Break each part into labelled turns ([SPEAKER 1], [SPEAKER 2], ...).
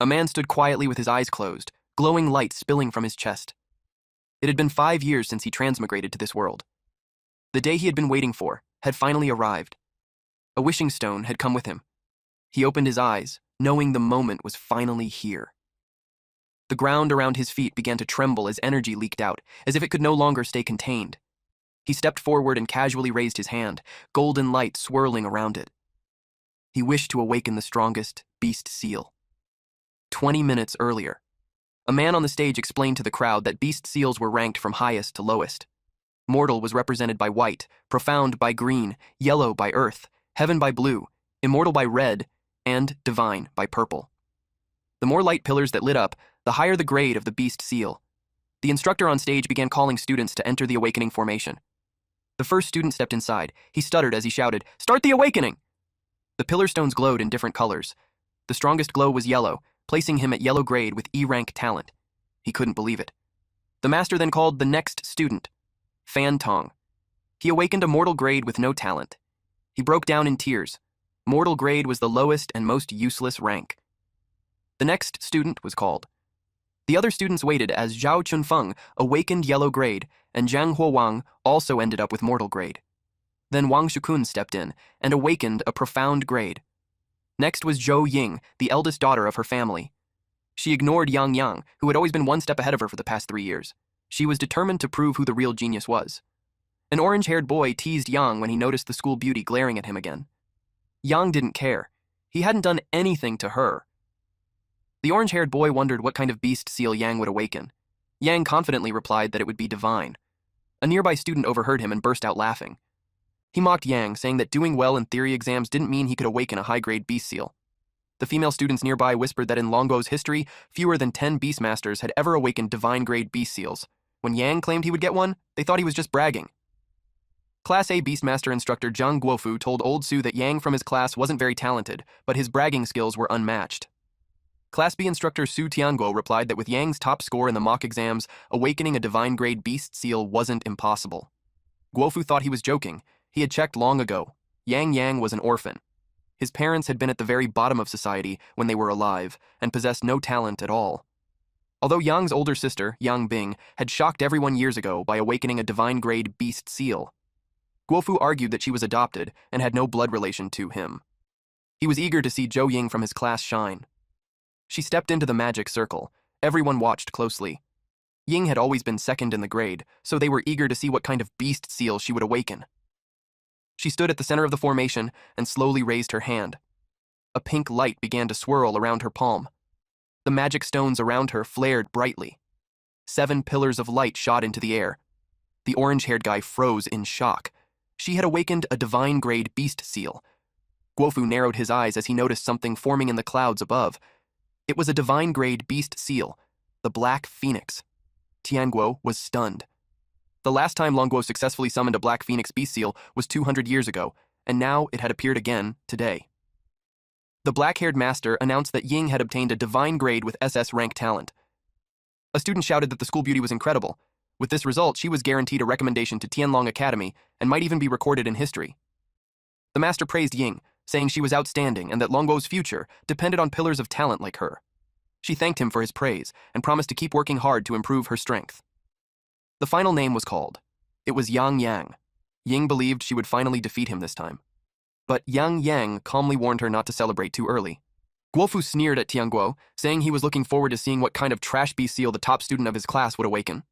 [SPEAKER 1] A man stood quietly with his eyes closed, glowing light spilling from his chest. It had been 5 years since he transmigrated to this world. The day he had been waiting for had finally arrived. A wishing stone had come with him. He opened his eyes, knowing the moment was finally here. The ground around his feet began to tremble as energy leaked out, as if it could no longer stay contained. He stepped forward and casually raised his hand, golden light swirling around it. He wished to awaken the strongest beast seal. 20 minutes earlier, a man on the stage explained to the crowd that beast seals were ranked from highest to lowest. Mortal was represented by white, profound by green, yellow by earth, heaven by blue, immortal by red, and divine by purple. The more light pillars that lit up, the higher the grade of the beast seal. The instructor on stage began calling students to enter the awakening formation. The first student stepped inside. He stuttered as he shouted, "Start the awakening!" The pillar stones glowed in different colors. The strongest glow was yellow, placing him at yellow grade with E-rank talent. He couldn't believe it. The master then called the next student, Fan Tong. He awakened a mortal grade with no talent. He broke down in tears. Mortal grade was the lowest and most useless rank. The next student was called. The other students waited as Zhao Chunfeng awakened yellow grade, and Zhang Huowang also ended up with mortal grade. Then Wang Shukun stepped in and awakened a profound grade. Next was Zhou Ying, the eldest daughter of her family. She ignored Yang Yang, who had always been one step ahead of her for the past 3 years. She was determined to prove who the real genius was. An orange-haired boy teased Yang when he noticed the school beauty glaring at him again. Yang didn't care. He hadn't done anything to her. The orange-haired boy wondered what kind of beast seal Yang would awaken. Yang confidently replied that it would be divine. A nearby student overheard him and burst out laughing. He mocked Yang, saying that doing well in theory exams didn't mean he could awaken a high-grade beast seal. The female students nearby whispered that in Longo's history, fewer than 10 beastmasters had ever awakened divine-grade beast seals. When Yang claimed he would get one, they thought he was just bragging. Class A Beastmaster instructor Zhang Guofu told Old Su that Yang from his class wasn't very talented, but his bragging skills were unmatched. Class B instructor Su Tianguo replied that with Yang's top score in the mock exams, awakening a divine-grade beast seal wasn't impossible. Guofu thought he was joking. He had checked long ago. Yang was an orphan. His parents had been at the very bottom of society when they were alive, and possessed no talent at all. Although Yang's older sister, Yang Bing, had shocked everyone years ago by awakening a divine-grade beast seal, Guofu argued that she was adopted and had no blood relation to him. He was eager to see Zhou Ying from his class shine. She stepped into the magic circle. Everyone watched closely. Ying had always been second in the grade, so they were eager to see what kind of beast seal she would awaken. She stood at the center of the formation and slowly raised her hand. A pink light began to swirl around her palm. The magic stones around her flared brightly. 7 pillars of light shot into the air. The orange-haired guy froze in shock. She had awakened a divine-grade beast seal. Guofu narrowed his eyes as he noticed something forming in the clouds above. It was a divine-grade beast seal, the Black Phoenix. Tianguo was stunned. The last time Longuo successfully summoned a Black Phoenix beast seal was 200 years ago, and now it had appeared again today. The black-haired master announced that Ying had obtained a divine grade with SS rank talent. A student shouted that the school beauty was incredible. With this result, she was guaranteed a recommendation to Tianlong Academy and might even be recorded in history. The master praised Ying, saying she was outstanding and that Longuo's future depended on pillars of talent like her. She thanked him for his praise and promised to keep working hard to improve her strength. The final name was called. It was Yang. Ying believed she would finally defeat him this time. But Yang calmly warned her not to celebrate too early. Guofu sneered at Tianguo, saying he was looking forward to seeing what kind of trash beast seal the top student of his class would awaken.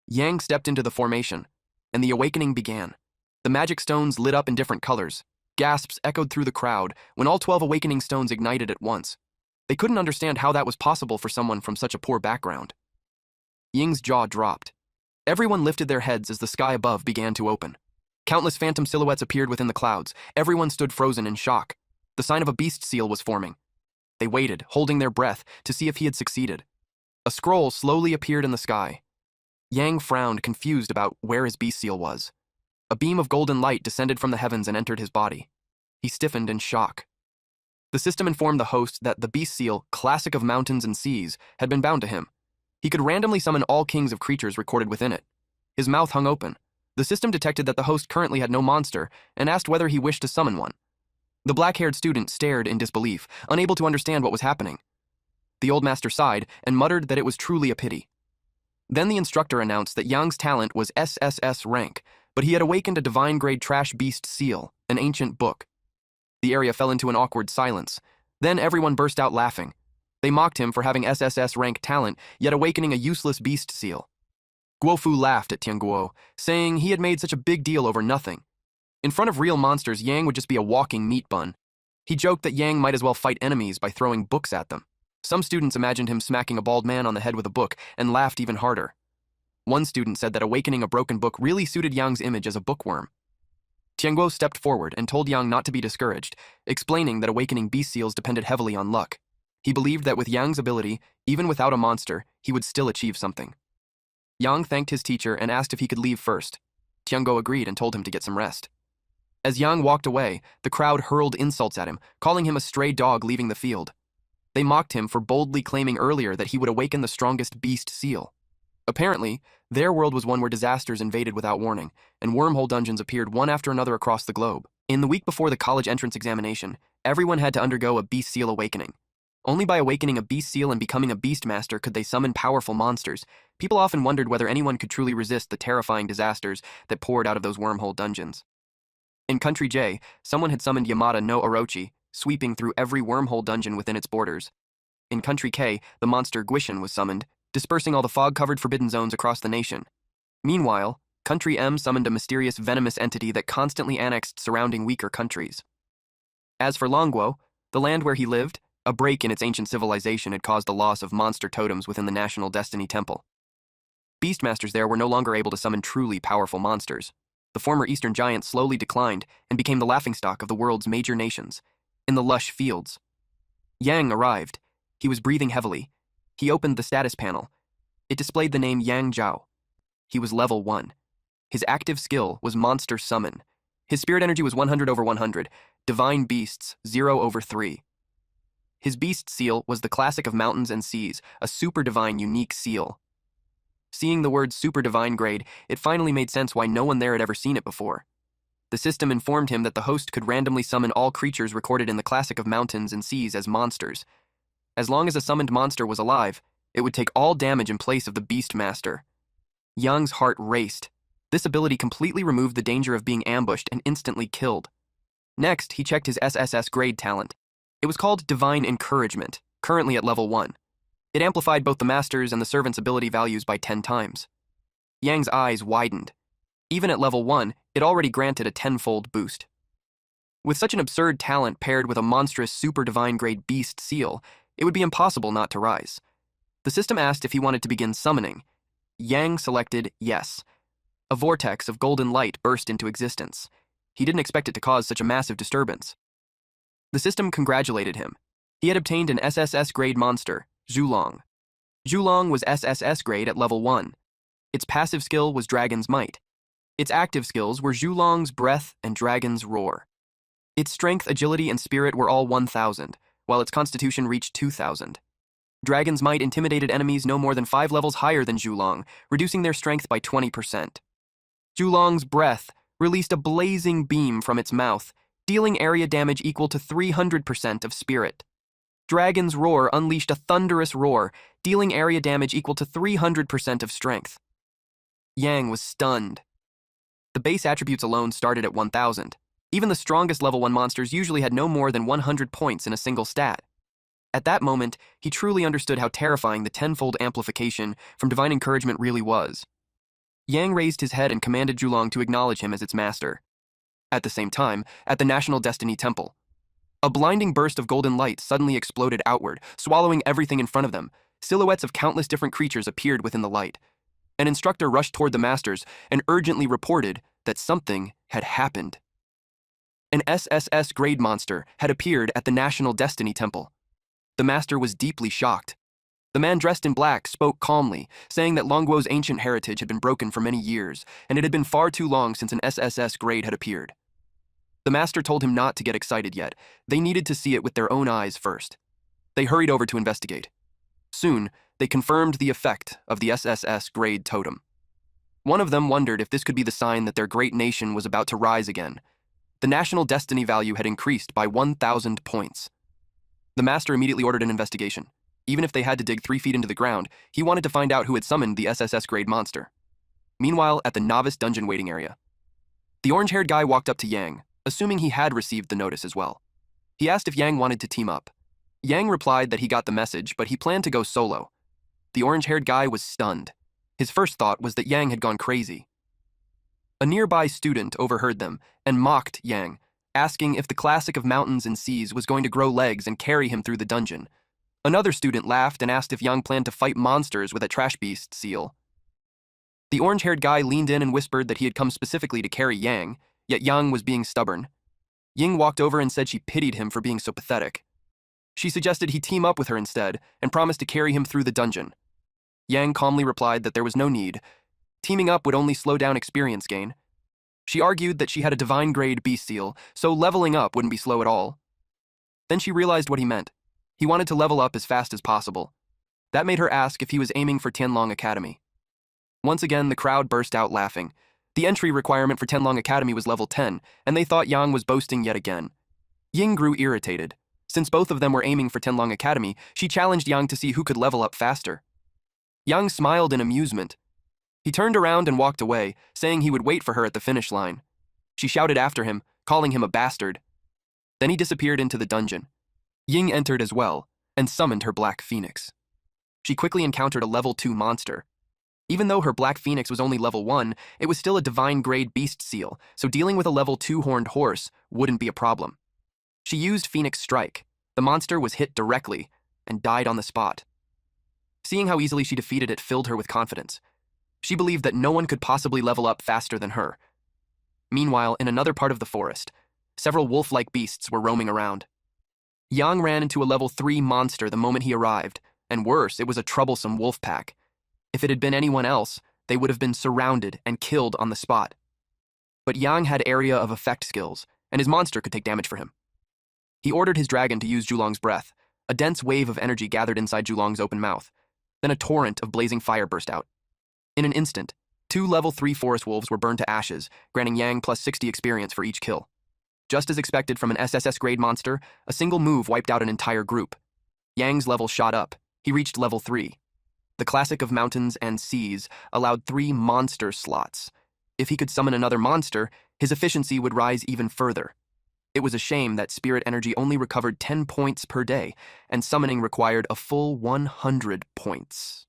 [SPEAKER 1] Yang stepped into the formation, and the awakening began. The magic stones lit up in different colors. Gasps echoed through the crowd when all 12 awakening stones ignited at once. They couldn't understand how that was possible for someone from such a poor background. Ying's jaw dropped. Everyone lifted their heads as the sky above began to open. Countless phantom silhouettes appeared within the clouds. Everyone stood frozen in shock. The sign of a beast seal was forming. They waited, holding their breath, to see if he had succeeded. A scroll slowly appeared in the sky. Yang frowned, confused about where his beast seal was. A beam of golden light descended from the heavens and entered his body. He stiffened in shock. The system informed the host that the beast seal, classic of mountains and seas, had been bound to him. He could randomly summon all kings of creatures recorded within it. His mouth hung open. The system detected that the host currently had no monster and asked whether he wished to summon one. The black-haired student stared in disbelief, unable to understand what was happening. The old master sighed and muttered that it was truly a pity. Then the instructor announced that Yang's talent was SSS rank, but he had awakened a divine-grade trash beast seal, an ancient book. The area fell into an awkward silence. Then everyone burst out laughing. They mocked him for having SSS rank talent, yet awakening a useless beast seal. Guofu laughed at Tianguo, saying he had made such a big deal over nothing. In front of real monsters, Yang would just be a walking meat bun. He joked that Yang might as well fight enemies by throwing books at them. Some students imagined him smacking a bald man on the head with a book and laughed even harder. One student said that awakening a broken book really suited Yang's image as a bookworm. Tianguo stepped forward and told Yang not to be discouraged, explaining that awakening beast seals depended heavily on luck. He believed that with Yang's ability, even without a monster, he would still achieve something. Yang thanked his teacher and asked if he could leave first. Tianguo agreed and told him to get some rest. As Yang walked away, the crowd hurled insults at him, calling him a stray dog leaving the field. They mocked him for boldly claiming earlier that he would awaken the strongest beast seal. Apparently, their world was one where disasters invaded without warning, and wormhole dungeons appeared one after another across the globe. In the week before the college entrance examination, everyone had to undergo a beast seal awakening. Only by awakening a beast seal and becoming a beast master could they summon powerful monsters. People often wondered whether anyone could truly resist the terrifying disasters that poured out of those wormhole dungeons. In Country J, someone had summoned Yamada no Orochi, sweeping through every wormhole dungeon within its borders. In Country K, the monster Guishan was summoned, dispersing all the fog-covered forbidden zones across the nation. Meanwhile, Country M summoned a mysterious venomous entity that constantly annexed surrounding weaker countries. As for Longguo, the land where he lived, a break in its ancient civilization had caused the loss of monster totems within the National Destiny Temple. Beastmasters there were no longer able to summon truly powerful monsters. The former Eastern giant slowly declined and became the laughingstock of the world's major nations. In the lush fields, Yang arrived. He was breathing heavily. He opened the status panel. It displayed the name Yang Zhao. He was level 1. His active skill was Monster Summon. His spirit energy was 100/100, Divine Beasts 0/3. His beast seal was the classic of mountains and seas, a super divine unique seal. Seeing the word super divine grade, it finally made sense why no one there had ever seen it before. The system informed him that the host could randomly summon all creatures recorded in the classic of mountains and seas as monsters. As long as a summoned monster was alive, it would take all damage in place of the beast master. Yang's heart raced. This ability completely removed the danger of being ambushed and instantly killed. Next, he checked his SSS grade talent. It was called Divine Encouragement, currently at level 1. It amplified both the master's and the servant's ability values by 10 times. Yang's eyes widened. Even at level 1, it already granted a 10-fold boost. With such an absurd talent paired with a monstrous super divine grade beast seal, it would be impossible not to rise. The system asked if he wanted to begin summoning. Yang selected yes. A vortex of golden light burst into existence. He didn't expect it to cause such a massive disturbance. The system congratulated him. He had obtained an SSS grade monster, Zhulong. Zhulong was SSS grade at level 1. Its passive skill was Dragon's Might. Its active skills were Zhulong's Breath and Dragon's Roar. Its strength, agility, and spirit were all 1,000, while its constitution reached 2,000. Dragon's Might intimidated enemies no more than 5 levels higher than Zhulong, reducing their strength by 20%. Zhulong's Breath released a blazing beam from its mouth, dealing area damage equal to 300% of spirit. Dragon's Roar unleashed a thunderous roar, dealing area damage equal to 300% of strength. Yang was stunned. The base attributes alone started at 1,000. Even the strongest level 1 monsters usually had no more than 100 points in a single stat. At that moment, he truly understood how terrifying the 10-fold amplification from Divine Encouragement really was. Yang raised his head and commanded Zhulong to acknowledge him as its master. At the same time, at the National Destiny Temple, a blinding burst of golden light suddenly exploded outward, swallowing everything in front of them. Silhouettes of countless different creatures appeared within the light. An instructor rushed toward the masters and urgently reported that something had happened. An SSS grade monster had appeared at the National Destiny Temple. The master was deeply shocked. The man dressed in black spoke calmly, saying that Longguo's ancient heritage had been broken for many years, and it had been far too long since an SSS grade had appeared. The master told him not to get excited yet. They needed to see it with their own eyes first. They hurried over to investigate. Soon, they confirmed the effect of the SSS grade totem. One of them wondered if this could be the sign that their great nation was about to rise again. The national destiny value had increased by 1,000 points. The master immediately ordered an investigation. Even if they had to dig 3 feet into the ground, he wanted to find out who had summoned the SSS grade monster. Meanwhile, at the novice dungeon waiting area, the orange-haired guy walked up to Yang, assuming he had received the notice as well. He asked if Yang wanted to team up. Yang replied that he got the message, but he planned to go solo. The orange-haired guy was stunned. His first thought was that Yang had gone crazy. A nearby student overheard them and mocked Yang, asking if the classic of mountains and seas was going to grow legs and carry him through the dungeon. Another student laughed and asked if Yang planned to fight monsters with a trash beast seal. The orange-haired guy leaned in and whispered that he had come specifically to carry Yang, yet Yang was being stubborn. Ying walked over and said she pitied him for being so pathetic. She suggested he team up with her instead and promised to carry him through the dungeon. Yang calmly replied that there was no need. Teaming up would only slow down experience gain. She argued that she had a divine grade beast seal, so leveling up wouldn't be slow at all. Then she realized what he meant. He wanted to level up as fast as possible. That made her ask if he was aiming for Tianlong Academy. Once again, the crowd burst out laughing. The entry requirement for Tianlong Academy was level 10, and they thought Yang was boasting yet again. Ying grew irritated. Since both of them were aiming for Tianlong Academy, she challenged Yang to see who could level up faster. Yang smiled in amusement. He turned around and walked away, saying he would wait for her at the finish line. She shouted after him, calling him a bastard. Then he disappeared into the dungeon. Ying entered as well, and summoned her Black Phoenix. She quickly encountered a level 2 monster. Even though her Black Phoenix was only level 1, it was still a divine grade beast seal, so dealing with a level 2 horned horse wouldn't be a problem. She used Phoenix Strike. The monster was hit directly and died on the spot. Seeing how easily she defeated it filled her with confidence. She believed that no one could possibly level up faster than her. Meanwhile, in another part of the forest, several wolf-like beasts were roaming around. Yang ran into a level 3 monster the moment he arrived, and worse, it was a troublesome wolf pack. If it had been anyone else, they would have been surrounded and killed on the spot. But Yang had area of effect skills, and his monster could take damage for him. He ordered his dragon to use Julong's breath. A dense wave of energy gathered inside Julong's open mouth. Then a torrent of blazing fire burst out. In an instant, 2 level 3 forest wolves were burned to ashes, granting Yang plus 60 experience for each kill. Just as expected from an SSS grade monster, a single move wiped out an entire group. Yang's level shot up. He reached level 3. The classic of mountains and seas allowed 3 monster slots. If he could summon another monster, his efficiency would rise even further. It was a shame that spirit energy only recovered 10 points per day, and summoning required a full 100 points.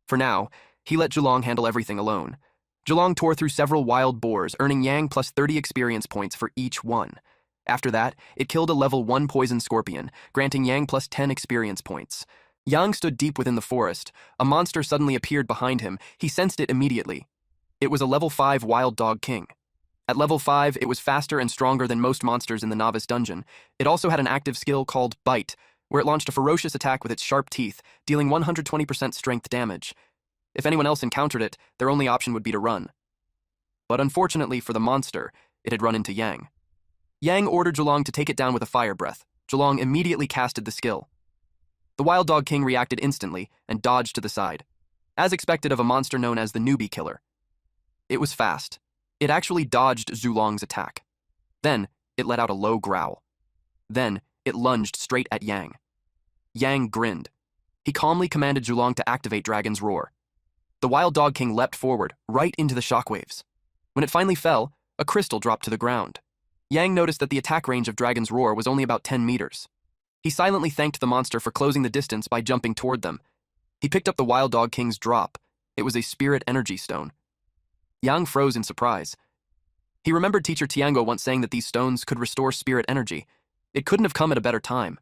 [SPEAKER 1] For now, he let Julong handle everything alone. Julong tore through several wild boars, earning Yang plus 30 experience points for each one. After that, it killed a level 1 poison scorpion, granting Yang plus 10 experience points. Yang stood deep within the forest. A monster suddenly appeared behind him. He sensed it immediately. It was a level 5 wild dog king. At level 5, it was faster and stronger than most monsters in the novice dungeon. It also had an active skill called Bite, where it launched a ferocious attack with its sharp teeth, dealing 120% strength damage. If anyone else encountered it, their only option would be to run. But unfortunately for the monster, it had run into Yang. Yang ordered Julong to take it down with a fire breath. Julong immediately casted the skill. The wild dog king reacted instantly and dodged to the side, as expected of a monster known as the newbie killer. It was fast. It actually dodged Julong's attack. Then, it let out a low growl. Then, it lunged straight at Yang. Yang grinned. He calmly commanded Julong to activate Dragon's Roar. The wild dog king leapt forward, right into the shockwaves. When it finally fell, a crystal dropped to the ground. Yang noticed that the attack range of Dragon's Roar was only about 10 meters. He silently thanked the monster for closing the distance by jumping toward them. He picked up the wild dog king's drop. It was a spirit energy stone. Yang froze in surprise. He remembered teacher Tiango once saying that these stones could restore spirit energy. It couldn't have come at a better time.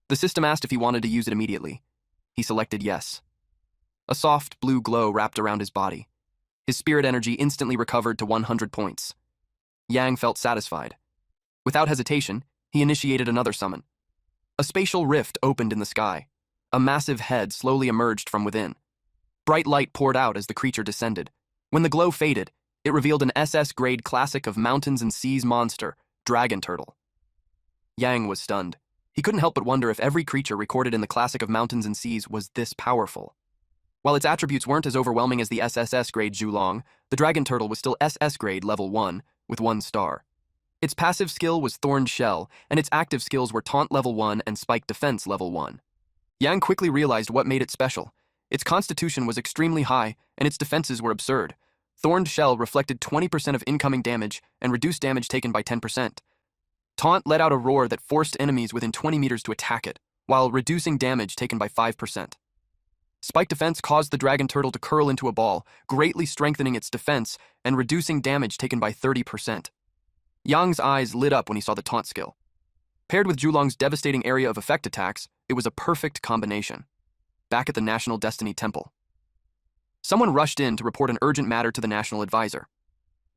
[SPEAKER 1] The system asked if he wanted to use it immediately. He selected yes. A soft blue glow wrapped around his body. His spirit energy instantly recovered to 100 points. Yang felt satisfied. Without hesitation, he initiated another summon. A spatial rift opened in the sky. A massive head slowly emerged from within. Bright light poured out as the creature descended. When the glow faded, it revealed an SS-grade classic of mountains and seas monster, Dragon Turtle. Yang was stunned. He couldn't help but wonder if every creature recorded in the classic of mountains and seas was this powerful. While its attributes weren't as overwhelming as the SSS-grade Julong, the Dragon Turtle was still SS-grade level 1, with 1 star. Its passive skill was Thorned Shell, and its active skills were Taunt level 1 and Spike Defense level 1. Yang quickly realized what made it special. Its constitution was extremely high, and its defenses were absurd. Thorned shell reflected 20% of incoming damage and reduced damage taken by 10%. Taunt let out a roar that forced enemies within 20 meters to attack it, while reducing damage taken by 5%. Spike defense caused the dragon turtle to curl into a ball, greatly strengthening its defense and reducing damage taken by 30%. Yang's eyes lit up when he saw the taunt skill. Paired with Julong's devastating area of effect attacks, it was a perfect combination. Back at the National Destiny Temple, someone rushed in to report an urgent matter to the National Advisor.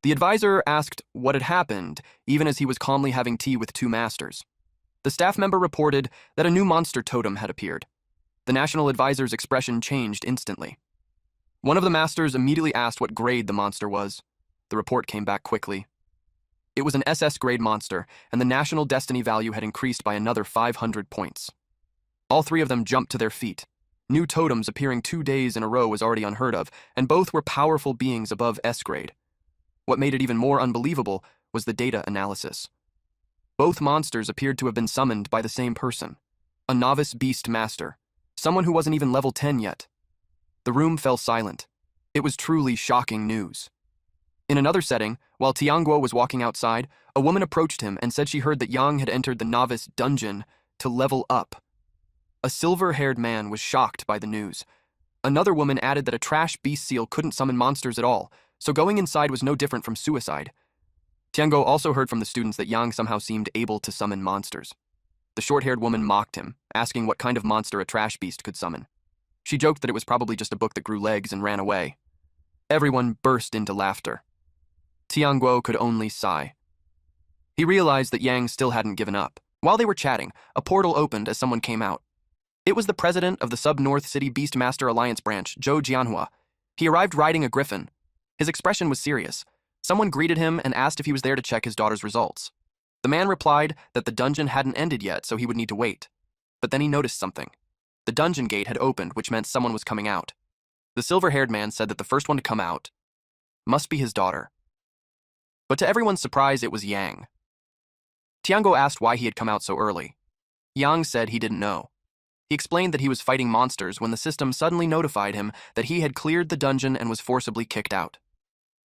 [SPEAKER 1] The advisor asked what had happened, even as he was calmly having tea with two masters. The staff member reported that a new monster totem had appeared. The National Advisor's expression changed instantly. One of the masters immediately asked what grade the monster was. The report came back quickly. It was an SS grade monster, and the National Destiny value had increased by another 500 points. All three of them jumped to their feet. New totems appearing 2 days in a row was already unheard of, and both were powerful beings above S grade. What made it even more unbelievable was the data analysis. Both monsters appeared to have been summoned by the same person, a novice beast master, someone who wasn't even level 10 yet. The room fell silent. It was truly shocking news. In another setting, while Tianguo was walking outside, a woman approached him and said she heard that Yang had entered the novice dungeon to level up. A silver-haired man was shocked by the news. Another woman added that a trash beast seal couldn't summon monsters at all, so going inside was no different from suicide. Tianguo also heard from the students that Yang somehow seemed able to summon monsters. The short-haired woman mocked him, asking what kind of monster a trash beast could summon. She joked that it was probably just a book that grew legs and ran away. Everyone burst into laughter. Tianguo could only sigh. He realized that Yang still hadn't given up. While they were chatting, a portal opened as someone came out. It was the president of the Sub-North City Beastmaster Alliance branch, Zhou Jianhua. He arrived riding a griffin. His expression was serious. Someone greeted him and asked if he was there to check his daughter's results. The man replied that the dungeon hadn't ended yet, so he would need to wait. But then he noticed something. The dungeon gate had opened, which meant someone was coming out. The silver-haired man said that the first one to come out must be his daughter. But to everyone's surprise, it was Yang. Tianguo asked why he had come out so early. Yang said he didn't know. He explained that he was fighting monsters when the system suddenly notified him that he had cleared the dungeon and was forcibly kicked out.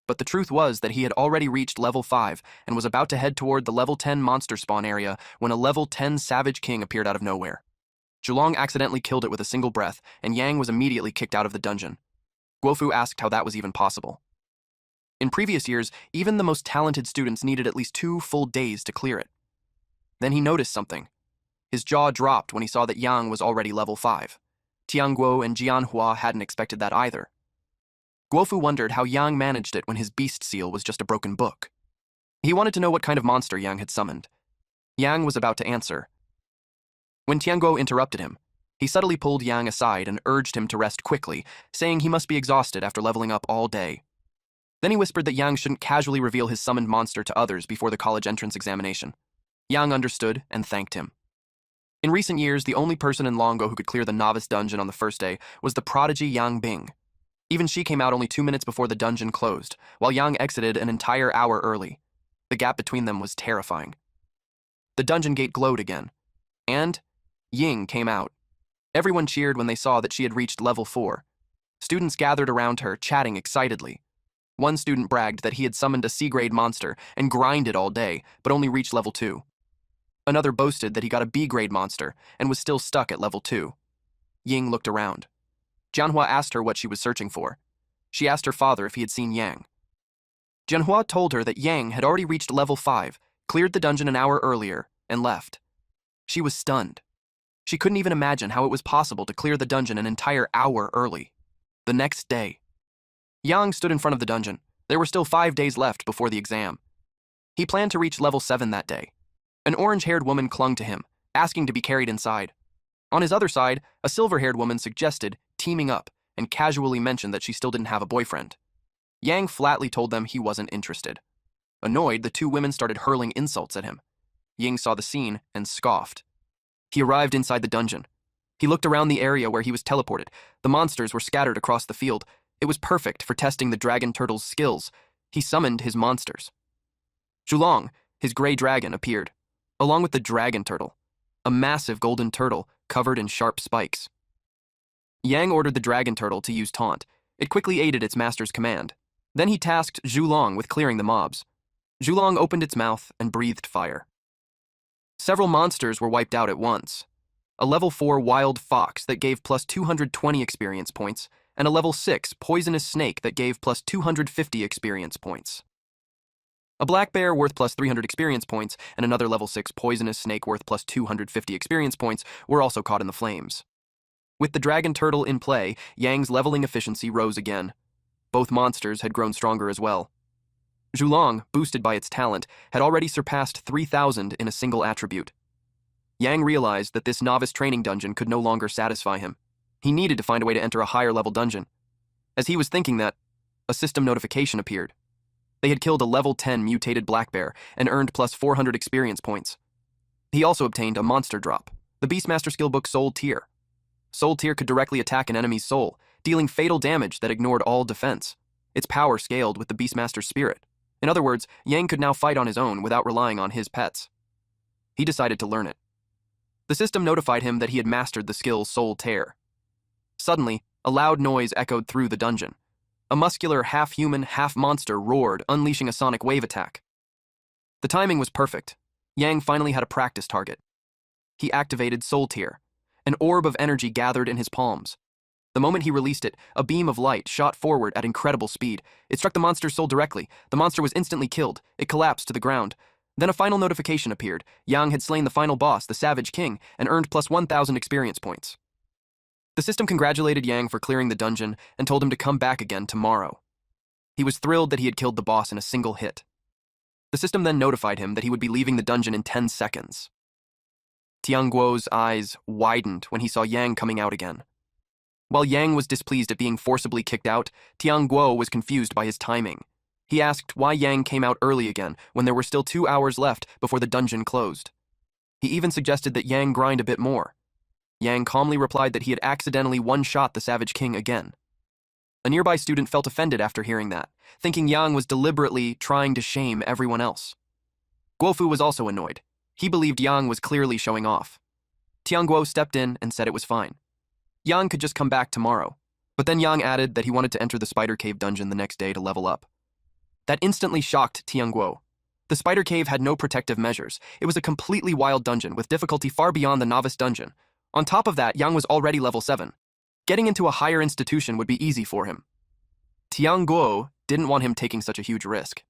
[SPEAKER 1] But the truth was that he had already reached level 5 and was about to head toward the level 10 monster spawn area when a level 10 Savage King appeared out of nowhere. Julong accidentally killed it with a single breath, and Yang was immediately kicked out of the dungeon. Guofu asked how that was even possible. In previous years, even the most talented students needed at least 2 full days to clear it. Then he noticed something. His jaw dropped when he saw that Yang was already level 5. Tianguo and Jianhua hadn't expected that either. Guofu wondered how Yang managed it when his beast seal was just a broken book. He wanted to know what kind of monster Yang had summoned. Yang was about to answer when Tianguo interrupted him. He subtly pulled Yang aside and urged him to rest quickly, saying he must be exhausted after leveling up all day. Then he whispered that Yang shouldn't casually reveal his summoned monster to others before the college entrance examination. Yang understood and thanked him. In recent years, the only person in Longo who could clear the novice dungeon on the first day was the prodigy Yang Bing. Even she came out only 2 minutes before the dungeon closed, while Yang exited an entire hour early. The gap between them was terrifying. The dungeon gate glowed again, and Ying came out. Everyone cheered when they saw that she had reached level 4. Students gathered around her, chatting excitedly. One student bragged that he had summoned a C-grade monster and grinded all day, but only reached level 2. Another boasted that he got a B-grade monster and was still stuck at level 2. Ying looked around. Jianhua asked her what she was searching for. She asked her father if he had seen Yang. Jianhua told her that Yang had already reached level 5, cleared the dungeon an hour earlier, and left. She was stunned. She couldn't even imagine how it was possible to clear the dungeon an entire hour early. The next day, Yang stood in front of the dungeon. There were still 5 days left before the exam. He planned to reach level 7 that day. An orange-haired woman clung to him, asking to be carried inside. On his other side, a silver-haired woman suggested teaming up and casually mentioned that she still didn't have a boyfriend. Yang flatly told them he wasn't interested. Annoyed, the 2 women started hurling insults at him. Ying saw the scene and scoffed. He arrived inside the dungeon. He looked around the area where he was teleported. The monsters were scattered across the field. It was perfect for testing the dragon turtle's skills. He summoned his monsters. Julong, his gray dragon, appeared, along with the dragon turtle, a massive golden turtle covered in sharp spikes. Yang ordered the dragon turtle to use taunt. It quickly aided its master's command. Then he tasked Zhulong with clearing the mobs. Zhulong opened its mouth and breathed fire. Several monsters were wiped out at once. A level 4 wild fox that gave plus 220 experience points, and a level 6 poisonous snake that gave plus 250 experience points. A black bear worth plus 300 experience points and another level 6 poisonous snake worth plus 250 experience points were also caught in the flames. With the dragon turtle in play, Yang's leveling efficiency rose again. Both monsters had grown stronger as well. Zhulong, boosted by its talent, had already surpassed 3,000 in a single attribute. Yang realized that this novice training dungeon could no longer satisfy him. He needed to find a way to enter a higher level dungeon. As he was thinking that, a system notification appeared. They had killed a level 10 mutated black bear and earned plus 400 experience points. He also obtained a monster drop, the Beastmaster skillbook Soul Tear. Soul Tear could directly attack an enemy's soul, dealing fatal damage that ignored all defense. Its power scaled with the Beastmaster's spirit. In other words, Yang could now fight on his own without relying on his pets. He decided to learn it. The system notified him that he had mastered the skill Soul Tear. Suddenly, a loud noise echoed through the dungeon. A muscular, half-human, half-monster roared, unleashing a sonic wave attack. The timing was perfect. Yang finally had a practice target. He activated Soul Tear. An orb of energy gathered in his palms. The moment he released it, a beam of light shot forward at incredible speed. It struck the monster's soul directly. The monster was instantly killed. It collapsed to the ground. Then a final notification appeared. Yang had slain the final boss, the Savage King, and earned plus 1,000 experience points. The system congratulated Yang for clearing the dungeon and told him to come back again tomorrow. He was thrilled that he had killed the boss in a single hit. The system then notified him that he would be leaving the dungeon in 10 seconds. Tianguo's eyes widened when he saw Yang coming out again. While Yang was displeased at being forcibly kicked out, Tianguo was confused by his timing. He asked why Yang came out early again when there were still 2 hours left before the dungeon closed. He even suggested that Yang grind a bit more. Yang calmly replied that he had accidentally one-shot the Savage King again. A nearby student felt offended after hearing that, thinking Yang was deliberately trying to shame everyone else. Guofu was also annoyed. He believed Yang was clearly showing off. Tianguo stepped in and said it was fine. Yang could just come back tomorrow. But then Yang added that he wanted to enter the Spider Cave dungeon the next day to level up. That instantly shocked Tianguo. The Spider Cave had no protective measures. It was a completely wild dungeon with difficulty far beyond the novice dungeon. On top of that, Yang was already level 7. Getting into a higher institution would be easy for him. Tianguo didn't want him taking such a huge risk.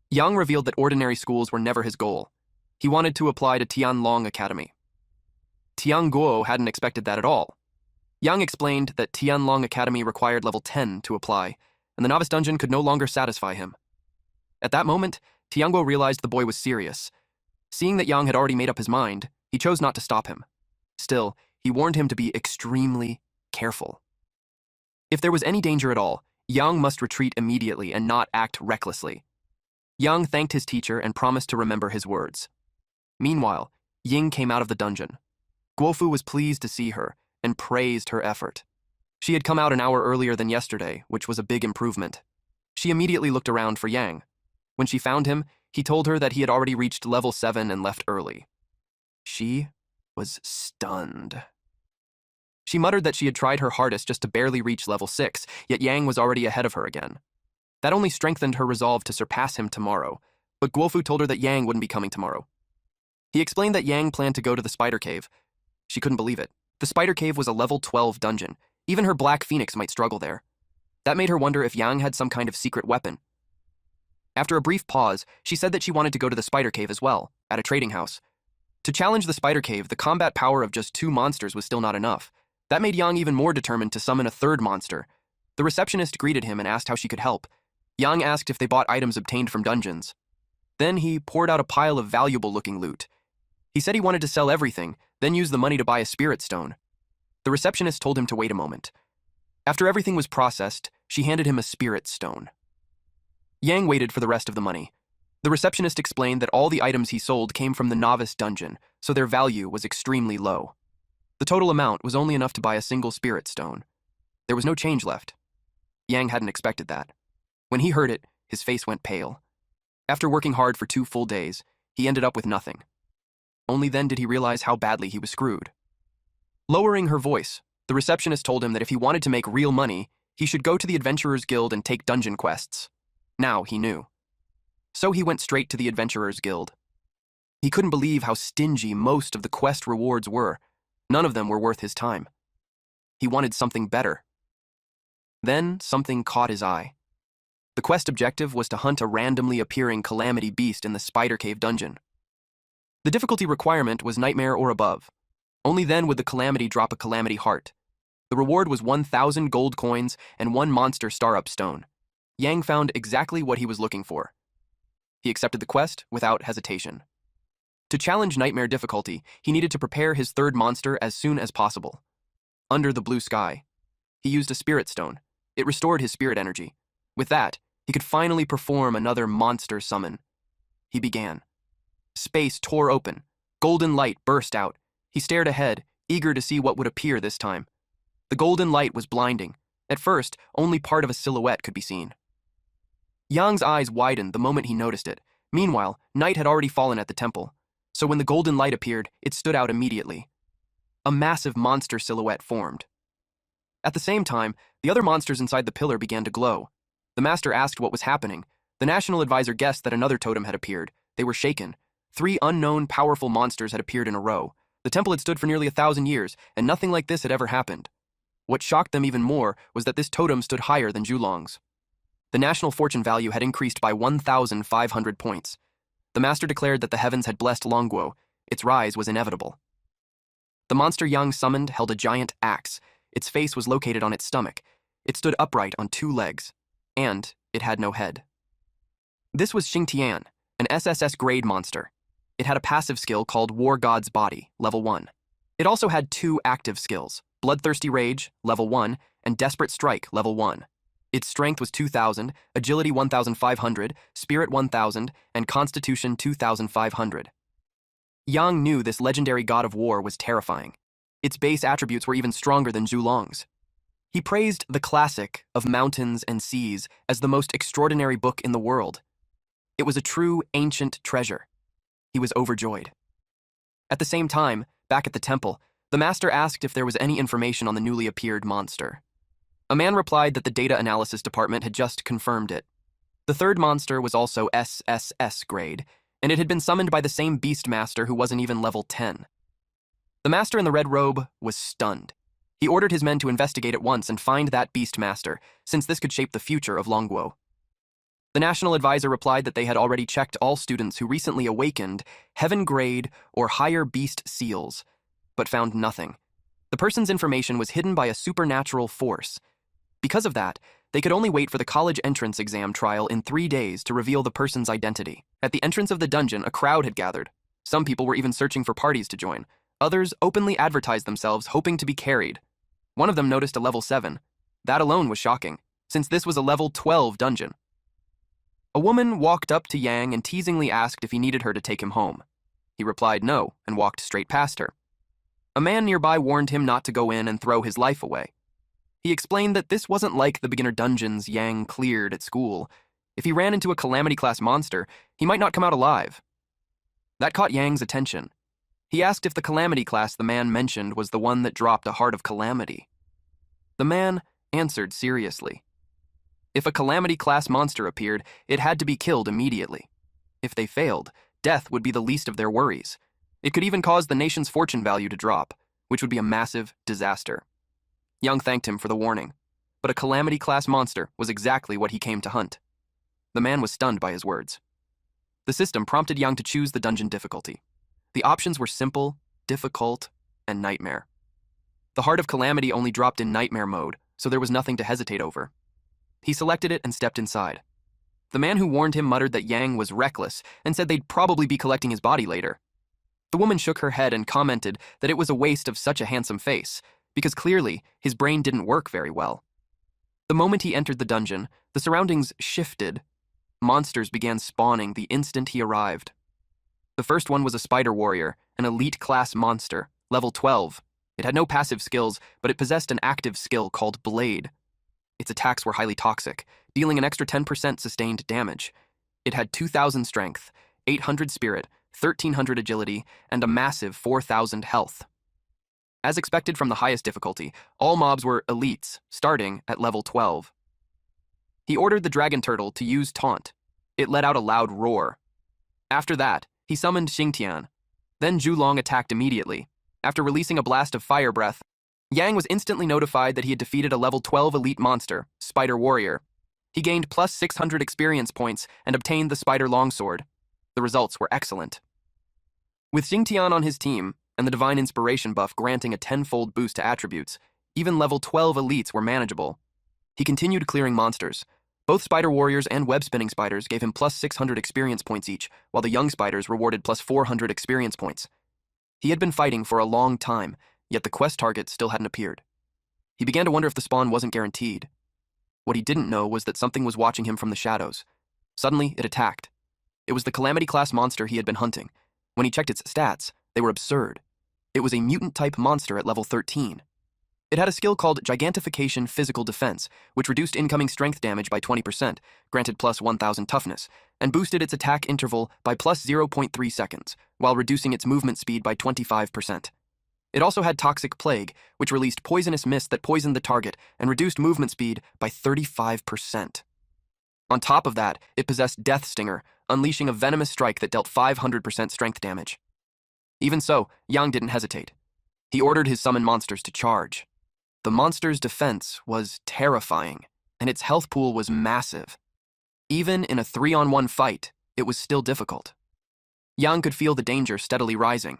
[SPEAKER 1] Yang revealed that ordinary schools were never his goal. He wanted to apply to Tianlong Academy. Tianguo hadn't expected that at all. Yang explained that Tianlong Academy required level 10 to apply, and the novice dungeon could no longer satisfy him. At that moment, Tianguo realized the boy was serious. Seeing that Yang had already made up his mind, he chose not to stop him. Still, he warned him to be extremely careful. If there was any danger at all, Yang must retreat immediately and not act recklessly. Yang thanked his teacher and promised to remember his words. Meanwhile, Ying came out of the dungeon. Guofu was pleased to see her and praised her effort. She had come out an hour earlier than yesterday, which was a big improvement. She immediately looked around for Yang. When she found him, he told her that he had already reached level 7 and left early. She was stunned. She muttered that she had tried her hardest just to barely reach level 6, yet Yang was already ahead of her again. That only strengthened her resolve to surpass him tomorrow, but Guofu told her that Yang wouldn't be coming tomorrow. He explained that Yang planned to go to the Spider Cave. She couldn't believe it. The Spider Cave was a level 12 dungeon. Even her Black Phoenix might struggle there. That made her wonder if Yang had some kind of secret weapon. After a brief pause, she said that she wanted to go to the Spider Cave as well, at a trading house. To challenge the Spider Cave, the combat power of just 2 monsters was still not enough. That made Yang even more determined to summon a 3rd monster. The receptionist greeted him and asked how she could help. Yang asked if they bought items obtained from dungeons. Then he poured out a pile of valuable-looking loot. He said he wanted to sell everything, then use the money to buy a spirit stone. The receptionist told him to wait a moment. After everything was processed, she handed him a spirit stone. Yang waited for the rest of the money. The receptionist explained that all the items he sold came from the novice dungeon, so their value was extremely low. The total amount was only enough to buy a single spirit stone. There was no change left. Yang hadn't expected that. When he heard it, his face went pale. After working hard for 2 full days, he ended up with nothing. Only then did he realize how badly he was screwed. Lowering her voice, the receptionist told him that if he wanted to make real money, he should go to the Adventurers Guild and take dungeon quests. Now he knew. So he went straight to the Adventurers Guild. He couldn't believe how stingy most of the quest rewards were. None of them were worth his time. He wanted something better. Then something caught his eye. The quest objective was to hunt a randomly appearing calamity beast in the Spider Cave dungeon. The difficulty requirement was Nightmare or above. Only then would the calamity drop a calamity heart. The reward was 1,000 gold coins and 1 monster star-up stone. Yang found exactly what he was looking for. He accepted the quest without hesitation. To challenge Nightmare difficulty, he needed to prepare his third monster as soon as possible. Under the blue sky, he used a spirit stone. It restored his spirit energy. With that, he could finally perform another monster summon. He began. Space tore open. Golden light burst out. He stared ahead, eager to see what would appear this time. The golden light was blinding. At first, only part of a silhouette could be seen. Yang's eyes widened the moment he noticed it. Meanwhile, night had already fallen at the temple. So when the golden light appeared, it stood out immediately. A massive monster silhouette formed. At the same time, the other monsters inside the pillar began to glow. The master asked what was happening. The national advisor guessed that another totem had appeared. They were shaken. 3 unknown, powerful monsters had appeared in a row. The temple had stood for nearly 1,000 years, and nothing like this had ever happened. What shocked them even more was that this totem stood higher than Julong's. The national fortune value had increased by 1,500 points. The master declared that the heavens had blessed Longguo. Its rise was inevitable. The monster Yang summoned held a giant axe. Its face was located on its stomach. It stood upright on 2 legs. And it had no head. This was Xingtian, an SSS grade monster. It had a passive skill called War God's Body, level 1. It also had 2 active skills, Bloodthirsty Rage, level 1, and Desperate Strike, level 1. Its strength was 2,000, agility 1,500, spirit 1,000, and constitution 2,500. Yang knew this legendary god of war was terrifying. Its base attributes were even stronger than Julong's. He praised the classic of Mountains and Seas as the most extraordinary book in the world. It was a true ancient treasure. He was overjoyed. At the same time, back at the temple, the master asked if there was any information on the newly appeared monster. A man replied that the data analysis department had just confirmed it. The third monster was also SSS grade, and it had been summoned by the same beast master who wasn't even level 10. The master in the red robe was stunned. He ordered his men to investigate at once and find that beast master, since this could shape the future of Longguo. The national advisor replied that they had already checked all students who recently awakened heaven grade or higher beast seals, but found nothing. The person's information was hidden by a supernatural force. Because of that, they could only wait for the college entrance exam trial in 3 days to reveal the person's identity. At the entrance of the dungeon, a crowd had gathered. Some people were even searching for parties to join. Others openly advertised themselves, hoping to be carried. One of them noticed a level 7. That alone was shocking, since this was a level 12 dungeon. A woman walked up to Yang and teasingly asked if he needed her to take him home. He replied no and walked straight past her. A man nearby warned him not to go in and throw his life away. He explained that this wasn't like the beginner dungeons Yang cleared at school. If he ran into a calamity-class monster, he might not come out alive. That caught Yang's attention. He asked if the calamity class the man mentioned was the one that dropped a heart of calamity. The man answered seriously. If a calamity-class monster appeared, it had to be killed immediately. If they failed, death would be the least of their worries. It could even cause the nation's fortune value to drop, which would be a massive disaster. Yang thanked him for the warning, but a calamity-class monster was exactly what he came to hunt. The man was stunned by his words. The system prompted Yang to choose the dungeon difficulty. The options were simple, difficult, and nightmare. The Heart of Calamity only dropped in nightmare mode, so there was nothing to hesitate over. He selected it and stepped inside. The man who warned him muttered that Yang was reckless and said they'd probably be collecting his body later. The woman shook her head and commented that it was a waste of such a handsome face, because clearly his brain didn't work very well. The moment he entered the dungeon, the surroundings shifted. Monsters began spawning the instant he arrived. The first one was a spider warrior, an elite-class monster, level 12. It had no passive skills, but it possessed an active skill called Blade. Its attacks were highly toxic, dealing an extra 10% sustained damage. It had 2,000 strength, 800 spirit, 1,300 agility, and a massive 4,000 health. As expected from the highest difficulty, all mobs were elites, starting at level 12. He ordered the dragon turtle to use taunt. It let out a loud roar. After that, he summoned Xingtian. Then Zhulong attacked immediately. After releasing a blast of fire breath, Yang was instantly notified that he had defeated a level 12 elite monster, Spider Warrior. He gained plus 600 experience points and obtained the Spider Longsword. The results were excellent. With Xingtian on his team, and the Divine Inspiration buff granting a tenfold boost to attributes, even level 12 elites were manageable. He continued clearing monsters. Both Spider Warriors and web-spinning spiders gave him plus 600 experience points each, while the young spiders rewarded plus 400 experience points. He had been fighting for a long time, yet the quest target still hadn't appeared. He began to wonder if the spawn wasn't guaranteed. What he didn't know was that something was watching him from the shadows. Suddenly, it attacked. It was the Calamity-class monster he had been hunting. When he checked its stats, they were absurd. It was a mutant-type monster at level 13. It had a skill called Gigantification Physical Defense, which reduced incoming strength damage by 20%, granted plus 1000 toughness, and boosted its attack interval by plus 0.3 seconds, while reducing its movement speed by 25%. It also had Toxic Plague, which released poisonous mist that poisoned the target and reduced movement speed by 35%. On top of that, it possessed Death Stinger, unleashing a venomous strike that dealt 500% strength damage. Even so, Yang didn't hesitate. He ordered his summon monsters to charge. The monster's defense was terrifying, and its health pool was massive. Even in a 3-on-1 fight, it was still difficult. Yang could feel the danger steadily rising.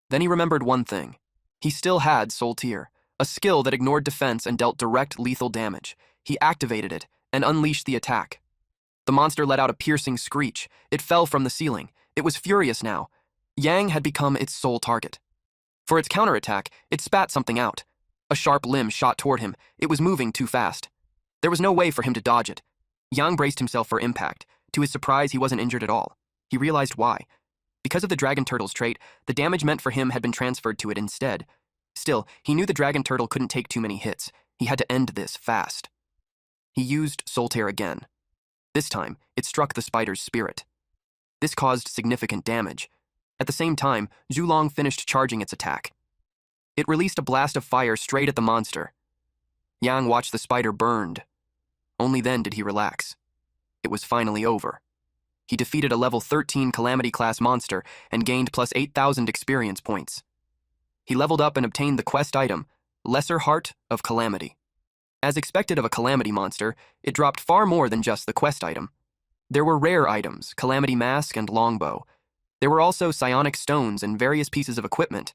[SPEAKER 1] Then he remembered one thing. He still had Soul Tear, a skill that ignored defense and dealt direct lethal damage. He activated it and unleashed the attack. The monster let out a piercing screech. It fell from the ceiling. It was furious now. Yang had become its sole target. For its counterattack, it spat something out. A sharp limb shot toward him. It was moving too fast. There was no way for him to dodge it. Yang braced himself for impact. To his surprise, he wasn't injured at all. He realized why. Because of the dragon turtle's trait, the damage meant for him had been transferred to it instead. Still, he knew the dragon turtle couldn't take too many hits. He had to end this fast. He used Soul Tear again. This time, it struck the spider's spirit. This caused significant damage. At the same time, Zhulong finished charging its attack. It released a blast of fire straight at the monster. Yang watched the spider burned. Only then did he relax. It was finally over. He defeated a level 13 Calamity-class monster and gained plus 8,000 experience points. He leveled up and obtained the quest item, Lesser Heart of Calamity. As expected of a Calamity monster, it dropped far more than just the quest item. There were rare items, Calamity Mask and Longbow. There were also psionic stones and various pieces of equipment.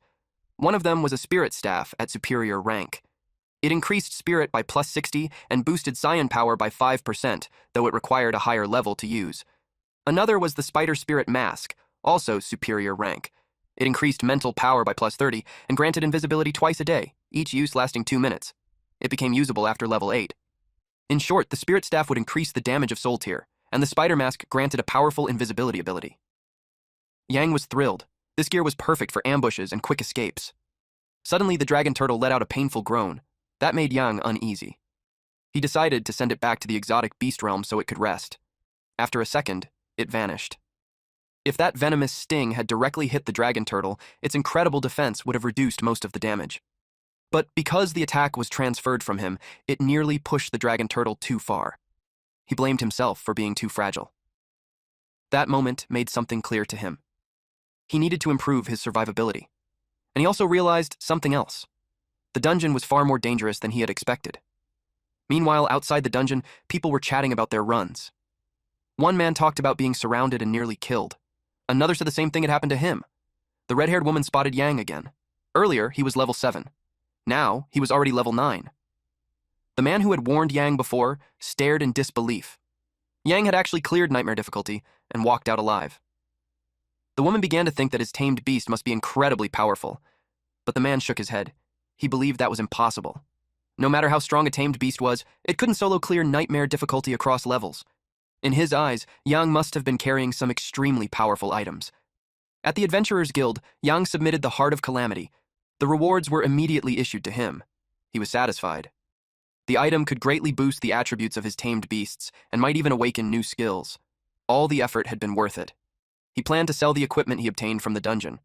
[SPEAKER 1] One of them was a spirit staff at superior rank. It increased spirit by plus 60 and boosted scion power by 5%, though it required a higher level to use. Another was the spider spirit mask, also superior rank. It increased mental power by plus 30 and granted invisibility twice a day, each use lasting 2 minutes. It became usable after level 8. In short, the spirit staff would increase the damage of Soul Tear, and the spider mask granted a powerful invisibility ability. Yang was thrilled. This gear was perfect for ambushes and quick escapes. Suddenly, the dragon turtle let out a painful groan. That made Yang uneasy. He decided to send it back to the exotic beast realm so it could rest. After a second, it vanished. If that venomous sting had directly hit the dragon turtle, its incredible defense would have reduced most of the damage. But because the attack was transferred from him, it nearly pushed the dragon turtle too far. He blamed himself for being too fragile. That moment made something clear to him. He needed to improve his survivability. And he also realized something else. The dungeon was far more dangerous than he had expected. Meanwhile, outside the dungeon, people were chatting about their runs. One man talked about being surrounded and nearly killed. Another said the same thing had happened to him. The red-haired woman spotted Yang again. Earlier, he was level 7. Now, he was already level 9. The man who had warned Yang before stared in disbelief. Yang had actually cleared nightmare difficulty and walked out alive. The woman began to think that his tamed beast must be incredibly powerful, but the man shook his head. He believed that was impossible. No matter how strong a tamed beast was, it couldn't solo clear nightmare difficulty across levels. In his eyes, Yang must have been carrying some extremely powerful items. At the Adventurers Guild, Yang submitted the Heart of Calamity. The rewards were immediately issued to him. He was satisfied. The item could greatly boost the attributes of his tamed beasts and might even awaken new skills. All the effort had been worth it. He planned to sell the equipment he obtained from the dungeon.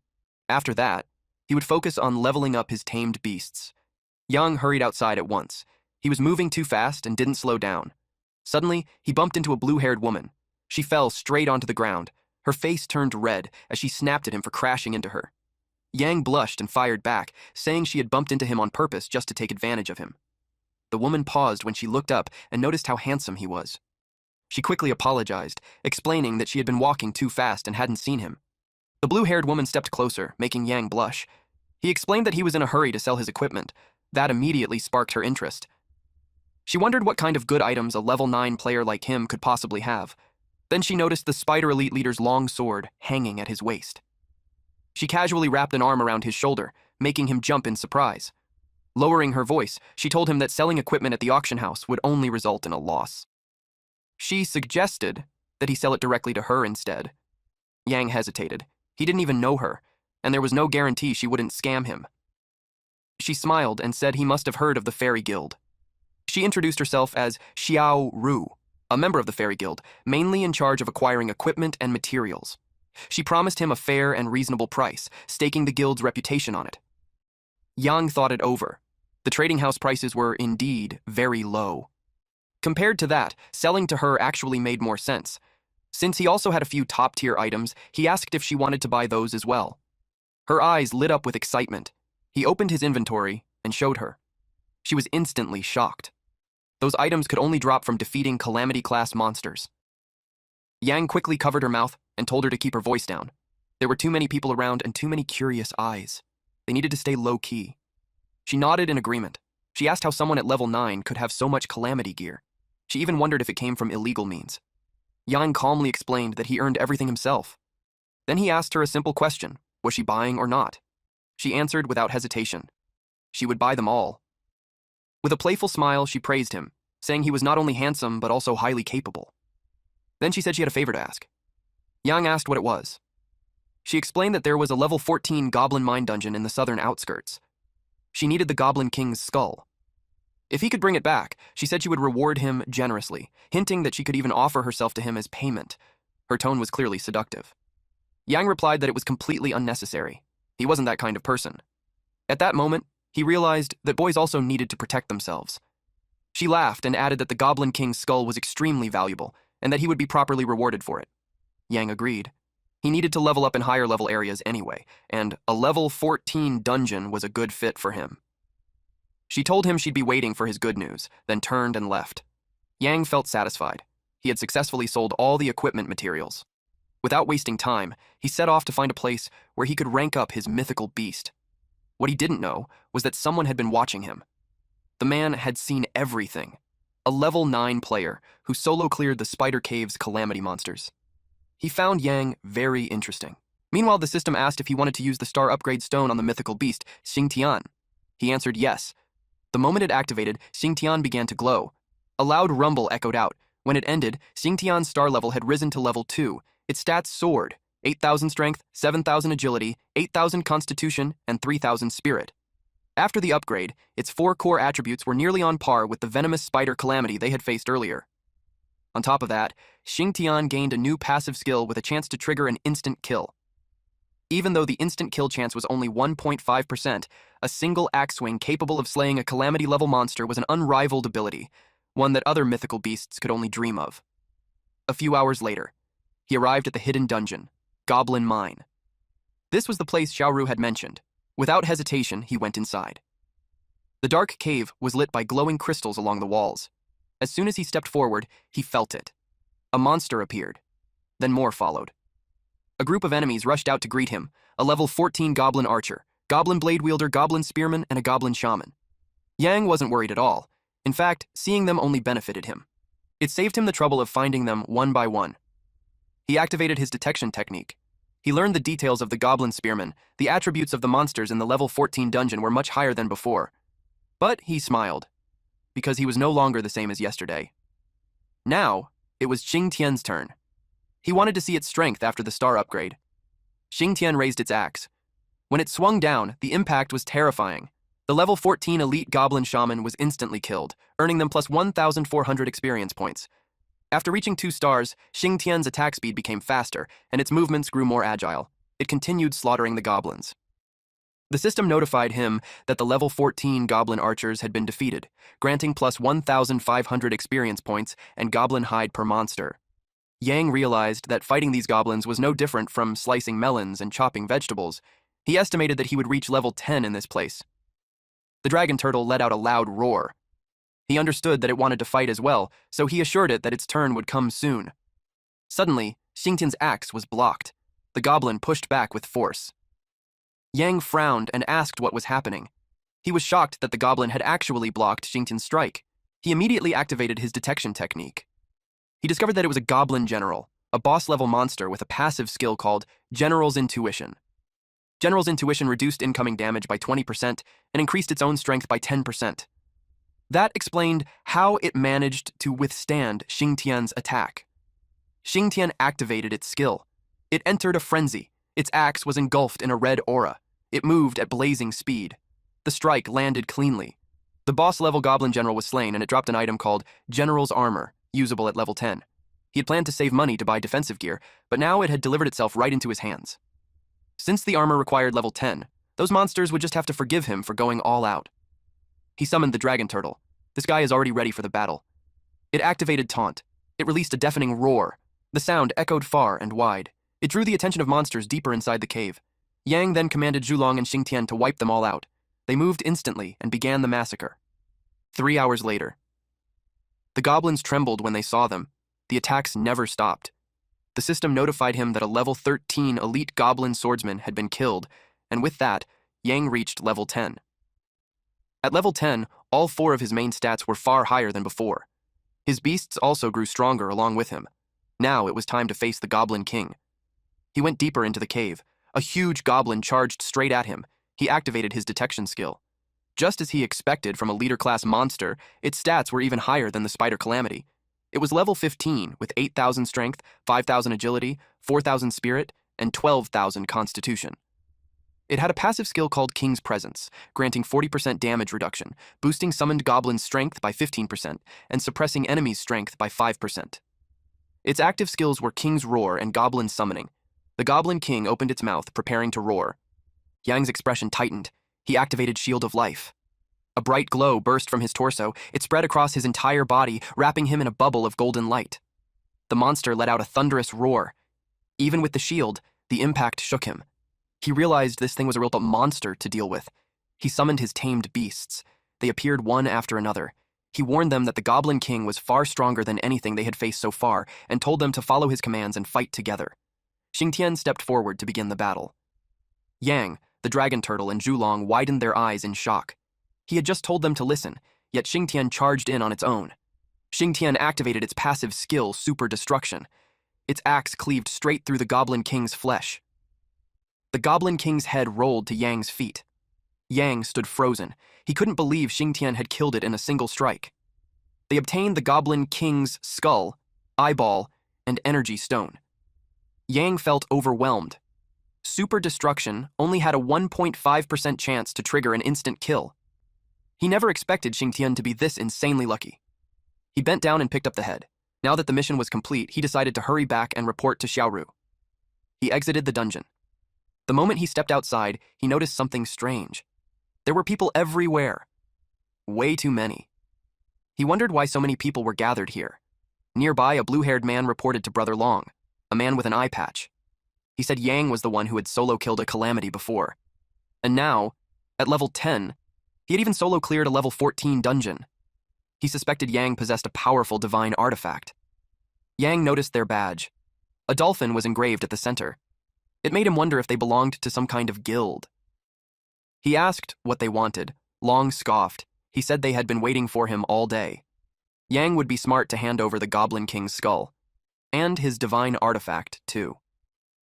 [SPEAKER 1] After that, He would focus on leveling up his tamed beasts. Yang hurried outside at once. He was moving too fast and didn't slow down. Suddenly, he bumped into a blue-haired woman. She fell straight onto the ground. Her face turned red as she snapped at him for crashing into her. Yang blushed and fired back, saying she had bumped into him on purpose just to take advantage of him. The woman paused when she looked up and noticed how handsome he was. She quickly apologized, explaining that she had been walking too fast and hadn't seen him. The blue-haired woman stepped closer, making Yang blush. He explained that he was in a hurry to sell his equipment. That immediately sparked her interest. She wondered what kind of good items a level 9 player like him could possibly have. Then she noticed the Spider Elite Leader's long sword hanging at his waist. She casually wrapped an arm around his shoulder, making him jump in surprise. Lowering her voice, she told him that selling equipment at the auction house would only result in a loss. She suggested that he sell it directly to her instead. Yang hesitated. He didn't even know her, and there was no guarantee she wouldn't scam him. She smiled and said he must have heard of the Fairy Guild. She introduced herself as Xiao Ru, a member of the Fairy Guild, mainly in charge of acquiring equipment and materials. She promised him a fair and reasonable price, staking the guild's reputation on it. Yang thought it over. The trading house prices were indeed very low. Compared to that, selling to her actually made more sense. Since he also had a few top-tier items, he asked if she wanted to buy those as well. Her eyes lit up with excitement. He opened his inventory and showed her. She was instantly shocked. Those items could only drop from defeating Calamity-class monsters. Yang quickly covered her mouth and told her to keep her voice down. There were too many people around and too many curious eyes. They needed to stay low-key. She nodded in agreement. She asked how someone at level 9 could have so much Calamity gear. She even wondered if it came from illegal means. Yang calmly explained that he earned everything himself. Then he asked her a simple question. Was she buying or not? She answered without hesitation. She would buy them all. With a playful smile, she praised him, saying he was not only handsome but also highly capable. Then she said she had a favor to ask. Yang asked what it was. She explained that there was a level 14 goblin mine dungeon in the southern outskirts. She needed the Goblin King's skull. If he could bring it back, she said she would reward him generously, hinting that she could even offer herself to him as payment. Her tone was clearly seductive. Yang replied that it was completely unnecessary. He wasn't that kind of person. At that moment, he realized that boys also needed to protect themselves. She laughed and added that the Goblin King's skull was extremely valuable, and that he would be properly rewarded for it. Yang agreed. He needed to level up in higher level areas anyway, and a level 14 dungeon was a good fit for him. She told him she'd be waiting for his good news, then turned and left. Yang felt satisfied. He had successfully sold all the equipment materials. Without wasting time, he set off to find a place where he could rank up his mythical beast. What he didn't know was that someone had been watching him. The man had seen everything. A level 9 player who solo cleared the Spider Cave's calamity monsters. He found Yang very interesting. Meanwhile, the system asked if he wanted to use the star upgrade stone on the mythical beast, Xingtian. He answered yes. The moment it activated, Xingtian began to glow. A loud rumble echoed out. When it ended, Xingtian's star level had risen to level 2. Its stats soared: 8,000 strength, 7,000 agility, 8,000 constitution, and 3,000 spirit. After the upgrade, its 4 core attributes were nearly on par with the venomous spider calamity they had faced earlier. On top of that, Xingtian gained a new passive skill with a chance to trigger an instant kill. Even though the instant kill chance was only 1.5%, a single axe swing capable of slaying a calamity-level monster was an unrivaled ability, one that other mythical beasts could only dream of. A few hours later, he arrived at the hidden dungeon, Goblin Mine. This was the place Xiaoru had mentioned. Without hesitation, he went inside. The dark cave was lit by glowing crystals along the walls. As soon as he stepped forward, he felt it. A monster appeared. Then more followed. A group of enemies rushed out to greet him, a level 14 goblin archer, goblin blade wielder, goblin spearman, and a goblin shaman. Yang wasn't worried at all. In fact, seeing them only benefited him. It saved him the trouble of finding them one by one. He activated his detection technique. He learned the details of the goblin spearman. The attributes of the monsters in the level 14 dungeon were much higher than before. But he smiled, because he was no longer the same as yesterday. Now, it was Xingtian's turn. He wanted to see its strength after the star upgrade. Xingtian raised its axe. When it swung down, the impact was terrifying. The level 14 elite goblin shaman was instantly killed, earning them plus 1,400 experience points. After reaching 2 stars, Xingtian's attack speed became faster, and its movements grew more agile. It continued slaughtering the goblins. The system notified him that the level 14 goblin archers had been defeated, granting plus 1,500 experience points and goblin hide per monster. Yang realized that fighting these goblins was no different from slicing melons and chopping vegetables. He estimated that he would reach level 10 in this place. The dragon turtle let out a loud roar. He understood that it wanted to fight as well, so he assured it that its turn would come soon. Suddenly, Xingtian's axe was blocked. The goblin pushed back with force. Yang frowned and asked what was happening. He was shocked that the goblin had actually blocked Xingtian's strike. He immediately activated his detection technique. He discovered that it was a goblin general, a boss-level monster with a passive skill called General's Intuition. General's Intuition reduced incoming damage by 20% and increased its own strength by 10%. That explained how it managed to withstand Xingtian's attack. Xingtian activated its skill. It entered a frenzy. Its axe was engulfed in a red aura. It moved at blazing speed. The strike landed cleanly. The boss-level goblin general was slain, and it dropped an item called General's Armor, usable at level 10. He had planned to save money to buy defensive gear, but now it had delivered itself right into his hands. Since the armor required level 10, those monsters would just have to forgive him for going all out. He summoned the dragon turtle. This guy is already ready for the battle. It activated Taunt. It released a deafening roar. The sound echoed far and wide. It drew the attention of monsters deeper inside the cave. Yang then commanded Zhulong and Xingtian to wipe them all out. They moved instantly and began the massacre. 3 hours later. The goblins trembled when they saw them. The attacks never stopped. The system notified him that a level 13 elite goblin swordsman had been killed, and with that, Yang reached level 10. At level 10, all 4 of his main stats were far higher than before. His beasts also grew stronger along with him. Now it was time to face the Goblin King. He went deeper into the cave. A huge goblin charged straight at him. He activated his detection skill. Just as he expected from a leader-class monster, its stats were even higher than the Spider Calamity. It was level 15, with 8,000 strength, 5,000 agility, 4,000 spirit, and 12,000 constitution. It had a passive skill called King's Presence, granting 40% damage reduction, boosting summoned goblins' strength by 15%, and suppressing enemies' strength by 5%. Its active skills were King's Roar and Goblin Summoning. The Goblin King opened its mouth, preparing to roar. Yang's expression tightened. He activated Shield of Life. A bright glow burst from his torso. It spread across his entire body, wrapping him in a bubble of golden light. The monster let out a thunderous roar. Even with the shield, the impact shook him. He realized this thing was a real monster to deal with. He summoned his tamed beasts. They appeared one after another. He warned them that the Goblin King was far stronger than anything they had faced so far, and told them to follow his commands and fight together. Xingtian stepped forward to begin the battle. Yang, the dragon turtle, and Zhulong widened their eyes in shock. He had just told them to listen, yet Xingtian charged in on its own. Xingtian activated its passive skill, Super Destruction. Its axe cleaved straight through the Goblin King's flesh. The Goblin King's head rolled to Yang's feet. Yang stood frozen. He couldn't believe Xingtian had killed it in a single strike. They obtained the Goblin King's skull, eyeball, and energy stone. Yang felt overwhelmed. Super Destruction only had a 1.5% chance to trigger an instant kill. He never expected Xingtian to be this insanely lucky. He bent down and picked up the head. Now that the mission was complete, he decided to hurry back and report to Xiaoru. He exited the dungeon. The moment he stepped outside, he noticed something strange. There were people everywhere. Way too many. He wondered why so many people were gathered here. Nearby, a blue-haired man reported to Brother Long, a man with an eye patch. He said Yang was the one who had solo-killed a calamity before. And now, at level 10, he had even solo-cleared a level 14 dungeon. He suspected Yang possessed a powerful divine artifact. Yang noticed their badge. A dolphin was engraved at the center. It made him wonder if they belonged to some kind of guild. He asked what they wanted. Long scoffed. He said they had been waiting for him all day. Yang would be smart to hand over the Goblin King's skull. And his divine artifact, too.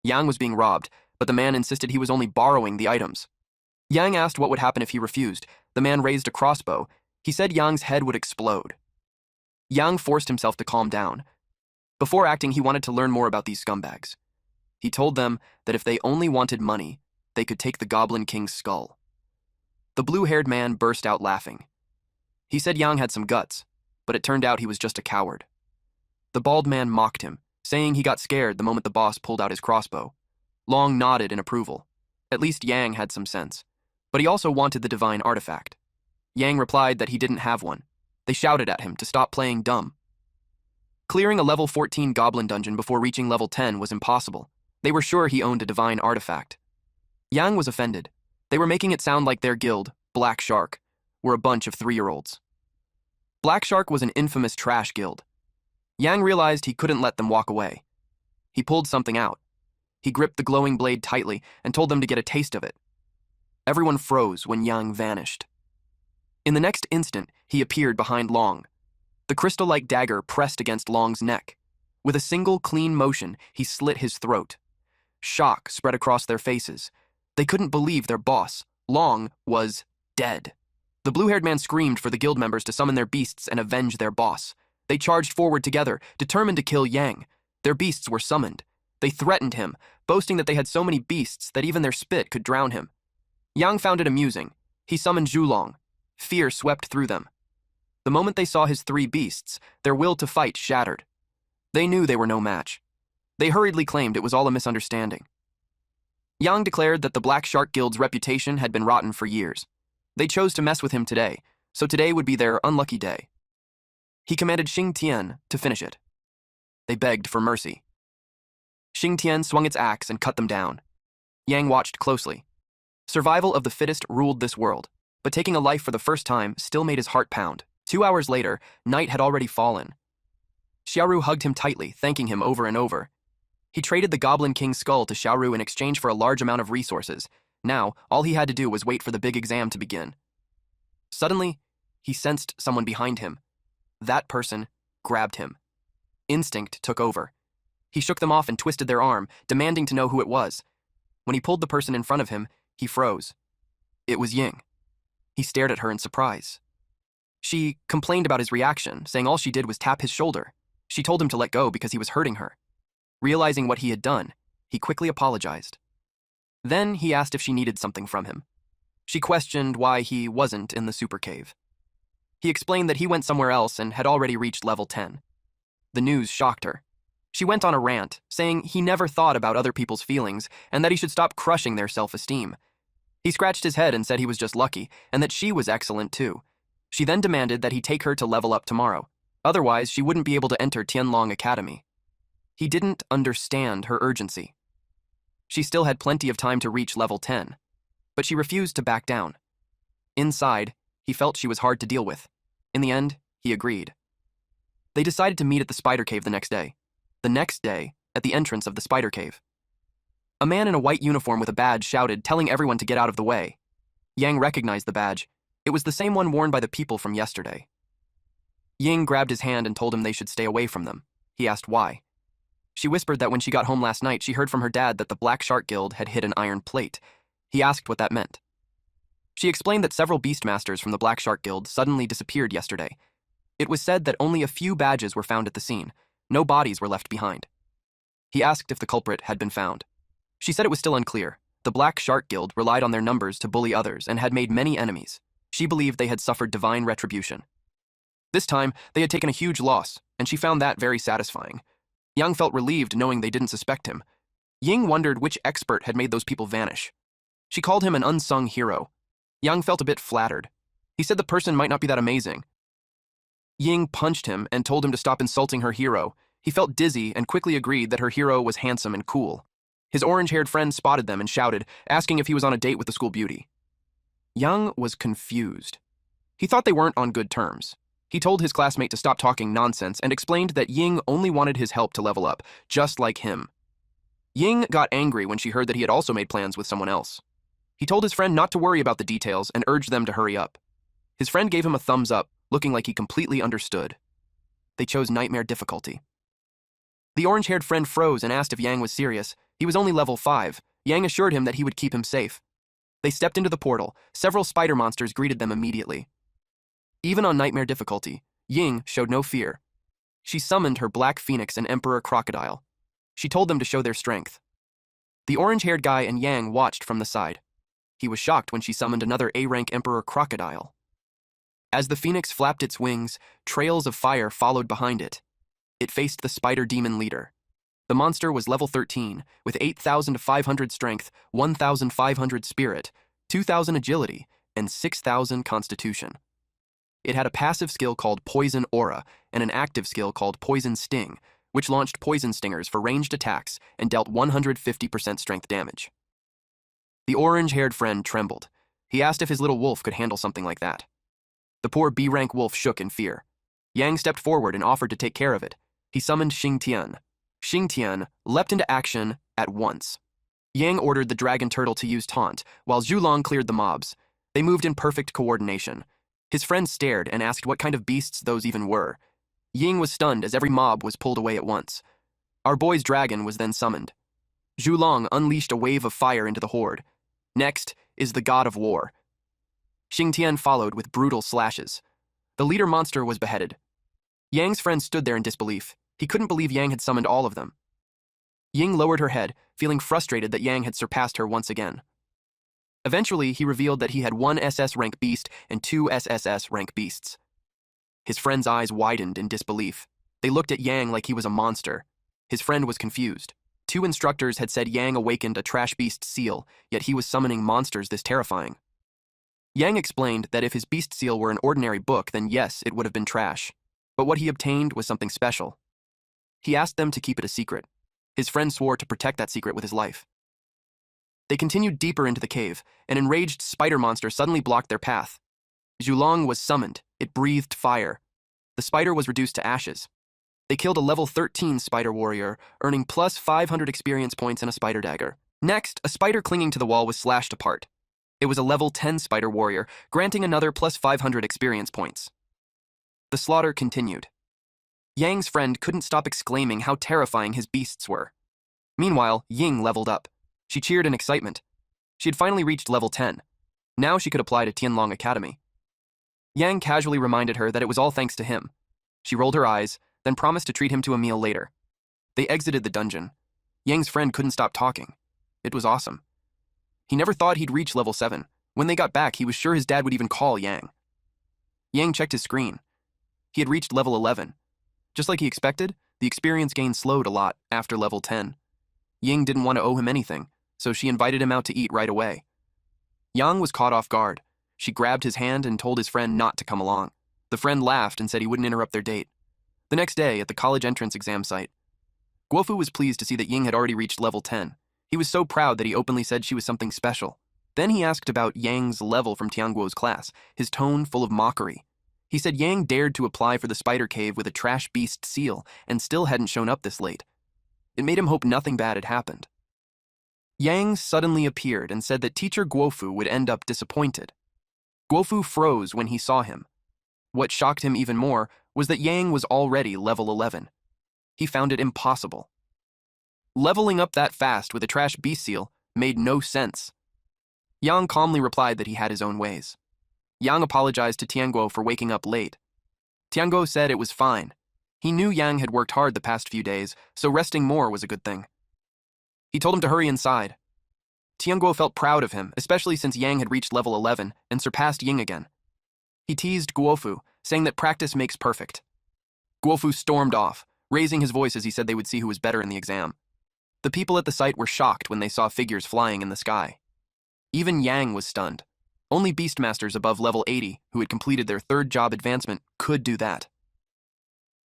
[SPEAKER 1] Yang was being robbed, but the man insisted he was only borrowing the items. Yang asked what would happen if he refused. The man raised a crossbow. He said Yang's head would explode. Yang forced himself to calm down. Before acting, he wanted to learn more about these scumbags. He told them that if they only wanted money, they could take the Goblin King's skull. The blue-haired man burst out laughing. He said Yang had some guts, but it turned out he was just a coward. The bald man mocked him, saying he got scared the moment the boss pulled out his crossbow. Long nodded in approval. At least Yang had some sense. but he also wanted the divine artifact. Yang replied that he didn't have one. They shouted at him to stop playing dumb. Clearing a level 14 goblin dungeon before reaching level 10 was impossible. They were sure he owned a divine artifact. Yang was offended. They were making it sound like their guild, Black Shark, were a bunch of 3-year-olds. Black Shark was an infamous trash guild. Yang realized he couldn't let them walk away. He pulled something out. He gripped the glowing blade tightly and told them to get a taste of it. Everyone froze when Yang vanished. In the next instant, he appeared behind Long. The crystal-like dagger pressed against Long's neck. With a single clean motion, he slit his throat. Shock spread across their faces. They couldn't believe their boss, Long, was dead. The blue-haired man screamed for the guild members to summon their beasts and avenge their boss. They charged forward together, determined to kill Yang. Their beasts were summoned. They threatened him, boasting that they had so many beasts that even their spit could drown him. Yang found it amusing. He summoned Zhulong. Fear swept through them. The moment they saw his 3 beasts, their will to fight shattered. They knew they were no match. They hurriedly claimed it was all a misunderstanding. Yang declared that the Black Shark Guild's reputation had been rotten for years. They chose to mess with him today, so today would be their unlucky day. He commanded Xing Tian to finish it. They begged for mercy. Xing Tian swung its axe and cut them down. Yang watched closely. Survival of the fittest ruled this world, but taking a life for the first time still made his heart pound. 2 hours later, night had already fallen. Xiaoru hugged him tightly, thanking him over and over. He traded the Goblin King's skull to Xiaoru in exchange for a large amount of resources. Now, all he had to do was wait for the big exam to begin. Suddenly, he sensed someone behind him. That person grabbed him. Instinct took over. He shook them off and twisted their arm, demanding to know who it was. When he pulled the person in front of him, he froze. It was Ying. He stared at her in surprise. She complained about his reaction, saying all she did was tap his shoulder. She told him to let go because he was hurting her. Realizing what he had done, he quickly apologized. Then he asked if she needed something from him. She questioned why he wasn't in the super cave. He explained that he went somewhere else and had already reached level 10. The news shocked her. She went on a rant, saying he never thought about other people's feelings and that he should stop crushing their self-esteem. He scratched his head and said he was just lucky and that she was excellent too. She then demanded that he take her to level up tomorrow. Otherwise, she wouldn't be able to enter Tianlong Academy. He didn't understand her urgency. She still had plenty of time to reach level 10, but she refused to back down. Inside, he felt she was hard to deal with. In the end, he agreed. They decided to meet at the spider cave the next day. The next day, at the entrance of the spider cave. A man in a white uniform with a badge shouted, telling everyone to get out of the way. Yang recognized the badge. It was the same one worn by the people from yesterday. Ying grabbed his hand and told him they should stay away from them. He asked why. She whispered that when she got home last night, she heard from her dad that the Black Shark Guild had hid an iron plate. He asked what that meant. She explained that several beastmasters from the Black Shark Guild suddenly disappeared yesterday. It was said that only a few badges were found at the scene. No bodies were left behind. He asked if the culprit had been found. She said it was still unclear. The Black Shark Guild relied on their numbers to bully others and had made many enemies. She believed they had suffered divine retribution. This time, they had taken a huge loss, and she found that very satisfying. Yang felt relieved knowing they didn't suspect him. Ying wondered which expert had made those people vanish. She called him an unsung hero. Yang felt a bit flattered. He said the person might not be that amazing. Ying punched him and told him to stop insulting her hero. He felt dizzy and quickly agreed that her hero was handsome and cool. His orange-haired friend spotted them and shouted, asking if he was on a date with the school beauty. Yang was confused. He thought they weren't on good terms. He told his classmate to stop talking nonsense and explained that Ying only wanted his help to level up, just like him. Ying got angry when she heard that he had also made plans with someone else. He told his friend not to worry about the details and urged them to hurry up. His friend gave him a thumbs up, looking like he completely understood. They chose nightmare difficulty. The orange-haired friend froze and asked if Yang was serious. He was only level 5. Yang assured him that he would keep him safe. They stepped into the portal. Several spider monsters greeted them immediately. Even on nightmare difficulty, Ying showed no fear. She summoned her Black Phoenix and Emperor Crocodile. She told them to show their strength. The orange-haired guy and Yang watched from the side. He was shocked when she summoned another A-rank Emperor Crocodile. As the phoenix flapped its wings, trails of fire followed behind it. It faced the spider demon leader. The monster was level 13, with 8,500 strength, 1,500 spirit, 2,000 agility, and 6,000 constitution. It had a passive skill called Poison Aura and an active skill called Poison Sting, which launched poison stingers for ranged attacks and dealt 150% strength damage. The orange-haired friend trembled. He asked if his little wolf could handle something like that. The poor B-rank wolf shook in fear. Yang stepped forward and offered to take care of it. He summoned Xingtian. Xingtian leapt into action at once. Yang ordered the dragon turtle to use taunt, while Zhulong cleared the mobs. They moved in perfect coordination. His friend stared and asked what kind of beasts those even were. Ying was stunned as every mob was pulled away at once. Our boy's dragon was then summoned. Zhulong unleashed a wave of fire into the horde. Next is the god of war. Xingtian followed with brutal slashes. The leader monster was beheaded. Yang's friend stood there in disbelief. He couldn't believe Yang had summoned all of them. Ying lowered her head, feeling frustrated that Yang had surpassed her once again. Eventually, he revealed that he had 1 SS rank beast and 2 SSS rank beasts. His friend's eyes widened in disbelief. They looked at Yang like he was a monster. His friend was confused. 2 instructors had said Yang awakened a trash beast seal, yet he was summoning monsters this terrifying. Yang explained that if his beast seal were an ordinary book, then yes, it would have been trash. But what he obtained was something special. He asked them to keep it a secret. His friend swore to protect that secret with his life. They continued deeper into the cave. An enraged spider monster suddenly blocked their path. Zhulong was summoned. It breathed fire. The spider was reduced to ashes. They killed a level 13 spider warrior, earning plus 500 experience points and a spider dagger. Next, a spider clinging to the wall was slashed apart. It was a level 10 spider warrior, granting another plus 500 experience points. The slaughter continued. Yang's friend couldn't stop exclaiming how terrifying his beasts were. Meanwhile, Ying leveled up. She cheered in excitement. She had finally reached level 10. Now she could apply to Tianlong Academy. Yang casually reminded her that it was all thanks to him. She rolled her eyes, then promised to treat him to a meal later. They exited the dungeon. Yang's friend couldn't stop talking. It was awesome. He never thought he'd reach level 7. When they got back, he was sure his dad would even call Yang. Yang checked his screen. He had reached level 11. Just like he expected, the experience gain slowed a lot after level 10. Ying didn't want to owe him anything, so she invited him out to eat right away. Yang was caught off guard. She grabbed his hand and told his friend not to come along. The friend laughed and said he wouldn't interrupt their date. The next day, at the college entrance exam site, Guofu was pleased to see that Ying had already reached level 10. He was so proud that he openly said she was something special. Then he asked about Yang's level from Tianguo's class, his tone full of mockery. He said Yang dared to apply for the spider cave with a trash beast seal and still hadn't shown up this late. It made him hope nothing bad had happened. Yang suddenly appeared and said that teacher Guofu would end up disappointed. Guofu froze when he saw him. What shocked him even more was that Yang was already level 11. He found it impossible. Leveling up that fast with a trash beast seal made no sense. Yang calmly replied that he had his own ways. Yang apologized to Tianguo for waking up late. Tianguo said it was fine. He knew Yang had worked hard the past few days, so resting more was a good thing. He told him to hurry inside. Tianguo felt proud of him, especially since Yang had reached level 11 and surpassed Ying again. He teased Guofu, saying that practice makes perfect. Guofu stormed off, raising his voice as he said they would see who was better in the exam. The people at the site were shocked when they saw figures flying in the sky. Even Yang was stunned. Only Beastmasters above level 80, who had completed their 3rd job advancement, could do that.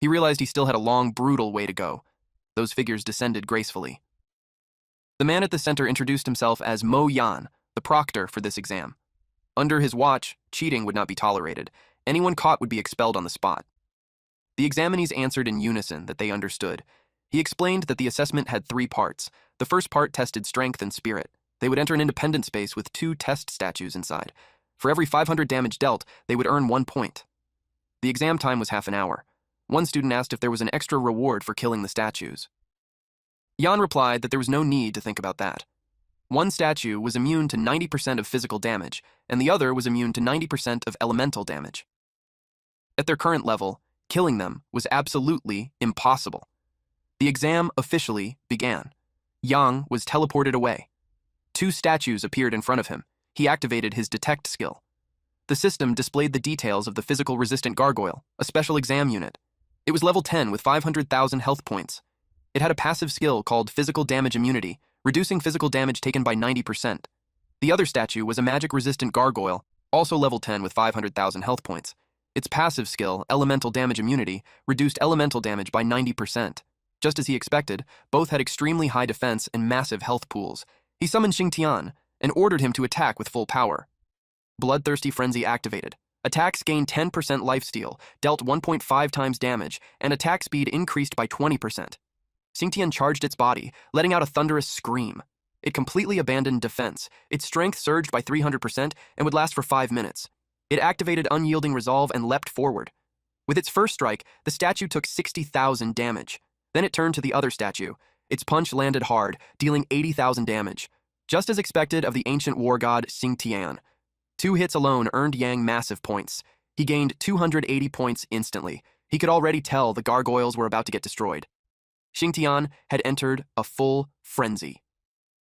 [SPEAKER 1] He realized he still had a long, brutal way to go. Those figures descended gracefully. The man at the center introduced himself as Mo Yan, the proctor for this exam. Under his watch, cheating would not be tolerated. Anyone caught would be expelled on the spot. The examinees answered in unison that they understood. He explained that the assessment had 3 parts. The first part tested strength and spirit. They would enter an independent space with 2 test statues inside. For every 500 damage dealt, they would earn 1 point. The exam time was half an hour. One student asked if there was an extra reward for killing the statues. Yan replied that there was no need to think about that. One statue was immune to 90% of physical damage, and the other was immune to 90% of elemental damage. At their current level, killing them was absolutely impossible. The exam officially began. Yang was teleported away. 2 statues appeared in front of him. He activated his detect skill. The system displayed the details of the physical resistant gargoyle, a special exam unit. It was level 10 with 500,000 health points. It had a passive skill called physical damage immunity, reducing physical damage taken by 90%. The other statue was a magic-resistant gargoyle, also level 10 with 500,000 health points. Its passive skill, Elemental Damage Immunity, reduced elemental damage by 90%. Just as he expected, both had extremely high defense and massive health pools. He summoned Xingtian and ordered him to attack with full power. Bloodthirsty Frenzy activated. Attacks gained 10% lifesteal, dealt 1.5 times damage, and attack speed increased by 20%. Xingtian charged its body, letting out a thunderous scream. It completely abandoned defense. Its strength surged by 300% and would last for 5 minutes. It activated Unyielding Resolve and leapt forward. With its first strike, the statue took 60,000 damage. Then it turned to the other statue. Its punch landed hard, dealing 80,000 damage. Just as expected of the ancient war god Xingtian. 2 hits alone earned Yang massive points. He gained 280 points instantly. He could already tell the gargoyles were about to get destroyed. Xingtian had entered a full frenzy.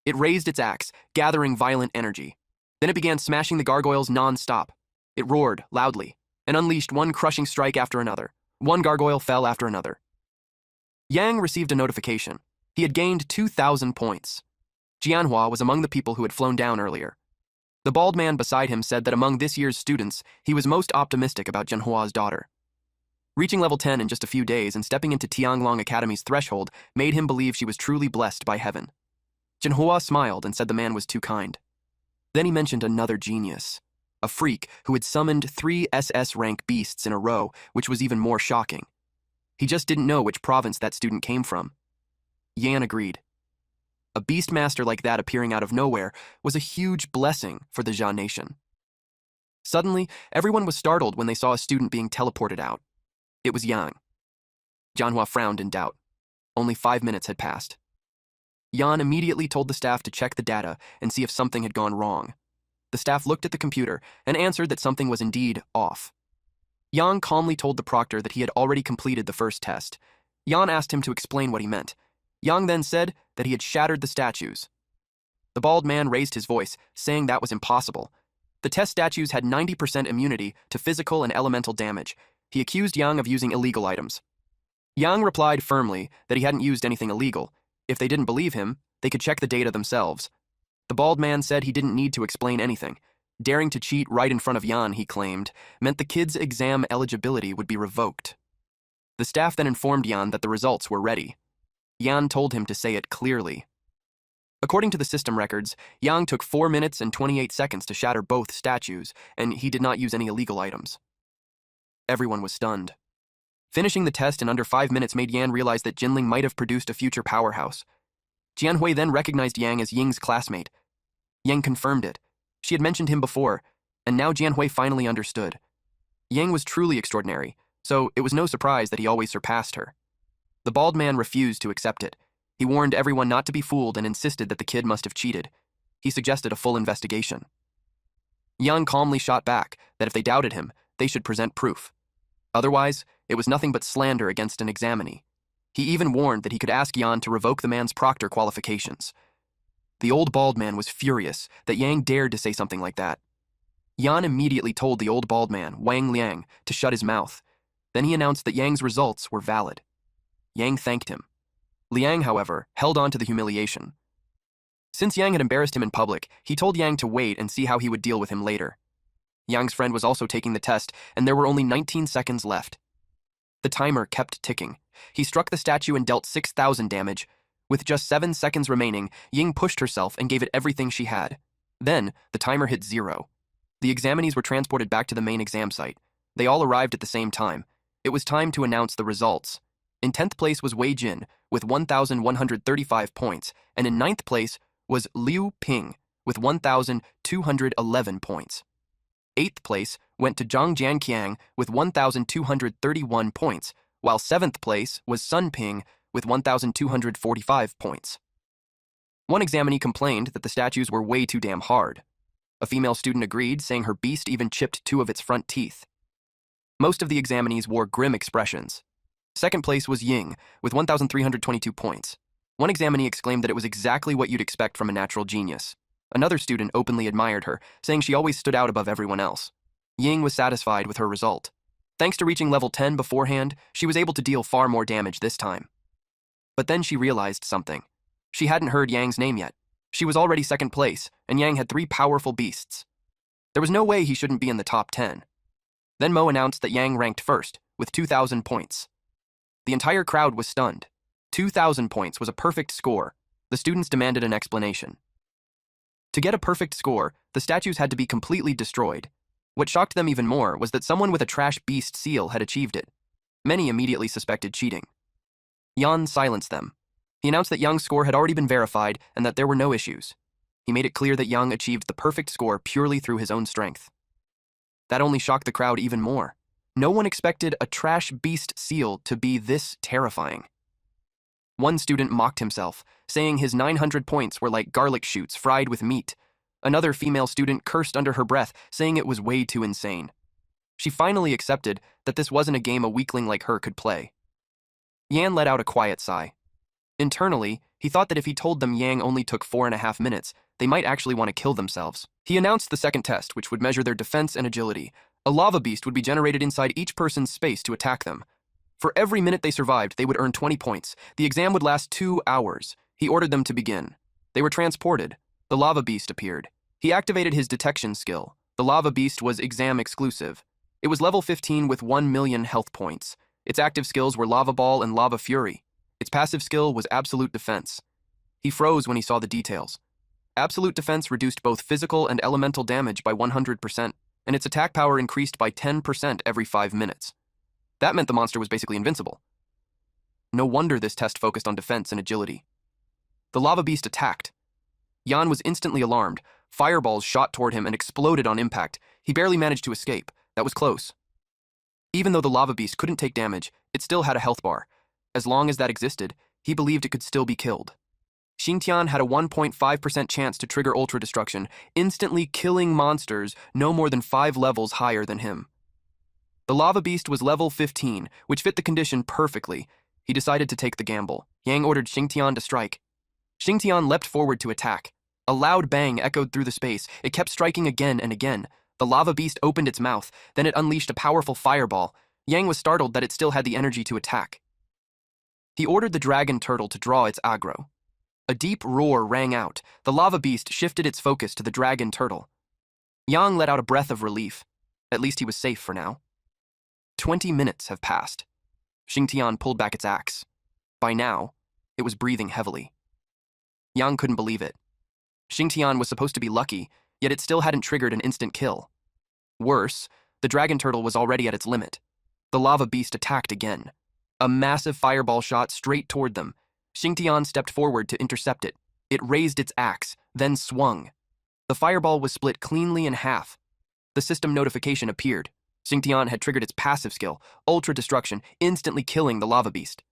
[SPEAKER 1] It raised its axe, gathering violent energy. Then it began smashing the gargoyles non-stop. It roared loudly and unleashed one crushing strike after another. One gargoyle fell after another. Yang received a notification. He had gained 2,000 points. Jianhua was among the people who had flown down earlier. The bald man beside him said that among this year's students, he was most optimistic about Jianhua's daughter. Reaching level 10 in just a few days and stepping into Tianglong Academy's threshold made him believe she was truly blessed by heaven. Jianhua smiled and said the man was too kind. Then he mentioned another genius, a freak who had summoned 3 SS rank beasts in a row, which was even more shocking. He just didn't know which province that student came from. Yan agreed. A beastmaster like that appearing out of nowhere was a huge blessing for the Jia nation. Suddenly, everyone was startled when they saw a student being teleported out. It was Yang. Jianhua frowned in doubt. Only 5 minutes had passed. Yan immediately told the staff to check the data and see if something had gone wrong. The staff looked at the computer and answered that something was indeed off. Yang calmly told the proctor that he had already completed the first test. Yan asked him to explain what he meant. Yang then said that he had shattered the statues. The bald man raised his voice, saying that was impossible. The test statues had 90% immunity to physical and elemental damage. He accused Yang of using illegal items. Yang replied firmly that he hadn't used anything illegal. If they didn't believe him, they could check the data themselves. The bald man said he didn't need to explain anything. Daring to cheat right in front of Yan, he claimed, meant the kid's exam eligibility would be revoked. The staff then informed Yan that the results were ready. Yan told him to say it clearly. According to the system records, Yang took 4 minutes and 28 seconds to shatter both statues, and he did not use any illegal items. Everyone was stunned. Finishing the test in under 5 minutes made Yan realize that Jinling might have produced a future powerhouse. Jianhui then recognized Yang as Ying's classmate. Yang confirmed it. She had mentioned him before, and now Jianhui finally understood. Yang was truly extraordinary, so it was no surprise that he always surpassed her. The bald man refused to accept it. He warned everyone not to be fooled and insisted that the kid must have cheated. He suggested a full investigation. Yang calmly shot back that if they doubted him, they should present proof. Otherwise, it was nothing but slander against an examinee. He even warned that he could ask Yan to revoke the man's proctor qualifications. The old bald man was furious that Yang dared to say something like that. Yan immediately told the old bald man, Wang Liang, to shut his mouth. Then he announced that Yang's results were valid. Yang thanked him. Liang, however, held on to the humiliation. Since Yang had embarrassed him in public, he told Yang to wait and see how he would deal with him later. Yang's friend was also taking the test, and there were only 19 seconds left. The timer kept ticking. He struck the statue and dealt 6,000 damage. With just 7 seconds remaining, Ying pushed herself and gave it everything she had. Then, the timer hit 0. The examinees were transported back to the main exam site. They all arrived at the same time. It was time to announce the results. In 10th place was Wei Jin, with 1,135 points, and in 9th place was Liu Ping, with 1,211 points. 8th place went to Zhang Jianqiang with 1,231 points, while 7th place was Sun Ping with 1,245 points. One examinee complained that the statues were way too damn hard. A female student agreed, saying her beast even chipped 2 of its front teeth. Most of the examinees wore grim expressions. Second place was Ying, with 1,322 points. One examinee exclaimed that it was exactly what you'd expect from a natural genius. Another student openly admired her, saying she always stood out above everyone else. Ying was satisfied with her result. Thanks to reaching level 10 beforehand, she was able to deal far more damage this time. But then she realized something. She hadn't heard Yang's name yet. She was already second place, and Yang had 3 powerful beasts. There was no way he shouldn't be in the top 10. Then Mo announced that Yang ranked first, with 2,000 points. The entire crowd was stunned. 2,000 points was a perfect score. The students demanded an explanation. To get a perfect score, the statues had to be completely destroyed. What shocked them even more was that someone with a trash beast seal had achieved it. Many immediately suspected cheating. Yan silenced them. He announced that Yang's score had already been verified and that there were no issues. He made it clear that Yang achieved the perfect score purely through his own strength. That only shocked the crowd even more. No one expected a trash beast seal to be this terrifying. One student mocked himself, saying his 900 points were like garlic shoots fried with meat. Another female student cursed under her breath, saying it was way too insane. She finally accepted that this wasn't a game a weakling like her could play. Yan let out a quiet sigh. Internally, he thought that if he told them Yang only took 4.5 minutes, they might actually want to kill themselves. He announced the second test, which would measure their defense and agility. A lava beast would be generated inside each person's space to attack them. For every minute they survived, they would earn 20 points. The exam would last 2 hours. He ordered them to begin. They were transported. The lava beast appeared. He activated his detection skill. The lava beast was exam exclusive. It was level 15 with 1 million health points. Its active skills were Lava Ball and Lava Fury. Its passive skill was Absolute Defense. He froze when he saw the details. Absolute Defense reduced both physical and elemental damage by 100%, and its attack power increased by 10% every 5 minutes. That meant the monster was basically invincible. No wonder this test focused on defense and agility. The lava beast attacked. Yan was instantly alarmed. Fireballs shot toward him and exploded on impact. He barely managed to escape. That was close. Even though the lava beast couldn't take damage, it still had a health bar. As long as that existed, he believed it could still be killed. Xingtian had a 1.5% chance to trigger Ultra Destruction, instantly killing monsters no more than 5 levels higher than him. The lava beast was level 15, which fit the condition perfectly. He decided to take the gamble. Yang ordered Xingtian to strike. Xingtian leapt forward to attack. A loud bang echoed through the space. It kept striking again and again. The lava beast opened its mouth, then it unleashed a powerful fireball. Yang was startled that it still had the energy to attack. He ordered the dragon turtle to draw its aggro. A deep roar rang out. The lava beast shifted its focus to the dragon turtle. Yang let out a breath of relief. At least he was safe for now. 20 minutes have passed. Xingtian pulled back its axe. By now, it was breathing heavily. Yang couldn't believe it. Xingtian was supposed to be lucky, yet it still hadn't triggered an instant kill. Worse, the dragon turtle was already at its limit. The lava beast attacked again. A massive fireball shot straight toward them. Xingtian stepped forward to intercept it. It raised its axe, then swung. The fireball was split cleanly in half. The system notification appeared. Xingtian had triggered its passive skill, Ultra Destruction, instantly killing the lava beast.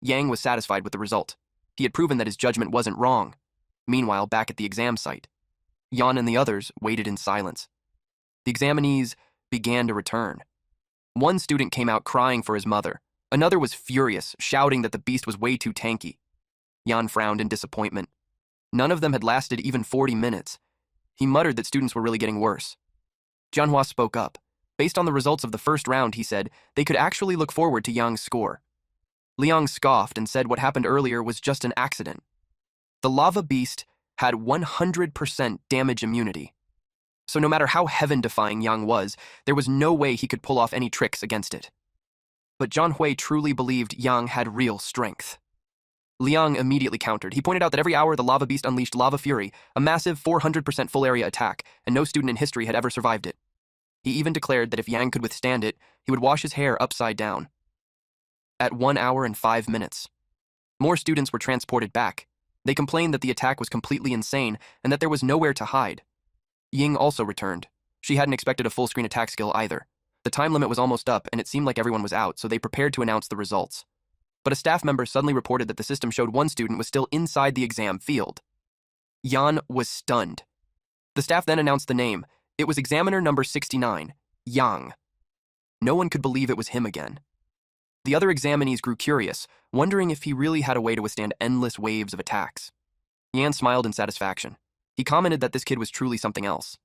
[SPEAKER 1] Yang was satisfied with the result. He had proven that his judgment wasn't wrong. Meanwhile, back at the exam site, Yan and the others waited in silence. The examinees began to return. One student came out crying for his mother. Another was furious, shouting that the beast was way too tanky. Yan frowned in disappointment. None of them had lasted even 40 minutes. He muttered that students were really getting worse. Jianhua spoke up. Based on the results of the first round, he said, they could actually look forward to Yang's score. Liang scoffed and said what happened earlier was just an accident. The lava beast had 100% damage immunity. So no matter how heaven-defying Yang was, there was no way he could pull off any tricks against it. But Zhang Hui truly believed Yang had real strength. Liang immediately countered. He pointed out that every hour the lava beast unleashed Lava Fury, a massive 400% full area attack, and no student in history had ever survived it. He even declared that if Yang could withstand it, he would wash his hair upside down. At 1 hour and 5 minutes, more students were transported back. They complained that the attack was completely insane and that there was nowhere to hide. Ying also returned. She hadn't expected a full-screen attack skill either. The time limit was almost up and it seemed like everyone was out, so they prepared to announce the results. But a staff member suddenly reported that the system showed one student was still inside the exam field. Yan was stunned. The staff then announced the name. It was examiner number 69, Yang. No one could believe it was him again. The other examinees grew curious, wondering if he really had a way to withstand endless waves of attacks. Yan smiled in satisfaction. He commented that this kid was truly something else.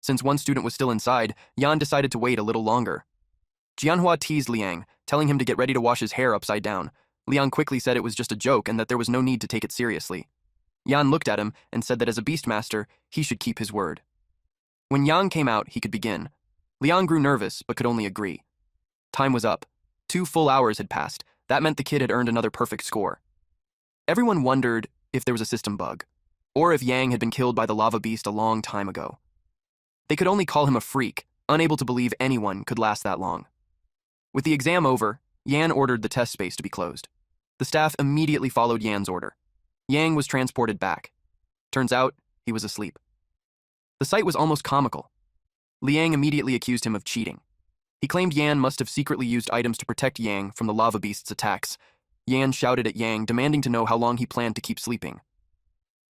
[SPEAKER 1] Since one student was still inside, Yan decided to wait a little longer. Jianhua teased Liang, telling him to get ready to wash his hair upside down. Liang quickly said it was just a joke and that there was no need to take it seriously. Yan looked at him and said that as a beastmaster, he should keep his word. When Yang came out, he could begin. Liang grew nervous, but could only agree. Time was up. 2 full hours had passed. That meant the kid had earned another perfect score. Everyone wondered if there was a system bug, or if Yang had been killed by the lava beast a long time ago. They could only call him a freak, unable to believe anyone could last that long. With the exam over, Yan ordered the test space to be closed. The staff immediately followed Yan's order. Yang was transported back. Turns out, he was asleep. The sight was almost comical. Liang immediately accused him of cheating. He claimed Yan must have secretly used items to protect Yang from the lava beast's attacks. Yan shouted at Yang, demanding to know how long he planned to keep sleeping.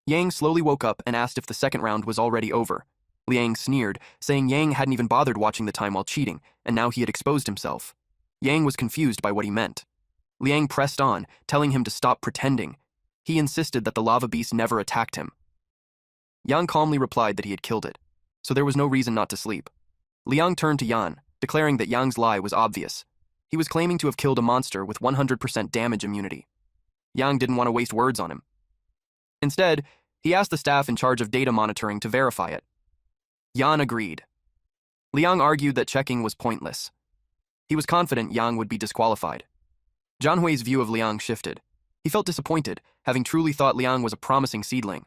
[SPEAKER 1] Yang slowly woke up and asked if the second round was already over. Liang sneered, saying Yang hadn't even bothered watching the time while cheating, and now he had exposed himself. Yang was confused by what he meant. Liang pressed on, telling him to stop pretending. He insisted that the lava beast never attacked him. Yang calmly replied that he had killed it, so there was no reason not to sleep. Liang turned to Yan, declaring that Yang's lie was obvious. He was claiming to have killed a monster with 100% damage immunity. Yang didn't want to waste words on him. Instead, he asked the staff in charge of data monitoring to verify it. Yan agreed. Liang argued that checking was pointless. He was confident Yang would be disqualified. Jianhui's view of Liang shifted. He felt disappointed, having truly thought Liang was a promising seedling.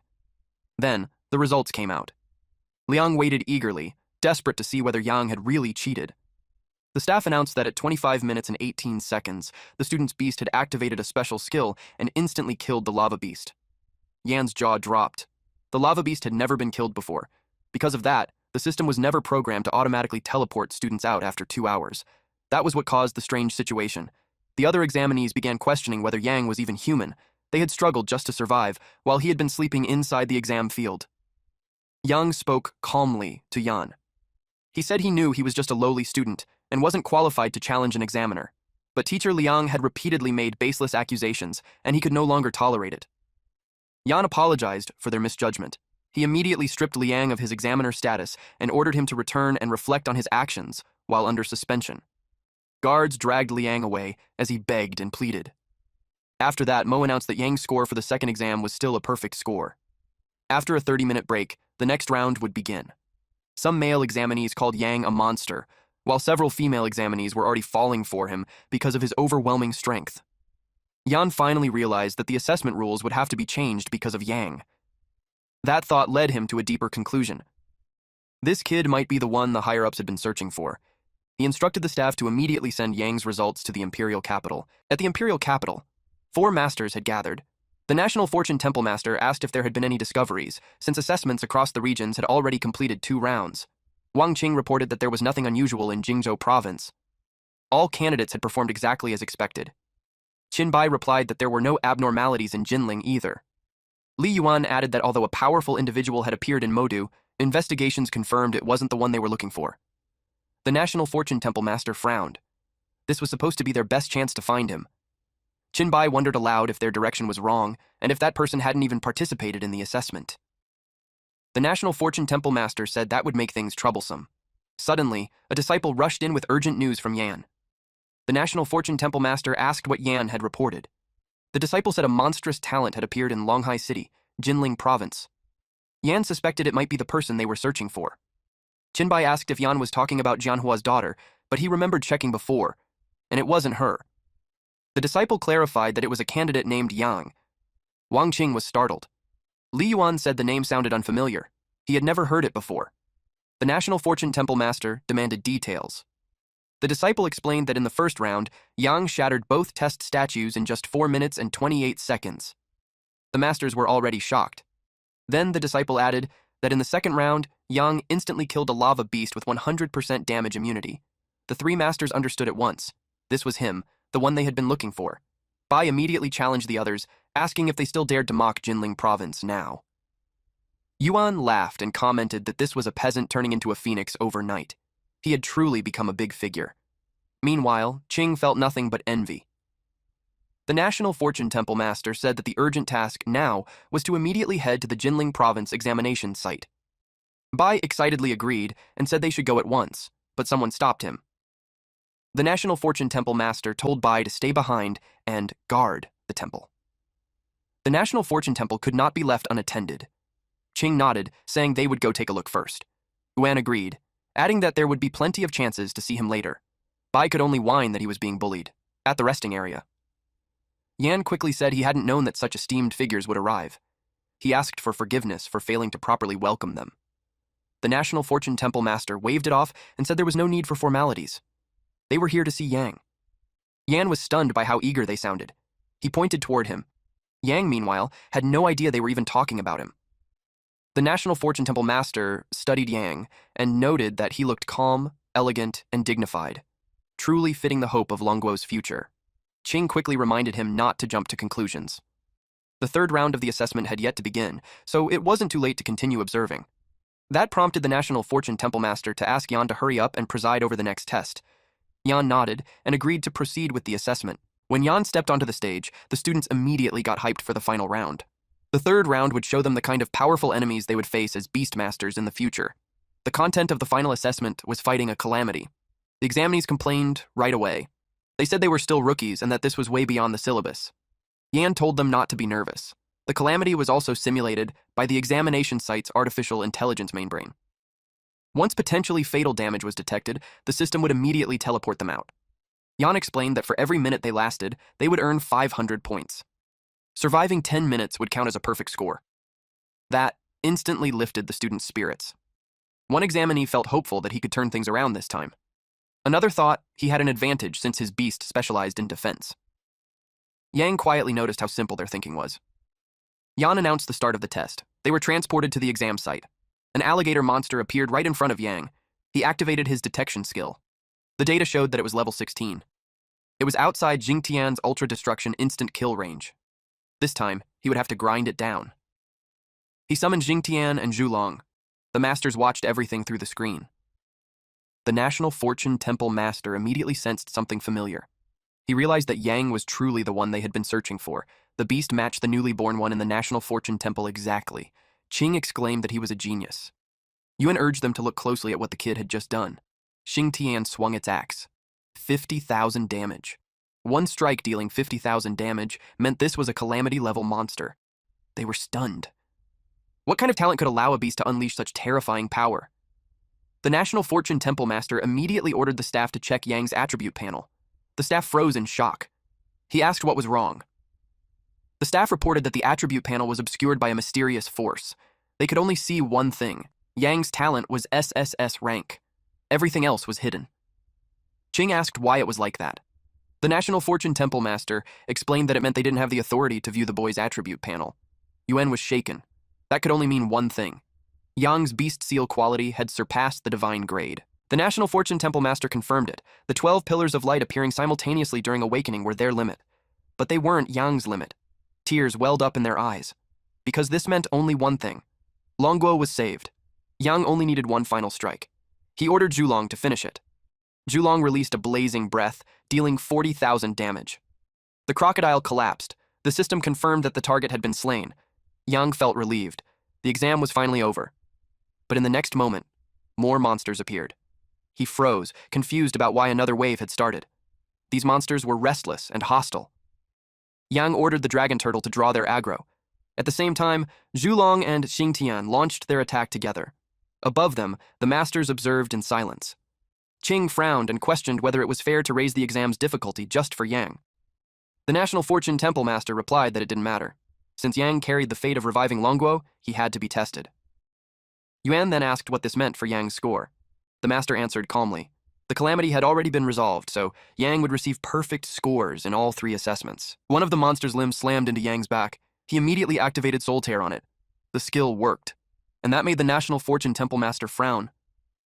[SPEAKER 1] Then, the results came out. Liang waited eagerly, desperate to see whether Yang had really cheated. The staff announced that at 25 minutes and 18 seconds, the student's beast had activated a special skill and instantly killed the lava beast. Yan's jaw dropped. The lava beast had never been killed before. Because of that, the system was never programmed to automatically teleport students out after 2 hours. That was what caused the strange situation. The other examinees began questioning whether Yang was even human. They had struggled just to survive, while he had been sleeping inside the exam field. Yang spoke calmly to Yan. He said he knew he was just a lowly student and wasn't qualified to challenge an examiner. But teacher Liang had repeatedly made baseless accusations, and he could no longer tolerate it. Yan apologized for their misjudgment. He immediately stripped Liang of his examiner status and ordered him to return and reflect on his actions while under suspension. Guards dragged Liang away as he begged and pleaded. After that, Mo announced that Yang's score for the second exam was still a perfect score. After a 30-minute break, the next round would begin. Some male examinees called Yang a monster, while several female examinees were already falling for him because of his overwhelming strength. Yan finally realized that the assessment rules would have to be changed because of Yang. That thought led him to a deeper conclusion. This kid might be the one the higher-ups had been searching for. He instructed the staff to immediately send Yang's results to the imperial capital. At the imperial capital, 4 masters had gathered. The National Fortune Temple Master asked if there had been any discoveries, since assessments across the regions had already completed 2 rounds. Wang Qing reported that there was nothing unusual in Jingzhou province. All candidates had performed exactly as expected. Qin Bai replied that there were no abnormalities in Jinling either. Li Yuan added that although a powerful individual had appeared in Modu, investigations confirmed it wasn't the one they were looking for. The National Fortune Temple Master frowned. This was supposed to be their best chance to find him. Qin Bai wondered aloud if their direction was wrong, and if that person hadn't even participated in the assessment. The National Fortune Temple Master said that would make things troublesome. Suddenly, a disciple rushed in with urgent news from Yan. The National Fortune Temple Master asked what Yan had reported. The disciple said a monstrous talent had appeared in Longhai City, Jinling Province. Yan suspected it might be the person they were searching for. Qin Bai asked if Yan was talking about Jianhua's daughter, but he remembered checking before, and it wasn't her. The disciple clarified that it was a candidate named Yang. Wang Qing was startled. Li Yuan said the name sounded unfamiliar. He had never heard it before. The National Fortune Temple Master demanded details. The disciple explained that in the first round, Yang shattered both test statues in just 4 minutes and 28 seconds. The masters were already shocked. Then the disciple added that in the second round, Yang instantly killed a lava beast with 100% damage immunity. The 3 masters understood at once. This was him, the one they had been looking for. Bai immediately challenged the others, asking if they still dared to mock Jinling Province now. Yuan laughed and commented that this was a peasant turning into a phoenix overnight. He had truly become a big figure. Meanwhile, Qing felt nothing but envy. The National Fortune Temple Master said that the urgent task now was to immediately head to the Jinling Province examination site. Bai excitedly agreed and said they should go at once, but someone stopped him. The National Fortune Temple Master told Bai to stay behind and guard the temple. The National Fortune Temple could not be left unattended. Ching nodded, saying they would go take a look first. Yuan agreed, adding that there would be plenty of chances to see him later. Bai could only whine that he was being bullied, at the resting area. Yan quickly said he hadn't known that such esteemed figures would arrive. He asked for forgiveness for failing to properly welcome them. The National Fortune Temple Master waved it off and said there was no need for formalities. They were here to see Yang. Yan was stunned by how eager they sounded. He pointed toward him. Yang, meanwhile, had no idea they were even talking about him. The National Fortune Temple Master studied Yang and noted that he looked calm, elegant, and dignified, truly fitting the hope of Longguo's future. Ching quickly reminded him not to jump to conclusions. The third round of the assessment had yet to begin, so it wasn't too late to continue observing. That prompted the National Fortune Temple Master to ask Yan to hurry up and preside over the next test. Yan nodded and agreed to proceed with the assessment. When Yan stepped onto the stage, the students immediately got hyped for the final round. The third round would show them the kind of powerful enemies they would face as Beastmasters in the future. The content of the final assessment was fighting a calamity. The examinees complained right away. They said they were still rookies and that this was way beyond the syllabus. Yan told them not to be nervous. The calamity was also simulated by the examination site's artificial intelligence mainbrain. Once potentially fatal damage was detected, the system would immediately teleport them out. Yan explained that for every minute they lasted, they would earn 500 points. Surviving 10 minutes would count as a perfect score. That instantly lifted the students' spirits. One examinee felt hopeful that he could turn things around this time. Another thought he had an advantage since his beast specialized in defense. Yang quietly noticed how simple their thinking was. Yan announced the start of the test. They were transported to the exam site. An alligator monster appeared right in front of Yang. He activated his detection skill. The data showed that it was level 16. It was outside Jingtian's ultra-destruction instant kill range. This time, he would have to grind it down. He summoned Jingtian and Zhulong. The masters watched everything through the screen. The National Fortune Temple Master immediately sensed something familiar. He realized that Yang was truly the one they had been searching for. The beast matched the newly born one in the National Fortune Temple exactly. Ching exclaimed that he was a genius. Yuan urged them to look closely at what the kid had just done. Xingtian swung its axe. 50,000 damage. One strike dealing 50,000 damage meant this was a calamity-level monster. They were stunned. What kind of talent could allow a beast to unleash such terrifying power? The National Fortune Temple Master immediately ordered the staff to check Yang's attribute panel. The staff froze in shock. He asked what was wrong. The staff reported that the attribute panel was obscured by a mysterious force. They could only see one thing. Yang's talent was SSS rank. Everything else was hidden. Ching asked why it was like that. The National Fortune Temple Master explained that it meant they didn't have the authority to view the boy's attribute panel. Yuan was shaken. That could only mean one thing. Yang's beast seal quality had surpassed the divine grade. The National Fortune Temple Master confirmed it. The 12 pillars of light appearing simultaneously during awakening were their limit. But they weren't Yang's limit. Tears welled up in their eyes. Because this meant only one thing. Longguo was saved. Yang only needed one final strike. He ordered Zhulong to finish it. Zhulong released a blazing breath, dealing 40,000 damage. The crocodile collapsed. The system confirmed that the target had been slain. Yang felt relieved. The exam was finally over. But in the next moment, more monsters appeared. He froze, confused about why another wave had started. These monsters were restless and hostile. Yang ordered the dragon turtle to draw their aggro. At the same time, Zhulong and Xingtian launched their attack together. Above them, the masters observed in silence. Ching frowned and questioned whether it was fair to raise the exam's difficulty just for Yang. The National Fortune Temple Master replied that it didn't matter. Since Yang carried the fate of reviving Longguo, he had to be tested. Yuan then asked what this meant for Yang's score. The master answered calmly. The calamity had already been resolved, so Yang would receive perfect scores in all 3 assessments. One of the monster's limbs slammed into Yang's back. He immediately activated Soul Tear on it. The skill worked, and that made the National Fortune Temple Master frown.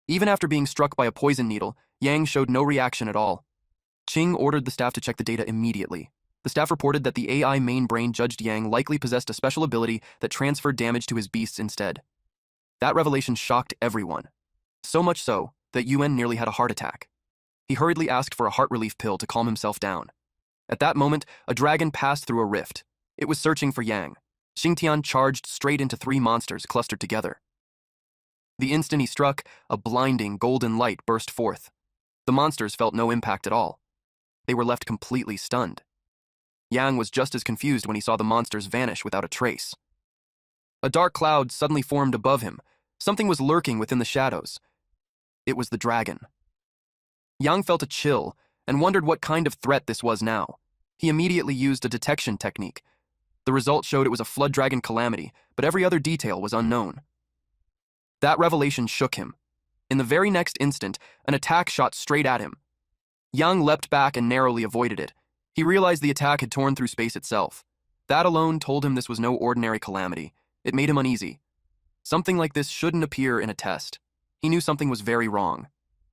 [SPEAKER 1] Even after being struck by a poison needle, Yang showed no reaction at all. Ching ordered the staff to check the data immediately. The staff reported that the AI main brain judged Yang likely possessed a special ability that transferred damage to his beasts instead. That revelation shocked everyone. So much so that Yuan nearly had a heart attack. He hurriedly asked for a heart relief pill to calm himself down. At that moment, a dragon passed through a rift. It was searching for Yang. Xingtian charged straight into 3 monsters clustered together. The instant he struck, a blinding golden light burst forth. The monsters felt no impact at all. They were left completely stunned. Yang was just as confused when he saw the monsters vanish without a trace. A dark cloud suddenly formed above him. Something was lurking within the shadows. It was the dragon. Yang felt a chill and wondered what kind of threat this was now. He immediately used a detection technique. The result showed it was a flood dragon calamity, but every other detail was unknown. That revelation shook him. In the very next instant, an attack shot straight at him. Yang leapt back and narrowly avoided it. He realized the attack had torn through space itself. That alone told him this was no ordinary calamity. It made him uneasy. Something like this shouldn't appear in a test. He knew something was very wrong.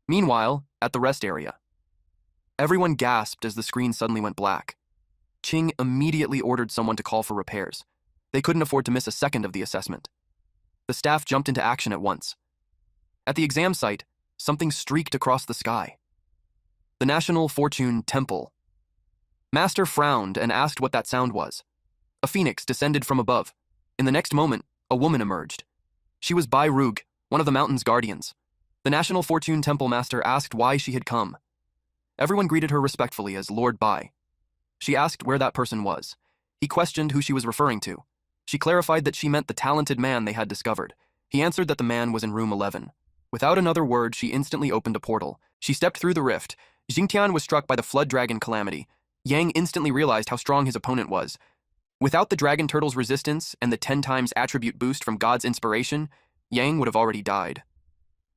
[SPEAKER 1] Meanwhile, at the rest area, everyone gasped as the screen suddenly went black. Qing immediately ordered someone to call for repairs. They couldn't afford to miss a second of the assessment. The staff jumped into action at once. At the exam site, something streaked across the sky. The National Fortune Temple. Master frowned and asked what that sound was. A phoenix descended from above. In the next moment, a woman emerged. She was Bai Rug, one of the mountain's guardians. The National Fortune Temple Master asked why she had come. Everyone greeted her respectfully as Lord Bai. She asked where that person was. He questioned who she was referring to. She clarified that she meant the talented man they had discovered. He answered that the man was in room 11. Without another word, she instantly opened a portal. She stepped through the rift. Jingtian was struck by the flood dragon calamity. Yang instantly realized how strong his opponent was. Without the dragon turtle's resistance and the 10 times attribute boost from God's inspiration, Yang would have already died.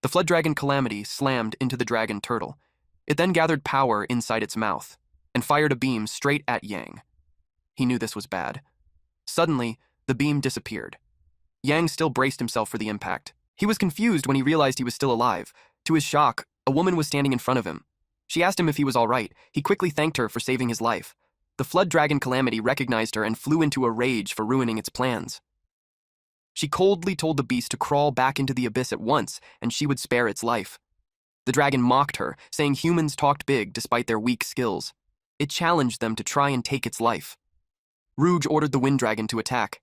[SPEAKER 1] The flood dragon calamity slammed into the dragon turtle. It then gathered power inside its mouth and fired a beam straight at Yang. He knew this was bad. Suddenly, the beam disappeared. Yang still braced himself for the impact. He was confused when he realized he was still alive. To his shock, a woman was standing in front of him. She asked him if he was all right. He quickly thanked her for saving his life. The flood dragon calamity recognized her and flew into a rage for ruining its plans. She coldly told the beast to crawl back into the abyss at once, and she would spare its life. The dragon mocked her, saying humans talked big despite their weak skills. It challenged them to try and take its life. Rouge ordered the wind dragon to attack.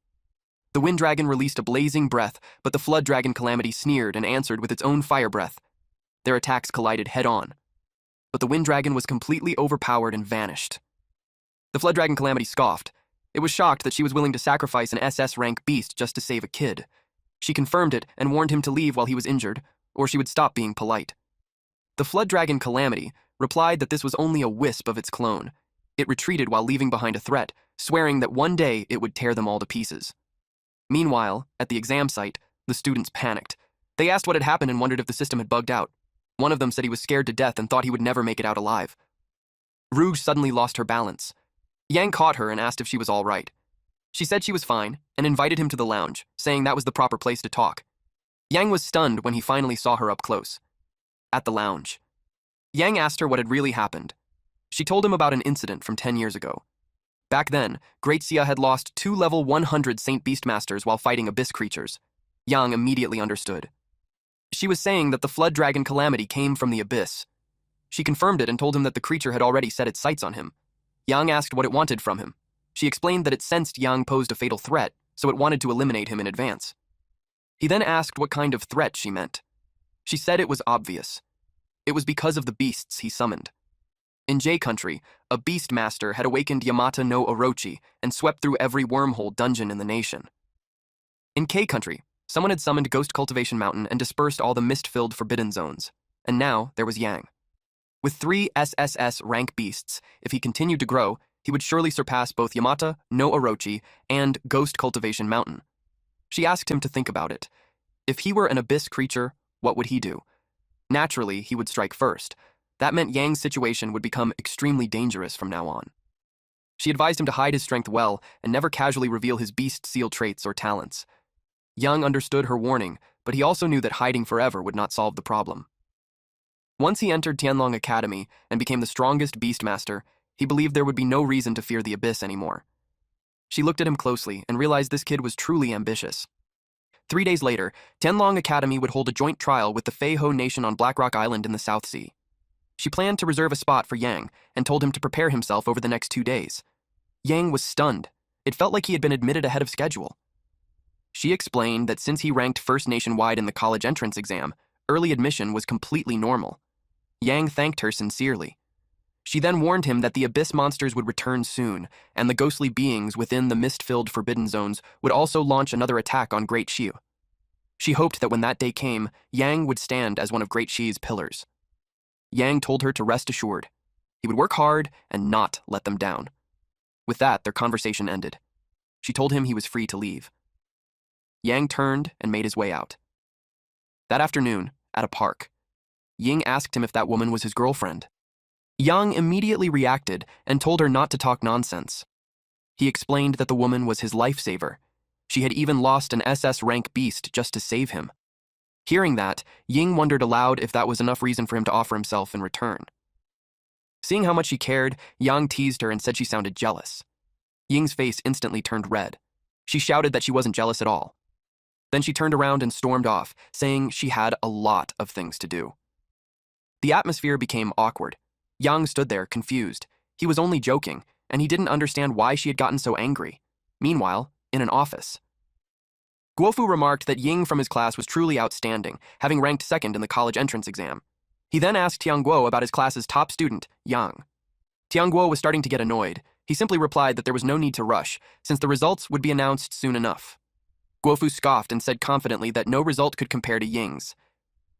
[SPEAKER 1] The wind dragon released a blazing breath, but the flood dragon calamity sneered and answered with its own fire breath. Their attacks collided head-on. But the wind dragon was completely overpowered and vanished. The flood dragon calamity scoffed. It was shocked that she was willing to sacrifice an SS rank beast just to save a kid. She confirmed it and warned him to leave while he was injured, or she would stop being polite. The flood dragon calamity replied that this was only a wisp of its clone. It retreated while leaving behind a threat, swearing that one day it would tear them all to pieces. Meanwhile, at the exam site, the students panicked. They asked what had happened and wondered if the system had bugged out. One of them said he was scared to death and thought he would never make it out alive. Rouge suddenly lost her balance. Yang caught her and asked if she was all right. She said she was fine and invited him to the lounge, saying that was the proper place to talk. Yang was stunned when he finally saw her up close. At the lounge, Yang asked her what had really happened. She told him about an incident from 10 years ago. Back then, Great Xia had lost 2 level 100 Saint Beastmasters while fighting abyss creatures. Yang immediately understood. She was saying that the flood dragon calamity came from the abyss. She confirmed it and told him that the creature had already set its sights on him. Yang asked what it wanted from him. She explained that it sensed Yang posed a fatal threat, so it wanted to eliminate him in advance. He then asked what kind of threat she meant. She said it was obvious. It was because of the beasts he summoned. In J Country, a beastmaster had awakened Yamata no Orochi and swept through every wormhole dungeon in the nation. In K Country, someone had summoned Ghost Cultivation Mountain and dispersed all the mist-filled forbidden zones. And now there was Yang. With 3 SSS rank beasts, if he continued to grow, he would surely surpass both Yamata no Orochi and Ghost Cultivation Mountain. She asked him to think about it. If he were an abyss creature, what would he do? Naturally, he would strike first. That meant Yang's situation would become extremely dangerous from now on. She advised him to hide his strength well and never casually reveal his beast seal traits or talents. Yang understood her warning, but he also knew that hiding forever would not solve the problem. Once he entered Tianlong Academy and became the strongest beastmaster, he believed there would be no reason to fear the abyss anymore. She looked at him closely and realized this kid was truly ambitious. 3 days later, Tianlong Academy would hold a joint trial with the Feiho Nation on Blackrock Island in the South Sea. She planned to reserve a spot for Yang and told him to prepare himself over the next 2 days. Yang was stunned. It felt like he had been admitted ahead of schedule. She explained that since he ranked first nationwide in the college entrance exam, early admission was completely normal. Yang thanked her sincerely. She then warned him that the abyss monsters would return soon, and the ghostly beings within the mist-filled forbidden zones would also launch another attack on Great Shiu. She hoped that when that day came, Yang would stand as one of Great Shi's pillars. Yang told her to rest assured. He would work hard and not let them down. With that, their conversation ended. She told him he was free to leave. Yang turned and made his way out. That afternoon, at a park, Ying asked him if that woman was his girlfriend. Yang immediately reacted and told her not to talk nonsense. He explained that the woman was his lifesaver. She had even lost an SS rank beast just to save him. Hearing that, Ying wondered aloud if that was enough reason for him to offer himself in return. Seeing how much she cared, Yang teased her and said she sounded jealous. Ying's face instantly turned red. She shouted that she wasn't jealous at all. Then she turned around and stormed off, saying she had a lot of things to do. The atmosphere became awkward. Yang stood there, confused. He was only joking, and he didn't understand why she had gotten so angry. Meanwhile, in an office, Guofu remarked that Ying from his class was truly outstanding, having ranked second in the college entrance exam. He then asked Tianguo about his class's top student, Yang. Tianguo was starting to get annoyed. He simply replied that there was no need to rush, since the results would be announced soon enough. Guofu scoffed and said confidently that no result could compare to Ying's.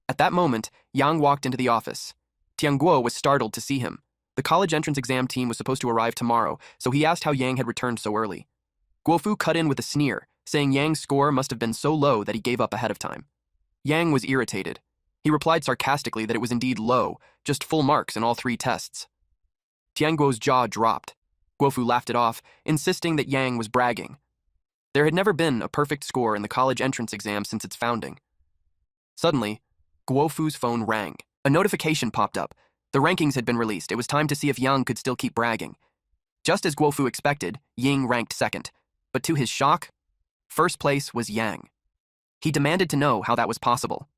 [SPEAKER 1] At that moment, Yang walked into the office. Tianguo was startled to see him. The college entrance exam team was supposed to arrive tomorrow, so he asked how Yang had returned so early. Guofu cut in with a sneer, saying Yang's score must have been so low that he gave up ahead of time. Yang was irritated. He replied sarcastically that it was indeed low, just full marks in all 3 tests. Tianguo's jaw dropped. Guofu laughed it off, insisting that Yang was bragging. There had never been a perfect score in the college entrance exam since its founding. Suddenly, Guofu's phone rang. A notification popped up. The rankings had been released. It was time to see if Yang could still keep bragging. Just as Guofu expected, Ying ranked second. But to his shock, first place was Yang. He demanded to know how that was possible.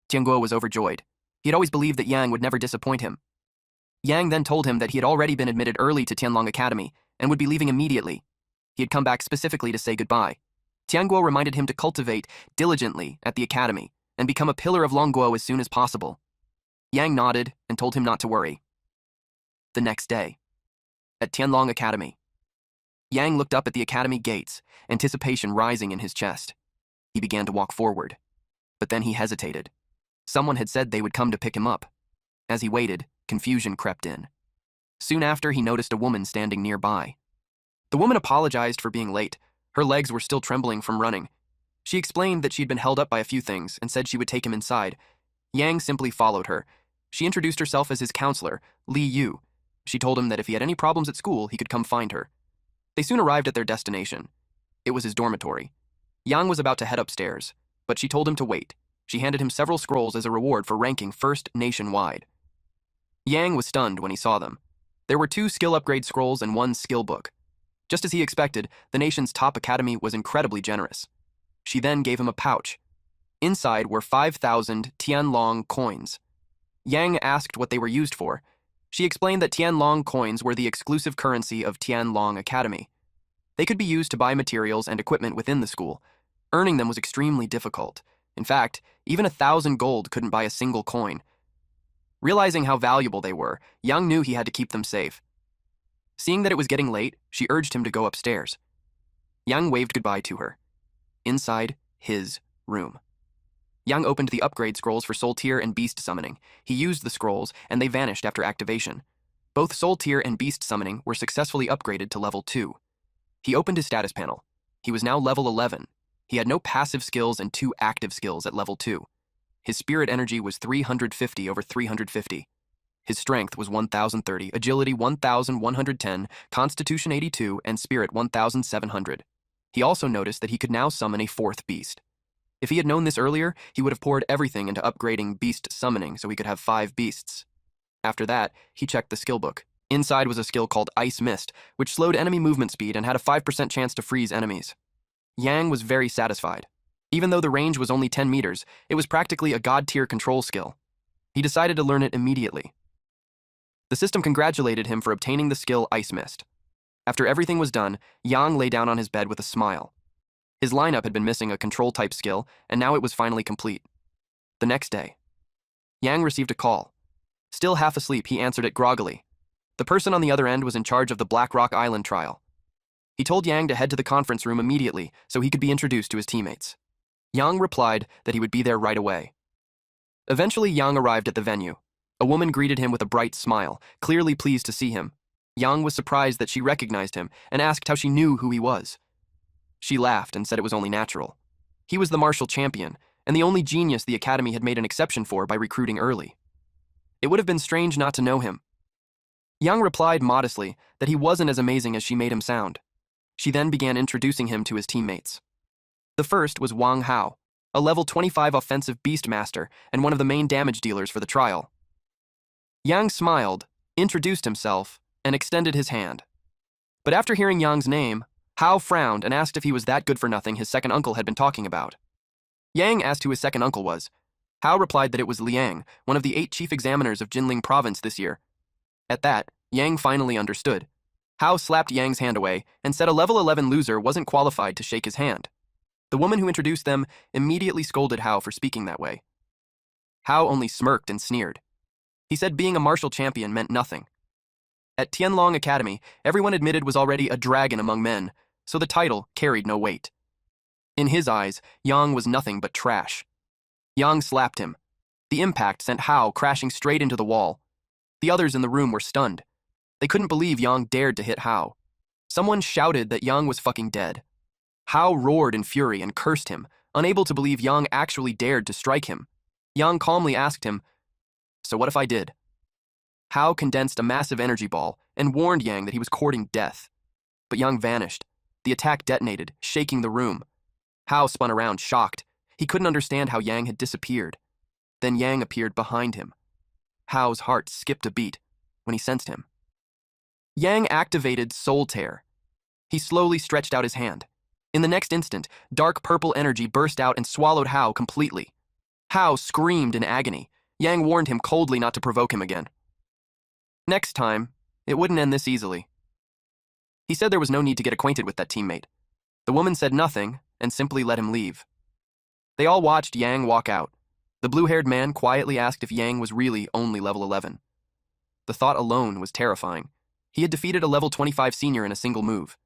[SPEAKER 1] Tianguo was overjoyed. He had always believed that Yang would never disappoint him. Yang then told him that he had already been admitted early to Tianlong Academy and would be leaving immediately. He had come back specifically to say goodbye. Tianguo reminded him to cultivate diligently at the academy and become a pillar of Longguo as soon as possible. Yang nodded and told him not to worry. The next day, at Tianlong Academy, Yang looked up at the academy gates, anticipation rising in his chest. He began to walk forward, but then he hesitated. Someone had said they would come to pick him up. As he waited, confusion crept in. Soon after, he noticed a woman standing nearby. The woman apologized for being late. Her legs were still trembling from running. She explained that she'd been held up by a few things and said she would take him inside. Yang simply followed her. She introduced herself as his counselor, Li Yu. She told him that if he had any problems at school, he could come find her. They soon arrived at their destination. It was his dormitory. Yang was about to head upstairs, but she told him to wait. She handed him several scrolls as a reward for ranking first nationwide. Yang was stunned when he saw them. There were 2 skill upgrade scrolls and 1 skill book. Just as he expected, the nation's top academy was incredibly generous. She then gave him a pouch. Inside were 5,000 Tianlong coins. Yang asked what they were used for. She explained that Tianlong coins were the exclusive currency of Tianlong Academy. They could be used to buy materials and equipment within the school. Earning them was extremely difficult. In fact, even 1,000 gold couldn't buy a single coin. Realizing how valuable they were, Yang knew he had to keep them safe. Seeing that it was getting late, she urged him to go upstairs. Yang waved goodbye to her. Inside his room, Yang opened the upgrade scrolls for Soul Tier and Beast Summoning. He used the scrolls, and they vanished after activation. Both Soul Tier and Beast Summoning were successfully upgraded to level 2. He opened his status panel. He was now level 11. He had no passive skills and 2 active skills at level 2. His spirit energy was 350 over 350. His strength was 1,030, agility 1,110, constitution 82, and spirit 1,700. He also noticed that he could now summon a 4th beast. If he had known this earlier, he would have poured everything into upgrading beast summoning so he could have 5 beasts. After that, he checked the skill book. Inside was a skill called Ice Mist, which slowed enemy movement speed and had a 5% chance to freeze enemies. Yang was very satisfied. Even though the range was only 10 meters, it was practically a god-tier control skill. He decided to learn it immediately. The system congratulated him for obtaining the skill Ice Mist. After everything was done, Yang lay down on his bed with a smile. His lineup had been missing a control-type skill, and now it was finally complete. The next day, Yang received a call. Still half asleep, he answered it groggily. The person on the other end was in charge of the Black Rock Island trial. He told Yang to head to the conference room immediately so he could be introduced to his teammates. Yang replied that he would be there right away. Eventually, Yang arrived at the venue. A woman greeted him with a bright smile, clearly pleased to see him. Yang was surprised that she recognized him and asked how she knew who he was. She laughed and said it was only natural. He was the martial champion, and the only genius the academy had made an exception for by recruiting early. It would have been strange not to know him. Yang replied modestly that he wasn't as amazing as she made him sound. She then began introducing him to his teammates. The first was Wang Hao, a level 25 offensive beastmaster and one of the main damage dealers for the trial. Yang smiled, introduced himself, and extended his hand. But after hearing Yang's name, Hao frowned and asked if he was that good-for-nothing his second uncle had been talking about. Yang asked who his second uncle was. Hao replied that it was Liang, one of the 8 chief examiners of Jinling province this year. At that, Yang finally understood. Hao slapped Yang's hand away and said a level 11 loser wasn't qualified to shake his hand. The woman who introduced them immediately scolded Hao for speaking that way. Hao only smirked and sneered. He said being a martial champion meant nothing. At Tianlong Academy, everyone admitted was already a dragon among men, so the title carried no weight. In his eyes, Yang was nothing but trash. Yang slapped him. The impact sent Hao crashing straight into the wall. The others in the room were stunned. They couldn't believe Yang dared to hit Hao. Someone shouted that Yang was fucking dead. Hao roared in fury and cursed him, unable to believe Yang actually dared to strike him. Yang calmly asked him, "So what if I did?" Hao condensed a massive energy ball and warned Yang that he was courting death. But Yang vanished. The attack detonated, shaking the room. Hao spun around, shocked. He couldn't understand how Yang had disappeared. Then Yang appeared behind him. Hao's heart skipped a beat when he sensed him. Yang activated Soul Tear. He slowly stretched out his hand. In the next instant, dark purple energy burst out and swallowed Hao completely. Hao screamed in agony. Yang warned him coldly not to provoke him again. Next time, it wouldn't end this easily. He said there was no need to get acquainted with that teammate. The woman said nothing and simply let him leave. They all watched Yang walk out. The blue-haired man quietly asked if Yang was really only level 11. The thought alone was terrifying. He had defeated a level 25 senior in a single move.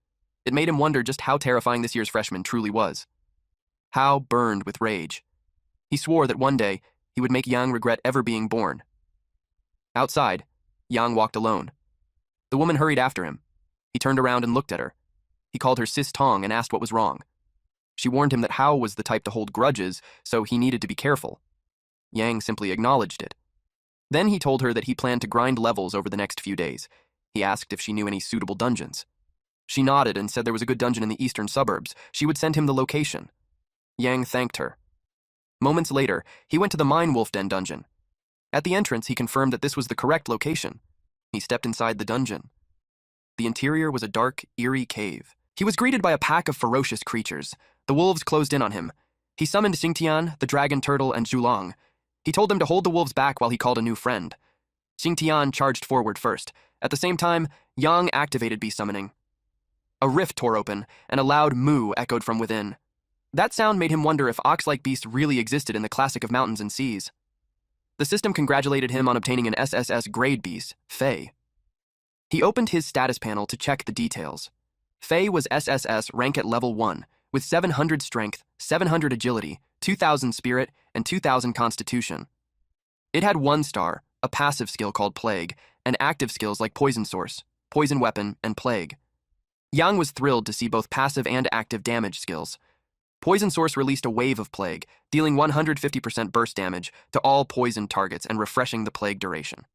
[SPEAKER 1] It made him wonder just how terrifying this year's freshman truly was. Hao burned with rage. He swore that one day he would make Yang regret ever being born. Outside, Yang walked alone. The woman hurried after him. He turned around and looked at her. He called her Sis Tong and asked what was wrong. She warned him that Hao was the type to hold grudges, so he needed to be careful. Yang simply acknowledged it. Then he told her that he planned to grind levels over the next few days. He asked if she knew any suitable dungeons. She nodded and said there was a good dungeon in the eastern suburbs. She would send him the location. Yang thanked her. Moments later, he went to the Mine Wolf Den dungeon. At the entrance, he confirmed that this was the correct location. He stepped inside the dungeon. The interior was a dark, eerie cave. He was greeted by a pack of ferocious creatures. The wolves closed in on him. He summoned Xingtian, the dragon turtle, and Zhulong. He told them to hold the wolves back while he called a new friend. Xingtian charged forward first. At the same time, Yang activated beast summoning. A rift tore open, and a loud moo echoed from within. That sound made him wonder if ox-like beasts really existed in the classic of mountains and seas. The system congratulated him on obtaining an SSS grade beast, Fei. He opened his status panel to check the details. Fei was SSS rank at level 1, with 700 strength, 700 agility, 2,000 spirit, and 2,000 constitution. It had 1 star, a passive skill called Plague, and active skills like Poison Source, Poison Weapon, and Plague. Yang was thrilled to see both passive and active damage skills. Poison Source released a wave of Plague, dealing 150% burst damage to all poisoned targets and refreshing the Plague duration.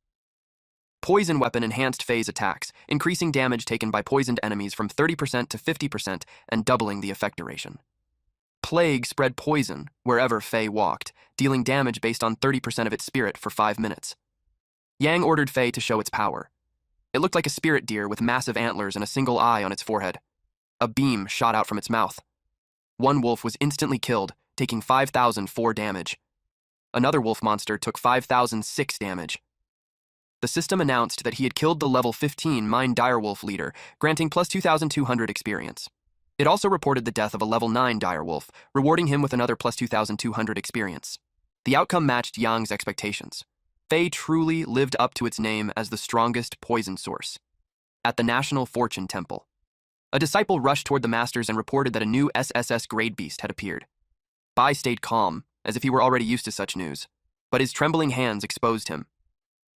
[SPEAKER 1] Poison Weapon enhanced Fei's attacks, increasing damage taken by poisoned enemies from 30% to 50% and doubling the effect duration. Plague spread poison wherever Fei walked, dealing damage based on 30% of its spirit for 5 minutes. Yang ordered Fei to show its power. It looked like a spirit deer with massive antlers and a single eye on its forehead. A beam shot out from its mouth. One wolf was instantly killed, taking 5,004 damage. Another wolf monster took 5,006 damage. The system announced that he had killed the level 15 Mine Direwolf leader, granting plus 2,200 experience. It also reported the death of a level 9 Direwolf, rewarding him with another plus 2,200 experience. The outcome matched Yang's expectations. Faye truly lived up to its name as the strongest poison source. At the National Fortune Temple, a disciple rushed toward the masters and reported that a new SSS grade beast had appeared. Bai stayed calm, as if he were already used to such news, but his trembling hands exposed him.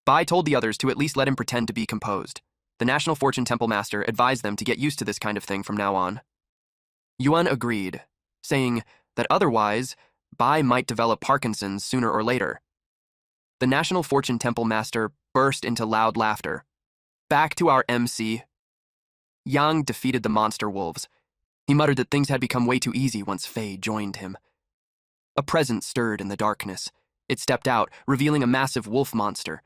[SPEAKER 1] Bai told the others to at least let him pretend to be composed. The National Fortune Temple Master advised them to get used to this kind of thing from now on. Yuan agreed, saying that otherwise, Bai might develop Parkinson's sooner or later. The National Fortune Temple Master burst into loud laughter. Back to our MC. Yang defeated the monster wolves. He muttered that things had become way too easy once Faye joined him. A presence stirred in the darkness. It stepped out, revealing a massive wolf monster.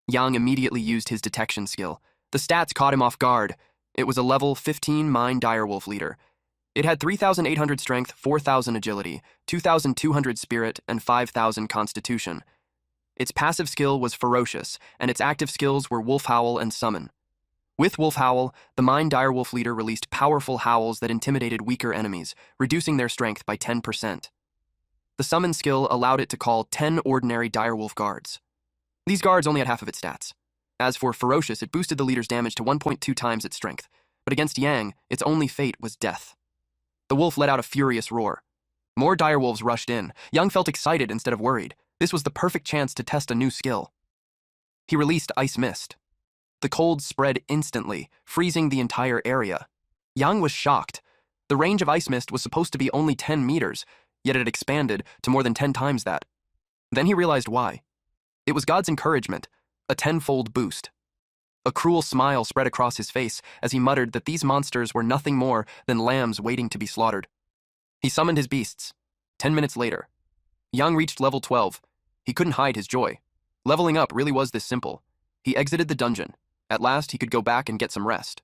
[SPEAKER 1] Yang immediately used his detection skill. The stats caught him off guard. It was a level 15 Mine Direwolf leader. It had 3,800 strength, 4,000 agility, 2,200 spirit, and 5,000 constitution. Its passive skill was ferocious, and its active skills were Wolf Howl and Summon. With Wolf Howl, the Mine Direwolf leader released powerful howls that intimidated weaker enemies, reducing their strength by 10%. The Summon skill allowed it to call 10 ordinary Direwolf guards. These guards only had half of its stats. As for Ferocious, it boosted the leader's damage to 1.2 times its strength, but against Yang, its only fate was death. The wolf let out a furious roar. More direwolves rushed in. Yang felt excited instead of worried. This was the perfect chance to test a new skill. He released Ice Mist. The cold spread instantly, freezing the entire area. Yang was shocked. The range of Ice Mist was supposed to be only 10 meters, yet it expanded to more than 10 times that. Then he realized why. It was God's encouragement, a 10-fold boost. A cruel smile spread across his face as he muttered that these monsters were nothing more than lambs waiting to be slaughtered. He summoned his beasts. 10 minutes later, Yang reached level 12. He couldn't hide his joy. Leveling up really was this simple. He exited the dungeon. At last, he could go back and get some rest.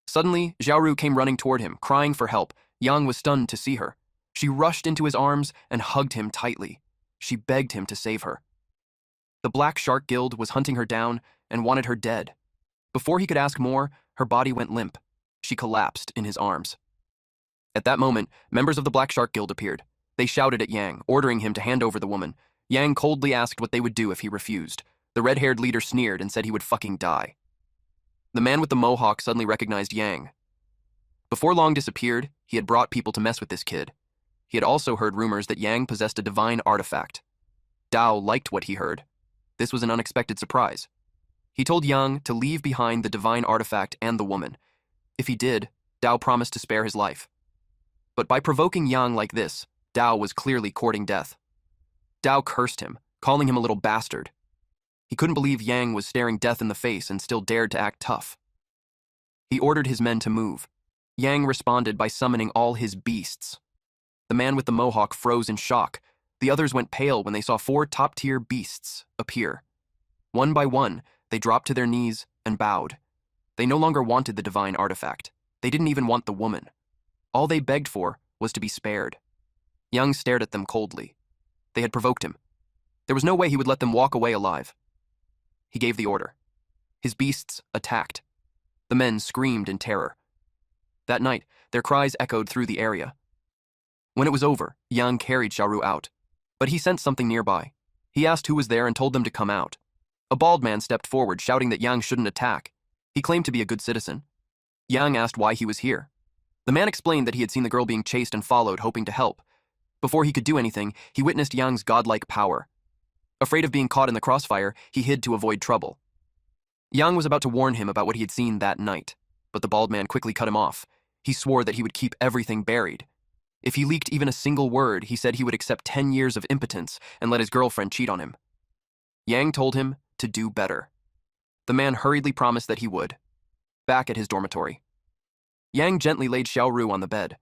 [SPEAKER 1] Suddenly, Xiaoru came running toward him, crying for help. Yang was stunned to see her. She rushed into his arms and hugged him tightly. She begged him to save her. The Black Shark Guild was hunting her down and wanted her dead. Before he could ask more, her body went limp. She collapsed in his arms. At that moment, members of the Black Shark Guild appeared. They shouted at Yang, ordering him to hand over the woman. Yang coldly asked what they would do if he refused. The red-haired leader sneered and said he would fucking die. The man with the mohawk suddenly recognized Yang. Before long disappeared, he had brought people to mess with this kid. He had also heard rumors that Yang possessed a divine artifact. Dao liked what he heard. This was an unexpected surprise. He told Yang to leave behind the divine artifact and the woman. If he did, Dao promised to spare his life. But by provoking Yang like this, Dao was clearly courting death. Dao cursed him, calling him a little bastard. He couldn't believe Yang was staring death in the face and still dared to act tough. He ordered his men to move. Yang responded by summoning all his beasts. The man with the mohawk froze in shock. The others went pale when they saw 4 top-tier beasts appear. One by one, they dropped to their knees and bowed. They no longer wanted the divine artifact. They didn't even want the woman. All they begged for was to be spared. Yang stared at them coldly. They had provoked him. There was no way he would let them walk away alive. He gave the order. His beasts attacked. The men screamed in terror. That night, their cries echoed through the area. When it was over, Yang carried Xiaoru out. But he sensed something nearby. He asked who was there and told them to come out. A bald man stepped forward, shouting that Yang shouldn't attack. He claimed to be a good citizen. Yang asked why he was here. The man explained that he had seen the girl being chased and followed, hoping to help. Before he could do anything, he witnessed Yang's godlike power. Afraid of being caught in the crossfire, he hid to avoid trouble. Yang was about to warn him about what he had seen that night, but the bald man quickly cut him off. He swore that he would keep everything buried. If he leaked even a single word, he said he would accept 10 years of impotence and let his girlfriend cheat on him. Yang told him to do better. The man hurriedly promised that he would. Back at his dormitory, Yang gently laid Xiaoru on the bed.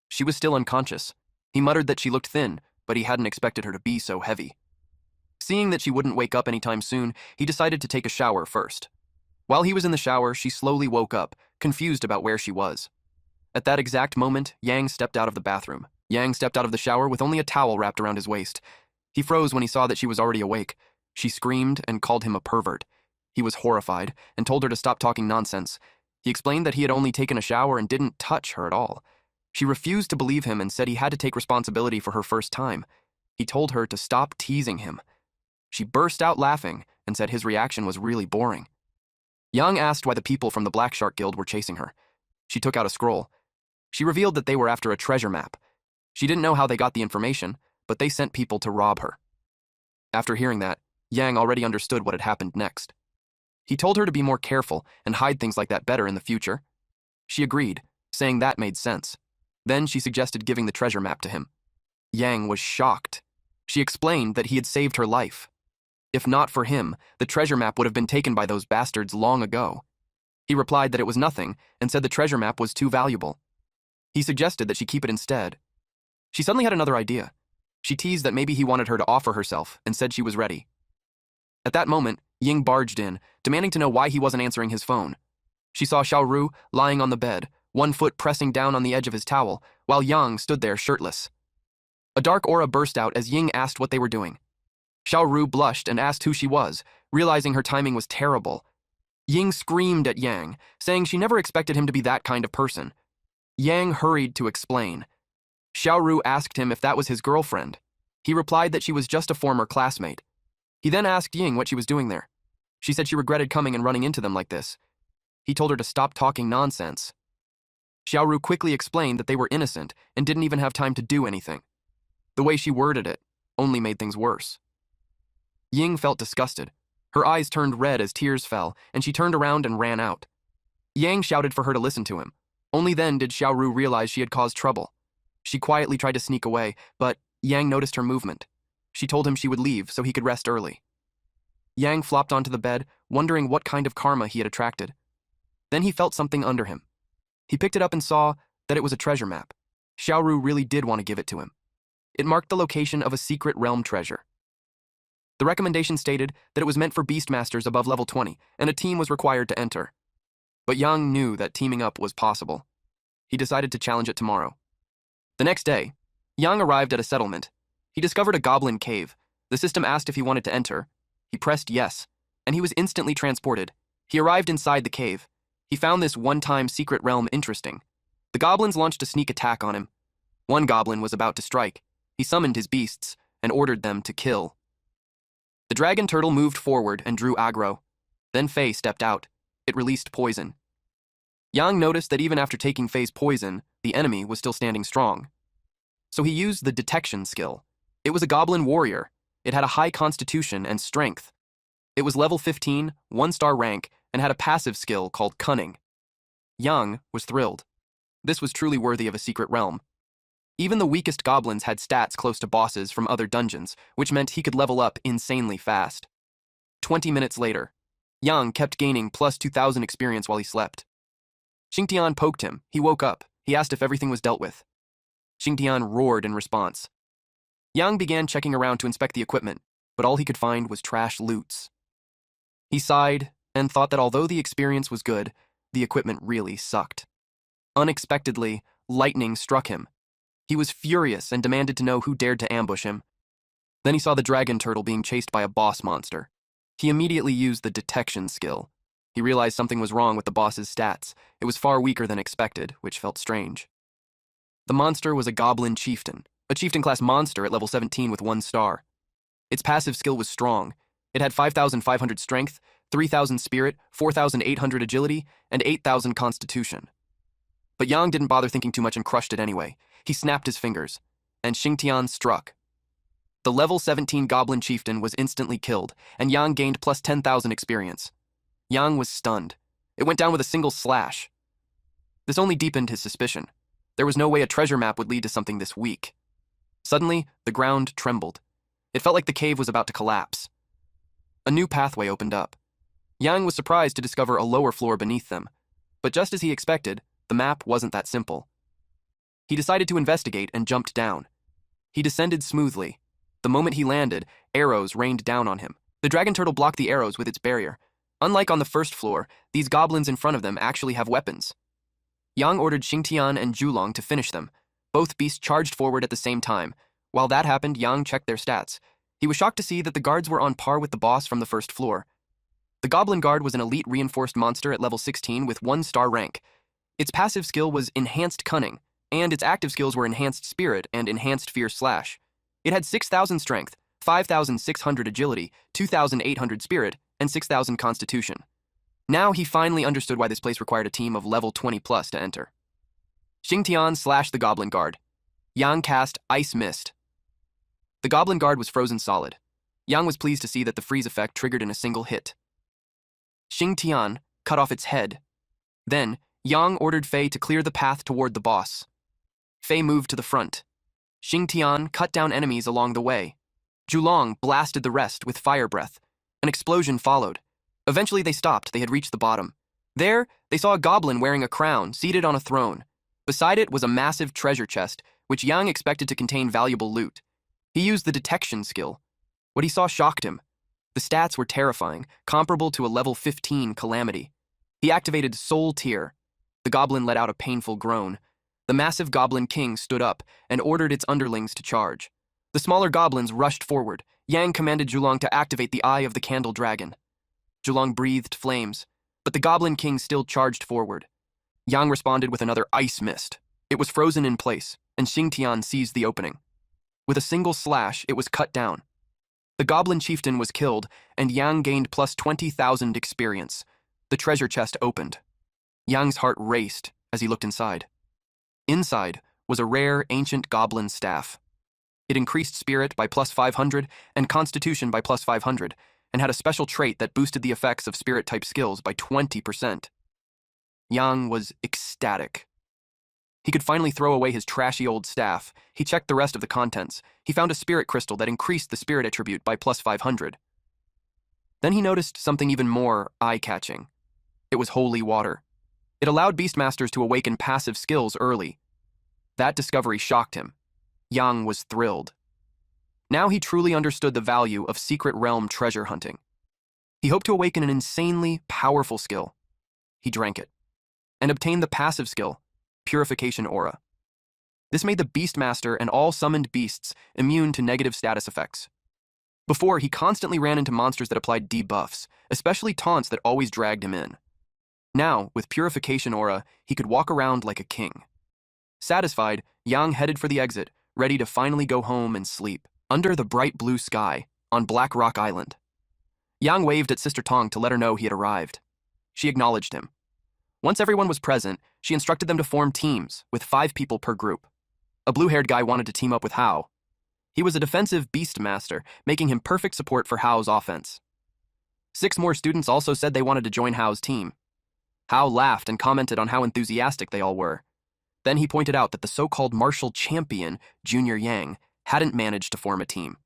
[SPEAKER 1] She was still unconscious. He muttered that she looked thin, but he hadn't expected her to be so heavy. Seeing that she wouldn't wake up anytime soon, he decided to take a shower first. While he was in the shower, she slowly woke up, confused about where she was. At that exact moment, Yang stepped out of the bathroom. Yang stepped out of the shower with only a towel wrapped around his waist. He froze when he saw that she was already awake. She screamed and called him a pervert. He was horrified and told her to stop talking nonsense. He explained that he had only taken a shower and didn't touch her at all. She refused to believe him and said he had to take responsibility for her first time. He told her to stop teasing him. She burst out laughing and said his reaction was really boring. Yang asked why the people from the Black Shark Guild were chasing her. She took out a scroll. She revealed that they were after a treasure map. She didn't know how they got the information, but they sent people to rob her. After hearing that, Yang already understood what had happened next. He told her to be more careful and hide things like that better in the future. She agreed, saying that made sense. Then she suggested giving the treasure map to him. Yang was shocked. She explained that he had saved her life. If not for him, the treasure map would have been taken by those bastards long ago. He replied that it was nothing and said the treasure map was too valuable. He suggested that she keep it instead. She suddenly had another idea. She teased that maybe he wanted her to offer herself and said she was ready. At that moment, Ying barged in, demanding to know why he wasn't answering his phone. She saw Xiaoru lying on the bed, one foot pressing down on the edge of his towel, while Yang stood there shirtless. A dark aura burst out as Ying asked what they were doing. Xiaoru blushed and asked who she was, realizing her timing was terrible. Ying screamed at Yang, saying she never expected him to be that kind of person. Yang hurried to explain. Xiaoru asked him if that was his girlfriend. He replied that she was just a former classmate. He then asked Ying what she was doing there. She said she regretted coming and running into them like this. He told her to stop talking nonsense. Xiaoru quickly explained that they were innocent and didn't even have time to do anything. The way she worded it only made things worse. Ying felt disgusted. Her eyes turned red as tears fell, and she turned around and ran out. Yang shouted for her to listen to him. Only then did Xiaoru realize she had caused trouble. She quietly tried to sneak away, but Yang noticed her movement. She told him she would leave so he could rest early. Yang flopped onto the bed, wondering what kind of karma he had attracted. Then he felt something under him. He picked it up and saw that it was a treasure map. Xiaoru really did want to give it to him. It marked the location of a secret realm treasure. The recommendation stated that it was meant for Beastmasters above level 20, and a team was required to enter. But Yang knew that teaming up was possible. He decided to challenge it tomorrow. The next day, Yang arrived at a settlement. He discovered a goblin cave. The system asked if he wanted to enter. He pressed yes, and he was instantly transported. He arrived inside the cave. He found this one-time secret realm interesting. The goblins launched a sneak attack on him. One goblin was about to strike. He summoned his beasts and ordered them to kill. The dragon turtle moved forward and drew aggro. Then Faye stepped out. It released poison. Yang noticed that even after taking Faye's poison, the enemy was still standing strong. So he used the detection skill. It was a goblin warrior. It had a high constitution and strength. It was level 15, 1-star rank, and had a passive skill called Cunning. Yang was thrilled. This was truly worthy of a secret realm. Even the weakest goblins had stats close to bosses from other dungeons, which meant he could level up insanely fast. 20 minutes later, Yang kept gaining plus 2,000 experience while he slept. Xingtian poked him. He woke up. He asked if everything was dealt with. Xingtian roared in response. Yang began checking around to inspect the equipment, but all he could find was trash loots. He sighed and thought that although the experience was good, the equipment really sucked. Unexpectedly, lightning struck him. He was furious and demanded to know who dared to ambush him. Then he saw the dragon turtle being chased by a boss monster. He immediately used the detection skill. He realized something was wrong with the boss's stats. It was far weaker than expected, which felt strange. The monster was a goblin chieftain, a chieftain-class monster at level 17 with 1 star. Its passive skill was strong. It had 5,500 strength, 3,000 spirit, 4,800 agility, and 8,000 constitution. But Yang didn't bother thinking too much and crushed it anyway. He snapped his fingers, and Xingtian struck. The level 17 goblin chieftain was instantly killed, and Yang gained plus 10,000 experience. Yang was stunned. It went down with a single slash. This only deepened his suspicion. There was no way a treasure map would lead to something this weak. Suddenly, the ground trembled. It felt like the cave was about to collapse. A new pathway opened up. Yang was surprised to discover a lower floor beneath them. But just as he expected, the map wasn't that simple. He decided to investigate and jumped down. He descended smoothly. The moment he landed, arrows rained down on him. The dragon turtle blocked the arrows with its barrier. Unlike on the first floor, these goblins in front of them actually have weapons. Yang ordered Xingtian and Zhulong to finish them. Both beasts charged forward at the same time. While that happened, Yang checked their stats. He was shocked to see that the guards were on par with the boss from the first floor. The goblin guard was an elite reinforced monster at level 16 with 1-star rank. Its passive skill was Enhanced Cunning, and its active skills were Enhanced Spirit and Enhanced Fierce Slash. It had 6,000 strength, 5,600 agility, 2,800 spirit, and 6,000 constitution. Now he finally understood why this place required a team of level 20 plus to enter. Xingtian slashed the Goblin Guard. Yang cast Ice Mist. The Goblin Guard was frozen solid. Yang was pleased to see that the freeze effect triggered in a single hit. Xingtian cut off its head. Then, Yang ordered Fei to clear the path toward the boss. Fei moved to the front. Xingtian cut down enemies along the way. Zhulong blasted the rest with fire breath. An explosion followed. Eventually they stopped. They had reached the bottom. There, they saw a goblin wearing a crown, seated on a throne. Beside it was a massive treasure chest, which Yang expected to contain valuable loot. He used the detection skill. What he saw shocked him. The stats were terrifying, comparable to a level 15 calamity. He activated Soul Tier. The goblin let out a painful groan. The massive goblin king stood up and ordered its underlings to charge. The smaller goblins rushed forward. Yang commanded Zhulong to activate the Eye of the Candle Dragon. Zhulong breathed flames, but the goblin king still charged forward. Yang responded with another Ice Mist. It was frozen in place, and Xingtian seized the opening. With a single slash, it was cut down. The goblin chieftain was killed, and Yang gained plus 20,000 experience. The treasure chest opened. Yang's heart raced as he looked inside. Inside was a rare ancient goblin staff. It increased spirit by plus 500 and constitution by plus 500, and had a special trait that boosted the effects of spirit-type skills by 20%. Yang was ecstatic. He could finally throw away his trashy old staff. He checked the rest of the contents. He found a spirit crystal that increased the spirit attribute by plus 500. Then he noticed something even more eye-catching. It was holy water. It allowed Beastmasters to awaken passive skills early. That discovery shocked him. Yang was thrilled. Now he truly understood the value of secret realm treasure hunting. He hoped to awaken an insanely powerful skill. He drank it, and obtained the passive skill, Purification Aura. This made the Beastmaster and all summoned beasts immune to negative status effects. Before, he constantly ran into monsters that applied debuffs, especially taunts that always dragged him in. Now, with Purification Aura, he could walk around like a king. Satisfied, Yang headed for the exit, ready to finally go home and sleep. Under the bright blue sky, on Black Rock Island. Yang waved at Sister Tong to let her know he had arrived. She acknowledged him. Once everyone was present, she instructed them to form teams, with 5 people per group. A blue-haired guy wanted to team up with Hao. He was a defensive Beastmaster, making him perfect support for Hao's offense. 6 more students also said they wanted to join Hao's team. Hao laughed and commented on how enthusiastic they all were. Then he pointed out that the so-called martial champion, Junior Yang, hadn't managed to form a team.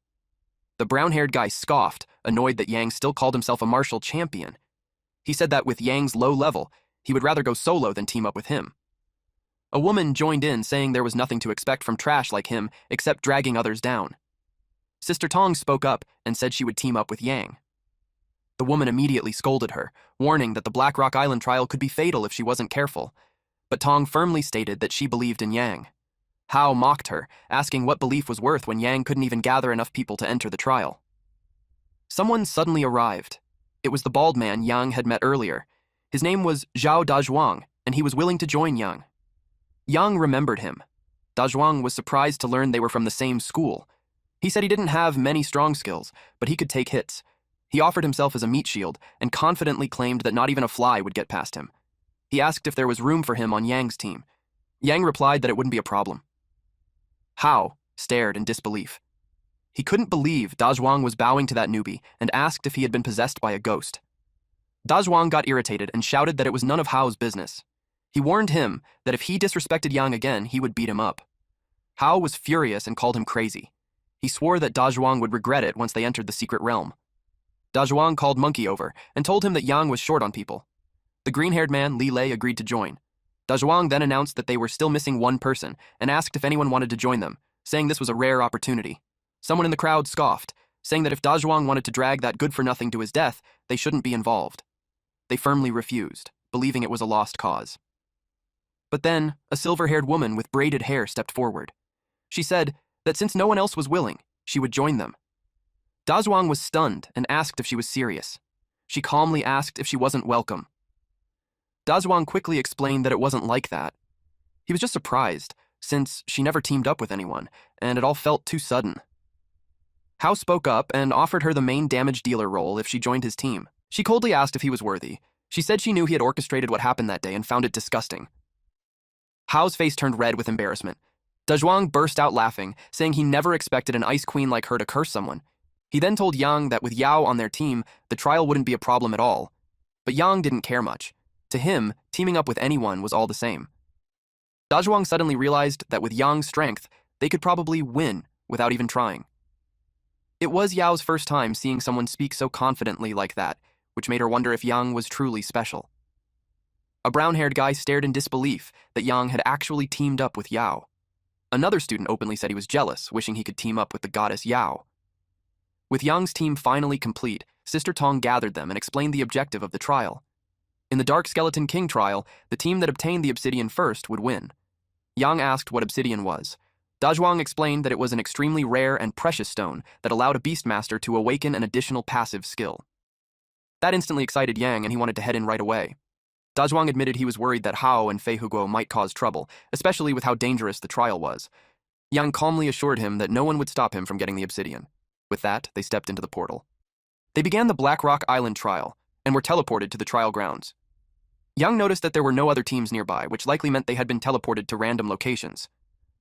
[SPEAKER 1] The brown-haired guy scoffed, annoyed that Yang still called himself a martial champion. He said that with Yang's low level, he would rather go solo than team up with him. A woman joined in, saying there was nothing to expect from trash like him except dragging others down. Sister Tong spoke up and said she would team up with Yang. The woman immediately scolded her, warning that the Black Rock Island trial could be fatal if she wasn't careful. But Tong firmly stated that she believed in Yang. Hao mocked her, asking what belief was worth when Yang couldn't even gather enough people to enter the trial. Someone suddenly arrived. It was the bald man Yang had met earlier. His name was Zhao Dazhuang, and he was willing to join Yang. Yang remembered him. Dazhuang was surprised to learn they were from the same school. He said he didn't have many strong skills, but he could take hits. He offered himself as a meat shield and confidently claimed that not even a fly would get past him. He asked if there was room for him on Yang's team. Yang replied that it wouldn't be a problem. Hao stared in disbelief. He couldn't believe Dazhuang was bowing to that newbie and asked if he had been possessed by a ghost. Dazhuang got irritated and shouted that it was none of Hao's business. He warned him that if he disrespected Yang again, he would beat him up. Hao was furious and called him crazy. He swore that Dazhuang would regret it once they entered the secret realm. Dazhuang called Monkey over and told him that Yang was short on people. The green-haired man, Li Lei, agreed to join. Dazhuang then announced that they were still missing one person and asked if anyone wanted to join them, saying this was a rare opportunity. Someone in the crowd scoffed, saying that if Dazhuang wanted to drag that good-for-nothing to his death, they shouldn't be involved. They firmly refused, believing it was a lost cause. But then, a silver-haired woman with braided hair stepped forward. She said that since no one else was willing, she would join them. Dazhuang was stunned and asked if she was serious. She calmly asked if she wasn't welcome. Dazhuang quickly explained that it wasn't like that. He was just surprised, since she never teamed up with anyone, and it all felt too sudden. Hao spoke up and offered her the main damage dealer role if she joined his team. She coldly asked if he was worthy. She said she knew he had orchestrated what happened that day and found it disgusting. Hao's face turned red with embarrassment. Dazhuang burst out laughing, saying he never expected an ice queen like her to curse someone. He then told Yang that with Yao on their team, the trial wouldn't be a problem at all. But Yang didn't care much. To him, teaming up with anyone was all the same. Dazhuang suddenly realized that with Yang's strength, they could probably win without even trying. It was Yao's first time seeing someone speak so confidently like that, which made her wonder if Yang was truly special. A brown-haired guy stared in disbelief that Yang had actually teamed up with Yao. Another student openly said he was jealous, wishing he could team up with the goddess Yao. With Yang's team finally complete, Sister Tong gathered them and explained the objective of the trial. In the Dark Skeleton King trial, the team that obtained the obsidian first would win. Yang asked what obsidian was. Dazhuang explained that it was an extremely rare and precious stone that allowed a beastmaster to awaken an additional passive skill. That instantly excited Yang, and he wanted to head in right away. Dazhuang admitted he was worried that Hao and Fei Huguo might cause trouble, especially with how dangerous the trial was. Yang calmly assured him that no one would stop him from getting the obsidian. With that, they stepped into the portal. They began the Black Rock Island trial, and were teleported to the trial grounds. Yang noticed that there were no other teams nearby, which likely meant they had been teleported to random locations.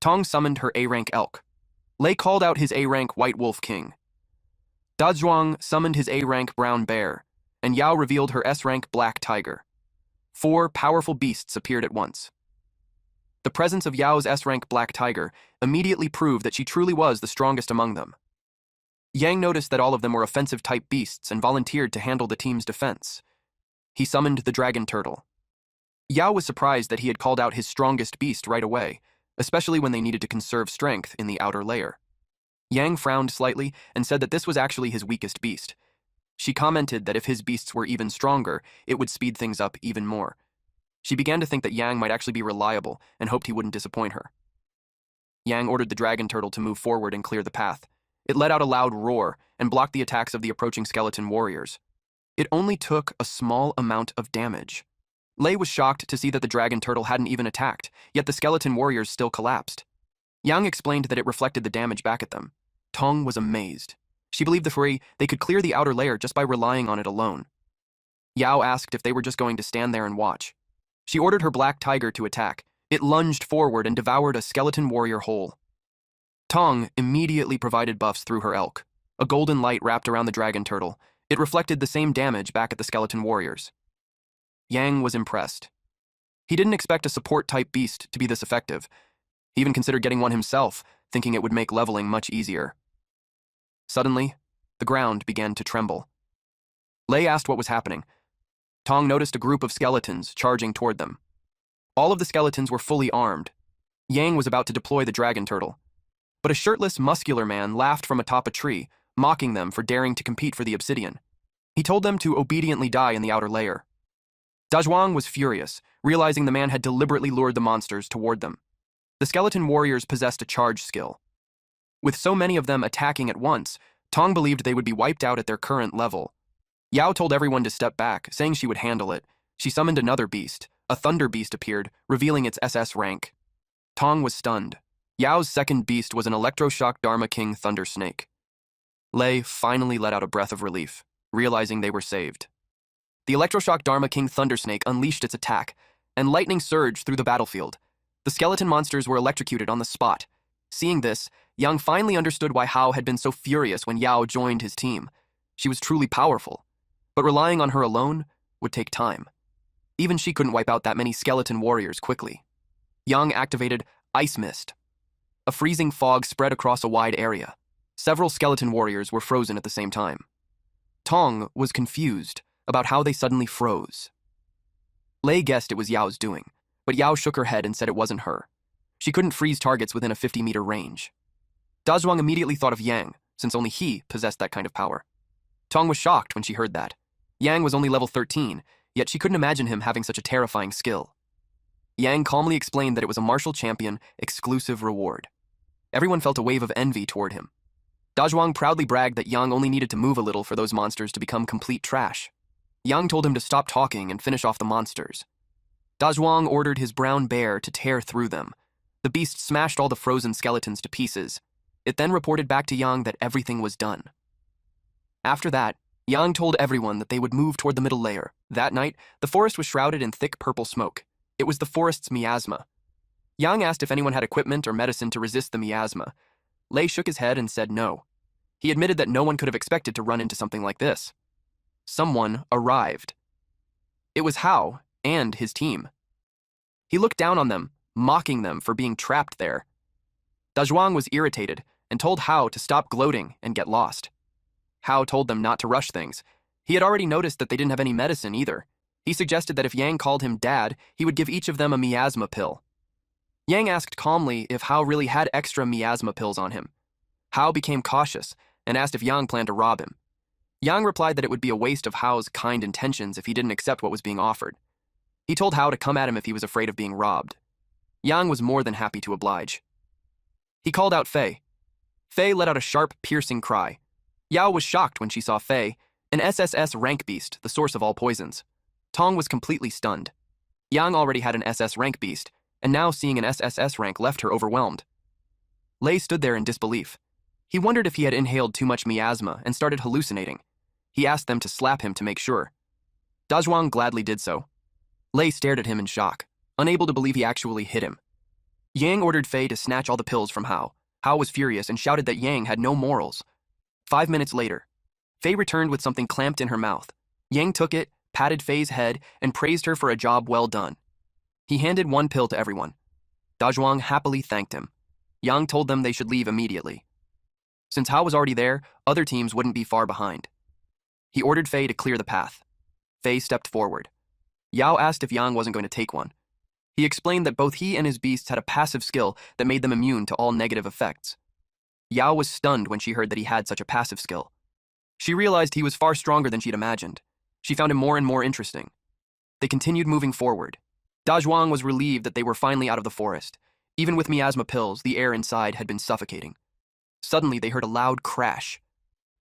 [SPEAKER 1] Tong summoned her A-rank elk. Lei called out his A-rank White Wolf King. Dazhuang summoned his A-rank Brown Bear, and Yao revealed her S-rank Black Tiger. 4 powerful beasts appeared at once. The presence of Yao's S-rank Black Tiger immediately proved that she truly was the strongest among them. Yang noticed that all of them were offensive-type beasts and volunteered to handle the team's defense. He summoned the Dragon Turtle. Yao was surprised that he had called out his strongest beast right away, especially when they needed to conserve strength in the outer layer. Yang frowned slightly and said that this was actually his weakest beast. She commented that if his beasts were even stronger, it would speed things up even more. She began to think that Yang might actually be reliable and hoped he wouldn't disappoint her. Yang ordered the Dragon Turtle to move forward and clear the path. It let out a loud roar and blocked the attacks of the approaching skeleton warriors. It only took a small amount of damage. Lei was shocked to see that the Dragon Turtle hadn't even attacked, yet the skeleton warriors still collapsed. Yang explained that it reflected the damage back at them. Tong was amazed. She believed they could clear the outer layer just by relying on it alone. Yao asked if they were just going to stand there and watch. She ordered her Black Tiger to attack. It lunged forward and devoured a skeleton warrior whole. Tong immediately provided buffs through her elk. A golden light wrapped around the Dragon Turtle. It reflected the same damage back at the skeleton warriors. Yang was impressed. He didn't expect a support-type beast to be this effective. He even considered getting one himself, thinking it would make leveling much easier. Suddenly, the ground began to tremble. Lei asked what was happening. Tong noticed a group of skeletons charging toward them. All of the skeletons were fully armed. Yang was about to deploy the Dragon Turtle. But a shirtless, muscular man laughed from atop a tree, mocking them for daring to compete for the obsidian. He told them to obediently die in the outer layer. Dazhuang was furious, realizing the man had deliberately lured the monsters toward them. The skeleton warriors possessed a charge skill. With so many of them attacking at once, Tong believed they would be wiped out at their current level. Yao told everyone to step back, saying she would handle it. She summoned another beast. A thunder beast appeared, revealing its SS rank. Tong was stunned. Yao's second beast was an electroshock Dharma King Thunder Snake. Lei finally let out a breath of relief, realizing they were saved. The electroshock Dharma King Thunder Snake unleashed its attack, and lightning surged through the battlefield. The skeleton monsters were electrocuted on the spot. Seeing this, Yang finally understood why Hao had been so furious when Yao joined his team. She was truly powerful, but relying on her alone would take time. Even she couldn't wipe out that many skeleton warriors quickly. Yang activated Ice Mist. A freezing fog spread across a wide area. Several skeleton warriors were frozen at the same time. Tong was confused about how they suddenly froze. Lei guessed it was Yao's doing, but Yao shook her head and said it wasn't her. She couldn't freeze targets within a 50-meter range. Dazhuang immediately thought of Yang, since only he possessed that kind of power. Tong was shocked when she heard that. Yang was only level 13, yet she couldn't imagine him having such a terrifying skill. Yang calmly explained that it was a martial champion exclusive reward. Everyone felt a wave of envy toward him. Dazhuang proudly bragged that Yang only needed to move a little for those monsters to become complete trash. Yang told him to stop talking and finish off the monsters. Dazhuang ordered his brown bear to tear through them. The beast smashed all the frozen skeletons to pieces. It then reported back to Yang that everything was done. After that, Yang told everyone that they would move toward the middle layer. That night, the forest was shrouded in thick purple smoke. It was the forest's miasma. Yang asked if anyone had equipment or medicine to resist the miasma. Lei shook his head and said no. He admitted that no one could have expected to run into something like this. Someone arrived. It was Hao and his team. He looked down on them, mocking them for being trapped there. Dazhuang was irritated and told Hao to stop gloating and get lost. Hao told them not to rush things. He had already noticed that they didn't have any medicine either. He suggested that if Yang called him Dad, he would give each of them a miasma pill. Yang asked calmly if Hao really had extra miasma pills on him. Hao became cautious and asked if Yang planned to rob him. Yang replied that it would be a waste of Hao's kind intentions if he didn't accept what was being offered. He told Hao to come at him if he was afraid of being robbed. Yang was more than happy to oblige. He called out Fei. Fei let out a sharp, piercing cry. Yao was shocked when she saw Fei, an SSS rank beast, the source of all poisons. Tong was completely stunned. Yang already had an SS rank beast, and now seeing an SSS rank left her overwhelmed. Lei stood there in disbelief. He wondered if he had inhaled too much miasma and started hallucinating. He asked them to slap him to make sure. Dazhuang gladly did so. Lei stared at him in shock, unable to believe he actually hit him. Yang ordered Fei to snatch all the pills from Hao. Hao was furious and shouted that Yang had no morals. 5 minutes later, Fei returned with something clamped in her mouth. Yang took it, patted Fei's head, and praised her for a job well done. He handed one pill to everyone. Dazhuang happily thanked him. Yang told them they should leave immediately. Since Hao was already there, other teams wouldn't be far behind. He ordered Fei to clear the path. Fei stepped forward. Yao asked if Yang wasn't going to take one. He explained that both he and his beasts had a passive skill that made them immune to all negative effects. Yao was stunned when she heard that he had such a passive skill. She realized he was far stronger than she'd imagined. She found him more and more interesting. They continued moving forward. Dazhuang was relieved that they were finally out of the forest. Even with miasma pills, the air inside had been suffocating. Suddenly, they heard a loud crash.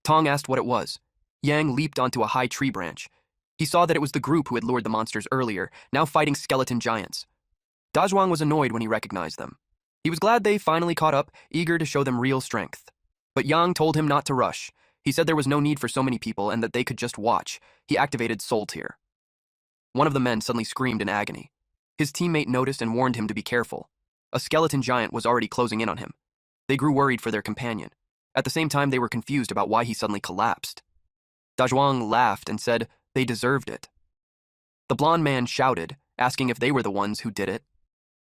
[SPEAKER 1] Tong asked what it was. Yang leaped onto a high tree branch. He saw that it was the group who had lured the monsters earlier, now fighting skeleton giants. Dazhuang was annoyed when he recognized them. He was glad they finally caught up, eager to show them real strength. But Yang told him not to rush. He said there was no need for so many people and that they could just watch. He activated Soul Tier. One of the men suddenly screamed in agony. His teammate noticed and warned him to be careful. A skeleton giant was already closing in on him. They grew worried for their companion. At the same time, they were confused about why he suddenly collapsed. Dazhuang laughed and said they deserved it. The blonde man shouted, asking if they were the ones who did it.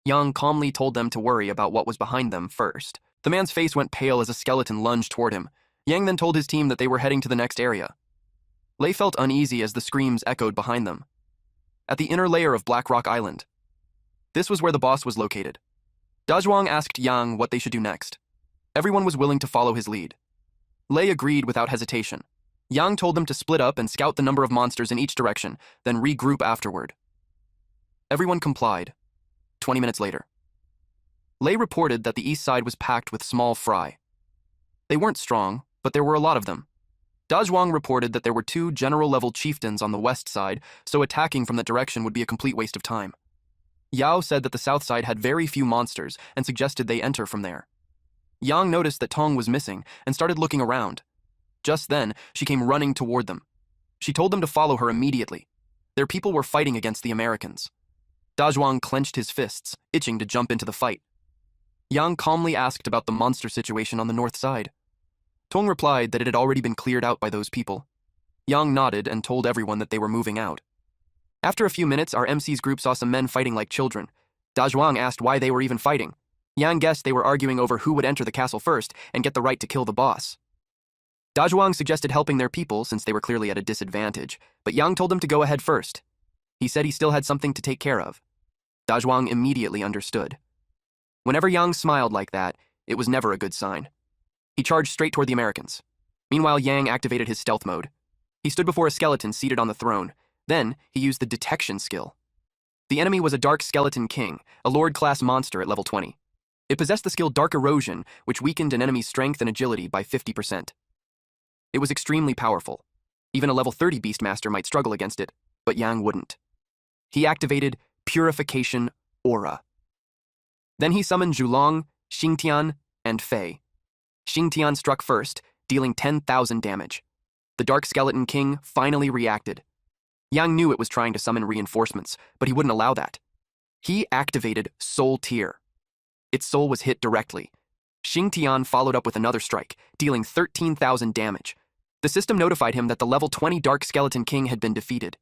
[SPEAKER 1] Yang calmly told them to worry about what was behind them first. The man's face went pale as a skeleton lunged toward him. Yang then told his team that they were heading to the next area. Lei felt uneasy as the screams echoed behind them. At the inner layer of Black Rock Island. This was where the boss was located. Dazhuang asked Yang what they should do next. Everyone was willing to follow his lead. Lei agreed without hesitation. Yang told them to split up and scout the number of monsters in each direction, then regroup afterward. Everyone complied. 20 minutes later. Lei reported that the east side was packed with small fry. They weren't strong, but there were a lot of them. Dazhuang reported that there were 2 general-level chieftains on the west side, so attacking from that direction would be a complete waste of time. Yao said that the south side had very few monsters and suggested they enter from there. Yang noticed that Tong was missing and started looking around. Just then, she came running toward them. She told them to follow her immediately. Their people were fighting against the Americans. Dazhuang clenched his fists, itching to jump into the fight. Yang calmly asked about the monster situation on the north side. Tong replied that it had already been cleared out by those people. Yang nodded and told everyone that they were moving out. After a few minutes, our MC's group saw some men fighting like children. Dazhuang asked why they were even fighting. Yang guessed they were arguing over who would enter the castle first and get the right to kill the boss. Dazhuang suggested helping their people since they were clearly at a disadvantage, but Yang told them to go ahead first. He said he still had something to take care of. Dazhuang immediately understood. Whenever Yang smiled like that, it was never a good sign. He charged straight toward the Americans. Meanwhile, Yang activated his stealth mode. He stood before a skeleton seated on the throne. Then, he used the detection skill. The enemy was a dark skeleton king, a lord-class monster at level 20. It possessed the skill Dark Erosion, which weakened an enemy's strength and agility by 50%. It was extremely powerful. Even a level 30 Beastmaster might struggle against it, but Yang wouldn't. He activated Purification Aura. Then he summoned Zhulong, Xingtian, and Fei. Xingtian struck first, dealing 10,000 damage. The Dark Skeleton King finally reacted. Yang knew it was trying to summon reinforcements, but he wouldn't allow that. He activated Soul Tier. Its soul was hit directly. Xingtian followed up with another strike, dealing 13,000 damage. The system notified him that the level 20 Dark Skeleton King had been defeated.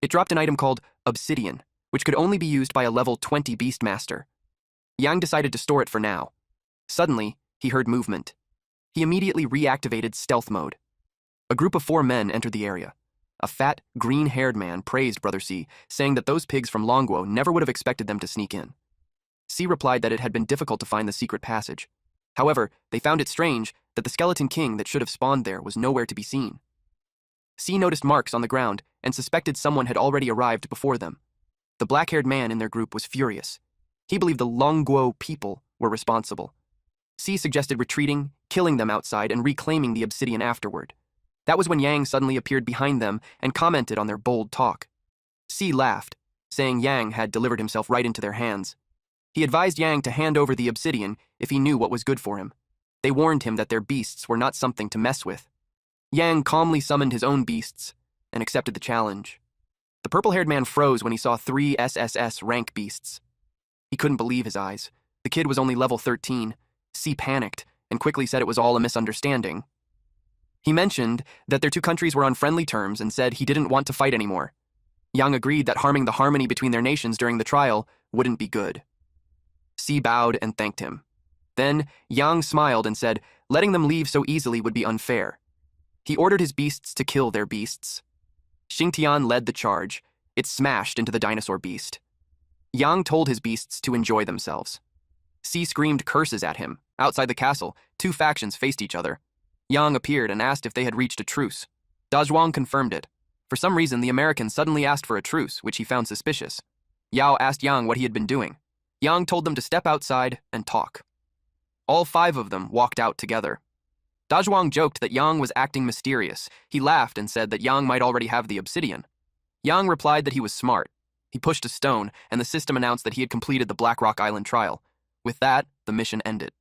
[SPEAKER 1] It dropped an item called Obsidian, which could only be used by a level 20 Beastmaster. Yang decided to store it for now. Suddenly, he heard movement. He immediately reactivated stealth mode. A group of 4 men entered the area. A fat, green-haired man praised Brother C, saying that those pigs from Longguo never would have expected them to sneak in. C replied that it had been difficult to find the secret passage. However, they found it strange that the Skeleton King that should have spawned there was nowhere to be seen. C noticed marks on the ground and suspected someone had already arrived before them. The black-haired man in their group was furious. He believed the Longguo people were responsible. C suggested retreating, killing them outside, and reclaiming the obsidian afterward. That was when Yang suddenly appeared behind them and commented on their bold talk. C laughed, saying Yang had delivered himself right into their hands. He advised Yang to hand over the obsidian if he knew what was good for him. They warned him that their beasts were not something to mess with. Yang calmly summoned his own beasts and accepted the challenge. The purple-haired man froze when he saw 3 SSS rank beasts. He couldn't believe his eyes. The kid was only level 13. C panicked and quickly said it was all a misunderstanding. He mentioned that their 2 countries were on friendly terms and said he didn't want to fight anymore. Yang agreed that harming the harmony between their nations during the trial wouldn't be good. C bowed and thanked him. Then, Yang smiled and said letting them leave so easily would be unfair. He ordered his beasts to kill their beasts. Xingtian led the charge. It smashed into the dinosaur beast. Yang told his beasts to enjoy themselves. C screamed curses at him. Outside the castle, 2 factions faced each other. Yang appeared and asked if they had reached a truce. Dazhuang confirmed it. For some reason, the American suddenly asked for a truce, which he found suspicious. Yao asked Yang what he had been doing. Yang told them to step outside and talk. All 5 of them walked out together. Dazhuang joked that Yang was acting mysterious. He laughed and said that Yang might already have the obsidian. Yang replied that he was smart. He pushed a stone, and the system announced that he had completed the Black Rock Island trial. With that, the mission ended.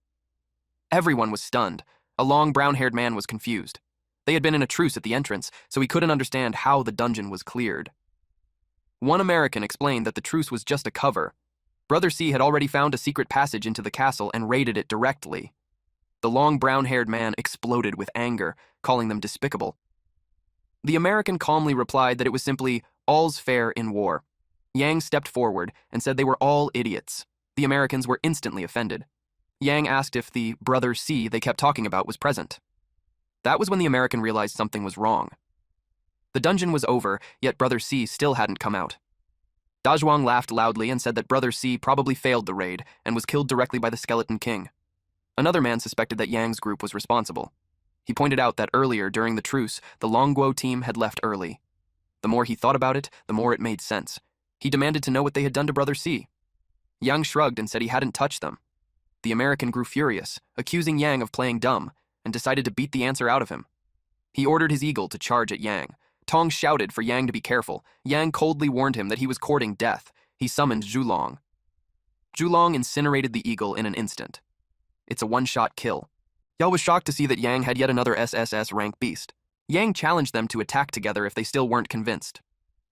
[SPEAKER 1] Everyone was stunned. A long brown-haired man was confused. They had been in a truce at the entrance, so he couldn't understand how the dungeon was cleared. One American explained that the truce was just a cover. Brother C had already found a secret passage into the castle and raided it directly. The long brown-haired man exploded with anger, calling them despicable. The American calmly replied that it was simply all's fair in war. Yang stepped forward and said they were all idiots. The Americans were instantly offended. Yang asked if the Brother C they kept talking about was present. That was when the American realized something was wrong. The dungeon was over, yet Brother C still hadn't come out. Dazhuang laughed loudly and said that Brother C probably failed the raid and was killed directly by the Skeleton King. Another man suspected that Yang's group was responsible. He pointed out that earlier, during the truce, the Longguo team had left early. The more he thought about it, the more it made sense. He demanded to know what they had done to Brother C. Yang shrugged and said he hadn't touched them. The American grew furious, accusing Yang of playing dumb, and decided to beat the answer out of him. He ordered his eagle to charge at Yang. Tong shouted for Yang to be careful. Yang coldly warned him that he was courting death. He summoned Zhulong. Zhulong incinerated the eagle in an instant. It's a one-shot kill. Yao was shocked to see that Yang had yet another SSS rank beast. Yang challenged them to attack together if they still weren't convinced.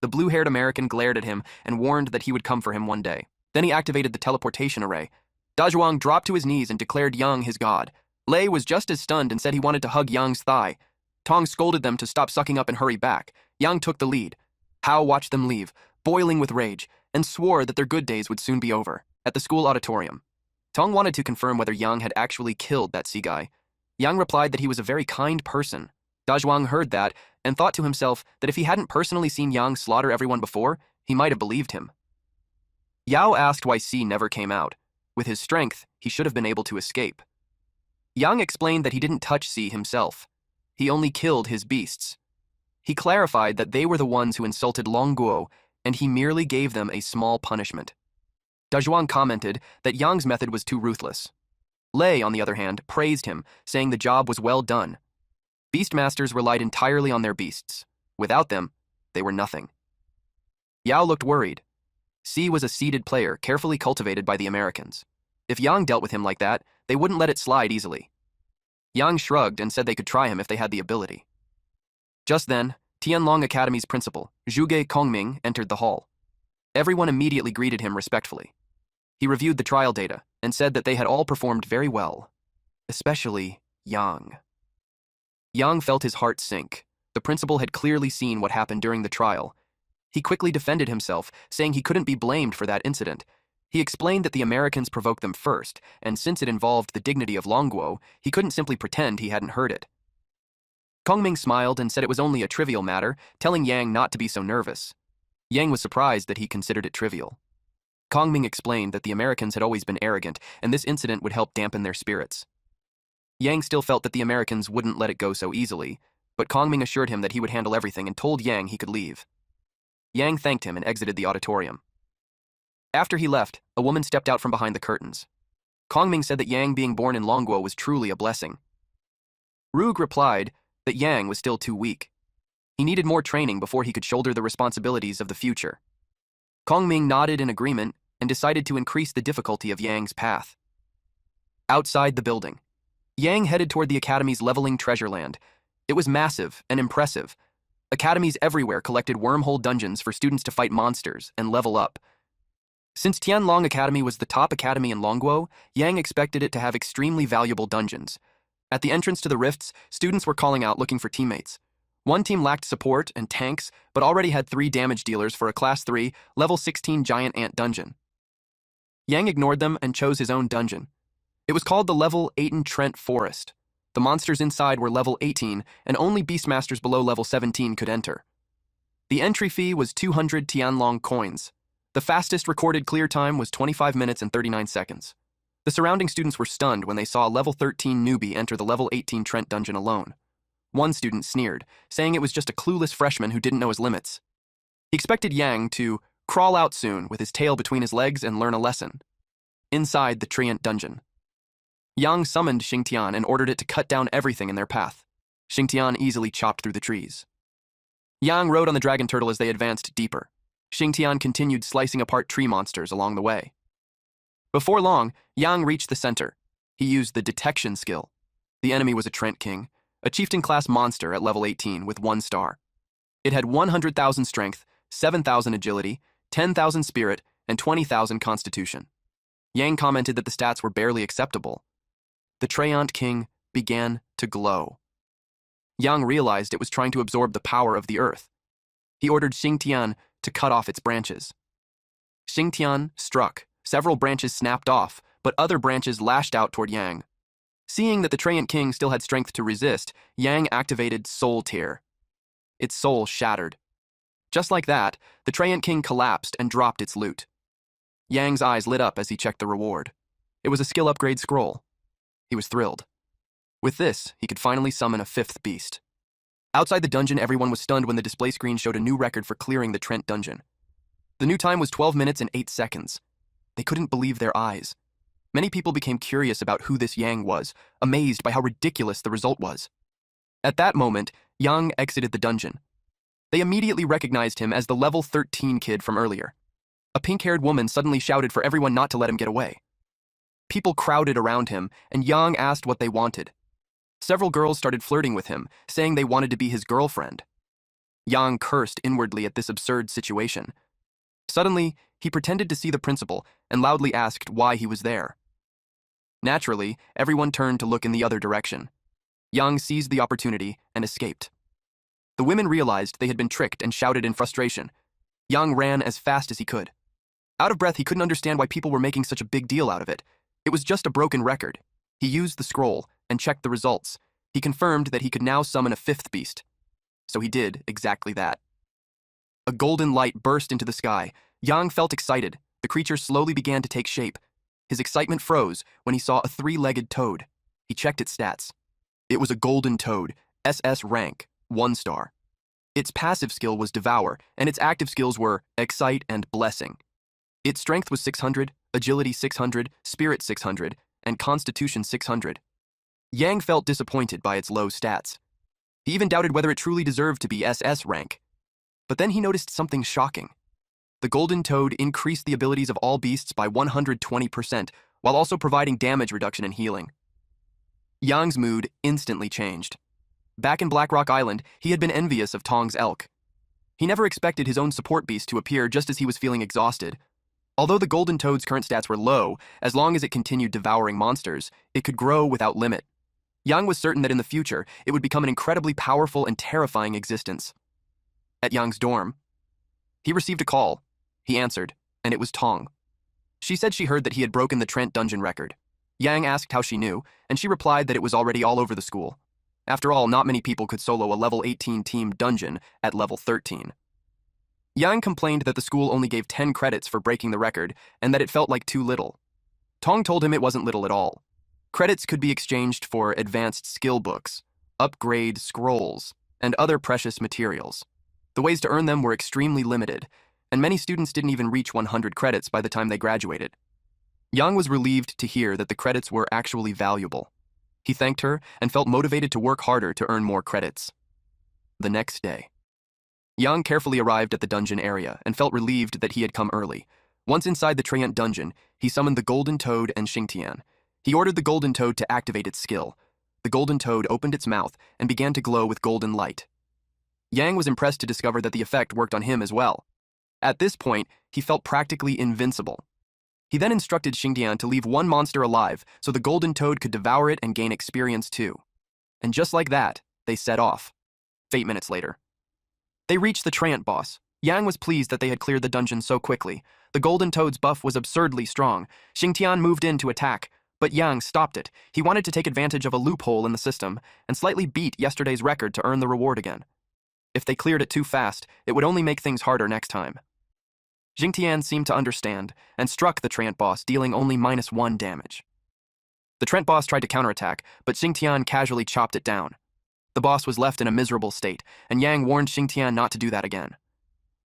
[SPEAKER 1] The blue-haired American glared at him and warned that he would come for him one day. Then he activated the teleportation array. Dazhuang dropped to his knees and declared Yang his god. Lei was just as stunned and said he wanted to hug Yang's thigh. Tong scolded them to stop sucking up and hurry back. Yang took the lead. Hao watched them leave, boiling with rage, and swore that their good days would soon be over. At the school auditorium, Tong wanted to confirm whether Yang had actually killed that sea guy. Yang replied that he was a very kind person. Dazhuang heard that and thought to himself that if he hadn't personally seen Yang slaughter everyone before, he might have believed him. Yao asked why C never came out. With his strength, he should have been able to escape. Yang explained that he didn't touch C himself. He only killed his beasts. He clarified that they were the ones who insulted Longguo, and he merely gave them a small punishment. Dazhuang commented that Yang's method was too ruthless. Lei, on the other hand, praised him, saying the job was well done. Beastmasters relied entirely on their beasts. Without them, they were nothing. Yao looked worried. C was a seeded player, carefully cultivated by the Americans. If Yang dealt with him like that, they wouldn't let it slide easily. Yang shrugged and said they could try him if they had the ability. Just then, Tianlong Academy's principal, Zhuge Kongming, entered the hall. Everyone immediately greeted him respectfully. He reviewed the trial data and said that they had all performed very well, especially Yang. Yang felt his heart sink. The principal had clearly seen what happened during the trial. He quickly defended himself, saying he couldn't be blamed for that incident. He explained that the Americans provoked them first, and since it involved the dignity of Longguo, he couldn't simply pretend he hadn't heard it. Kongming smiled and said it was only a trivial matter, telling Yang not to be so nervous. Yang was surprised that he considered it trivial. Kongming explained that the Americans had always been arrogant, and this incident would help dampen their spirits. Yang still felt that the Americans wouldn't let it go so easily, but Kongming assured him that he would handle everything and told Yang he could leave. Yang thanked him and exited the auditorium. After he left, a woman stepped out from behind the curtains. Kongming said that Yang being born in Longguo was truly a blessing. Rug replied that Yang was still too weak. He needed more training before he could shoulder the responsibilities of the future. Kongming nodded in agreement and decided to increase the difficulty of Yang's path. Outside the building, Yang headed toward the Academy's leveling treasure land. It was massive and impressive. Academies everywhere collected wormhole dungeons for students to fight monsters and level up. Since Tianlong Academy was the top academy in Longguo, Yang expected it to have extremely valuable dungeons. At the entrance to the rifts, students were calling out looking for teammates. One team lacked support and tanks, but already had 3 damage dealers for a Class 3, level 16 giant ant dungeon. Yang ignored them and chose his own dungeon. It was called the level 18 Trent Forest. The monsters inside were level 18, and only beastmasters below level 17 could enter. The entry fee was 200 Tianlong coins. The fastest recorded clear time was 25 minutes and 39 seconds. The surrounding students were stunned when they saw a level 13 newbie enter the level 18 Trent dungeon alone. One student sneered, saying it was just a clueless freshman who didn't know his limits. He expected Yang to crawl out soon with his tail between his legs and learn a lesson. Inside the Treant dungeon, Yang summoned Xingtian and ordered it to cut down everything in their path. Xingtian easily chopped through the trees. Yang rode on the dragon turtle as they advanced deeper. Xingtian continued slicing apart tree monsters along the way. Before long, Yang reached the center. He used the detection skill. The enemy was a Trent King, a chieftain-class monster at level 18 with 1 star. It had 100,000 strength, 7,000 agility, 10,000 spirit, and 20,000 constitution. Yang commented that the stats were barely acceptable. The Treant King began to glow. Yang realized it was trying to absorb the power of the earth. He ordered Xingtian to cut off its branches. Xingtian struck. Several branches snapped off, but other branches lashed out toward Yang. Seeing that the Treant King still had strength to resist, Yang activated Soul Tear. Its soul shattered. Just like that, the Treant King collapsed and dropped its loot. Yang's eyes lit up as he checked the reward. It was a skill upgrade scroll. He was thrilled. With this, he could finally summon a 5th beast. Outside the dungeon, everyone was stunned when the display screen showed a new record for clearing the Trent dungeon. The new time was 12 minutes and 8 seconds. They couldn't believe their eyes. Many people became curious about who this Yang was, amazed by how ridiculous the result was. At that moment, Yang exited the dungeon. They immediately recognized him as the level 13 kid from earlier. A pink-haired woman suddenly shouted for everyone not to let him get away. People crowded around him, and Yang asked what they wanted. Several girls started flirting with him, saying they wanted to be his girlfriend. Yang cursed inwardly at this absurd situation. Suddenly, he pretended to see the principal and loudly asked why he was there. Naturally, everyone turned to look in the other direction. Yang seized the opportunity and escaped. The women realized they had been tricked and shouted in frustration. Yang ran as fast as he could. Out of breath, he couldn't understand why people were making such a big deal out of it. It was just a broken record. He used the scroll and checked the results. He confirmed that he could now summon a 5th beast. So he did exactly that. A golden light burst into the sky. Yang felt excited. The creature slowly began to take shape. His excitement froze when he saw a 3-legged toad. He checked its stats. It was a golden toad, SS rank, 1 star. Its passive skill was Devour, and its active skills were Excite and Blessing. Its strength was 600, agility 600, spirit 600, and constitution 600. Yang felt disappointed by its low stats. He even doubted whether it truly deserved to be SS rank. But then he noticed something shocking. The golden toad increased the abilities of all beasts by 120%, while also providing damage reduction and healing. Yang's mood instantly changed. Back in Black Rock Island, he had been envious of Tong's elk. He never expected his own support beast to appear just as he was feeling exhausted. Although the Golden Toad's current stats were low, as long as it continued devouring monsters, it could grow without limit. Yang was certain that in the future, it would become an incredibly powerful and terrifying existence. At Yang's dorm, he received a call. He answered, and it was Tong. She said she heard that he had broken the Trent dungeon record. Yang asked how she knew, and she replied that it was already all over the school. After all, not many people could solo a level 18 team dungeon at level 13. Yang complained that the school only gave 10 credits for breaking the record and that it felt like too little. Tong told him it wasn't little at all. Credits could be exchanged for advanced skill books, upgrade scrolls, and other precious materials. The ways to earn them were extremely limited, and many students didn't even reach 100 credits by the time they graduated. Yang was relieved to hear that the credits were actually valuable. He thanked her and felt motivated to work harder to earn more credits. The next day, Yang carefully arrived at the dungeon area and felt relieved that he had come early. Once inside the Trent dungeon, he summoned the Golden Toad and Xingtian. He ordered the Golden Toad to activate its skill. The Golden Toad opened its mouth and began to glow with golden light. Yang was impressed to discover that the effect worked on him as well. At this point, he felt practically invincible. He then instructed Xingtian to leave one monster alive so the Golden Toad could devour it and gain experience too. And just like that, they set off. 8 minutes later, they reached the Trent boss. Yang was pleased that they had cleared the dungeon so quickly. The Golden Toad's buff was absurdly strong. Xingtian moved in to attack, but Yang stopped it. He wanted to take advantage of a loophole in the system and slightly beat yesterday's record to earn the reward again. If they cleared it too fast, it would only make things harder next time. Xingtian seemed to understand and struck the Trent boss, dealing only -1 damage. The Trent boss tried to counterattack, but Xingtian casually chopped it down. The boss was left in a miserable state, and Yang warned Xingtian not to do that again.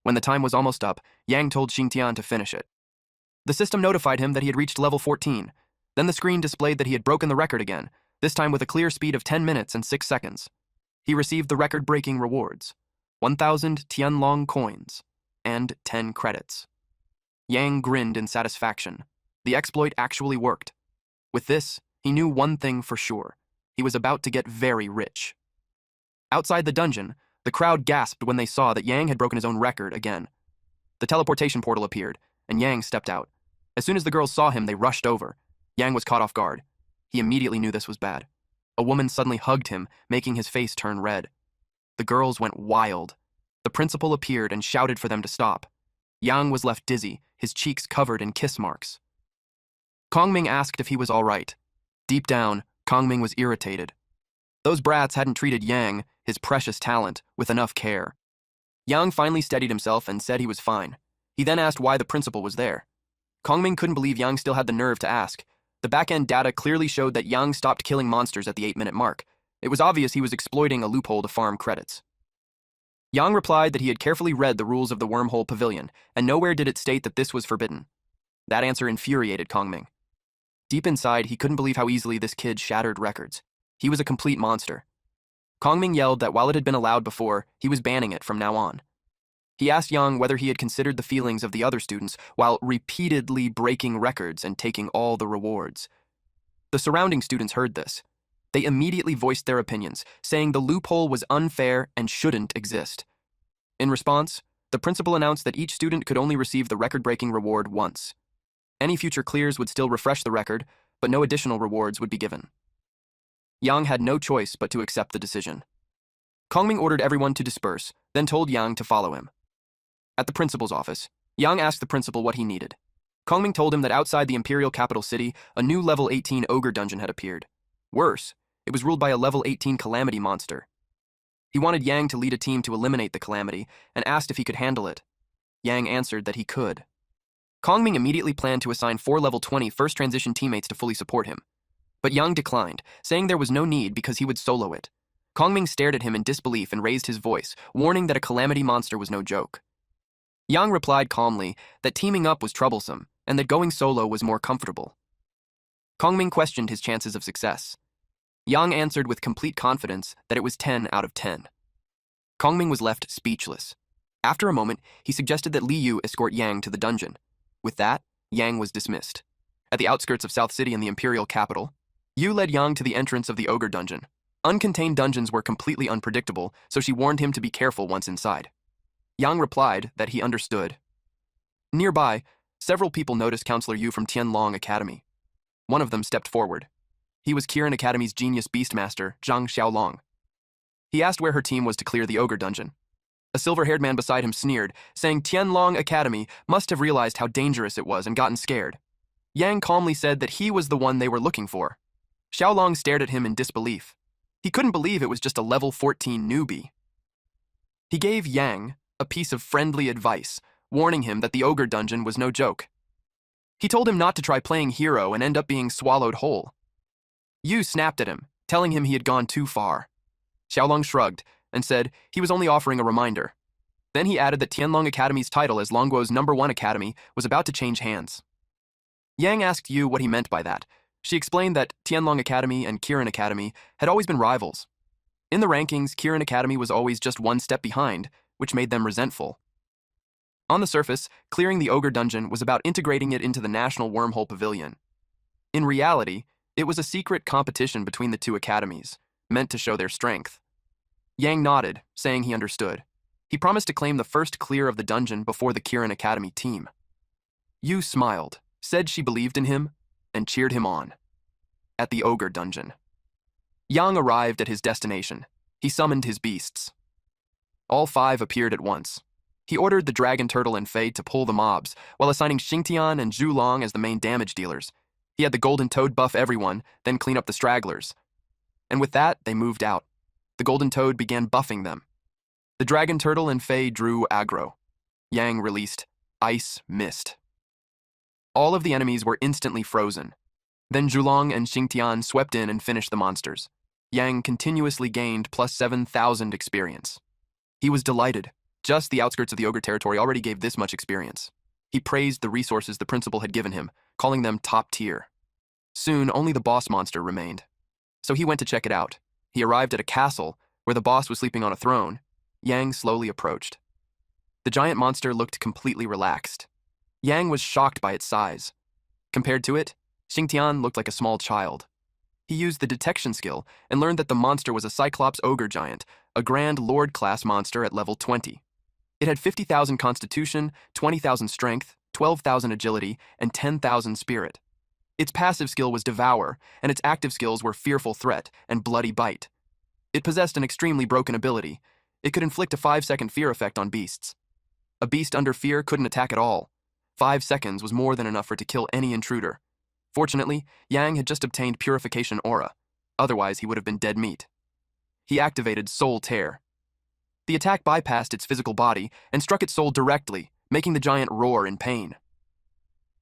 [SPEAKER 1] When the time was almost up, Yang told Xingtian to finish it. The system notified him that he had reached level 14. Then the screen displayed that he had broken the record again, this time with a clear speed of 10 minutes and 6 seconds. He received the record-breaking rewards, 1,000 Tianlong coins, and 10 credits. Yang grinned in satisfaction. The exploit actually worked. With this, he knew one thing for sure. He was about to get very rich. Outside the dungeon, the crowd gasped when they saw that Yang had broken his own record again. The teleportation portal appeared, and Yang stepped out. As soon as the girls saw him, they rushed over. Yang was caught off guard. He immediately knew this was bad. A woman suddenly hugged him, making his face turn red. The girls went wild. The principal appeared and shouted for them to stop. Yang was left dizzy, his cheeks covered in kiss marks. Kongming asked if he was all right. Deep down, Kongming was irritated. Those brats hadn't treated Yang, his precious talent, with enough care. Yang finally steadied himself and said he was fine. He then asked why the principal was there. Kongming couldn't believe Yang still had the nerve to ask. The back-end data clearly showed that Yang stopped killing monsters at the 8-minute mark. It was obvious he was exploiting a loophole to farm credits. Yang replied that he had carefully read the rules of the Wormhole Pavilion, and nowhere did it state that this was forbidden. That answer infuriated Kongming. Deep inside, he couldn't believe how easily this kid shattered records. He was a complete monster. Kongming yelled that while it had been allowed before, he was banning it from now on. He asked Yang whether he had considered the feelings of the other students while repeatedly breaking records and taking all the rewards. The surrounding students heard this. They immediately voiced their opinions, saying the loophole was unfair and shouldn't exist. In response, the principal announced that each student could only receive the record-breaking reward once. Any future clears would still refresh the record, but no additional rewards would be given. Yang had no choice but to accept the decision. Kongming ordered everyone to disperse, then told Yang to follow him. At the principal's office, Yang asked the principal what he needed. Kongming told him that outside the imperial capital city, a new level 18 ogre dungeon had appeared. Worse, it was ruled by a level 18 calamity monster. He wanted Yang to lead a team to eliminate the calamity and asked if he could handle it. Yang answered that he could. Kongming immediately planned to assign 4 level 20 first transition teammates to fully support him. But Yang declined, saying there was no need because he would solo it. Kongming stared at him in disbelief and raised his voice, warning that a calamity monster was no joke. Yang replied calmly that teaming up was troublesome and that going solo was more comfortable. Kongming questioned his chances of success. Yang answered with complete confidence that it was 10 out of 10. Kongming was left speechless. After a moment, he suggested that Li Yu escort Yang to the dungeon. With that, Yang was dismissed. At the outskirts of South City in the imperial capital, Yu led Yang to the entrance of the ogre dungeon. Uncontained dungeons were completely unpredictable, so she warned him to be careful once inside. Yang replied that he understood. Nearby, several people noticed Counselor Yu from Tianlong Academy. One of them stepped forward. He was Kirin Academy's genius beastmaster, Zhang Xiaolong. He asked where her team was to clear the ogre dungeon. A silver-haired man beside him sneered, saying Tianlong Academy must have realized how dangerous it was and gotten scared. Yang calmly said that he was the one they were looking for. Xiaolong stared at him in disbelief. He couldn't believe it was just a level 14 newbie. He gave Yang a piece of friendly advice, warning him that the ogre dungeon was no joke. He told him not to try playing hero and end up being swallowed whole. Yu snapped at him, telling him he had gone too far. Xiaolong shrugged and said he was only offering a reminder. Then he added that Tianlong Academy's title as Longguo's #1 academy was about to change hands. Yang asked Yu what he meant by that. She explained that Tianlong Academy and Kirin Academy had always been rivals. In the rankings, Kirin Academy was always just one step behind, which made them resentful. On the surface, clearing the ogre dungeon was about integrating it into the National Wormhole Pavilion. In reality, it was a secret competition between the two academies, meant to show their strength. Yang nodded, saying he understood. He promised to claim the first clear of the dungeon before the Kirin Academy team. Yu smiled, said she believed in him, and cheered him on. At the ogre dungeon. Yang arrived at his destination. He summoned his beasts. All 5 appeared at once. He ordered the dragon turtle and Fei to pull the mobs, while assigning Xingtian and Zhulong as the main damage dealers. He had the golden toad buff everyone, then clean up the stragglers. And with that, they moved out. The golden toad began buffing them. The dragon turtle and Fei drew aggro. Yang released Ice Mist. All of the enemies were instantly frozen. Then Zhulong and Xingtian swept in and finished the monsters. Yang continuously gained plus 7,000 experience. He was delighted. Just the outskirts of the ogre territory already gave this much experience. He praised the resources the principal had given him, calling them top tier. Soon, only the boss monster remained. So he went to check it out. He arrived at a castle where the boss was sleeping on a throne. Yang slowly approached. The giant monster looked completely relaxed. Yang was shocked by its size. Compared to it, Xingtian looked like a small child. He used the detection skill and learned that the monster was a Cyclops ogre giant, a Grand Lord class monster at level 20. It had 50,000 constitution, 20,000 strength, 12,000 agility, and 10,000 spirit. Its passive skill was Devour, and its active skills were Fearful Threat and Bloody Bite. It possessed an extremely broken ability. It could inflict a 5-second fear effect on beasts. A beast under fear couldn't attack at all. 5 seconds was more than enough for it to kill any intruder. Fortunately, Yang had just obtained Purification Aura. Otherwise, he would have been dead meat. He activated Soul Tear. The attack bypassed its physical body and struck its soul directly, making the giant roar in pain.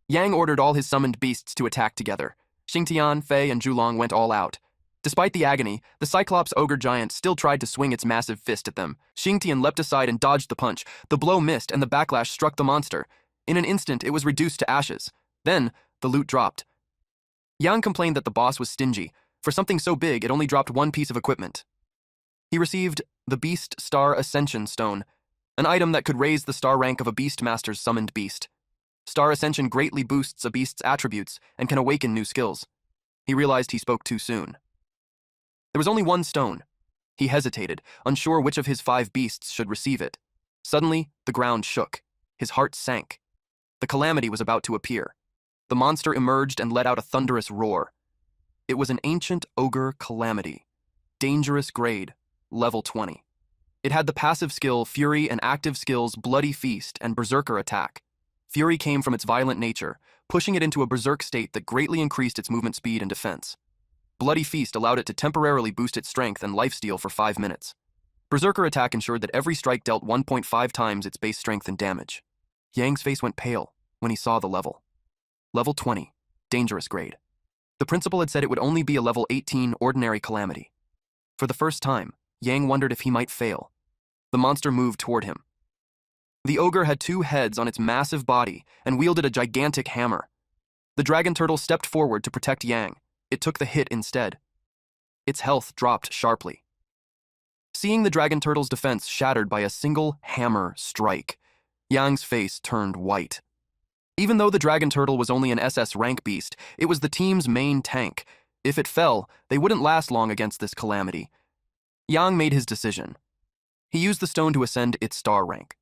[SPEAKER 1] Yang ordered all his summoned beasts to attack together. Xingtian, Fei, and Zhulong went all out. Despite the agony, the Cyclops ogre giant still tried to swing its massive fist at them. Xingtian leapt aside and dodged the punch. The blow missed and the backlash struck the monster. In an instant, it was reduced to ashes. Then, the loot dropped. Yang complained that the boss was stingy. For something so big, it only dropped one piece of equipment. He received the Beast Star Ascension Stone, an item that could raise the star rank of a Beastmaster's summoned beast. Star Ascension greatly boosts a beast's attributes and can awaken new skills. He realized he spoke too soon. There was only one stone. He hesitated, unsure which of his 5 beasts should receive it. Suddenly, the ground shook. His heart sank. The calamity was about to appear. The monster emerged and let out a thunderous roar. It was an ancient ogre calamity. Dangerous grade, level 20. It had the passive skill Fury and active skills Bloody Feast and Berserker Attack. Fury came from its violent nature, pushing it into a berserk state that greatly increased its movement speed and defense. Bloody Feast allowed it to temporarily boost its strength and lifesteal for 5 minutes. Berserker Attack ensured that every strike dealt 1.5 times its base strength and damage. Yang's face went pale when he saw the level. Level 20, dangerous grade. The principal had said it would only be a level 18 ordinary calamity. For the first time, Yang wondered if he might fail. The monster moved toward him. The ogre had 2 heads on its massive body and wielded a gigantic hammer. The dragon turtle stepped forward to protect Yang. It took the hit instead. Its health dropped sharply. Seeing the dragon turtle's defense shattered by a single hammer strike, Yang's face turned white. Even though the dragon turtle was only an SS rank beast, it was the team's main tank. If it fell, they wouldn't last long against this calamity. Yang made his decision. He used the stone to ascend its star rank.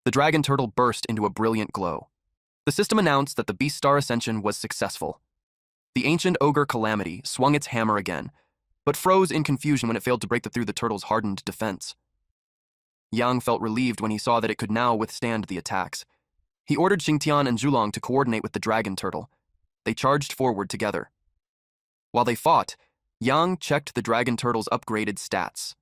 [SPEAKER 1] The dragon turtle burst into a brilliant glow. The system announced that the beast star ascension was successful. The ancient ogre calamity swung its hammer again, but froze in confusion when it failed to break through the turtle's hardened defense. Yang felt relieved when he saw that it could now withstand the attacks. He ordered Xingtian and Zhulong to coordinate with the dragon turtle. They charged forward together. While they fought, Yang checked the dragon turtle's upgraded stats.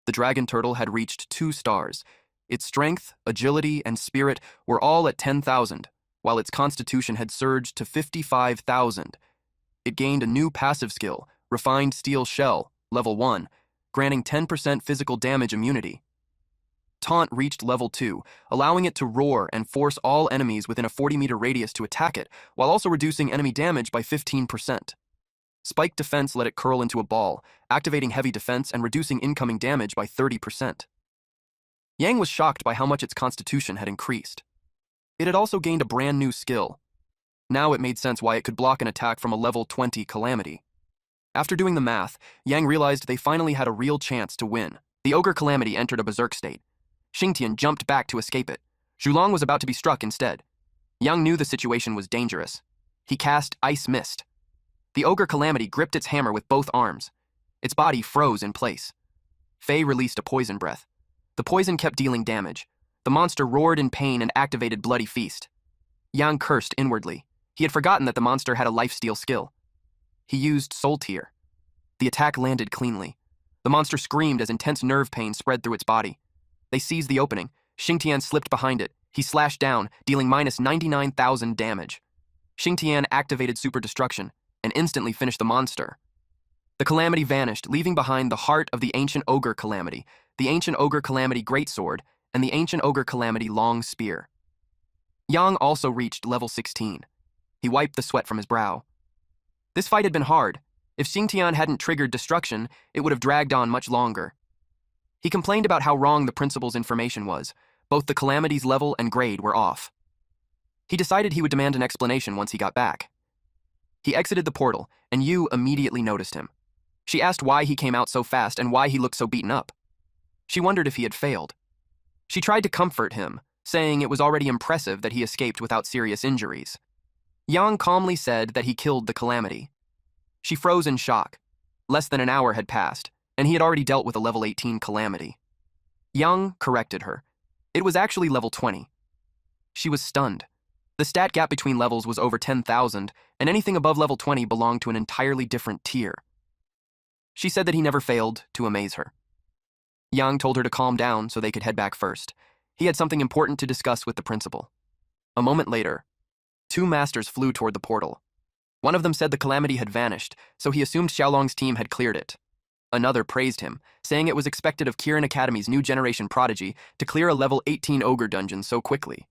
[SPEAKER 1] The dragon turtle had reached 2 stars. Its strength, agility, and spirit were all at 10,000, while its constitution had surged to 55,000. It gained a new passive skill, Refined Steel Shell, level 1, granting 10% physical damage immunity. Taunt reached level 2, allowing it to roar and force all enemies within a 40-meter radius to attack it, while also reducing enemy damage by 15%. Spike Defense let it curl into a ball, activating heavy defense and reducing incoming damage by 30%. Yang was shocked by how much its constitution had increased. It had also gained a brand new skill. Now it made sense why it could block an attack from a level 20 calamity. After doing the math, Yang realized they finally had a real chance to win. The ogre calamity entered a berserk state. Xingtian jumped back to escape it. Zhulong was about to be struck instead. Yang knew the situation was dangerous. He cast Ice Mist. The ogre calamity gripped its hammer with both arms. Its body froze in place. Fei released a poison breath. The poison kept dealing damage. The monster roared in pain and activated Bloody Feast. Yang cursed inwardly. He had forgotten that the monster had a lifesteal skill. He used Soul Tear. The attack landed cleanly. The monster screamed as intense nerve pain spread through its body. They seized the opening. Xingtian slipped behind it. He slashed down, dealing minus 99,000 damage. Xingtian activated Super Destruction and instantly finished the monster. The calamity vanished, leaving behind the heart of the Ancient Ogre Calamity, the Ancient Ogre Calamity Greatsword, and the Ancient Ogre Calamity Long Spear. Yang also reached level 16. He wiped the sweat from his brow. This fight had been hard. If Xingtian hadn't triggered destruction, it would have dragged on much longer. He complained about how wrong the principal's information was. Both the calamity's level and grade were off. He decided he would demand an explanation once he got back. He exited the portal, and Yu immediately noticed him. She asked why he came out so fast and why he looked so beaten up. She wondered if he had failed. She tried to comfort him, saying it was already impressive that he escaped without serious injuries. Yang calmly said that he killed the calamity. She froze in shock. Less than an hour had passed, and he had already dealt with a level 18 calamity. Yang corrected her. It was actually level 20. She was stunned. The stat gap between levels was over 10,000, and anything above level 20 belonged to an entirely different tier. She said that he never failed to amaze her. Yang told her to calm down so they could head back first. He had something important to discuss with the principal. A moment later, 2 masters flew toward the portal. One of them said the calamity had vanished, so he assumed Xiaolong's team had cleared it. Another praised him, saying it was expected of Kirin Academy's new generation prodigy to clear a level 18 ogre dungeon so quickly.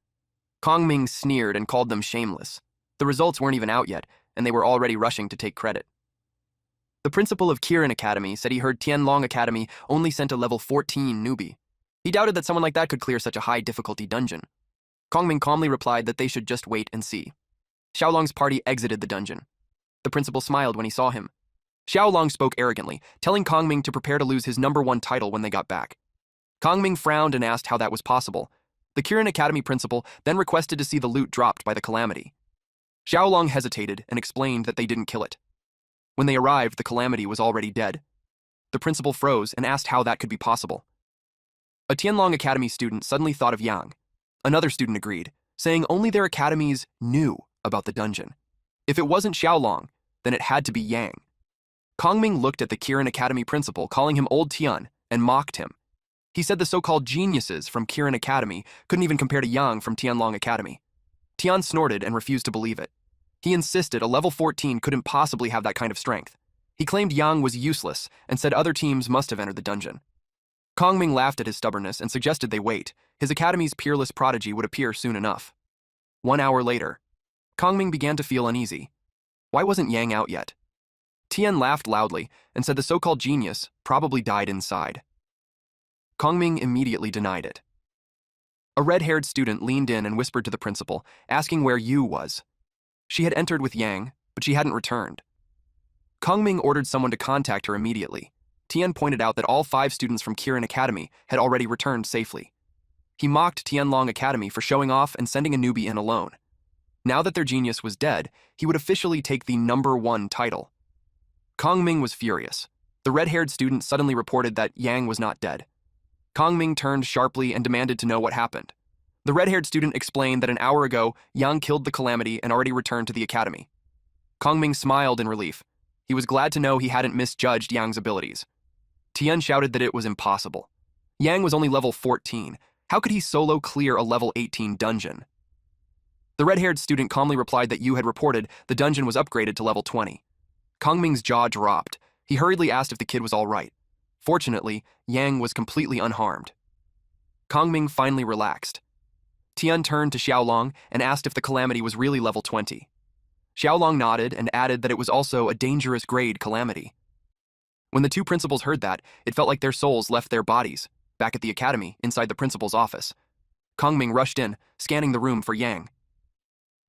[SPEAKER 1] Kongming sneered and called them shameless. The results weren't even out yet, and they were already rushing to take credit. The principal of Kirin Academy said he heard Tianlong Academy only sent a level 14 newbie. He doubted that someone like that could clear such a high difficulty dungeon. Kongming calmly replied that they should just wait and see. Xiaolong's party exited the dungeon. The principal smiled when he saw him. Xiaolong spoke arrogantly, telling Kongming to prepare to lose his #1 title when they got back. Kongming frowned and asked how that was possible. The Kirin Academy principal then requested to see the loot dropped by the calamity. Xiaolong hesitated and explained that they didn't kill it. When they arrived, the calamity was already dead. The principal froze and asked how that could be possible. A Tianlong Academy student suddenly thought of Yang. Another student agreed, saying only their academies knew about the dungeon. If it wasn't Xiaolong, then it had to be Yang. Kongming looked at the Kirin Academy principal, calling him Old Tian, and mocked him. He said the so-called geniuses from Kirin Academy couldn't even compare to Yang from Tianlong Academy. Tian snorted and refused to believe it. He insisted a level 14 couldn't possibly have that kind of strength. He claimed Yang was useless and said other teams must have entered the dungeon. Kongming laughed at his stubbornness and suggested they wait. His academy's peerless prodigy would appear soon enough. 1 hour later, Kongming began to feel uneasy. Why wasn't Yang out yet? Tian laughed loudly and said the so-called genius probably died inside. Kongming immediately denied it. A red-haired student leaned in and whispered to the principal, asking where Yu was. She had entered with Yang, but she hadn't returned. Kongming ordered someone to contact her immediately. Tian pointed out that all 5 students from Kirin Academy had already returned safely. He mocked Tianlong Academy for showing off and sending a newbie in alone. Now that their genius was dead, he would officially take the #1 title. Kongming was furious. The red-haired student suddenly reported that Yang was not dead. Kongming turned sharply and demanded to know what happened. The red-haired student explained that an hour ago, Yang killed the Calamity and already returned to the academy. Kongming smiled in relief. He was glad to know he hadn't misjudged Yang's abilities. Tian shouted that it was impossible. Yang was only level 14. How could he solo clear a level 18 dungeon? The red-haired student calmly replied that Yu had reported the dungeon was upgraded to level 20. Kongming's jaw dropped. He hurriedly asked if the kid was all right. Fortunately, Yang was completely unharmed. Kongming finally relaxed. Tian turned to Xiaolong and asked if the Calamity was really level 20. Xiaolong nodded and added that it was also a dangerous grade Calamity. When the 2 principals heard that, it felt like their souls left their bodies, back at the academy, inside the principal's office. Kongming rushed in, scanning the room for Yang.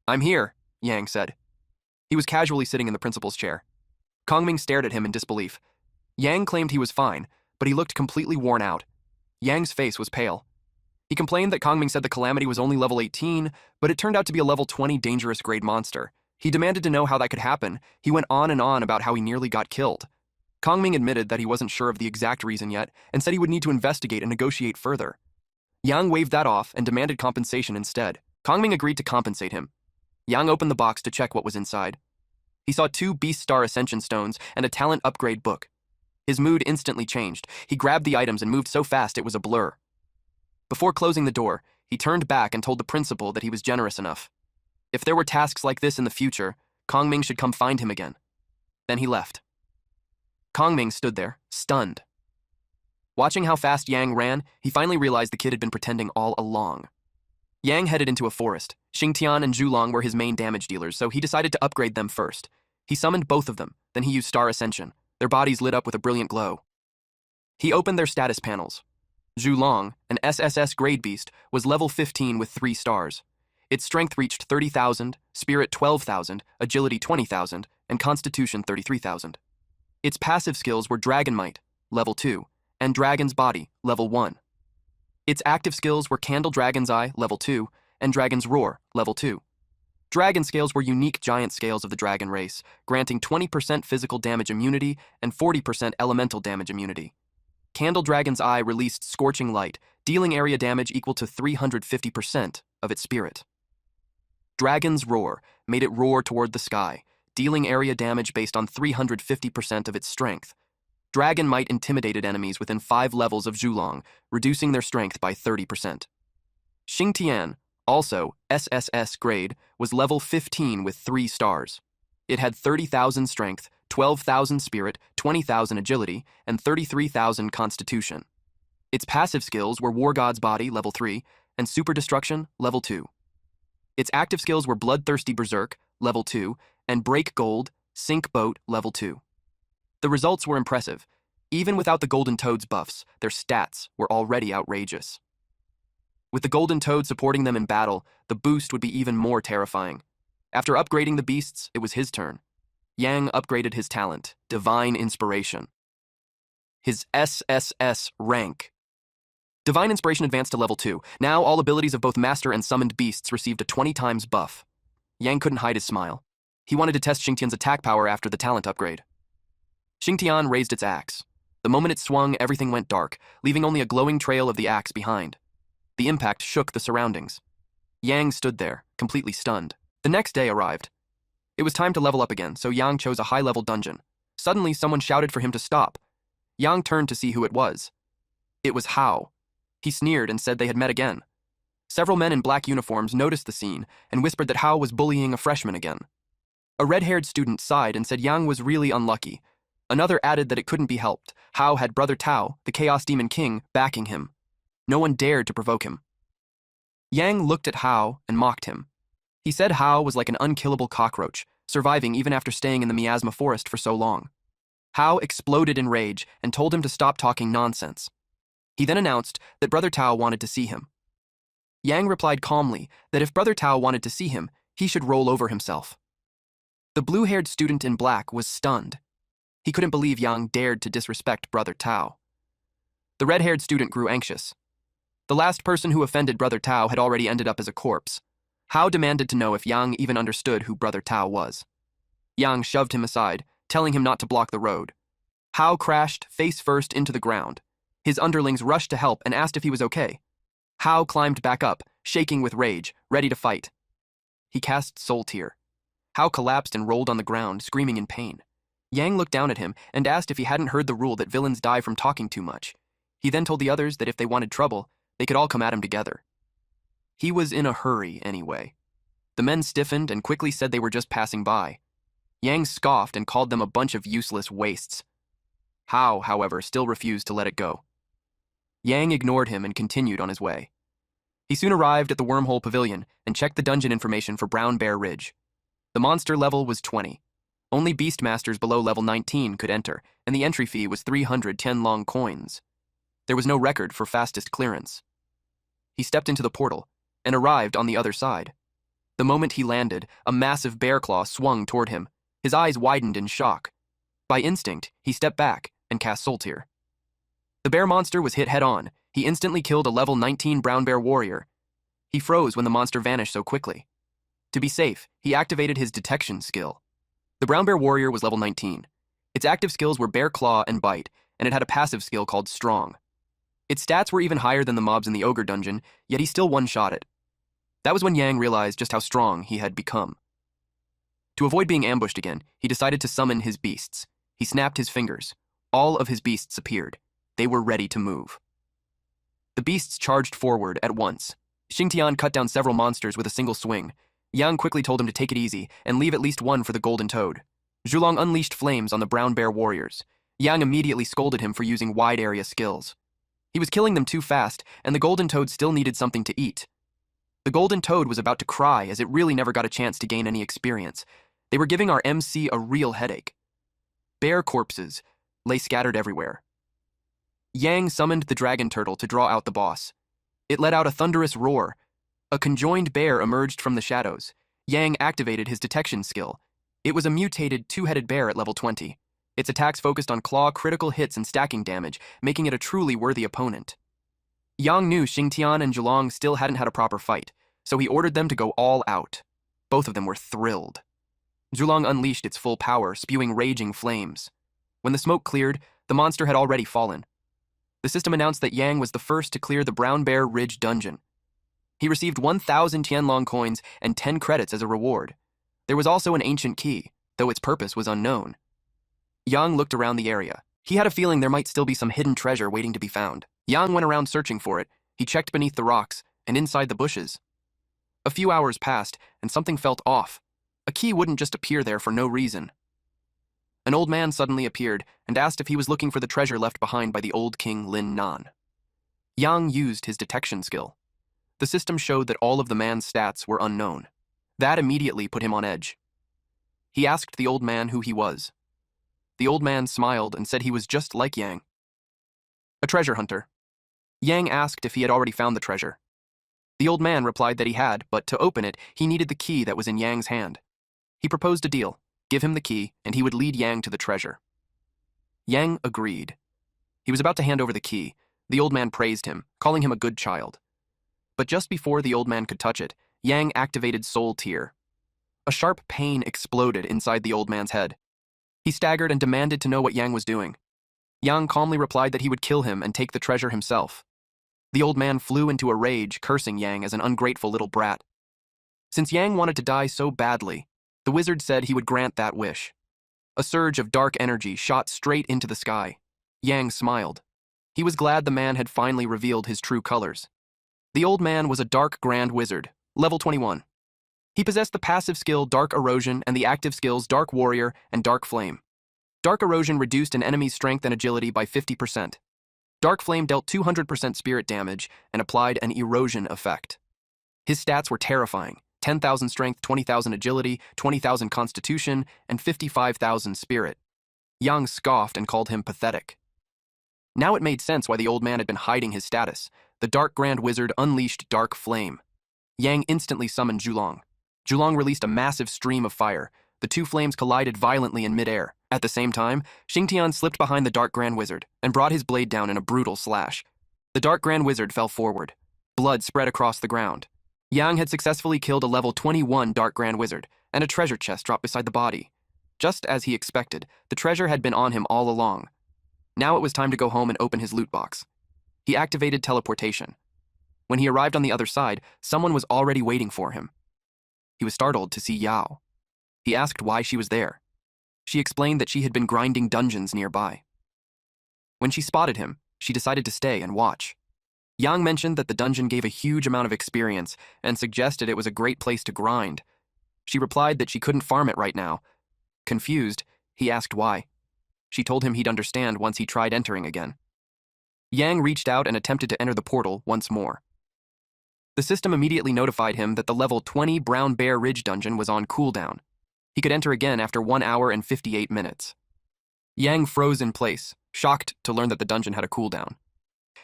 [SPEAKER 1] "I'm here," Yang said. He was casually sitting in the principal's chair. Kongming stared at him in disbelief. Yang claimed he was fine, but he looked completely worn out. Yang's face was pale. He complained that Kongming said the Calamity was only level 18, but it turned out to be a level 20 dangerous grade monster. He demanded to know how that could happen. He went on and on about how he nearly got killed. Kongming admitted that he wasn't sure of the exact reason yet and said he would need to investigate and negotiate further. Yang waved that off and demanded compensation instead. Kongming agreed to compensate him. Yang opened the box to check what was inside. He saw 2 Beast Star Ascension Stones and a talent upgrade book. His mood instantly changed. He grabbed the items and moved so fast it was a blur. Before closing the door, he turned back and told the principal that he was generous enough. If there were tasks like this in the future, Kongming should come find him again. Then he left. Kongming stood there, stunned. Watching how fast Yang ran, he finally realized the kid had been pretending all along. Yang headed into a forest. Xingtian and Zhulong were his main damage dealers, so he decided to upgrade them first. He summoned both of them, then he used Star Ascension. Their bodies lit up with a brilliant glow. He opened their status panels. Zhulong, an SSS grade beast, was level 15 with 3 stars. Its strength reached 30,000, spirit 12,000, agility 20,000, and constitution 33,000. Its passive skills were Dragon Might, level 2, and Dragon's Body, level 1. Its active skills were Candle Dragon's Eye, level 2, and Dragon's Roar, level 2. Dragon scales were unique giant scales of the dragon race, granting 20% physical damage immunity and 40% elemental damage immunity. Candle Dragon's Eye released Scorching Light, dealing area damage equal to 350% of its spirit. Dragon's Roar made it roar toward the sky, dealing area damage based on 350% of its strength. Dragon Might intimidated enemies within 5 levels of Zhulong, reducing their strength by 30%. Xingtian, also SSS grade, was level 15 with 3 stars. It had 30,000 strength, 12,000 spirit, 20,000 agility, and 33,000 constitution. Its passive skills were War God's Body, level 3, and Super Destruction, level 2. Its active skills were Bloodthirsty Berserk, level 2, and Break Gold, Sink Boat, level 2. The results were impressive. Even without the Golden Toad's buffs, their stats were already outrageous. With the Golden Toad supporting them in battle, the boost would be even more terrifying. After upgrading the beasts, it was his turn. Yang upgraded his talent, Divine Inspiration. His SSS rank. Divine Inspiration advanced to level 2. Now all abilities of both Master and Summoned Beasts received a 20 times buff. Yang couldn't hide his smile. He wanted to test Xingtian's attack power after the talent upgrade. Xingtian raised its axe. The moment it swung, everything went dark, leaving only a glowing trail of the axe behind. The impact shook the surroundings. Yang stood there, completely stunned. The next day arrived. It was time to level up again, so Yang chose a high-level dungeon. Suddenly, someone shouted for him to stop. Yang turned to see who it was. It was Hao. He sneered and said they had met again. Several men in black uniforms noticed the scene and whispered that Hao was bullying a freshman again. A red-haired student sighed and said Yang was really unlucky. Another added that it couldn't be helped. Hao had Brother Tao, the Chaos Demon King, backing him. No one dared to provoke him. Yang looked at Hao and mocked him. He said Hao was like an unkillable cockroach, surviving even after staying in the miasma forest for so long. Hao exploded in rage and told him to stop talking nonsense. He then announced that Brother Tao wanted to see him. Yang replied calmly that if Brother Tao wanted to see him, he should roll over himself. The blue-haired student in black was stunned. He couldn't believe Yang dared to disrespect Brother Tao. The red-haired student grew anxious. The last person who offended Brother Tao had already ended up as a corpse. Hao demanded to know if Yang even understood who Brother Tao was. Yang shoved him aside, telling him not to block the road. Hao crashed face first into the ground. His underlings rushed to help and asked if he was okay. Hao climbed back up, shaking with rage, ready to fight. He cast Soul Tear. Hao collapsed and rolled on the ground, screaming in pain. Yang looked down at him and asked if he hadn't heard the rule that villains die from talking too much. He then told the others that if they wanted trouble, they could all come at him together. He was in a hurry anyway. The men stiffened and quickly said they were just passing by. Yang scoffed and called them a bunch of useless wastes. Hao, however, still refused to let it go. Yang ignored him and continued on his way. He soon arrived at the Wormhole Pavilion and checked the dungeon information for Brown Bear Ridge. The monster level was 20. Only Beastmasters below level 19 could enter, and the entry fee was 300 Tianlong coins. There was no record for fastest clearance. He stepped into the portal and arrived on the other side. The moment he landed, a massive bear claw swung toward him. His eyes widened in shock. By instinct, he stepped back and cast Soul Tear. The bear monster was hit head-on. He instantly killed a level 19 brown bear warrior. He froze when the monster vanished so quickly. To be safe, he activated his detection skill. The brown bear warrior was level 19. Its active skills were Bear Claw and Bite, and it had a passive skill called Strong. Its stats were even higher than the mobs in the ogre dungeon, yet he still one-shot it. That was when Yang realized just how strong he had become. To avoid being ambushed again, he decided to summon his beasts. He snapped his fingers. All of his beasts appeared. They were ready to move. The beasts charged forward at once. Xingtian cut down several monsters with a single swing. Yang quickly told him to take it easy and leave at least one for the golden toad. Zhulong unleashed flames on the brown bear warriors. Yang immediately scolded him for using wide area skills. He was killing them too fast, and the golden toad still needed something to eat. The golden toad was about to cry as it really never got a chance to gain any experience. They were giving our MC a real headache. Bear corpses lay scattered everywhere. Yang summoned the dragon turtle to draw out the boss. It let out a thunderous roar. A conjoined bear emerged from the shadows. Yang activated his detection skill. It was a mutated two-headed bear at level 20. Its attacks focused on claw, critical hits, and stacking damage, making it a truly worthy opponent. Yang knew Xingtian and Zhulong still hadn't had a proper fight, so he ordered them to go all out. Both of them were thrilled. Zhulong unleashed its full power, spewing raging flames. When the smoke cleared, the monster had already fallen. The system announced that Yang was the first to clear the Brown Bear Ridge dungeon. He received 1,000 Tianlong coins and 10 credits as a reward. There was also an ancient key, though its purpose was unknown. Yang looked around the area. He had a feeling there might still be some hidden treasure waiting to be found. Yang went around searching for it. He checked beneath the rocks and inside the bushes. A few hours passed, and something felt off. A key wouldn't just appear there for no reason. An old man suddenly appeared and asked if he was looking for the treasure left behind by the old king Lin Nan. Yang used his detection skill. The system showed that all of the man's stats were unknown. That immediately put him on edge. He asked the old man who he was. The old man smiled and said he was just like Yang. A treasure hunter. Yang asked if he had already found the treasure. The old man replied that he had, but to open it, he needed the key that was in Yang's hand. He proposed a deal. Give him the key, and he would lead Yang to the treasure. Yang agreed. He was about to hand over the key. The old man praised him, calling him a good child. But just before the old man could touch it, Yang activated Soul Tear. A sharp pain exploded inside the old man's head. He staggered and demanded to know what Yang was doing. Yang calmly replied that he would kill him and take the treasure himself. The old man flew into a rage, cursing Yang as an ungrateful little brat. Since Yang wanted to die so badly, the wizard said he would grant that wish. A surge of dark energy shot straight into the sky. Yang smiled. He was glad the man had finally revealed his true colors. The old man was a dark grand wizard, level 21. He possessed the passive skill Dark Erosion and the active skills Dark Warrior and Dark Flame. Dark Erosion reduced an enemy's strength and agility by 50%. Dark Flame dealt 200% spirit damage and applied an erosion effect. His stats were terrifying: 10,000 strength, 20,000 agility, 20,000 constitution, and 55,000 spirit. Yang scoffed and called him pathetic. Now it made sense why the old man had been hiding his status. The Dark Grand Wizard unleashed Dark Flame. Yang instantly summoned Zhulong. Zhulong released a massive stream of fire. The two flames collided violently in midair. At the same time, Xingtian slipped behind the Dark Grand Wizard and brought his blade down in a brutal slash. The Dark Grand Wizard fell forward. Blood spread across the ground. Yang had successfully killed a level 21 Dark Grand Wizard, and a treasure chest dropped beside the body. Just as he expected, the treasure had been on him all along. Now it was time to go home and open his loot box. He activated teleportation. When he arrived on the other side, someone was already waiting for him. He was startled to see Yao. He asked why she was there. She explained that she had been grinding dungeons nearby. When she spotted him, she decided to stay and watch. Yang mentioned that the dungeon gave a huge amount of experience and suggested it was a great place to grind. She replied that she couldn't farm it right now. Confused, he asked why. She told him he'd understand once he tried entering again. Yang reached out and attempted to enter the portal once more. The system immediately notified him that the level 20 Brown Bear Ridge dungeon was on cooldown. He could enter again after 1 hour and 58 minutes. Yang froze in place, shocked to learn that the dungeon had a cooldown.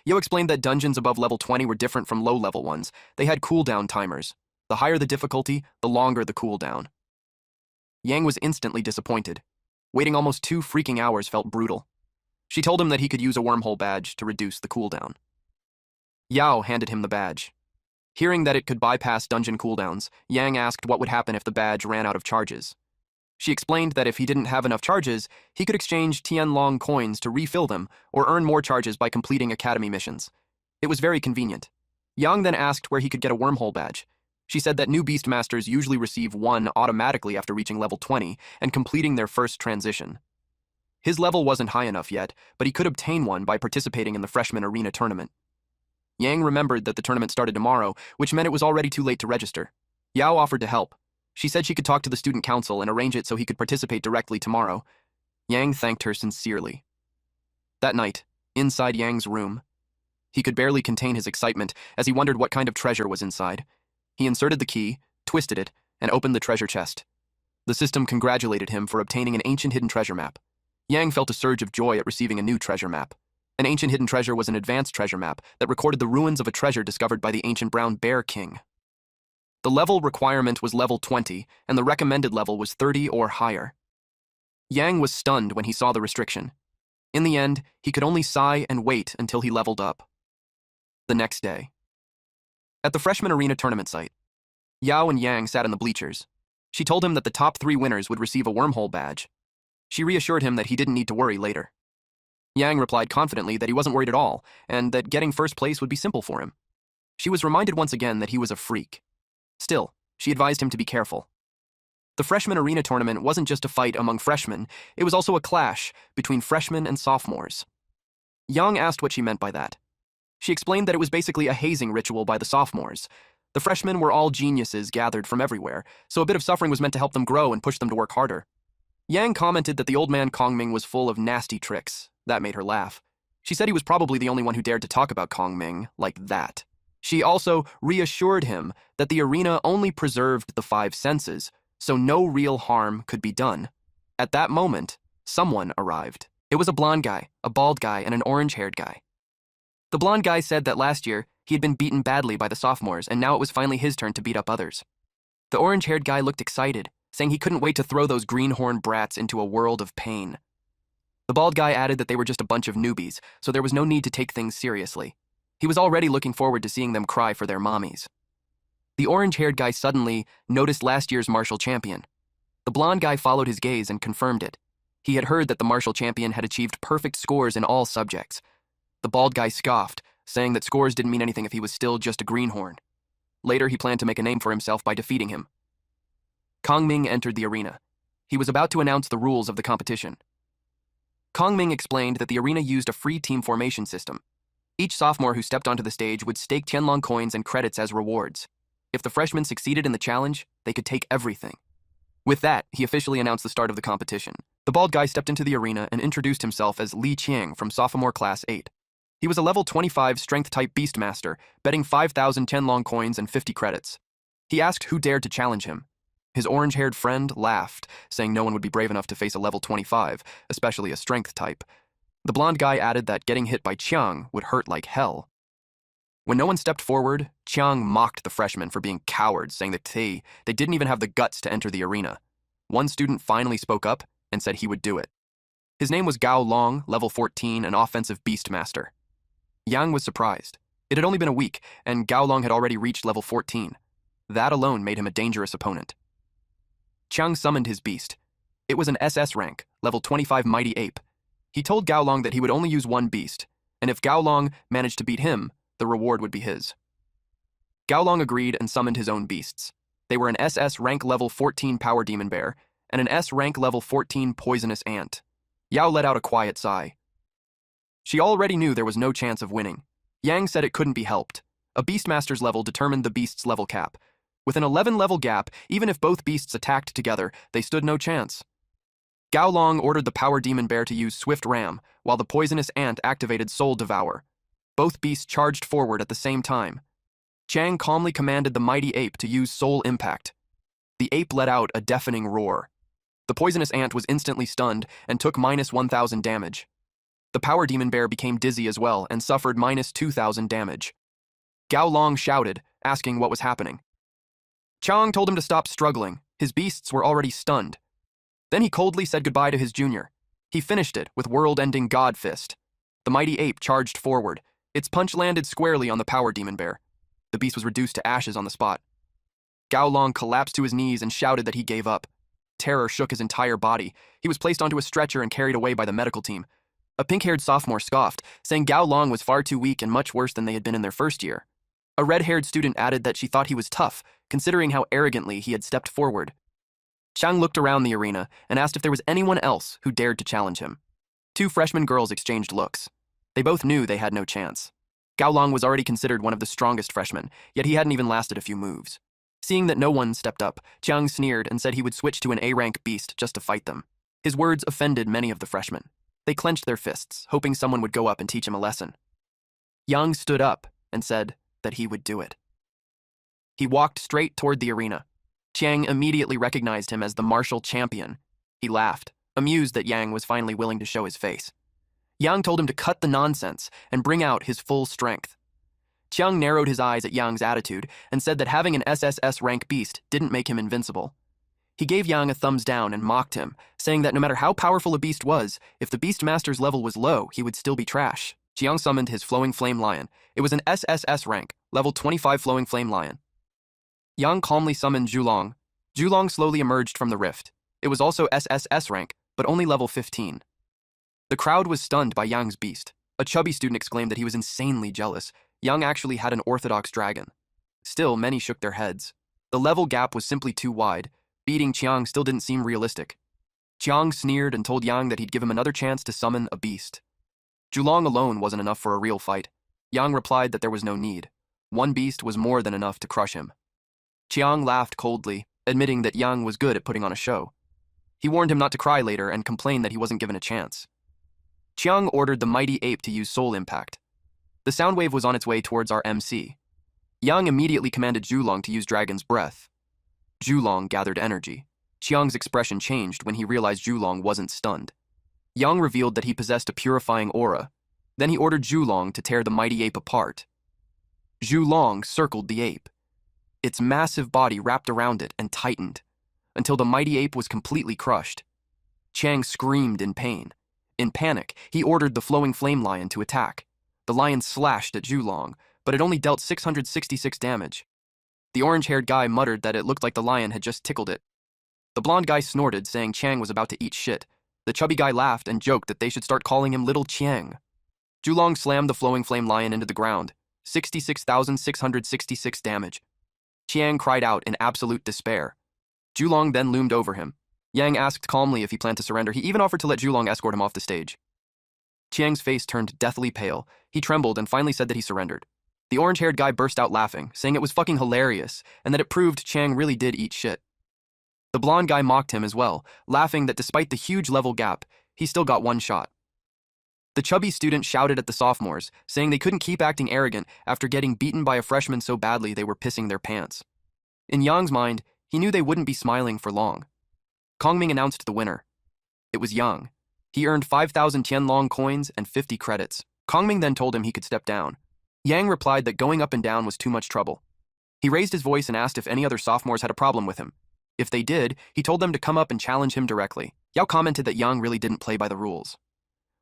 [SPEAKER 1] Yo explained that dungeons above level 20 were different from low-level ones. They had cooldown timers. The higher the difficulty, the longer the cooldown. Yang was instantly disappointed. Waiting almost 2 freaking hours felt brutal. She told him that he could use a wormhole badge to reduce the cooldown. Yao handed him the badge. Hearing that it could bypass dungeon cooldowns, Yang asked what would happen if the badge ran out of charges. She explained that if he didn't have enough charges, he could exchange Tianlong coins to refill them or earn more charges by completing academy missions. It was very convenient. Yang then asked where he could get a wormhole badge. She said that new Beastmasters usually receive one automatically after reaching level 20 and completing their first transition. His level wasn't high enough yet, but he could obtain one by participating in the freshman arena tournament. Yang remembered that the tournament started tomorrow, which meant it was already too late to register. Yao offered to help. She said she could talk to the student council and arrange it so he could participate directly tomorrow. Yang thanked her sincerely. That night, inside Yang's room, he could barely contain his excitement as he wondered what kind of treasure was inside. He inserted the key, twisted it, and opened the treasure chest. The system congratulated him for obtaining an ancient hidden treasure map. Yang felt a surge of joy at receiving a new treasure map. An ancient hidden treasure was an advanced treasure map that recorded the ruins of a treasure discovered by the ancient Brown Bear King. The level requirement was level 20, and the recommended level was 30 or higher. Yang was stunned when he saw the restriction. In the end, he could only sigh and wait until he leveled up. The next day. At the freshman arena tournament site, Yao and Yang sat in the bleachers. She told him that the top 3 winners would receive a wormhole badge. She reassured him that he didn't need to worry later. Yang replied confidently that he wasn't worried at all, and that getting first place would be simple for him. She was reminded once again that he was a freak. Still, she advised him to be careful. The freshman arena tournament wasn't just a fight among freshmen, it was also a clash between freshmen and sophomores. Yang asked what she meant by that. She explained that it was basically a hazing ritual by the sophomores. The freshmen were all geniuses gathered from everywhere, so a bit of suffering was meant to help them grow and push them to work harder. Yang commented that the old man Kongming was full of nasty tricks. That made her laugh. She said he was probably the only one who dared to talk about Kongming like that. She also reassured him that the arena only preserved the 5 senses, so no real harm could be done. At that moment, someone arrived. It was a blonde guy, a bald guy, and an orange-haired guy. The blonde guy said that last year, he had been beaten badly by the sophomores, and now it was finally his turn to beat up others. The orange-haired guy looked excited, saying he couldn't wait to throw those greenhorn brats into a world of pain. The bald guy added that they were just a bunch of newbies, so there was no need to take things seriously. He was already looking forward to seeing them cry for their mommies. The orange-haired guy suddenly noticed last year's martial champion. The blonde guy followed his gaze and confirmed it. He had heard that the martial champion had achieved perfect scores in all subjects. The bald guy scoffed, saying that scores didn't mean anything if he was still just a greenhorn. Later, he planned to make a name for himself by defeating him. Kongming entered the arena. He was about to announce the rules of the competition. Kongming explained that the arena used a free team formation system. Each sophomore who stepped onto the stage would stake Tianlong coins and credits as rewards. If the freshmen succeeded in the challenge, they could take everything. With that, he officially announced the start of the competition. The bald guy stepped into the arena and introduced himself as Li Qiang from sophomore class 8. He was a level 25 strength-type beastmaster, betting 5,000 Tianlong coins and 50 credits. He asked who dared to challenge him. His orange-haired friend laughed, saying no one would be brave enough to face a level 25, especially a strength type. The blonde guy added that getting hit by Qiang would hurt like hell. When no one stepped forward, Qiang mocked the freshmen for being cowards, saying that they didn't even have the guts to enter the arena. One student finally spoke up and said he would do it. His name was Gao Long, level 14, an offensive beastmaster. Yang was surprised. It had only been a week, and Gao Long had already reached level 14. That alone made him a dangerous opponent. Chiang summoned his beast. It was an SS rank, level 25 mighty ape. He told Gao Long that he would only use one beast, and if Gao Long managed to beat him, the reward would be his. Gao Long agreed and summoned his own beasts. They were an SS rank level 14 power demon bear and an S rank level 14 poisonous ant. Yao let out a quiet sigh. She already knew there was no chance of winning. Yang said it couldn't be helped. A beastmaster's level determined the beast's level cap. With an 11-level gap, even if both beasts attacked together, they stood no chance. Gao Long ordered the power demon bear to use Swift Ram, while the poisonous ant activated Soul Devour. Both beasts charged forward at the same time. Chiang calmly commanded the mighty ape to use Soul Impact. The ape let out a deafening roar. The poisonous ant was instantly stunned and took minus 1,000 damage. The power demon bear became dizzy as well and suffered minus 2,000 damage. Gao Long shouted, asking what was happening. Chiang told him to stop struggling. His beasts were already stunned. Then he coldly said goodbye to his junior. He finished it with world-ending God Fist. The mighty ape charged forward. Its punch landed squarely on the power demon bear. The beast was reduced to ashes on the spot. Gao Long collapsed to his knees and shouted that he gave up. Terror shook his entire body. He was placed onto a stretcher and carried away by the medical team. A pink-haired sophomore scoffed, saying Gao Long was far too weak and much worse than they had been in their first year. A red-haired student added that she thought he was tough, considering how arrogantly he had stepped forward. Chiang looked around the arena and asked if there was anyone else who dared to challenge him. Two freshman girls exchanged looks. They both knew they had no chance. Gao Long was already considered one of the strongest freshmen, yet he hadn't even lasted a few moves. Seeing that no one stepped up, Chiang sneered and said he would switch to an A-rank beast just to fight them. His words offended many of the freshmen. They clenched their fists, hoping someone would go up and teach him a lesson. Yang stood up and said that he would do it. He walked straight toward the arena. Chiang immediately recognized him as the martial champion. He laughed, amused that Yang was finally willing to show his face. Yang told him to cut the nonsense and bring out his full strength. Chiang narrowed his eyes at Yang's attitude and said that having an SSS rank beast didn't make him invincible. He gave Yang a thumbs down and mocked him, saying that no matter how powerful a beast was, if the Beastmaster's level was low, he would still be trash. Chiang summoned his Flowing Flame Lion. It was an SSS rank, level 25 Flowing Flame Lion. Yang calmly summoned Zhulong. Zhulong slowly emerged from the rift. It was also SSS rank, but only level 15. The crowd was stunned by Yang's beast. A chubby student exclaimed that he was insanely jealous. Yang actually had an orthodox dragon. Still, many shook their heads. The level gap was simply too wide. Beating Chiang still didn't seem realistic. Chiang sneered and told Yang that he'd give him another chance to summon a beast. Zhulong alone wasn't enough for a real fight. Yang replied that there was no need. One beast was more than enough to crush him. Chiang laughed coldly, admitting that Yang was good at putting on a show. He warned him not to cry later and complained that he wasn't given a chance. Chiang ordered the mighty ape to use Soul Impact. The sound wave was on its way towards our MC. Yang immediately commanded Zhulong to use Dragon's Breath. Zhulong gathered energy. Chiang's expression changed when he realized Zhulong wasn't stunned. Yang revealed that he possessed a purifying aura. Then he ordered Zhulong to tear the mighty ape apart. Zhulong circled the ape. Its massive body wrapped around it and tightened, until the mighty ape was completely crushed. Chiang screamed in pain. In panic, he ordered the Flowing Flame Lion to attack. The lion slashed at Zhulong, but it only dealt 666 damage. The orange-haired guy muttered that it looked like the lion had just tickled it. The blonde guy snorted, saying Chiang was about to eat shit. The chubby guy laughed and joked that they should start calling him Little Chiang. Zhulong slammed the Flowing Flame Lion into the ground. 66,666 damage. Chiang cried out in absolute despair. Zhulong then loomed over him. Yang asked calmly if he planned to surrender. He even offered to let Zhulong escort him off the stage. Chiang's face turned deathly pale. He trembled and finally said that he surrendered. The orange-haired guy burst out laughing, saying it was fucking hilarious, and that it proved Chiang really did eat shit. The blonde guy mocked him as well, laughing that despite the huge level gap, he still got one shot. The chubby student shouted at the sophomores, saying they couldn't keep acting arrogant after getting beaten by a freshman so badly they were pissing their pants. In Yang's mind, he knew they wouldn't be smiling for long. Kongming announced the winner. It was Yang. He earned 5,000 Tianlong coins and 50 credits. Kongming then told him he could step down. Yang replied that going up and down was too much trouble. He raised his voice and asked if any other sophomores had a problem with him. If they did, he told them to come up and challenge him directly. Yao commented that Yang really didn't play by the rules.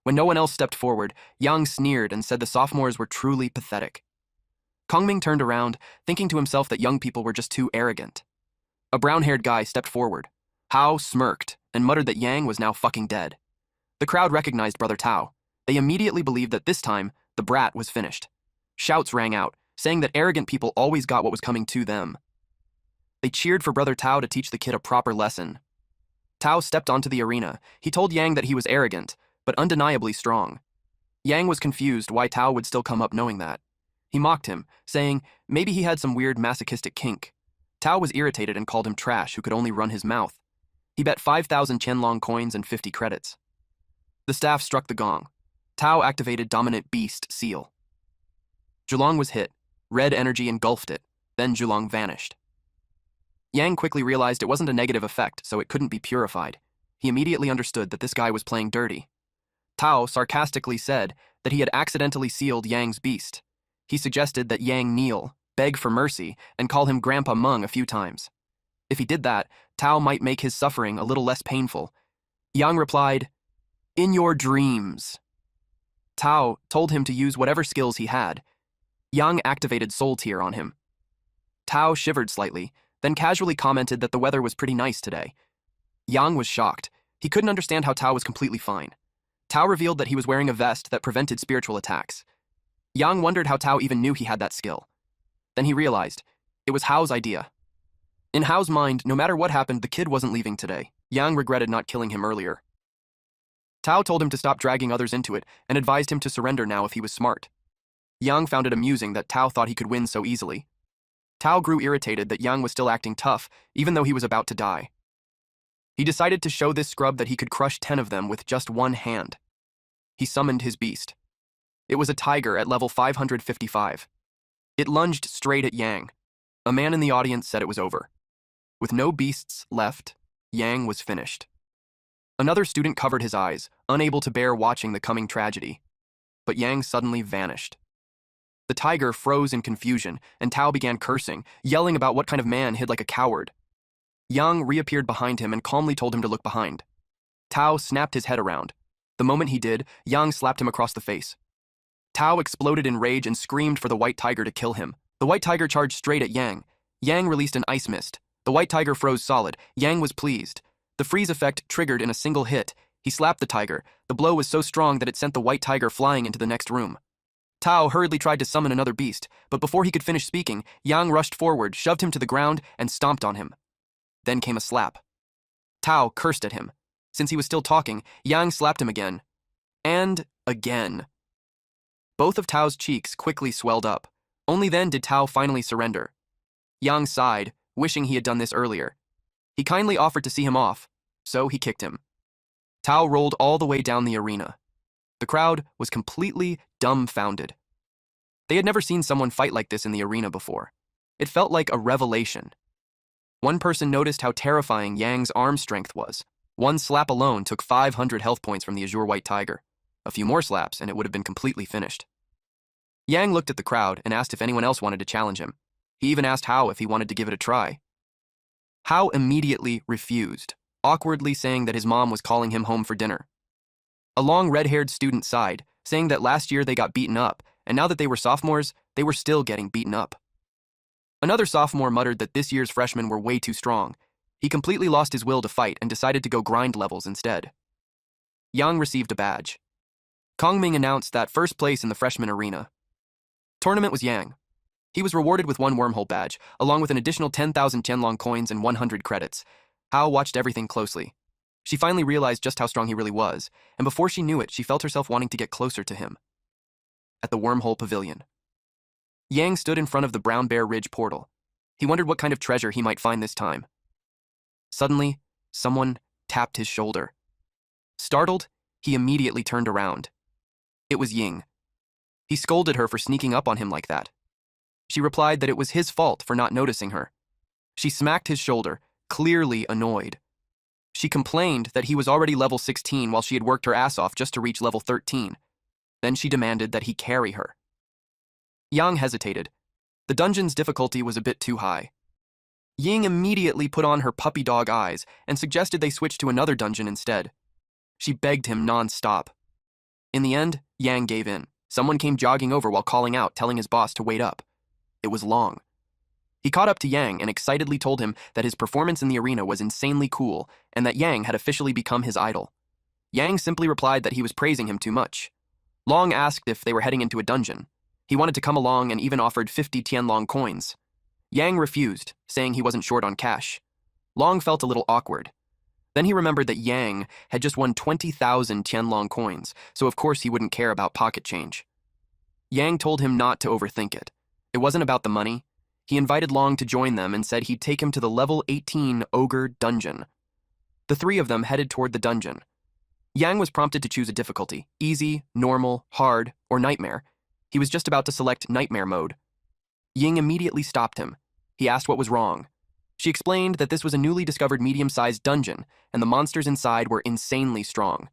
[SPEAKER 1] When no one else stepped forward, Yang sneered and said the sophomores were truly pathetic. Kongming turned around, thinking to himself that young people were just too arrogant. A brown-haired guy stepped forward. Hao smirked and muttered that Yang was now fucking dead. The crowd recognized Brother Tao. They immediately believed that this time, the brat was finished. Shouts rang out, saying that arrogant people always got what was coming to them. They cheered for Brother Tao to teach the kid a proper lesson. Tao stepped onto the arena. He told Yang that he was arrogant, but undeniably strong. Yang was confused why Tao would still come up knowing that. He mocked him, saying maybe he had some weird masochistic kink. Tao was irritated and called him trash who could only run his mouth. He bet 5,000 Qianlong coins and 50 credits. The staff struck the gong. Tao activated Dominant Beast Seal. Zhulong was hit. Red energy engulfed it. Then Zhulong vanished. Yang quickly realized it wasn't a negative effect, so it couldn't be purified. He immediately understood that this guy was playing dirty. Tao sarcastically said that he had accidentally sealed Yang's beast. He suggested that Yang kneel, beg for mercy, and call him Grandpa Meng a few times. If he did that, Tao might make his suffering a little less painful. Yang replied, "In your dreams." Tao told him to use whatever skills he had. Yang activated Soul Tier on him. Tao shivered slightly, then casually commented that the weather was pretty nice today. Yang was shocked. He couldn't understand how Tao was completely fine. Tao revealed that he was wearing a vest that prevented spiritual attacks. Yang wondered how Tao even knew he had that skill. Then he realized it was Hao's idea. In Hao's mind, no matter what happened, the kid wasn't leaving today. Yang regretted not killing him earlier. Tao told him to stop dragging others into it and advised him to surrender now if he was smart. Yang found it amusing that Tao thought he could win so easily. Tao grew irritated that Yang was still acting tough, even though he was about to die. He decided to show this scrub that he could crush 10 of them with just one hand. He summoned his beast. It was a tiger at level 555. It lunged straight at Yang. A man in the audience said it was over. With no beasts left, Yang was finished. Another student covered his eyes, unable to bear watching the coming tragedy. But Yang suddenly vanished. The tiger froze in confusion, and Tao began cursing, yelling about what kind of man hid like a coward. Yang reappeared behind him and calmly told him to look behind. Tao snapped his head around. The moment he did, Yang slapped him across the face. Tao exploded in rage and screamed for the white tiger to kill him. The white tiger charged straight at Yang. Yang released an ice mist. The white tiger froze solid. Yang was pleased. The freeze effect triggered in a single hit. He slapped the tiger. The blow was so strong that it sent the white tiger flying into the next room. Tao hurriedly tried to summon another beast, but before he could finish speaking, Yang rushed forward, shoved him to the ground, and stomped on him. Then came a slap. Tao cursed at him. Since he was still talking, Yang slapped him again. And again. Both of Tao's cheeks quickly swelled up. Only then did Tao finally surrender. Yang sighed, wishing he had done this earlier. He kindly offered to see him off, so he kicked him. Tao rolled all the way down the arena. The crowd was completely dumbfounded. They had never seen someone fight like this in the arena before. It felt like a revelation. One person noticed how terrifying Yang's arm strength was. One slap alone took 500 health points from the azure white tiger. A few more slaps and it would have been completely finished. Yang looked at the crowd and asked if anyone else wanted to challenge him. He even asked Hao if he wanted to give it a try. Hao immediately refused, awkwardly saying that his mom was calling him home for dinner. A long red-haired student sighed, saying that last year they got beaten up, and now that they were sophomores, they were still getting beaten up. Another sophomore muttered that this year's freshmen were way too strong. He completely lost his will to fight and decided to go grind levels instead. Yang received a badge. Kongming announced that first place in the freshman arena. Tournament was Yang. He was rewarded with one wormhole badge, along with an additional 10,000 Qianlong coins and 100 credits. Hao watched everything closely. She finally realized just how strong he really was, and before she knew it, she felt herself wanting to get closer to him. At the wormhole pavilion. Yang stood in front of the Brown Bear Ridge portal. He wondered what kind of treasure he might find this time. Suddenly, someone tapped his shoulder. Startled, he immediately turned around. It was Ying. He scolded her for sneaking up on him like that. She replied that it was his fault for not noticing her. She smacked his shoulder, clearly annoyed. She complained that he was already level 16 while she had worked her ass off just to reach level 13. Then she demanded that he carry her. Yang hesitated. The dungeon's difficulty was a bit too high. Ying immediately put on her puppy dog eyes and suggested they switch to another dungeon instead. She begged him non-stop. In the end, Yang gave in. Someone came jogging over while calling out, telling his boss to wait up. It was Long. He caught up to Yang and excitedly told him that his performance in the arena was insanely cool and that Yang had officially become his idol. Yang simply replied that he was praising him too much. Long asked if they were heading into a dungeon. He wanted to come along and even offered 50 Tianlong coins. Yang refused, saying he wasn't short on cash. Long felt a little awkward. Then he remembered that Yang had just won 20,000 Tianlong coins, so of course he wouldn't care about pocket change. Yang told him not to overthink it. It wasn't about the money. He invited Long to join them and said he'd take him to the level 18 ogre dungeon. The three of them headed toward the dungeon. Yang was prompted to choose a difficulty: easy, normal, hard, or nightmare. He was just about to select nightmare mode. Ying immediately stopped him. He asked what was wrong. She explained that this was a newly discovered medium-sized dungeon, and the monsters inside were insanely strong.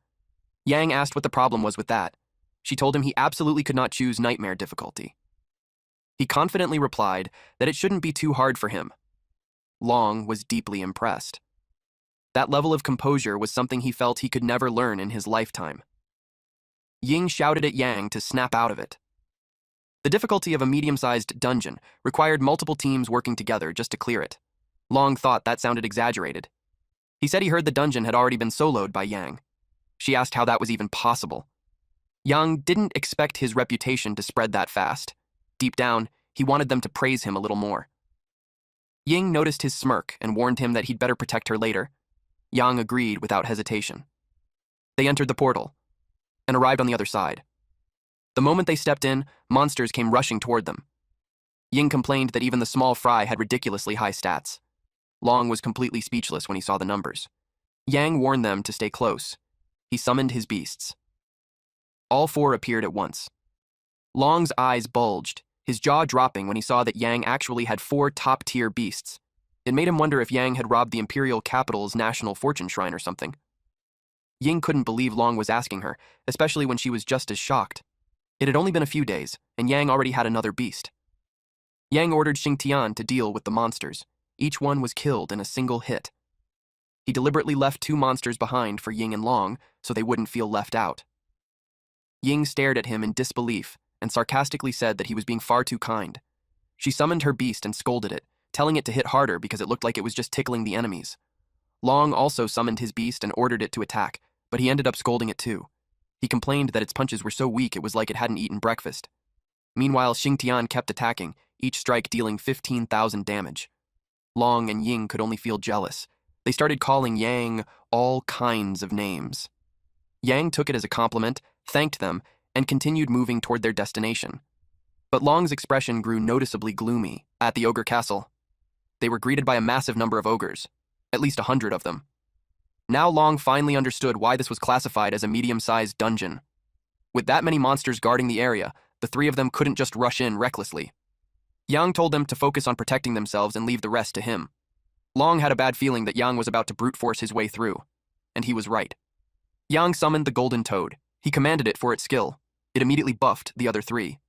[SPEAKER 1] Yang asked what the problem was with that. She told him he absolutely could not choose nightmare difficulty. He confidently replied that it shouldn't be too hard for him. Long was deeply impressed. That level of composure was something he felt he could never learn in his lifetime. Ying shouted at Yang to snap out of it. The difficulty of a medium-sized dungeon required multiple teams working together just to clear it. Long thought that sounded exaggerated. He said he heard the dungeon had already been soloed by Yang. She asked how that was even possible. Yang didn't expect his reputation to spread that fast. Deep down, he wanted them to praise him a little more. Ying noticed his smirk and warned him that he'd better protect her later. Yang agreed without hesitation. They entered the portal and arrived on the other side. The moment they stepped in, monsters came rushing toward them. Ying complained that even the small fry had ridiculously high stats. Long was completely speechless when he saw the numbers. Yang warned them to stay close. He summoned his beasts. All four appeared at once. Long's eyes bulged, his jaw dropping when he saw that Yang actually had 4 top-tier beasts. It made him wonder if Yang had robbed the imperial capital's national fortune shrine or something. Ying couldn't believe Long was asking her, especially when she was just as shocked. It had only been a few days, and Yang already had another beast. Yang ordered Xingtian to deal with the monsters. Each one was killed in a single hit. He deliberately left 2 monsters behind for Ying and Long so they wouldn't feel left out. Ying stared at him in disbelief and sarcastically said that he was being far too kind. She summoned her beast and scolded it, telling it to hit harder because it looked like it was just tickling the enemies. Long also summoned his beast and ordered it to attack, but he ended up scolding it too. He complained that its punches were so weak it was like it hadn't eaten breakfast. Meanwhile, Xingtian kept attacking, each strike dealing 15,000 damage. Long and Ying could only feel jealous. They started calling Yang all kinds of names. Yang took it as a compliment, thanked them, and continued moving toward their destination. But Long's expression grew noticeably gloomy. At the ogre castle, they were greeted by a massive number of ogres, at least 100 of them. Now Long finally understood why this was classified as a medium-sized dungeon. With that many monsters guarding the area, the 3 of them couldn't just rush in recklessly. Yang told them to focus on protecting themselves and leave the rest to him. Long had a bad feeling that Yang was about to brute force his way through, and he was right. Yang summoned the golden toad. He commanded it for its skill. It immediately buffed the other 3.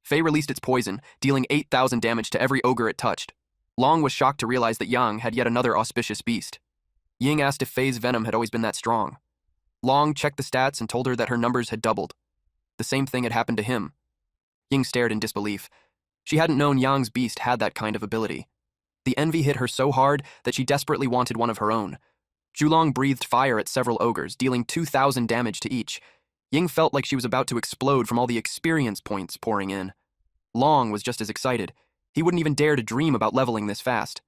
[SPEAKER 1] Fei released its poison, dealing 8,000 damage to every ogre it touched. Long was shocked to realize that Yang had yet another auspicious beast. Ying asked if Fei's venom had always been that strong. Long checked the stats and told her that her numbers had doubled. The same thing had happened to him. Ying stared in disbelief. She hadn't known Yang's beast had that kind of ability. The envy hit her so hard that she desperately wanted one of her own. Zhulong breathed fire at several ogres, dealing 2,000 damage to each. Ying felt like she was about to explode from all the experience points pouring in. Long was just as excited. He wouldn't even dare to dream about leveling this fast.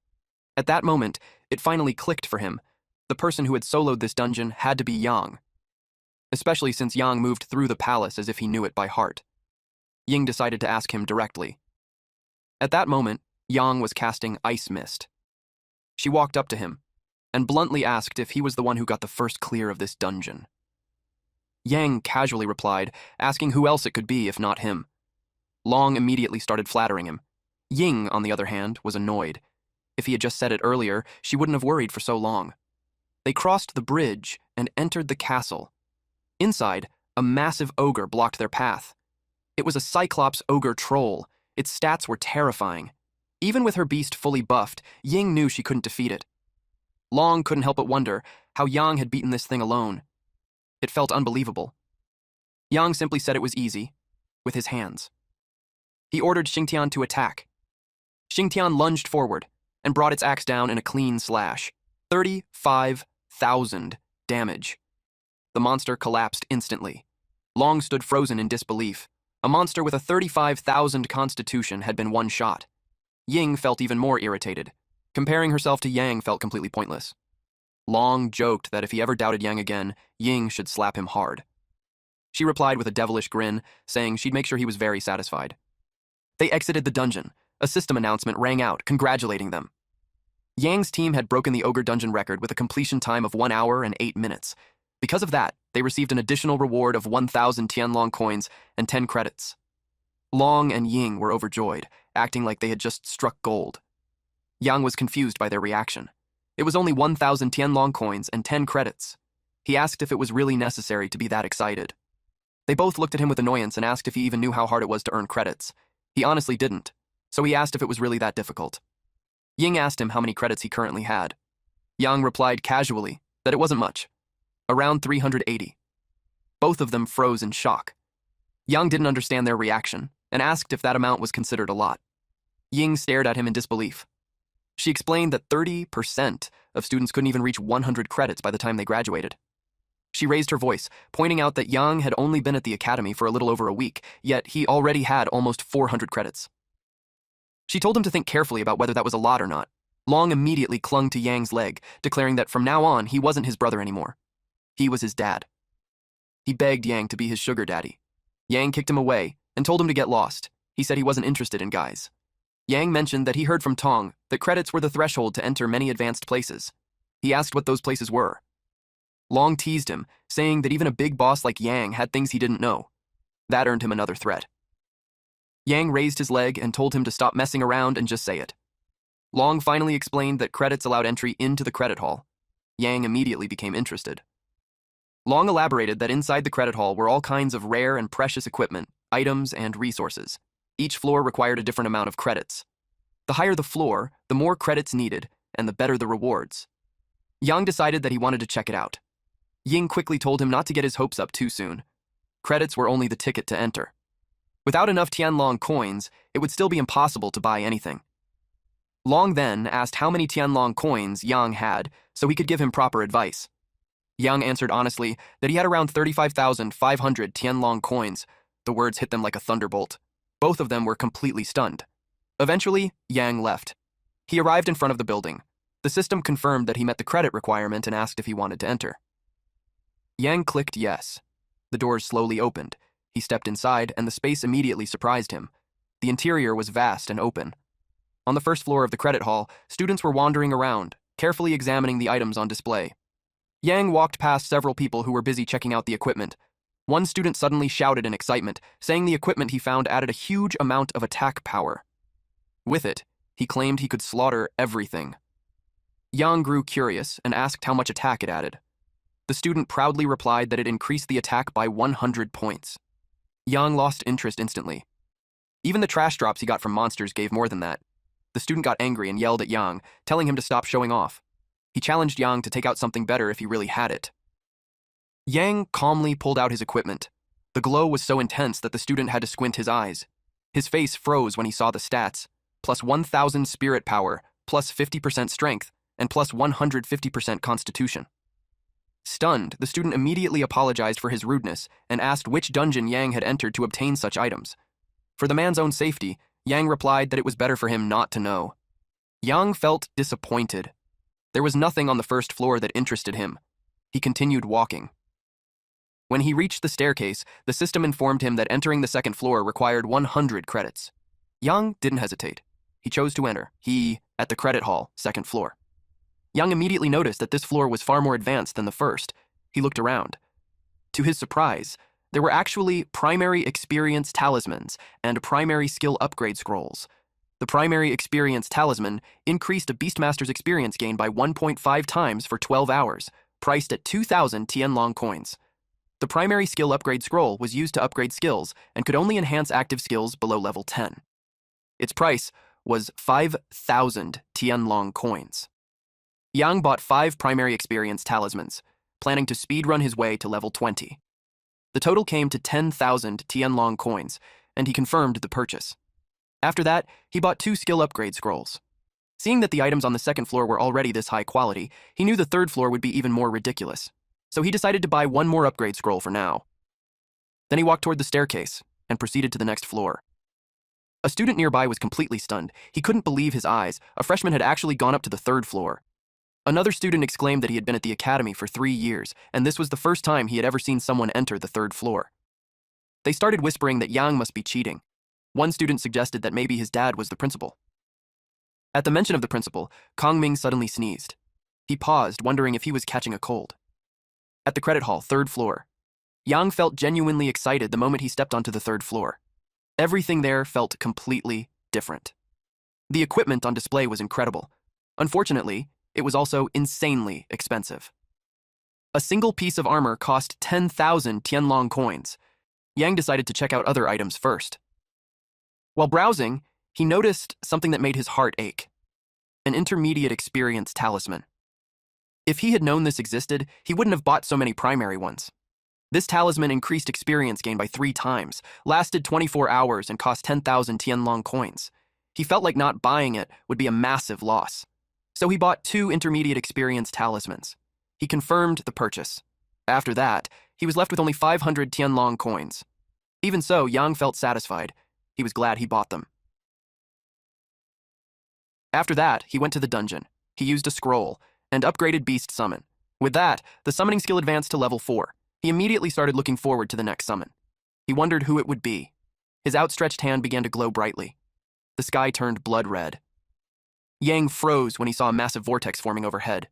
[SPEAKER 1] At that moment, it finally clicked for him. The person who had soloed this dungeon had to be Yang. Especially since Yang moved through the palace as if he knew it by heart. Ying decided to ask him directly. At that moment, Yang was casting ice mist. She walked up to him and bluntly asked if he was the one who got the first clear of this dungeon. Yang casually replied, asking who else it could be if not him. Long immediately started flattering him. Ying, on the other hand, was annoyed. If he had just said it earlier, she wouldn't have worried for so long. They crossed the bridge and entered the castle. Inside, a massive ogre blocked their path. It was a Cyclops ogre troll. Its stats were terrifying. Even with her beast fully buffed, Ying knew she couldn't defeat it. Long couldn't help but wonder how Yang had beaten this thing alone. It felt unbelievable. Yang simply said it was easy, with his hands. He ordered Xingtian to attack. Xingtian lunged forward and brought its axe down in a clean slash. 35,000 damage. The monster collapsed instantly. Long stood frozen in disbelief. A monster with a 35,000 constitution had been one shot. Ying felt even more irritated. Comparing herself to Yang felt completely pointless. Long joked that if he ever doubted Yang again, Ying should slap him hard. She replied with a devilish grin, saying she'd make sure he was very satisfied. They exited the dungeon. A system announcement rang out, congratulating them. Yang's team had broken the Ogre Dungeon record with a completion time of 1 hour and 8 minutes. Because of that, they received an additional reward of 1,000 Tianlong coins and 10 credits. Long and Ying were overjoyed, acting like they had just struck gold. Yang was confused by their reaction. It was only 1,000 Tianlong coins and 10 credits. He asked if it was really necessary to be that excited. They both looked at him with annoyance and asked if he even knew how hard it was to earn credits. He honestly didn't, so he asked if it was really that difficult. Ying asked him how many credits he currently had. Yang replied casually that it wasn't much, around 380. Both of them froze in shock. Yang didn't understand their reaction and asked if that amount was considered a lot. Ying stared at him in disbelief. She explained that 30% of students couldn't even reach 100 credits by the time they graduated. She raised her voice, pointing out that Yang had only been at the academy for a little over a week, yet he already had almost 400 credits. She told him to think carefully about whether that was a lot or not. Long immediately clung to Yang's leg, declaring that from now on he wasn't his brother anymore. He was his dad. He begged Yang to be his sugar daddy. Yang kicked him away and told him to get lost. He said he wasn't interested in guys. Yang mentioned that he heard from Tong that credits were the threshold to enter many advanced places. He asked what those places were. Long teased him, saying that even a big boss like Yang had things he didn't know. That earned him another threat. Yang raised his leg and told him to stop messing around and just say it. Long finally explained that credits allowed entry into the credit hall. Yang immediately became interested. Long elaborated that inside the credit hall were all kinds of rare and precious equipment, items, and resources. Each floor required a different amount of credits. The higher the floor, the more credits needed, and the better the rewards. Yang decided that he wanted to check it out. Ying quickly told him not to get his hopes up too soon. Credits were only the ticket to enter. Without enough Tianlong coins, it would still be impossible to buy anything. Long then asked how many Tianlong coins Yang had so he could give him proper advice. Yang answered honestly that he had around 35,500 Tianlong coins. The words hit them like a thunderbolt. Both of them were completely stunned. Eventually, Yang left. He arrived in front of the building. The system confirmed that he met the credit requirement and asked if he wanted to enter. Yang clicked yes. The doors slowly opened. He stepped inside, and the space immediately surprised him. The interior was vast and open. On the first floor of the credit hall, students were wandering around, carefully examining the items on display. Yang walked past several people who were busy checking out the equipment. One student suddenly shouted in excitement, saying the equipment he found added a huge amount of attack power. With it, he claimed he could slaughter everything. Yang grew curious and asked how much attack it added. The student proudly replied that it increased the attack by 100 points. Yang lost interest instantly. Even the trash drops he got from monsters gave more than that. The student got angry and yelled at Yang, telling him to stop showing off. He challenged Yang to take out something better if he really had it. Yang calmly pulled out his equipment. The glow was so intense that the student had to squint his eyes. His face froze when he saw the stats, plus 1,000 spirit power, plus 50% strength, and plus 150% constitution. Stunned, the student immediately apologized for his rudeness and asked which dungeon Yang had entered to obtain such items. For the man's own safety, Yang replied that it was better for him not to know. Yang felt disappointed. There was nothing on the first floor that interested him. He continued walking. When he reached the staircase, the system informed him that entering the second floor required 100 credits. Yang didn't hesitate. He chose to enter. At the credit hall, second floor. Yang immediately noticed that this floor was far more advanced than the first. He looked around. To his surprise, there were actually primary experience talismans and primary skill upgrade scrolls. The primary experience talisman increased a Beastmaster's experience gain by 1.5 times for 12 hours, priced at 2,000 Tianlong coins. The primary skill upgrade scroll was used to upgrade skills and could only enhance active skills below level 10. Its price was 5,000 Tianlong coins. Yang bought 5 primary experience talismans, planning to speedrun his way to level 20. The total came to 10,000 Tianlong coins, and he confirmed the purchase. After that, he bought 2 skill upgrade scrolls. Seeing that the items on the second floor were already this high quality, he knew the third floor would be even more ridiculous. So he decided to buy 1 more upgrade scroll for now. Then he walked toward the staircase and proceeded to the next floor. A student nearby was completely stunned. He couldn't believe his eyes. A freshman had actually gone up to the 3rd floor. Another student exclaimed that he had been at the academy for 3 years, and this was the first time he had ever seen someone enter the 3rd floor. They started whispering that Yang must be cheating. One student suggested that maybe his dad was the principal. At the mention of the principal, Kong Ming suddenly sneezed. He paused, wondering if he was catching a cold. At the credit hall, 3rd floor, Yang felt genuinely excited the moment he stepped onto the 3rd floor. Everything there felt completely different. The equipment on display was incredible. Unfortunately, it was also insanely expensive. A single piece of armor cost 10,000 Tianlong coins. Yang decided to check out other items first. While browsing, he noticed something that made his heart ache. An intermediate experience talisman. If he had known this existed, he wouldn't have bought so many primary ones. This talisman increased experience gain by 3 times, lasted 24 hours, and cost 10,000 Tianlong coins. He felt like not buying it would be a massive loss. So he bought 2 intermediate experience talismans. He confirmed the purchase. After that, he was left with only 500 Tianlong coins. Even so, Yang felt satisfied. He was glad he bought them. After that, he went to the dungeon. He used a scroll and upgraded Beast Summon. With that, the summoning skill advanced to level 4. He immediately started looking forward to the next summon. He wondered who it would be. His outstretched hand began to glow brightly. The sky turned blood red. Yang froze when he saw a massive vortex forming overhead.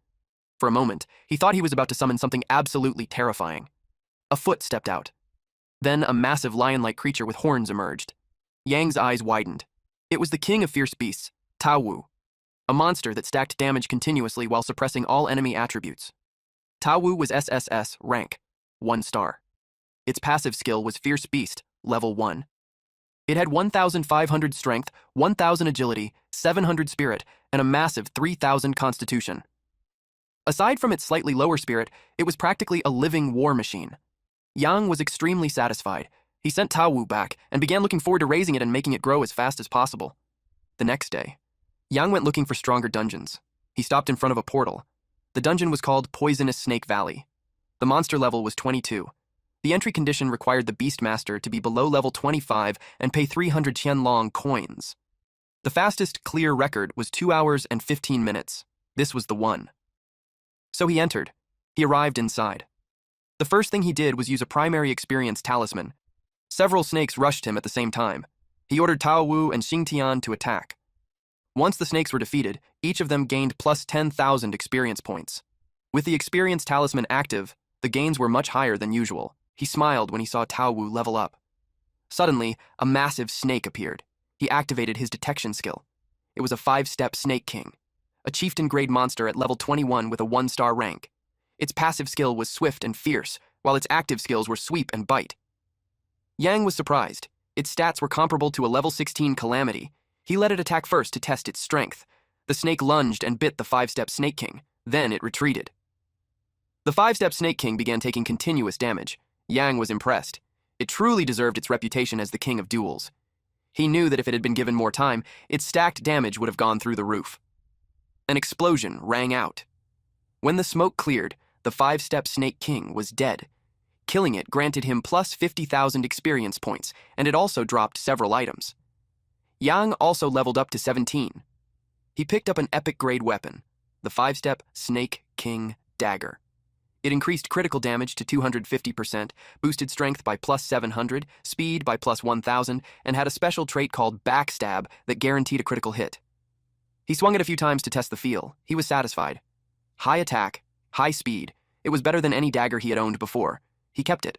[SPEAKER 1] For a moment, he thought he was about to summon something absolutely terrifying. A foot stepped out. Then a massive lion-like creature with horns emerged. Yang's eyes widened. It was the king of fierce beasts, Tao Wu, a monster that stacked damage continuously while suppressing all enemy attributes. Tao Wu was SSS rank, 1 star. Its passive skill was Fierce Beast, level 1. It had 1,500 strength, 1,000 agility, 700 spirit, and a massive 3,000 constitution. Aside from its slightly lower spirit, it was practically a living war machine. Yang was extremely satisfied. He sent Tao Wu back and began looking forward to raising it and making it grow as fast as possible. The next day, Yang went looking for stronger dungeons. He stopped in front of a portal. The dungeon was called Poisonous Snake Valley. The monster level was 22. The entry condition required the Beastmaster to be below level 25 and pay 300 Tianlong coins. The fastest clear record was 2 hours and 15 minutes. This was the one. So he entered. He arrived inside. The first thing he did was use a primary experience talisman. Several snakes rushed him at the same time. He ordered Tao Wu and Xing Tian to attack. Once the snakes were defeated, each of them gained plus 10,000 experience points. With the experience talisman active, the gains were much higher than usual. He smiled when he saw Tao Wu level up. Suddenly, a massive snake appeared. He activated his detection skill. It was a 5-step Snake King, a chieftain-grade monster at level 21 with a 1-star rank. Its passive skill was Swift and Fierce, while its active skills were Sweep and Bite. Yang was surprised. Its stats were comparable to a level 16 Calamity. He let it attack first to test its strength. The snake lunged and bit the 5-step Snake King. Then it retreated. The 5-step Snake King began taking continuous damage. Yang was impressed. It truly deserved its reputation as the king of duels. He knew that if it had been given more time, its stacked damage would have gone through the roof. An explosion rang out. When the smoke cleared, the 5-step Snake King was dead. Killing it granted him plus 50,000 experience points, and it also dropped several items. Yang also leveled up to 17. He picked up an epic-grade weapon, the 5-step Snake King Dagger. It increased critical damage to 250%, boosted strength by plus 700, speed by plus 1,000, and had a special trait called Backstab that guaranteed a critical hit. He swung it a few times to test the feel. He was satisfied. High attack, high speed. It was better than any dagger he had owned before. He kept it.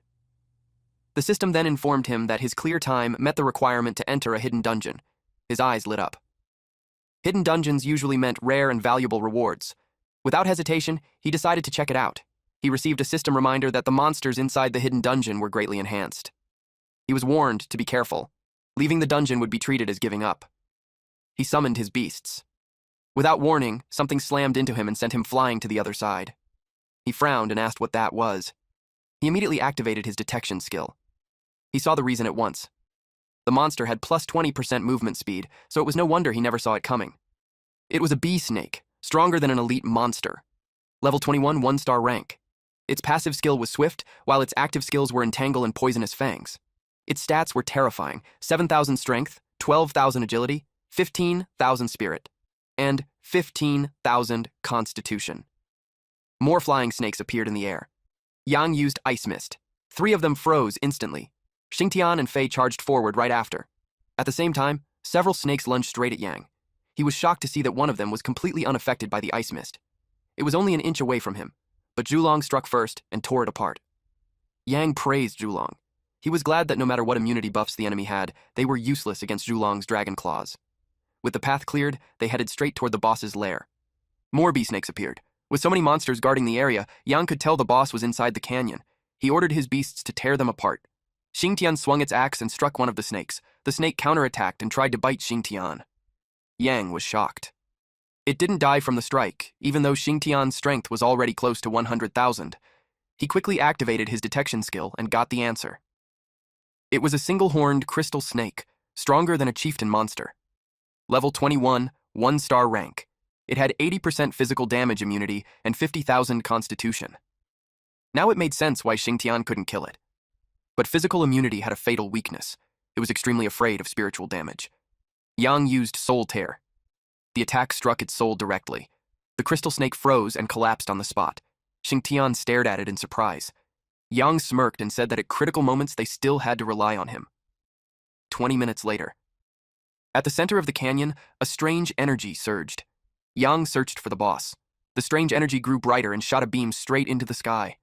[SPEAKER 1] The system then informed him that his clear time met the requirement to enter a hidden dungeon. His eyes lit up. Hidden dungeons usually meant rare and valuable rewards. Without hesitation, he decided to check it out. He received a system reminder that the monsters inside the hidden dungeon were greatly enhanced. He was warned to be careful. Leaving the dungeon would be treated as giving up. He summoned his beasts. Without warning, something slammed into him and sent him flying to the other side. He frowned and asked what that was. He immediately activated his detection skill. He saw the reason at once. The monster had plus 20% movement speed, so it was no wonder he never saw it coming. It was a bee snake, stronger than an elite monster. Level 21, 1-star rank. Its passive skill was swift, while its active skills were entangle and poisonous fangs. Its stats were terrifying: 7,000 strength, 12,000 agility, 15,000 spirit, and 15,000 constitution. More flying snakes appeared in the air. Yang used ice mist. 3 of them froze instantly. Xingtian and Fei charged forward right after. At the same time, several snakes lunged straight at Yang. He was shocked to see that one of them was completely unaffected by the ice mist. It was only an inch away from him, but Zhulong struck first and tore it apart. Yang praised Zhulong. He was glad that no matter what immunity buffs the enemy had, they were useless against Zhulong's dragon claws. With the path cleared, they headed straight toward the boss's lair. More bee snakes appeared. With so many monsters guarding the area, Yang could tell the boss was inside the canyon. He ordered his beasts to tear them apart. Xingtian swung its axe and struck one of the snakes. The snake counterattacked and tried to bite Xingtian. Yang was shocked. It didn't die from the strike, even though Xingtian's strength was already close to 100,000. He quickly activated his detection skill and got the answer. It was a single-horned crystal snake, stronger than a chieftain monster. Level 21, 1-star rank. It had 80% physical damage immunity and 50,000 constitution. Now it made sense why Xingtian couldn't kill it. But physical immunity had a fatal weakness. It was extremely afraid of spiritual damage. Yang used Soul Tear. The attack struck its soul directly. The crystal snake froze and collapsed on the spot. Xingtian stared at it in surprise. Yang smirked and said that at critical moments they still had to rely on him. 20 minutes later. At the center of the canyon, a strange energy surged. Yang searched for the boss. The strange energy grew brighter and shot a beam straight into the sky.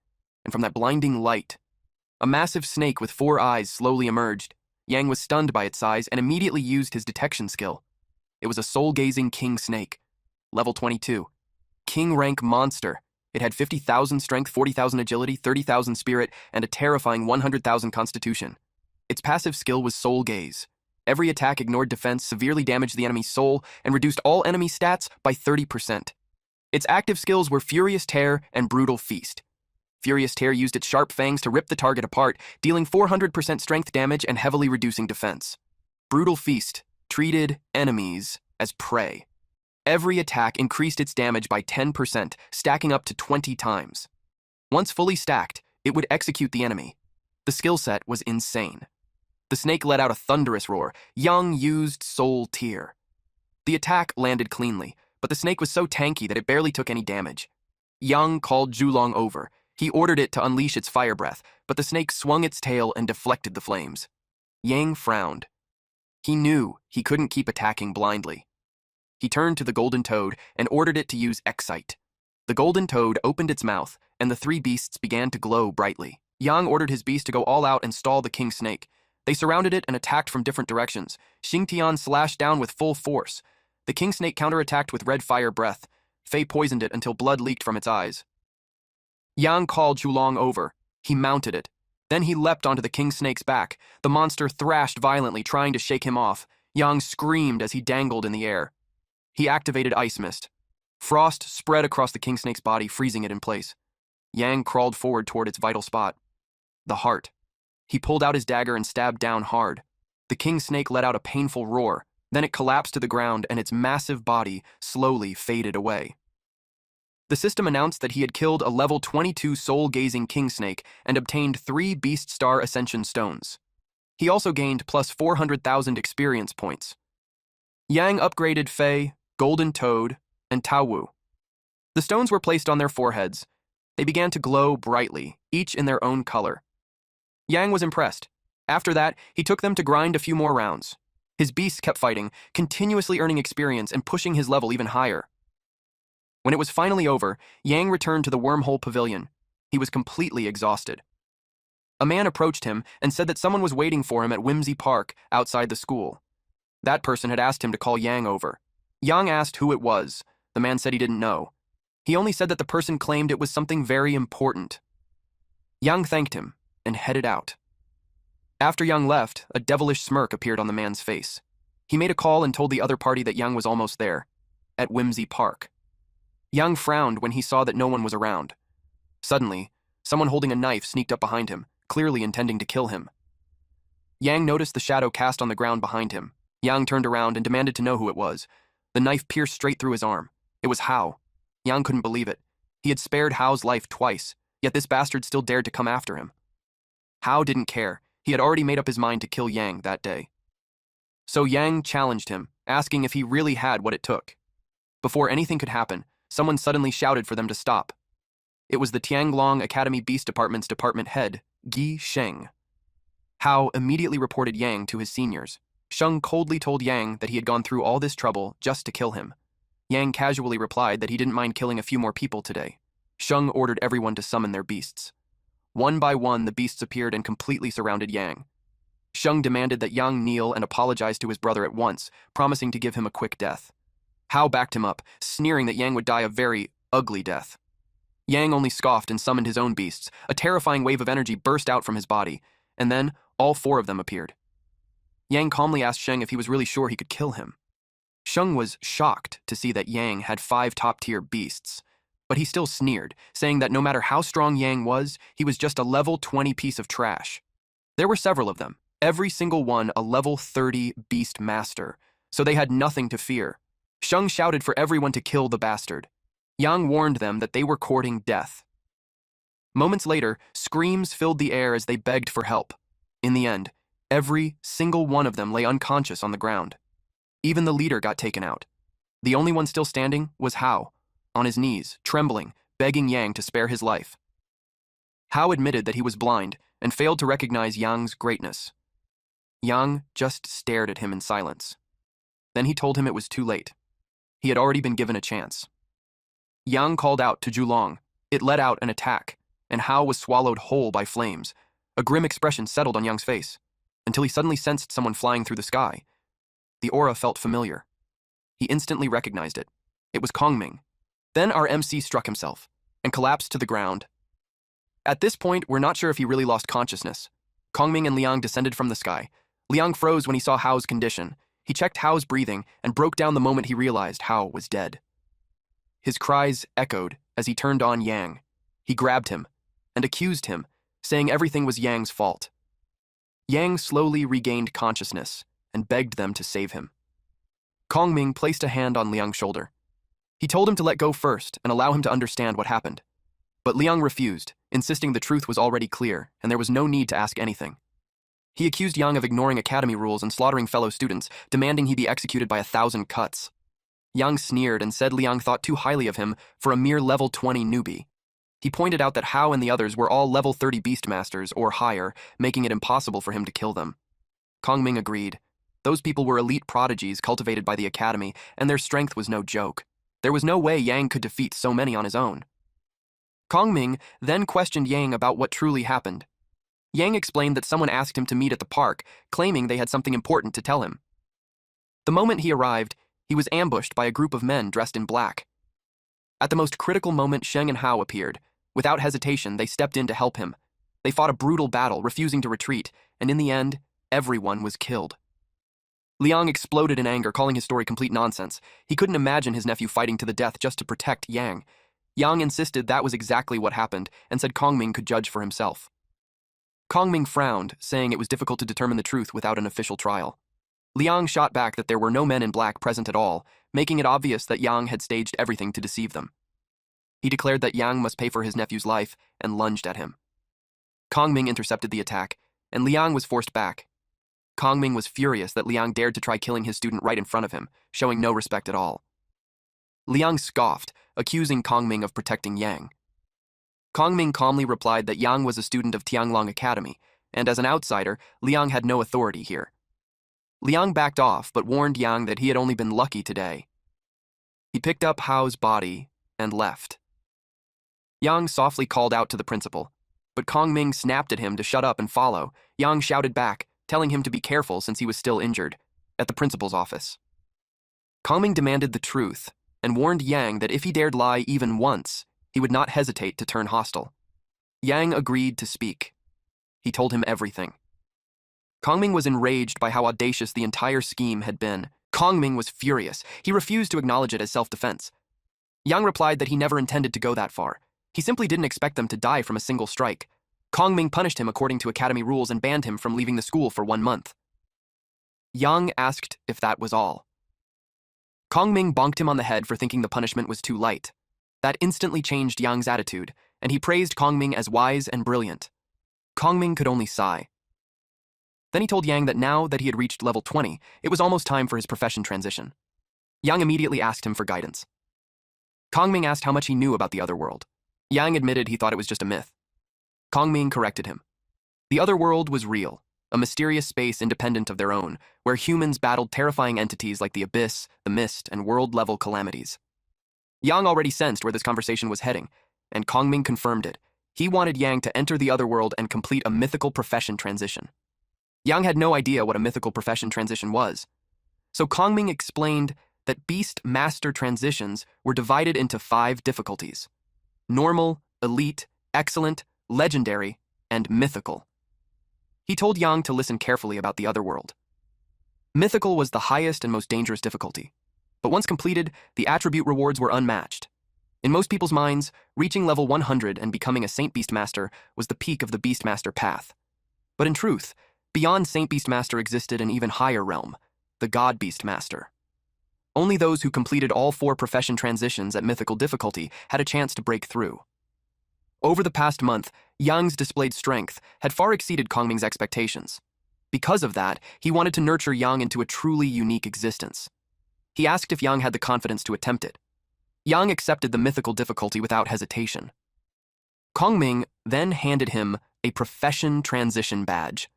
[SPEAKER 1] And from that blinding light, a massive snake with 4 eyes slowly emerged. Yang was stunned by its size and immediately used his detection skill. It was a soul-gazing king snake. Level 22. King rank monster. It had 50,000 strength, 40,000 agility, 30,000 spirit, and a terrifying 100,000 constitution. Its passive skill was Soul Gaze. Every attack ignored defense, severely damaged the enemy's soul, and reduced all enemy stats by 30%. Its active skills were Furious Tear and Brutal Feast. Furious Tear used its sharp fangs to rip the target apart, dealing 400% strength damage and heavily reducing defense. Brutal Feast treated enemies as prey. Every attack increased its damage by 10%, stacking up to 20 times. Once fully stacked, it would execute the enemy. The skill set was insane. The snake let out a thunderous roar. Yang used Soul Tear. The attack landed cleanly, but the snake was so tanky that it barely took any damage. Yang called Zhulong over. He ordered it to unleash its fire breath, but the snake swung its tail and deflected the flames. Yang frowned. He knew he couldn't keep attacking blindly. He turned to the golden toad and ordered it to use Excite. The golden toad opened its mouth, and the 3 beasts began to glow brightly. Yang ordered his beast to go all out and stall the king snake. They surrounded it and attacked from different directions. Xingtian slashed down with full force. The king snake counterattacked with red fire breath. Fei poisoned it until blood leaked from its eyes. Yang called Zhulong over. He mounted it. Then he leapt onto the king snake's back. The monster thrashed violently, trying to shake him off. Yang screamed as he dangled in the air. He activated Ice Mist. Frost spread across the king snake's body, freezing it in place. Yang crawled forward toward its vital spot, the heart. He pulled out his dagger and stabbed down hard. The king snake let out a painful roar. Then it collapsed to the ground and its massive body slowly faded away. The system announced that he had killed a level 22 soul-gazing king snake and obtained 3 Beast Star Ascension Stones. He also gained plus 400,000 experience points. Yang upgraded Fei, Golden Toad, and Taowu. The stones were placed on their foreheads. They began to glow brightly, each in their own color. Yang was impressed. After that, he took them to grind a few more rounds. His beasts kept fighting, continuously earning experience and pushing his level even higher. When it was finally over, Yang returned to the wormhole pavilion. He was completely exhausted. A man approached him and said that someone was waiting for him at Whimsy Park outside the school. That person had asked him to call Yang over. Yang asked who it was. The man said he didn't know. He only said that the person claimed it was something very important. Yang thanked him and headed out. After Yang left, a devilish smirk appeared on the man's face. He made a call and told the other party that Yang was almost there, at Whimsy Park. Yang frowned when he saw that no one was around. Suddenly, someone holding a knife sneaked up behind him, clearly intending to kill him. Yang noticed the shadow cast on the ground behind him. Yang turned around and demanded to know who it was. The knife pierced straight through his arm. It was Hao. Yang couldn't believe it. He had spared Hao's life twice, yet this bastard still dared to come after him. Hao didn't care. He had already made up his mind to kill Yang that day. So Yang challenged him, asking if he really had what it took. Before anything could happen, someone suddenly shouted for them to stop. It was the Tianglong Academy Beast Department's department head, Gi Sheng. Hao immediately reported Yang to his seniors. Sheng coldly told Yang that he had gone through all this trouble just to kill him. Yang casually replied that he didn't mind killing a few more people today. Sheng ordered everyone to summon their beasts. One by one, the beasts appeared and completely surrounded Yang. Sheng demanded that Yang kneel and apologize to his brother at once, promising to give him a quick death. Hao backed him up, sneering that Yang would die a very ugly death. Yang only scoffed and summoned his own beasts. A terrifying wave of energy burst out from his body, and then all four of them appeared. Yang calmly asked Sheng if he was really sure he could kill him. Sheng was shocked to see that Yang had 5 top-tier beasts, but he still sneered, saying that no matter how strong Yang was, he was just a level 20 piece of trash. There were several of them, every single one a level 30 beast master, so they had nothing to fear. Sheng shouted for everyone to kill the bastard. Yang warned them that they were courting death. Moments later, screams filled the air as they begged for help. In the end, every single one of them lay unconscious on the ground. Even the leader got taken out. The only one still standing was Hao, on his knees, trembling, begging Yang to spare his life. Hao admitted that he was blind and failed to recognize Yang's greatness. Yang just stared at him in silence. Then he told him it was too late. He had already been given a chance. Yang called out to Julong. It let out an attack, and Hao was swallowed whole by flames. A grim expression settled on Yang's face, until he suddenly sensed someone flying through the sky. The aura felt familiar. He instantly recognized it. It was Kongming. Then our MC struck himself and collapsed to the ground. At this point, we're not sure if he really lost consciousness. Kongming and Liang descended from the sky. Liang froze when he saw Hao's condition. He checked Hao's breathing and broke down the moment he realized Hao was dead. His cries echoed as he turned on Yang. He grabbed him and accused him, saying everything was Yang's fault. Yang slowly regained consciousness and begged them to save him. Kongming placed a hand on Liang's shoulder. He told him to let go first and allow him to understand what happened. But Liang refused, insisting the truth was already clear and there was no need to ask anything. He accused Yang of ignoring academy rules and slaughtering fellow students, demanding he be executed by 1,000 cuts. Yang sneered and said Liang thought too highly of him for a mere level 20 newbie. He pointed out that Hao and the others were all level 30 beastmasters or higher, making it impossible for him to kill them. Kongming agreed. Those people were elite prodigies cultivated by the academy, and their strength was no joke. There was no way Yang could defeat so many on his own. Kongming then questioned Yang about what truly happened. Yang explained that someone asked him to meet at the park, claiming they had something important to tell him. The moment he arrived, he was ambushed by a group of men dressed in black. At the most critical moment, Sheng and Hao appeared. Without hesitation, they stepped in to help him. They fought a brutal battle, refusing to retreat, and in the end, everyone was killed. Liang exploded in anger, calling his story complete nonsense. He couldn't imagine his nephew fighting to the death just to protect Yang. Yang insisted that was exactly what happened, and said Kongming could judge for himself. Kongming frowned, saying it was difficult to determine the truth without an official trial. Liang shot back that there were no men in black present at all, making it obvious that Yang had staged everything to deceive them. He declared that Yang must pay for his nephew's life and lunged at him. Kongming intercepted the attack, and Liang was forced back. Kongming was furious that Liang dared to try killing his student right in front of him, showing no respect at all. Liang scoffed, accusing Kongming of protecting Yang. Kongming calmly replied that Yang was a student of Tianglong Academy, and as an outsider, Liang had no authority here. Liang backed off, but warned Yang that he had only been lucky today. He picked up Hao's body and left. Yang softly called out to the principal, but Kongming snapped at him to shut up and follow. Yang shouted back, telling him to be careful since he was still injured, at the principal's office. Kongming demanded the truth and warned Yang that if he dared lie even once, he would not hesitate to turn hostile. Yang agreed to speak. He told him everything. Kongming was enraged by how audacious the entire scheme had been. Kongming was furious. He refused to acknowledge it as self-defense. Yang replied that he never intended to go that far. He simply didn't expect them to die from a single strike. Kongming punished him according to academy rules and banned him from leaving the school for 1 month. Yang asked if that was all. Kongming bonked him on the head for thinking the punishment was too light. That instantly changed Yang's attitude, and he praised Kongming as wise and brilliant. Kongming could only sigh. Then he told Yang that now that he had reached level 20, it was almost time for his profession transition. Yang immediately asked him for guidance. Kongming asked how much he knew about the other world. Yang admitted he thought it was just a myth. Kongming corrected him. The other world was real, a mysterious space independent of their own, where humans battled terrifying entities like the abyss, the mist, and world-level calamities. Yang already sensed where this conversation was heading, and Kongming confirmed it. He wanted Yang to enter the other world and complete a mythical profession transition. Yang had no idea what a mythical profession transition was. So Kongming explained that Beast Master transitions were divided into 5 difficulties: normal, elite, excellent, legendary, and mythical. He told Yang to listen carefully about the other world. Mythical was the highest and most dangerous difficulty, but once completed, the attribute rewards were unmatched. In most people's minds, reaching level 100 and becoming a Saint Beastmaster was the peak of the Beastmaster path. But in truth, beyond Saint Beastmaster existed an even higher realm, the God Beastmaster. Only those who completed all 4 profession transitions at mythical difficulty had a chance to break through. Over the past month, Yang's displayed strength had far exceeded Kongming's expectations. Because of that, he wanted to nurture Yang into a truly unique existence. He asked if Yang had the confidence to attempt it. Yang accepted the mythical difficulty without hesitation. Kongming then handed him a profession transition badge.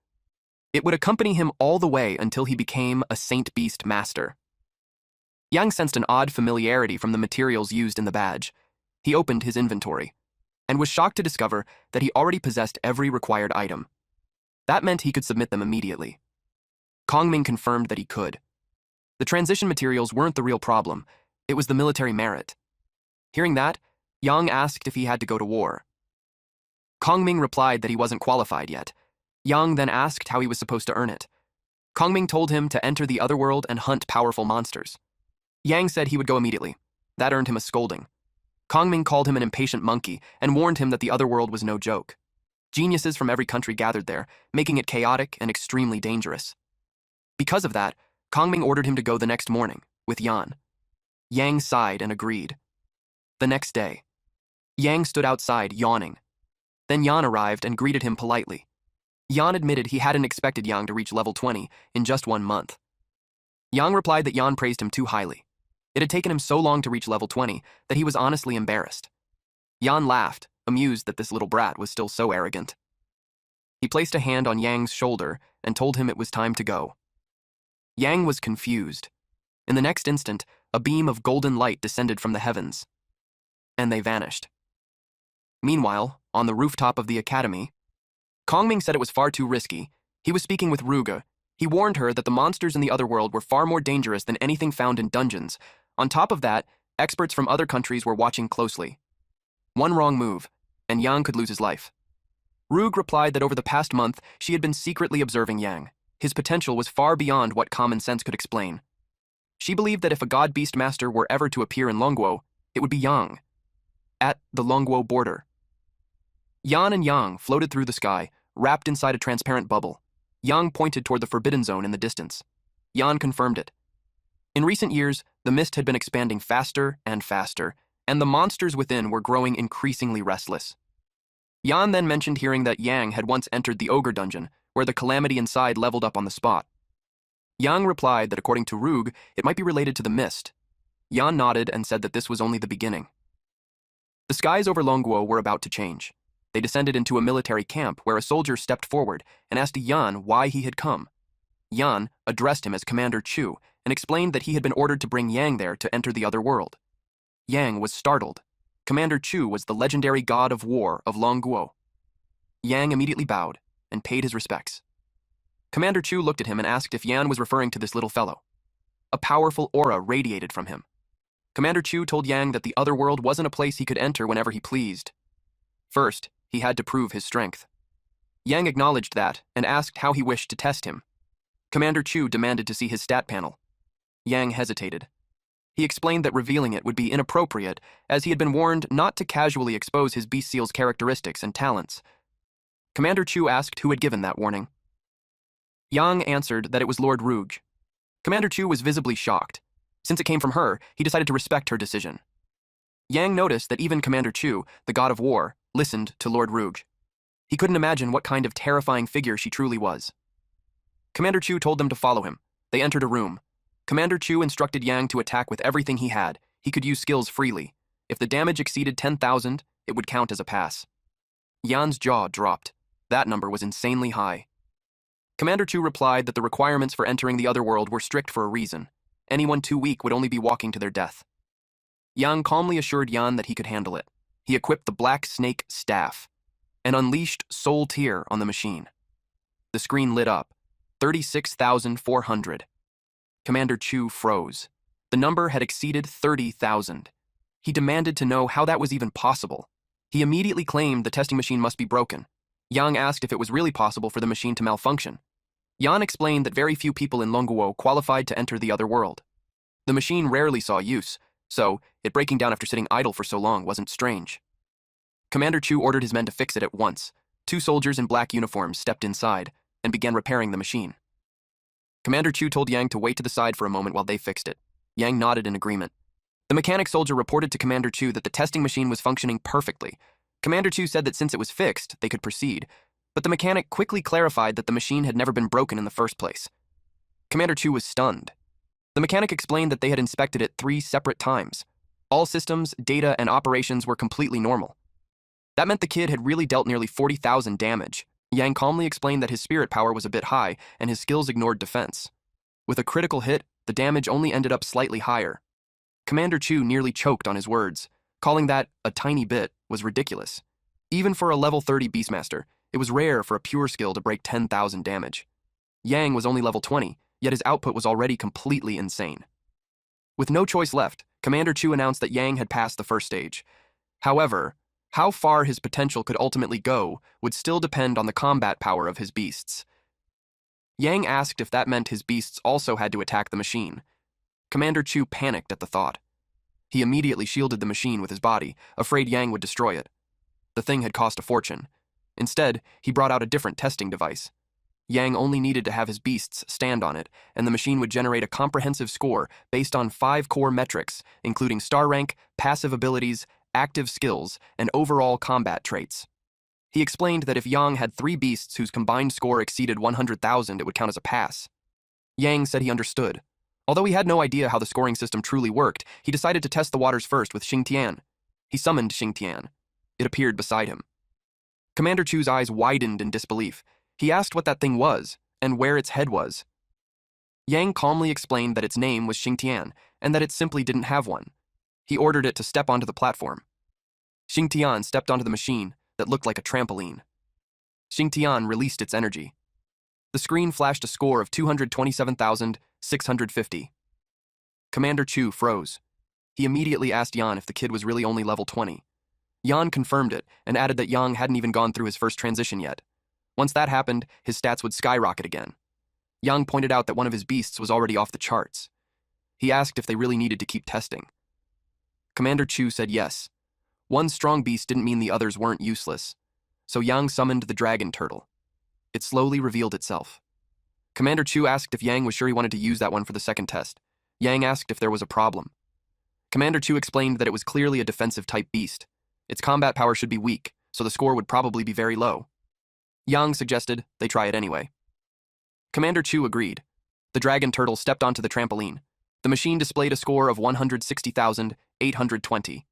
[SPEAKER 1] It would accompany him all the way until he became a Saint Beast Master. Yang sensed an odd familiarity from the materials used in the badge. He opened his inventory and was shocked to discover that he already possessed every required item. That meant he could submit them immediately. Kongming confirmed that he could. The transition materials weren't the real problem, it was the military merit. Hearing that, Yang asked if he had to go to war. Kongming replied that he wasn't qualified yet. Yang then asked how he was supposed to earn it. Kongming told him to enter the other world and hunt powerful monsters. Yang said he would go immediately. That earned him a scolding. Kongming called him an impatient monkey and warned him that the other world was no joke. Geniuses from every country gathered there, making it chaotic and extremely dangerous. Because of that, Kongming ordered him to go the next morning, with Yan. Yang sighed and agreed. The next day, Yang stood outside, yawning. Then Yan arrived and greeted him politely. Yan admitted he hadn't expected Yang to reach level 20 in just 1 month. Yang replied that Yan praised him too highly. It had taken him so long to reach level 20 that he was honestly embarrassed. Yan laughed, amused that this little brat was still so arrogant. He placed a hand on Yang's shoulder and told him it was time to go. Yang was confused. In the next instant, a beam of golden light descended from the heavens, and they vanished. Meanwhile, on the rooftop of the academy, Kongming said it was far too risky. He was speaking with Ruga. He warned her that the monsters in the other world were far more dangerous than anything found in dungeons. On top of that, experts from other countries were watching closely. One wrong move, and Yang could lose his life. Rug replied that over the past month, she had been secretly observing Yang. His potential was far beyond what common sense could explain. She believed that if a god beast master were ever to appear in Longguo, it would be Yang, at the Longguo border. Yan and Yang floated through the sky, wrapped inside a transparent bubble. Yang pointed toward the forbidden zone in the distance. Yan confirmed it. In recent years, the mist had been expanding faster and faster, and the monsters within were growing increasingly restless. Yan then mentioned hearing that Yang had once entered the ogre dungeon, where the calamity inside leveled up on the spot. Yang replied that according to Rug, it might be related to the mist. Yan nodded and said that this was only the beginning. The skies over Longguo were about to change. They descended into a military camp where a soldier stepped forward and asked Yan why he had come. Yan addressed him as Commander Chu and explained that he had been ordered to bring Yang there to enter the other world. Yang was startled. Commander Chu was the legendary god of war of Longguo. Yang immediately bowed and paid his respects. Commander Chu looked at him and asked if Yan was referring to this little fellow. A powerful aura radiated from him. Commander Chu told Yang that the other world wasn't a place he could enter whenever he pleased. First, he had to prove his strength. Yang acknowledged that and asked how he wished to test him. Commander Chu demanded to see his stat panel. Yang hesitated. He explained that revealing it would be inappropriate, as he had been warned not to casually expose his beast seal's characteristics and talents. Commander Chu asked who had given that warning. Yang answered that it was Lord Rouge. Commander Chu was visibly shocked. Since it came from her, he decided to respect her decision. Yang noticed that even Commander Chu, the god of war, listened to Lord Rouge. He couldn't imagine what kind of terrifying figure she truly was. Commander Chu told them to follow him. They entered a room. Commander Chu instructed Yang to attack with everything he had. He could use skills freely. If the damage exceeded 10,000, it would count as a pass. Yan's jaw dropped. That number was insanely high. Commander Chu replied that the requirements for entering the other world were strict for a reason. Anyone too weak would only be walking to their death. Yang calmly assured Yan that he could handle it. He equipped the Black Snake Staff and unleashed Soul Tear on the machine. The screen lit up. 36,400. Commander Chu froze. The number had exceeded 30,000. He demanded to know how that was even possible. He immediately claimed the testing machine must be broken. Yang asked if it was really possible for the machine to malfunction. Yan explained that very few people in Longuo qualified to enter the other world. The machine rarely saw use, so it breaking down after sitting idle for so long wasn't strange. Commander Chu ordered his men to fix it at once. 2 soldiers in black uniforms stepped inside and began repairing the machine. Commander Chu told Yang to wait to the side for a moment while they fixed it. Yang nodded in agreement. The mechanic soldier reported to Commander Chu that the testing machine was functioning perfectly. Commander Chu said that since it was fixed, they could proceed, but the mechanic quickly clarified that the machine had never been broken in the first place. Commander Chu was stunned. The mechanic explained that they had inspected it 3 separate times. All systems, data, and operations were completely normal. That meant the kid had really dealt nearly 40,000 damage. Yang calmly explained that his spirit power was a bit high, and his skills ignored defense. With a critical hit, the damage only ended up slightly higher. Commander Chu nearly choked on his words, calling that a tiny bit was ridiculous. Even for a level 30 Beastmaster, it was rare for a pure skill to break 10,000 damage. Yang was only level 20, yet his output was already completely insane. With no choice left, Commander Chu announced that Yang had passed the first stage. However, how far his potential could ultimately go would still depend on the combat power of his beasts. Yang asked if that meant his beasts also had to attack the machine. Commander Chu panicked at the thought. He immediately shielded the machine with his body, afraid Yang would destroy it. The thing had cost a fortune. Instead, he brought out a different testing device. Yang only needed to have his beasts stand on it, and the machine would generate a comprehensive score based on 5 core metrics, including star rank, passive abilities, active skills, and overall combat traits. He explained that if Yang had 3 beasts whose combined score exceeded 100,000, it would count as a pass. Yang said he understood. Although he had no idea how the scoring system truly worked, he decided to test the waters first with Xingtian. He summoned Xingtian. It appeared beside him. Commander Chu's eyes widened in disbelief. He asked what that thing was, and where its head was. Yang calmly explained that its name was Xingtian, and that it simply didn't have one. He ordered it to step onto the platform. Xingtian stepped onto the machine that looked like a trampoline. Xingtian released its energy. The screen flashed a score of 227,650. Commander Chu froze. He immediately asked Yan if the kid was really only level 20. Yan confirmed it and added that Yang hadn't even gone through his first transition yet. Once that happened, his stats would skyrocket again. Yang pointed out that one of his beasts was already off the charts. He asked if they really needed to keep testing. Commander Chu said yes. One strong beast didn't mean the others weren't useless, so Yang summoned the dragon turtle. It slowly revealed itself. Commander Chu asked if Yang was sure he wanted to use that one for the second test. Yang asked if there was a problem. Commander Chu explained that it was clearly a defensive-type beast. Its combat power should be weak, so the score would probably be very low. Yang suggested they try it anyway. Commander Chu agreed. The dragon turtle stepped onto the trampoline. The machine displayed a score of 160,820.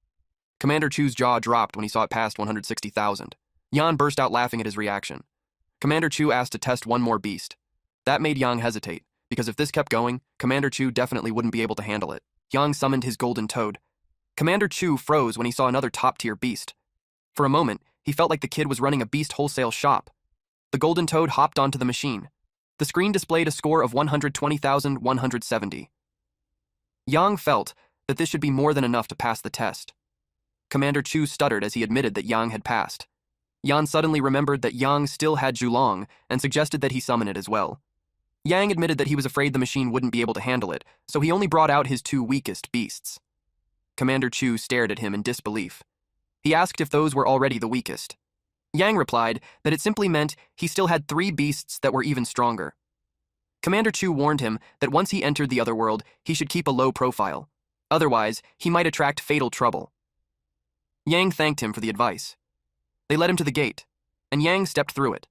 [SPEAKER 1] Commander Chu's jaw dropped when he saw it past 160,000. Yan burst out laughing at his reaction. Commander Chu asked to test one more beast. That made Yang hesitate, because if this kept going, Commander Chu definitely wouldn't be able to handle it. Yang summoned his golden toad. Commander Chu froze when he saw another top-tier beast. For a moment, he felt like the kid was running a beast wholesale shop. The golden toad hopped onto the machine. The screen displayed a score of 120,170. Yang felt that this should be more than enough to pass the test. Commander Chu stuttered as he admitted that Yang had passed. Yan suddenly remembered that Yang still had Zhulong and suggested that he summon it as well. Yang admitted that he was afraid the machine wouldn't be able to handle it, so he only brought out his two weakest beasts. Commander Chu stared at him in disbelief. He asked if those were already the weakest. Yang replied that it simply meant he still had 3 beasts that were even stronger. Commander Chu warned him that once he entered the other world, he should keep a low profile. Otherwise, he might attract fatal trouble. Yang thanked him for the advice. They led him to the gate, and Yang stepped through it.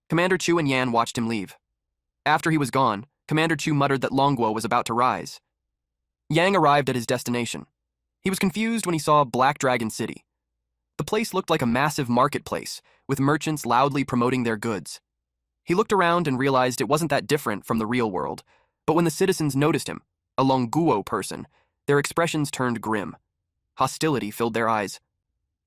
[SPEAKER 1] Commander Chu and Yan watched him leave. After he was gone, Commander Chu muttered that Longguo was about to rise. Yang arrived at his destination. He was confused when he saw Black Dragon City. The place looked like a massive marketplace, with merchants loudly promoting their goods. He looked around and realized it wasn't that different from the real world, but when the citizens noticed him, a Longguo person, their expressions turned grim. Hostility filled their eyes.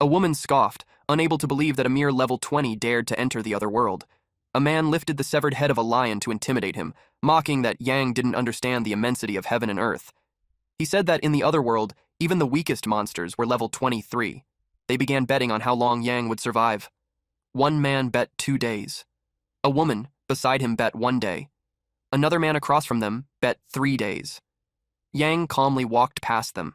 [SPEAKER 1] A woman scoffed, unable to believe that a mere level 20 dared to enter the other world. A man lifted the severed head of a lion to intimidate him, mocking that Yang didn't understand the immensity of heaven and earth. He said that in the other world, even the weakest monsters were level 23. They began betting on how long Yang would survive. One man bet 2 days. A woman beside him bet 1 day. Another man across from them bet 3 days. Yang calmly walked past them.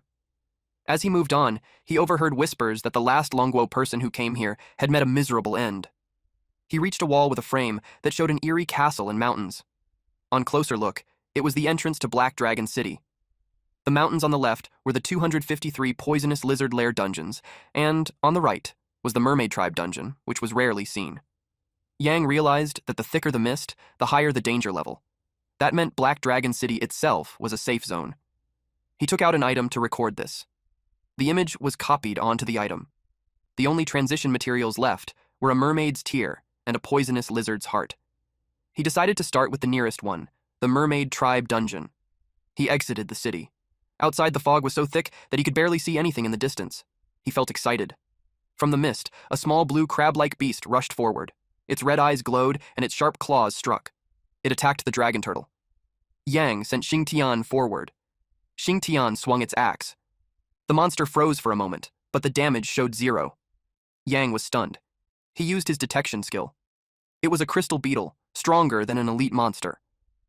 [SPEAKER 1] As he moved on, he overheard whispers that the last Longguo person who came here had met a miserable end. He reached a wall with a frame that showed an eerie castle and mountains. On closer look, it was the entrance to Black Dragon City. The mountains on the left were the 253 poisonous lizard lair dungeons, and on the right was the mermaid tribe dungeon, which was rarely seen. Yang realized that the thicker the mist, the higher the danger level. That meant Black Dragon City itself was a safe zone. He took out an item to record this. The image was copied onto the item. The only transition materials left were a mermaid's tear and a poisonous lizard's heart. He decided to start with the nearest one, the mermaid tribe dungeon. He exited the city. Outside, the fog was so thick that he could barely see anything in the distance. He felt excited. From the mist, a small blue crab-like beast rushed forward. Its red eyes glowed and its sharp claws struck. It attacked the dragon turtle. Yang sent Xing Tian forward. Xing Tian swung its axe. The monster froze for a moment, but the damage showed 0. Yang was stunned. He used his detection skill. It was a crystal beetle, stronger than an elite monster.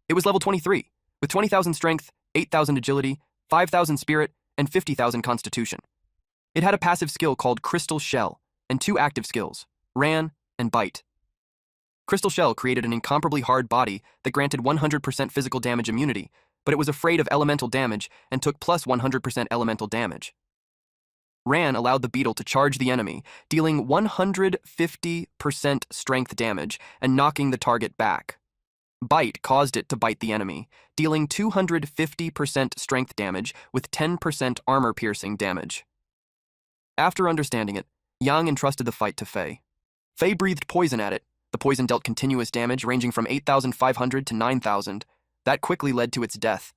[SPEAKER 1] It was level 23, with 20,000 strength, 8,000 agility, 5,000 spirit, and 50,000 constitution. It had a passive skill called Crystal Shell, and 2 active skills, Ran and Bite. Crystal Shell created an incomparably hard body that granted 100% physical damage immunity, but it was afraid of elemental damage and took plus 100% elemental damage. Ran allowed the beetle to charge the enemy, dealing 150% strength damage and knocking the target back. Bite caused it to bite the enemy, dealing 250% strength damage with 10% armor-piercing damage. After understanding it, Yang entrusted the fight to Fei. Fei breathed poison at it. The poison dealt continuous damage ranging from 8,500 to 9,000. That quickly led to its death.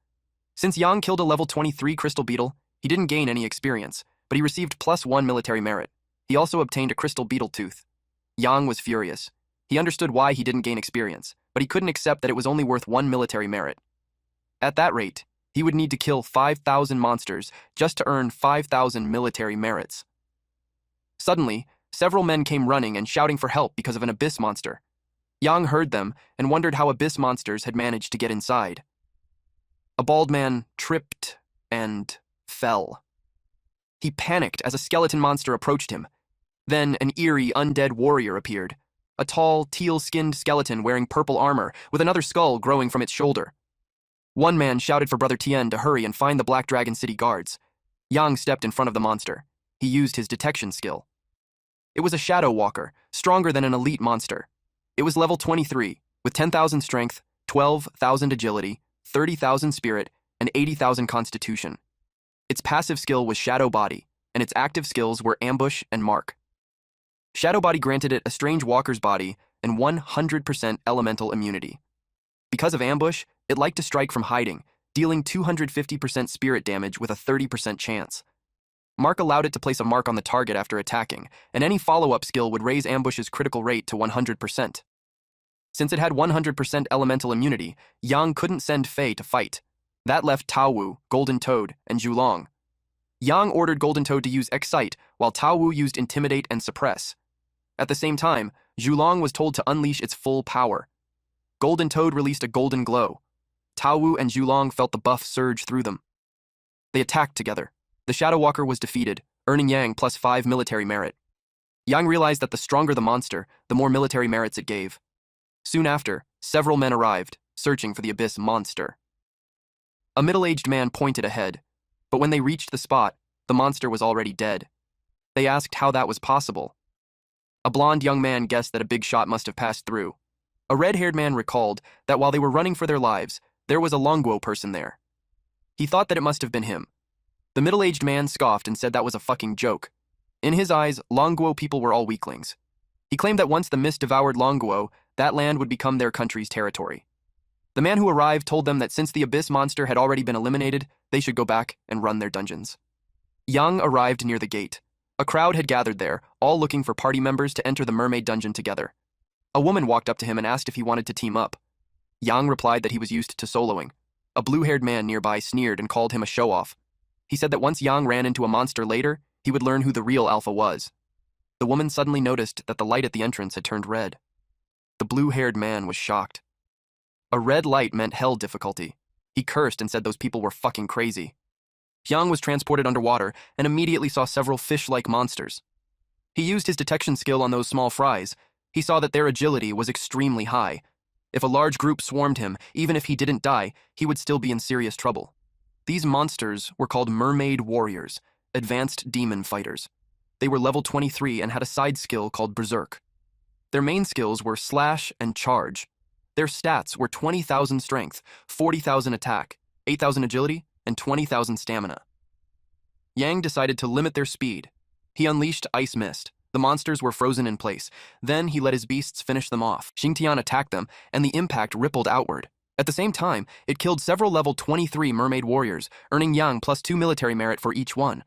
[SPEAKER 1] Since Yang killed a level 23 crystal beetle, he didn't gain any experience, but he received plus 1 military merit. He also obtained a crystal beetle tooth. Yang was furious. He understood why he didn't gain experience, but he couldn't accept that it was only worth 1 military merit. At that rate, he would need to kill 5,000 monsters just to earn 5,000 military merits. Suddenly, several men came running and shouting for help because of an abyss monster. Yang heard them and wondered how abyss monsters had managed to get inside. A bald man tripped and fell. He panicked as a skeleton monster approached him. Then an eerie undead warrior appeared, a tall, teal-skinned skeleton wearing purple armor with another skull growing from its shoulder. One man shouted for Brother Tien to hurry and find the Black Dragon City guards. Yang stepped in front of the monster. He used his detection skill. It was a shadow walker, stronger than an elite monster. It was level 23, with 10,000 strength, 12,000 agility, 30,000 spirit, and 80,000 constitution. Its passive skill was Shadow Body, and its active skills were Ambush and Mark. Shadow Body granted it a strange walker's body and 100% elemental immunity. Because of Ambush, it liked to strike from hiding, dealing 250% spirit damage with a 30% chance. Mark allowed it to place a mark on the target after attacking, and any follow-up skill would raise Ambush's critical rate to 100%. Since it had 100% elemental immunity, Yang couldn't send Fei to fight. That left Tao Wu, Golden Toad, and Zhulong. Yang ordered Golden Toad to use Excite, while Tao Wu used Intimidate and Suppress. At the same time, Zhulong was told to unleash its full power. Golden Toad released a golden glow. Tao Wu and Zhulong felt the buff surge through them. They attacked together. The Shadow Walker was defeated, earning Yang +5 military merit. Yang realized that the stronger the monster, the more military merits it gave. Soon after, several men arrived, searching for the Abyss monster. A middle-aged man pointed ahead, but when they reached the spot, the monster was already dead. They asked how that was possible. A blonde young man guessed that a big shot must have passed through. A red-haired man recalled that while they were running for their lives, there was a Longguo person there. He thought that it must have been him. The middle-aged man scoffed and said that was a fucking joke. In his eyes, Longguo people were all weaklings. He claimed that once the mist devoured Longguo, that land would become their country's territory. The man who arrived told them that since the Abyss monster had already been eliminated, they should go back and run their dungeons. Yang arrived near the gate. A crowd had gathered there, all looking for party members to enter the mermaid dungeon together. A woman walked up to him and asked if he wanted to team up. Yang replied that he was used to soloing. A blue-haired man nearby sneered and called him a show-off. He said that once Yang ran into a monster later, he would learn who the real alpha was. The woman suddenly noticed that the light at the entrance had turned red. The blue-haired man was shocked. A red light meant hell difficulty. He cursed and said those people were fucking crazy. Yang was transported underwater and immediately saw several fish-like monsters. He used his detection skill on those small fries. He saw that their agility was extremely high. If a large group swarmed him, even if he didn't die, he would still be in serious trouble. These monsters were called mermaid warriors, advanced demon fighters. They were level 23 and had a side skill called Berserk. Their main skills were slash and charge. Their stats were 20,000 strength, 40,000 attack, 8,000 agility, and 20,000 stamina. Yang decided to limit their speed. He unleashed Ice Mist. The monsters were frozen in place. Then he let his beasts finish them off. Xingtian attacked them, and the impact rippled outward. At the same time, it killed several level 23 mermaid warriors, earning Yang +2 military merit for each one.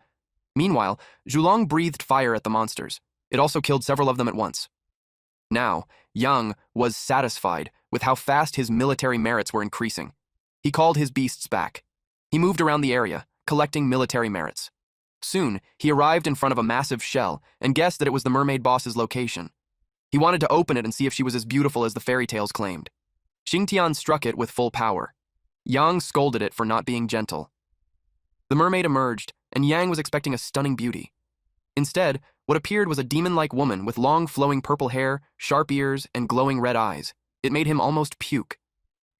[SPEAKER 1] Meanwhile, Zhulong breathed fire at the monsters. It also killed several of them at once. Now, Yang was satisfied with how fast his military merits were increasing. He called his beasts back. He moved around the area, collecting military merits. Soon, he arrived in front of a massive shell and guessed that it was the mermaid boss's location. He wanted to open it and see if she was as beautiful as the fairy tales claimed. Xingtian struck it with full power. Yang scolded it for not being gentle. The mermaid emerged, and Yang was expecting a stunning beauty. Instead, what appeared was a demon-like woman with long flowing purple hair, sharp ears, and glowing red eyes. It made him almost puke.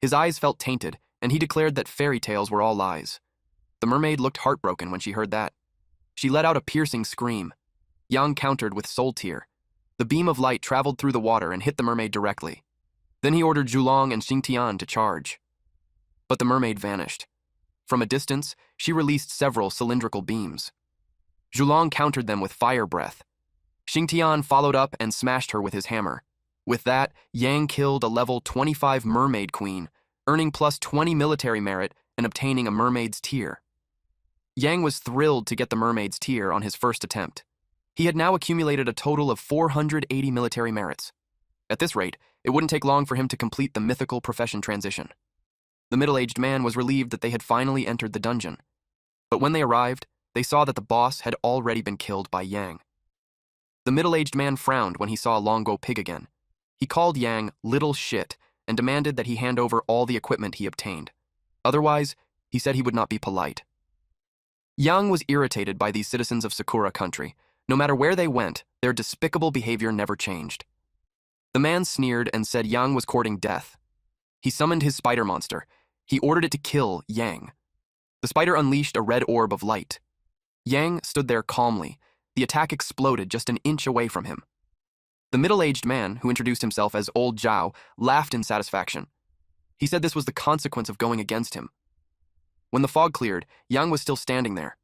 [SPEAKER 1] His eyes felt tainted, and he declared that fairy tales were all lies. The mermaid looked heartbroken when she heard that. She let out a piercing scream. Yang countered with Soul Tear. The beam of light traveled through the water and hit the mermaid directly. Then he ordered Zhulong and Xingtian to charge. But the mermaid vanished. From a distance, she released several cylindrical beams. Zhulong countered them with fire breath. Xingtian followed up and smashed her with his hammer. With that, Yang killed a level 25 mermaid queen, earning +20 military merit and obtaining a mermaid's tear. Yang was thrilled to get the mermaid's tear on his first attempt. He had now accumulated a total of 480 military merits. At this rate, it wouldn't take long for him to complete the mythical profession transition. The middle-aged man was relieved that they had finally entered the dungeon. But when they arrived, they saw that the boss had already been killed by Yang. The middle-aged man frowned when he saw Longguo Pig again. He called Yang little shit and demanded that he hand over all the equipment he obtained. Otherwise, he said he would not be polite. Yang was irritated by these citizens of Sakura country. No matter where they went, their despicable behavior never changed. The man sneered and said Yang was courting death. He summoned his spider monster. He ordered it to kill Yang. The spider unleashed a red orb of light. Yang stood there calmly. The attack exploded just an inch away from him. The middle-aged man, who introduced himself as Old Zhao, laughed in satisfaction. He said this was the consequence of going against him. When the fog cleared, Yang was still standing there.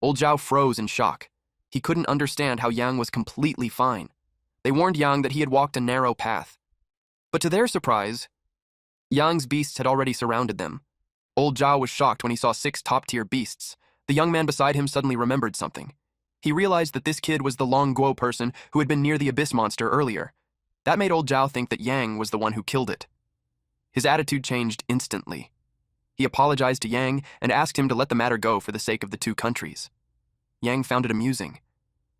[SPEAKER 1] Old Zhao froze in shock. He couldn't understand how Yang was completely fine. They warned Yang that he had walked a narrow path. But to their surprise, Yang's beasts had already surrounded them. Old Zhao was shocked when he saw 6 top-tier beasts. The young man beside him suddenly remembered something. He realized that this kid was the Longguo person who had been near the Abyss monster earlier. That made Old Zhao think that Yang was the one who killed it. His attitude changed instantly. He apologized to Yang and asked him to let the matter go for the sake of the two countries. Yang found it amusing.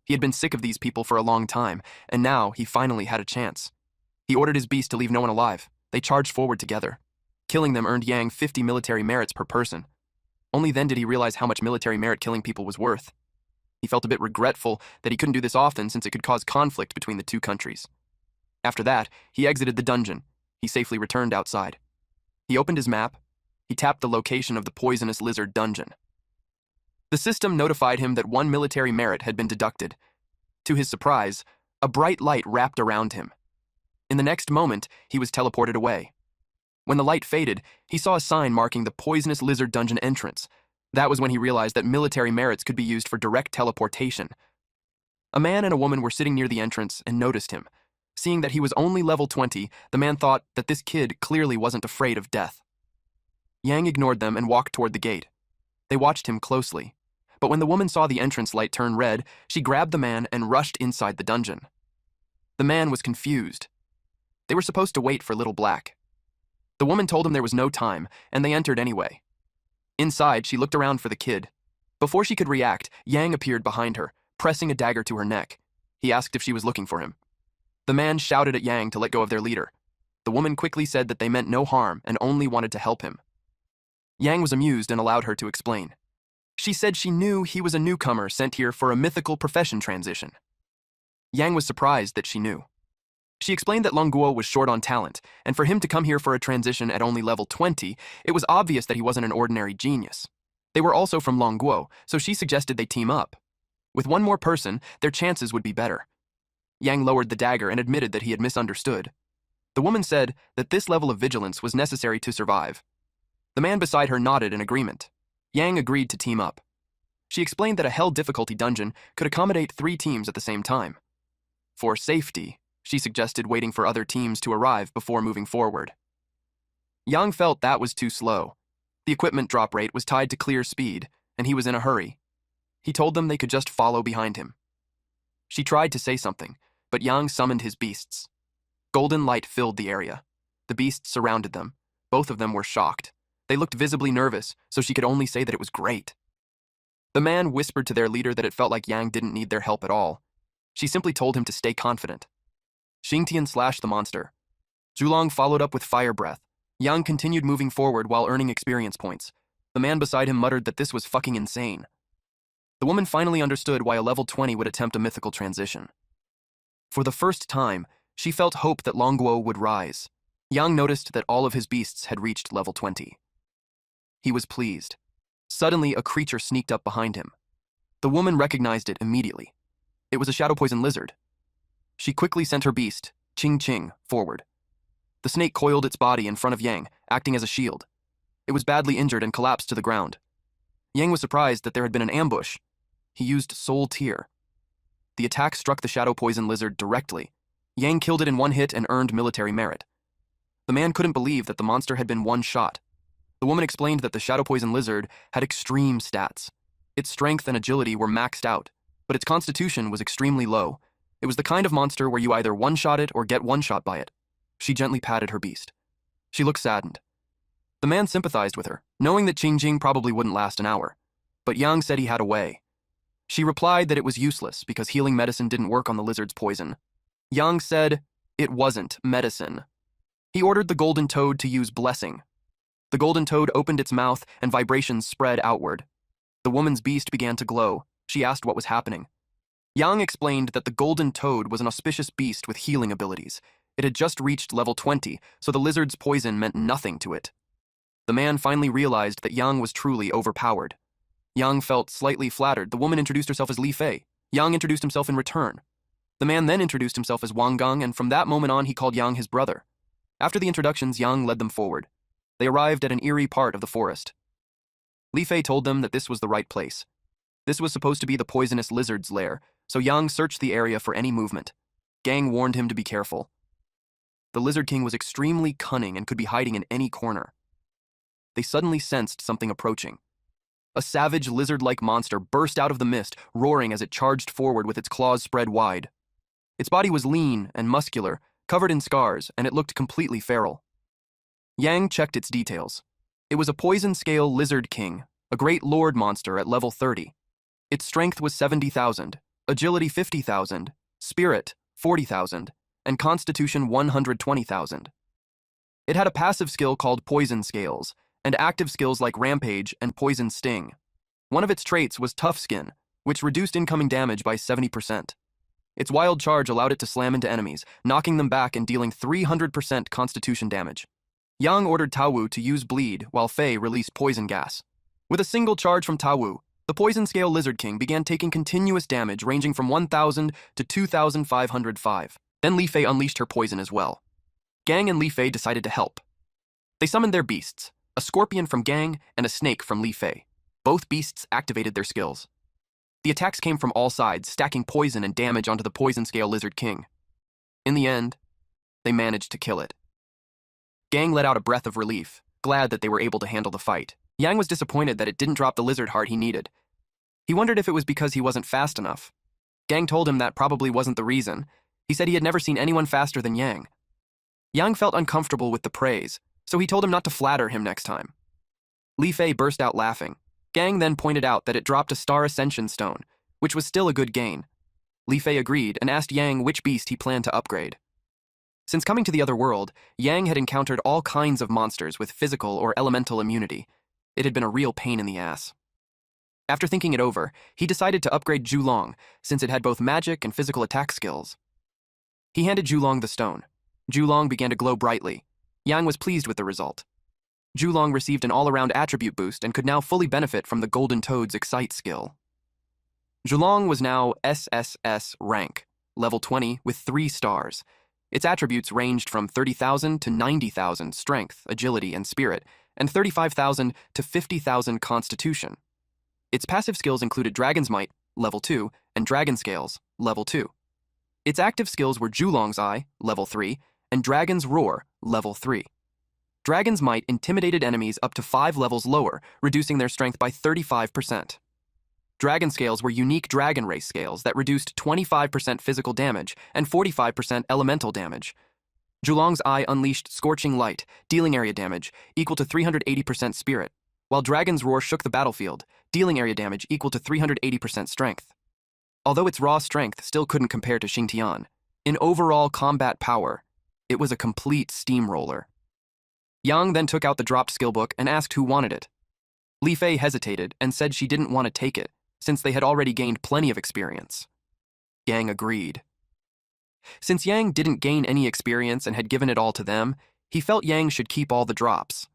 [SPEAKER 1] He had been sick of these people for a long time, and now he finally had a chance. He ordered his beast to leave no one alive. They charged forward together. Killing them earned Yang 50 military merits per person. Only then did he realize how much military merit killing people was worth. He felt a bit regretful that he couldn't do this often since it could cause conflict between the two countries. After that, he exited the dungeon. He safely returned outside. He opened his map. He tapped the location of the poisonous lizard dungeon. The system notified him that 1 military merit had been deducted. To his surprise, a bright light wrapped around him. In the next moment, he was teleported away. When the light faded, he saw a sign marking the poisonous lizard dungeon entrance. That was when he realized that military merits could be used for direct teleportation. A man and a woman were sitting near the entrance and noticed him. Seeing that he was only level 20, the man thought that this kid clearly wasn't afraid of death. Yang ignored them and walked toward the gate. They watched him closely. But when the woman saw the entrance light turn red, she grabbed the man and rushed inside the dungeon. The man was confused. They were supposed to wait for Little Black. The woman told him there was no time, and they entered anyway. Inside, she looked around for the kid. Before she could react, Yang appeared behind her, pressing a dagger to her neck. He asked if she was looking for him. The man shouted at Yang to let go of their leader. The woman quickly said that they meant no harm and only wanted to help him. Yang was amused and allowed her to explain. She said she knew he was a newcomer sent here for a mythical profession transition. Yang was surprised that she knew. She explained that Guo was short on talent, and for him to come here for a transition at only level 20, it was obvious that he wasn't an ordinary genius. They were also from Guo, so she suggested they team up. With one more person, their chances would be better. Yang lowered the dagger and admitted that he had misunderstood. The woman said that this level of vigilance was necessary to survive. The man beside her nodded in agreement. Yang agreed to team up. She explained that a hell difficulty dungeon could accommodate 3 teams at the same time. For safety, she suggested waiting for other teams to arrive before moving forward. Yang felt that was too slow. The equipment drop rate was tied to clear speed, and he was in a hurry. He told them they could just follow behind him. She tried to say something, but Yang summoned his beasts. Golden light filled the area. The beasts surrounded them. Both of them were shocked. They looked visibly nervous, so she could only say that it was great. The man whispered to their leader that it felt like Yang didn't need their help at all. She simply told him to stay confident. Xingtian slashed the monster. Zhulong followed up with fire breath. Yang continued moving forward while earning experience points. The man beside him muttered that this was fucking insane. The woman finally understood why a level 20 would attempt a mythical transition. For the first time, she felt hope that Guo would rise. Yang noticed that all of his beasts had reached level 20. He was pleased. Suddenly, a creature sneaked up behind him. The woman recognized it immediately. It was a shadow poison lizard. She quickly sent her beast, Ching, forward. The snake coiled its body in front of Yang, acting as a shield. It was badly injured and collapsed to the ground. Yang was surprised that there had been an ambush. He used Soul Tear. The attack struck the shadow poison lizard directly. Yang killed it in one hit and earned military merit. The man couldn't believe that the monster had been one shot. The woman explained that the shadow poison lizard had extreme stats. Its strength and agility were maxed out, but its constitution was extremely low. It was the kind of monster where you either one-shot it or get one-shot by it. She gently patted her beast. She looked saddened. The man sympathized with her, knowing that Qingjing probably wouldn't last an hour. But Yang said he had a way. She replied that it was useless because healing medicine didn't work on the lizard's poison. Yang said it wasn't medicine. He ordered the golden toad to use blessing. The golden toad opened its mouth and vibrations spread outward. The woman's beast began to glow. She asked what was happening. Yang explained that the golden toad was an auspicious beast with healing abilities. It had just reached level 20, so the lizard's poison meant nothing to it. The man finally realized that Yang was truly overpowered. Yang felt slightly flattered. The woman introduced herself as Li Fei. Yang introduced himself in return. The man then introduced himself as Wang Gang, and from that moment on he called Yang his brother. After the introductions, Yang led them forward. They arrived at an eerie part of the forest. Li Fei told them that this was the right place. This was supposed to be the poisonous lizard's lair, so Yang searched the area for any movement. Gang warned him to be careful. The Lizard King was extremely cunning and could be hiding in any corner. They suddenly sensed something approaching. A savage lizard-like monster burst out of the mist, roaring as it charged forward with its claws spread wide. Its body was lean and muscular, covered in scars, and it looked completely feral. Yang checked its details. It was a poison-scale Lizard King, a great lord monster at level 30. Its strength was 70,000, agility 50,000, spirit 40,000, and constitution 120,000. It had a passive skill called Poison Scales, and active skills like Rampage and Poison Sting. One of its traits was Tough Skin, which reduced incoming damage by 70%. Its wild charge allowed it to slam into enemies, knocking them back and dealing 300% constitution damage. Yang ordered Taowu to use Bleed, while Fei released Poison Gas. With a single charge from Taowu, the Poison Scale Lizard King began taking continuous damage ranging from 1,000 to 2,505. Then Li Fei unleashed her poison as well. Gang and Li Fei decided to help. They summoned their beasts, a scorpion from Gang and a snake from Li Fei. Both beasts activated their skills. The attacks came from all sides, stacking poison and damage onto the Poison Scale Lizard King. In the end, they managed to kill it. Gang let out a breath of relief, glad that they were able to handle the fight. Yang was disappointed that it didn't drop the lizard heart he needed. He wondered if it was because he wasn't fast enough. Gang told him that probably wasn't the reason. He said he had never seen anyone faster than Yang. Yang felt uncomfortable with the praise, so he told him not to flatter him next time. Li Fei burst out laughing. Gang then pointed out that it dropped a Star Ascension Stone, which was still a good gain. Li Fei agreed and asked Yang which beast he planned to upgrade. Since coming to the other world, Yang had encountered all kinds of monsters with physical or elemental immunity. It had been a real pain in the ass. After thinking it over, he decided to upgrade Zhulong, since it had both magic and physical attack skills. He handed Zhulong the stone. Zhulong began to glow brightly. Yang was pleased with the result. Zhulong received an all-around attribute boost and could now fully benefit from the Golden Toad's Excite skill. Zhulong was now SSS rank, level 20 with 3 stars. Its attributes ranged from 30,000 to 90,000 strength, agility, and spirit, and 35,000 to 50,000 constitution. Its passive skills included Dragon's Might, level 2, and Dragon Scales, level 2. Its active skills were Zhulong's Eye, level 3, and Dragon's Roar, level 3. Dragon's Might intimidated enemies up to 5 levels lower, reducing their strength by 35%. Dragon Scales were unique dragon race scales that reduced 25% physical damage and 45% elemental damage. Zhulong's Eye unleashed Scorching Light, dealing area damage equal to 380% spirit, while Dragon's Roar shook the battlefield, dealing area damage equal to 380% strength. Although its raw strength still couldn't compare to Xingtian, in overall combat power, it was a complete steamroller. Yang then took out the dropped skill book and asked who wanted it. Li Fei hesitated and said she didn't want to take it, since they had already gained plenty of experience. Yang agreed. Since Yang didn't gain any experience and had given it all to them, he felt Yang should keep all the drops.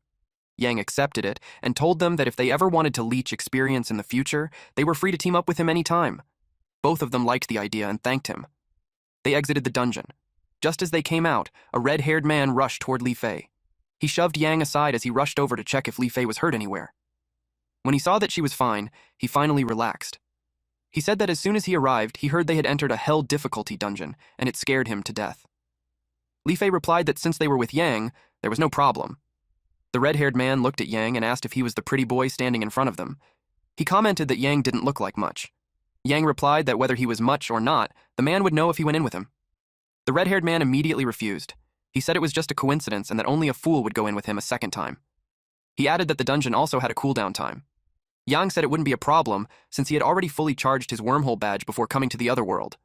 [SPEAKER 1] Yang accepted it and told them that if they ever wanted to leech experience in the future, they were free to team up with him anytime. Both of them liked the idea and thanked him. They exited the dungeon. Just as they came out, a red-haired man rushed toward Li Fei. He shoved Yang aside as he rushed over to check if Li Fei was hurt anywhere. When he saw that she was fine, he finally relaxed. He said that as soon as he arrived, he heard they had entered a hell difficulty dungeon, and it scared him to death. Li Fei replied that since they were with Yang, there was no problem. The red-haired man looked at Yang and asked if he was the pretty boy standing in front of them. He commented that Yang didn't look like much. Yang replied that whether he was much or not, the man would know if he went in with him. The red-haired man immediately refused. He said it was just a coincidence and that only a fool would go in with him a second time. He added that the dungeon also had a cooldown time. Yang said it wouldn't be a problem since he had already fully charged his wormhole badge before coming to the other world.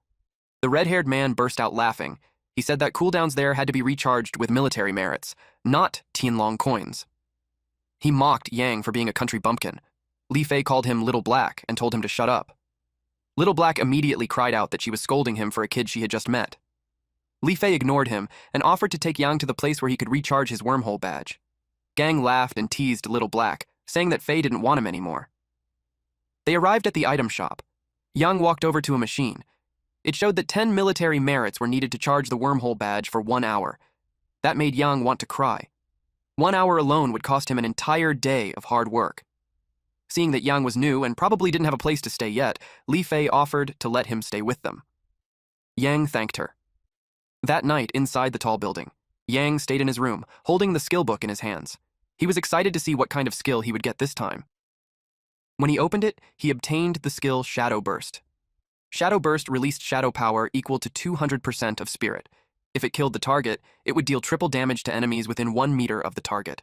[SPEAKER 1] The red-haired man burst out laughing. He said that cooldowns there had to be recharged with military merits, not Tianlong coins. He mocked Yang for being a country bumpkin. Li Fei called him Little Black and told him to shut up. Little Black immediately cried out that she was scolding him for a kid she had just met. Li Fei ignored him and offered to take Yang to the place where he could recharge his wormhole badge. Gang laughed and teased Little Black, saying that Fei didn't want him anymore. They arrived at the item shop. Yang walked over to a machine. It showed that 10 military merits were needed to charge the wormhole badge for 1 hour. That made Yang want to cry. 1 hour alone would cost him an entire day of hard work. Seeing that Yang was new and probably didn't have a place to stay yet, Li Fei offered to let him stay with them. Yang thanked her. That night, inside the tall building, Yang stayed in his room, holding the skill book in his hands. He was excited to see what kind of skill he would get this time. When he opened it, he obtained the skill Shadow Burst. Shadow Burst released shadow power equal to 200% of spirit. If it killed the target, it would deal triple damage to enemies within 1 meter of the target.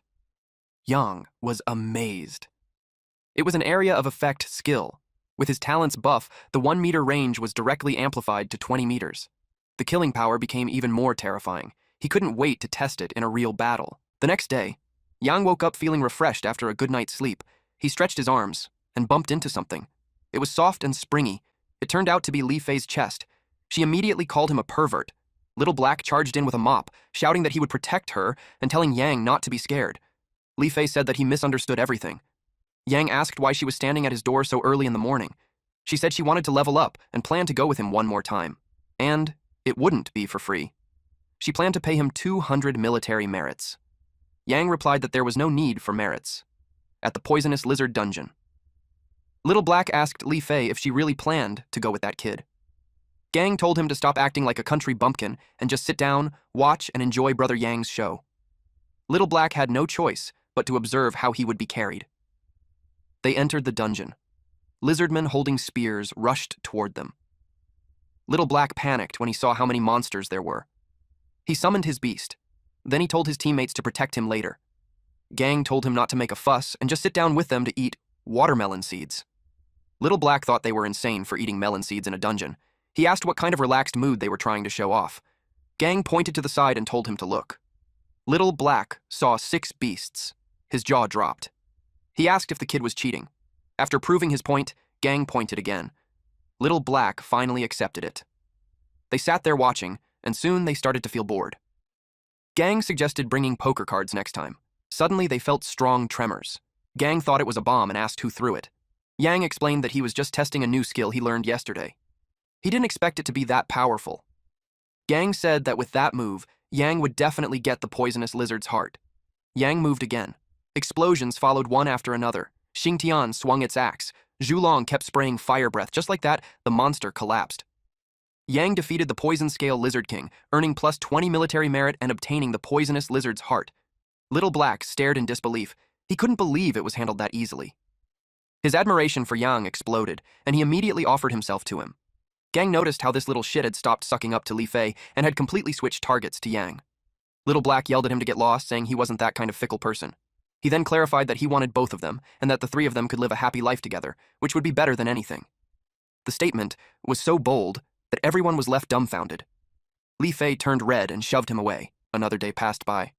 [SPEAKER 1] Yang was amazed. It was an area of effect skill. With his talent's buff, the 1-meter range was directly amplified to 20 meters. The killing power became even more terrifying. He couldn't wait to test it in a real battle. The next day, Yang woke up feeling refreshed after a good night's sleep. He stretched his arms and bumped into something. It was soft and springy. It turned out to be Li Fei's chest. She immediately called him a pervert. Little Black charged in with a mop, shouting that he would protect her and telling Yang not to be scared. Li Fei said that he misunderstood everything. Yang asked why she was standing at his door so early in the morning. She said she wanted to level up and planned to go with him one more time. And it wouldn't be for free. She planned to pay him 200 military merits. Yang replied that there was no need for merits. At the poisonous lizard dungeon, Little Black asked Li Fei if she really planned to go with that kid. Gang told him to stop acting like a country bumpkin and just sit down, watch, and enjoy Brother Yang's show. Little Black had no choice but to observe how he would be carried. They entered the dungeon. Lizardmen holding spears rushed toward them. Little Black panicked when he saw how many monsters there were. He summoned his beast. Then he told his teammates to protect him later. Gang told him not to make a fuss and just sit down with them to eat watermelon seeds. Little Black thought they were insane for eating melon seeds in a dungeon. He asked what kind of relaxed mood they were trying to show off. Gang pointed to the side and told him to look. Little Black saw 6 beasts. His jaw dropped. He asked if the kid was cheating. After proving his point, Gang pointed again. Little Black finally accepted it. They sat there watching, and soon they started to feel bored. Gang suggested bringing poker cards next time. Suddenly they felt strong tremors. Gang thought it was a bomb and asked who threw it. Yang explained that he was just testing a new skill he learned yesterday. He didn't expect it to be that powerful. Gang said that with that move, Yang would definitely get the poisonous lizard's heart. Yang moved again. Explosions followed one after another. Xingtian swung its axe. Zhulong kept spraying fire breath. Just like that, the monster collapsed. Yang defeated the Poison Scale Lizard King, earning plus 20 military merit and obtaining the poisonous lizard's heart. Little Black stared in disbelief. He couldn't believe it was handled that easily. His admiration for Yang exploded, and he immediately offered himself to him. Gang noticed how this little shit had stopped sucking up to Li Fei and had completely switched targets to Yang. Little Black yelled at him to get lost, saying he wasn't that kind of fickle person. He then clarified that he wanted both of them, and that the 3 of them could live a happy life together, which would be better than anything. The statement was so bold that everyone was left dumbfounded. Li Fei turned red and shoved him away. Another day passed by.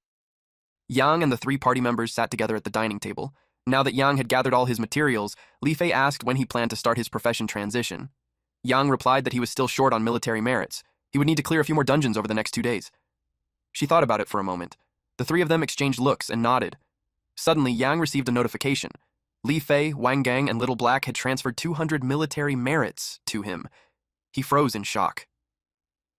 [SPEAKER 1] Yang and the 3 party members sat together at the dining table. Now that Yang had gathered all his materials, Li Fei asked when he planned to start his profession transition. Yang replied that he was still short on military merits. He would need to clear a few more dungeons over the next 2 days. She thought about it for a moment. The 3 of them exchanged looks and nodded. Suddenly, Yang received a notification. Li Fei, Wang Gang, and Little Black had transferred 200 military merits to him. He froze in shock.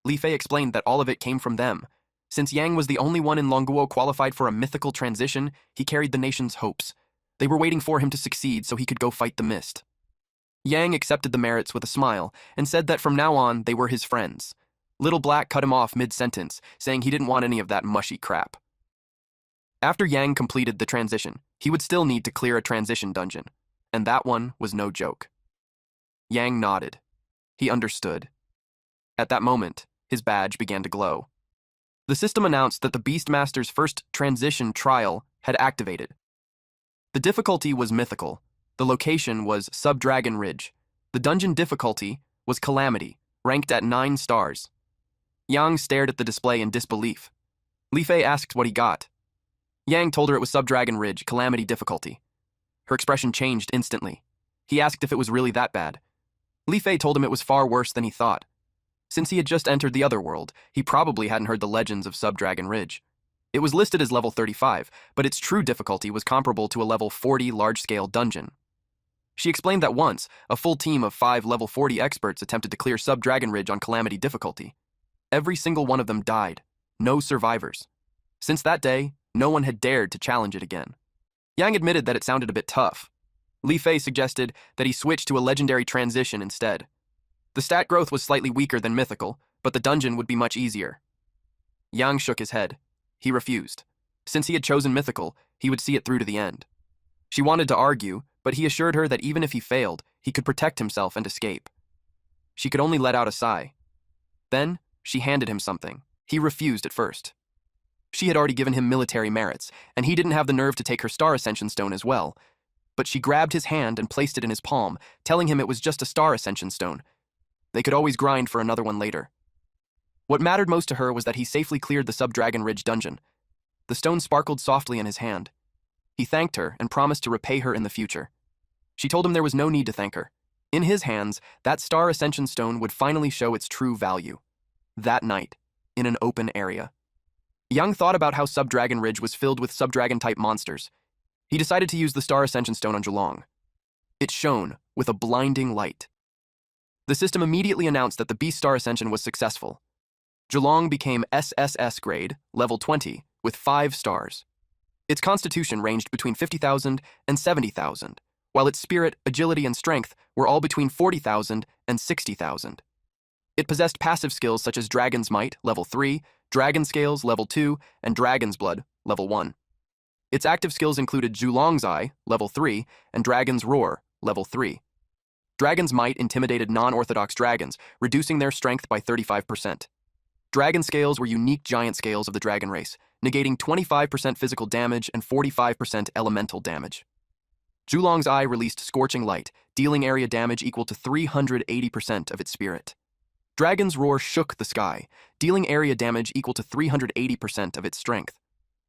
[SPEAKER 1] Li Fei explained that all of it came from them. Since Yang was the only one in Longguo qualified for a mythical transition, he carried the nation's hopes. They were waiting for him to succeed so he could go fight the mist. Yang accepted the merits with a smile and said that from now on they were his friends. Little Black cut him off mid-sentence, saying he didn't want any of that mushy crap. After Yang completed the transition, he would still need to clear a transition dungeon, and that one was no joke. Yang nodded. He understood. At that moment, his badge began to glow. The system announced that the Beastmaster's first transition trial had activated. The difficulty was mythical. The location was Subdragon Ridge. The dungeon difficulty was Calamity, ranked at 9 stars. Yang stared at the display in disbelief. Li Fei asked what he got. Yang told her it was Subdragon Ridge, Calamity difficulty. Her expression changed instantly. He asked if it was really that bad. Li Fei told him it was far worse than he thought. Since he had just entered the other world, he probably hadn't heard the legends of Subdragon Ridge. It was listed as level 35, but its true difficulty was comparable to a level 40 large-scale dungeon. She explained that once, a full team of 5 level 40 experts attempted to clear Subdragon Ridge on Calamity difficulty. Every single one of them died. No survivors. Since that day, no one had dared to challenge it again. Yang admitted that it sounded a bit tough. Li Fei suggested that he switch to a legendary transition instead. The stat growth was slightly weaker than mythical, but the dungeon would be much easier. Yang shook his head. He refused. Since he had chosen mythical, he would see it through to the end. She wanted to argue, but he assured her that even if he failed, he could protect himself and escape. She could only let out a sigh. Then, she handed him something. He refused at first. She had already given him military merits, and he didn't have the nerve to take her Star Ascension Stone as well. but she grabbed his hand and placed it in his palm, telling him it was just a star ascension stone. They could always grind for another one later. What mattered most to her was that he safely cleared the Sub-Dragon Ridge dungeon. The stone sparkled softly in his hand. He thanked her and promised to repay her in the future. She told him there was no need to thank her. In his hands, that star ascension stone would finally show its true value. That night, in an open area. Yang thought about how Sub-Dragon Ridge was filled with Sub-Dragon-type monsters. He decided to use the star ascension stone on Zhulong. It shone with a blinding light. The system immediately announced that the Beast Star Ascension was successful. Zhulong became SSS grade, level 20, with 5 stars. Its constitution ranged between 50,000 and 70,000, while its spirit, agility, and strength were all between 40,000 and 60,000. It possessed passive skills such as Dragon's Might, level 3, Dragon Scales, level 2, and Dragon's Blood, level 1. Its active skills included Zhulong's Eye, level 3, and Dragon's Roar, level 3. Dragon's Might intimidated non-orthodox dragons, reducing their strength by 35%. Dragon Scales were unique giant scales of the dragon race, negating 25% physical damage and 45% elemental damage. Zhulong's Eye released Scorching Light, dealing area damage equal to 380% of its spirit. Dragon's Roar shook the sky, dealing area damage equal to 380% of its strength.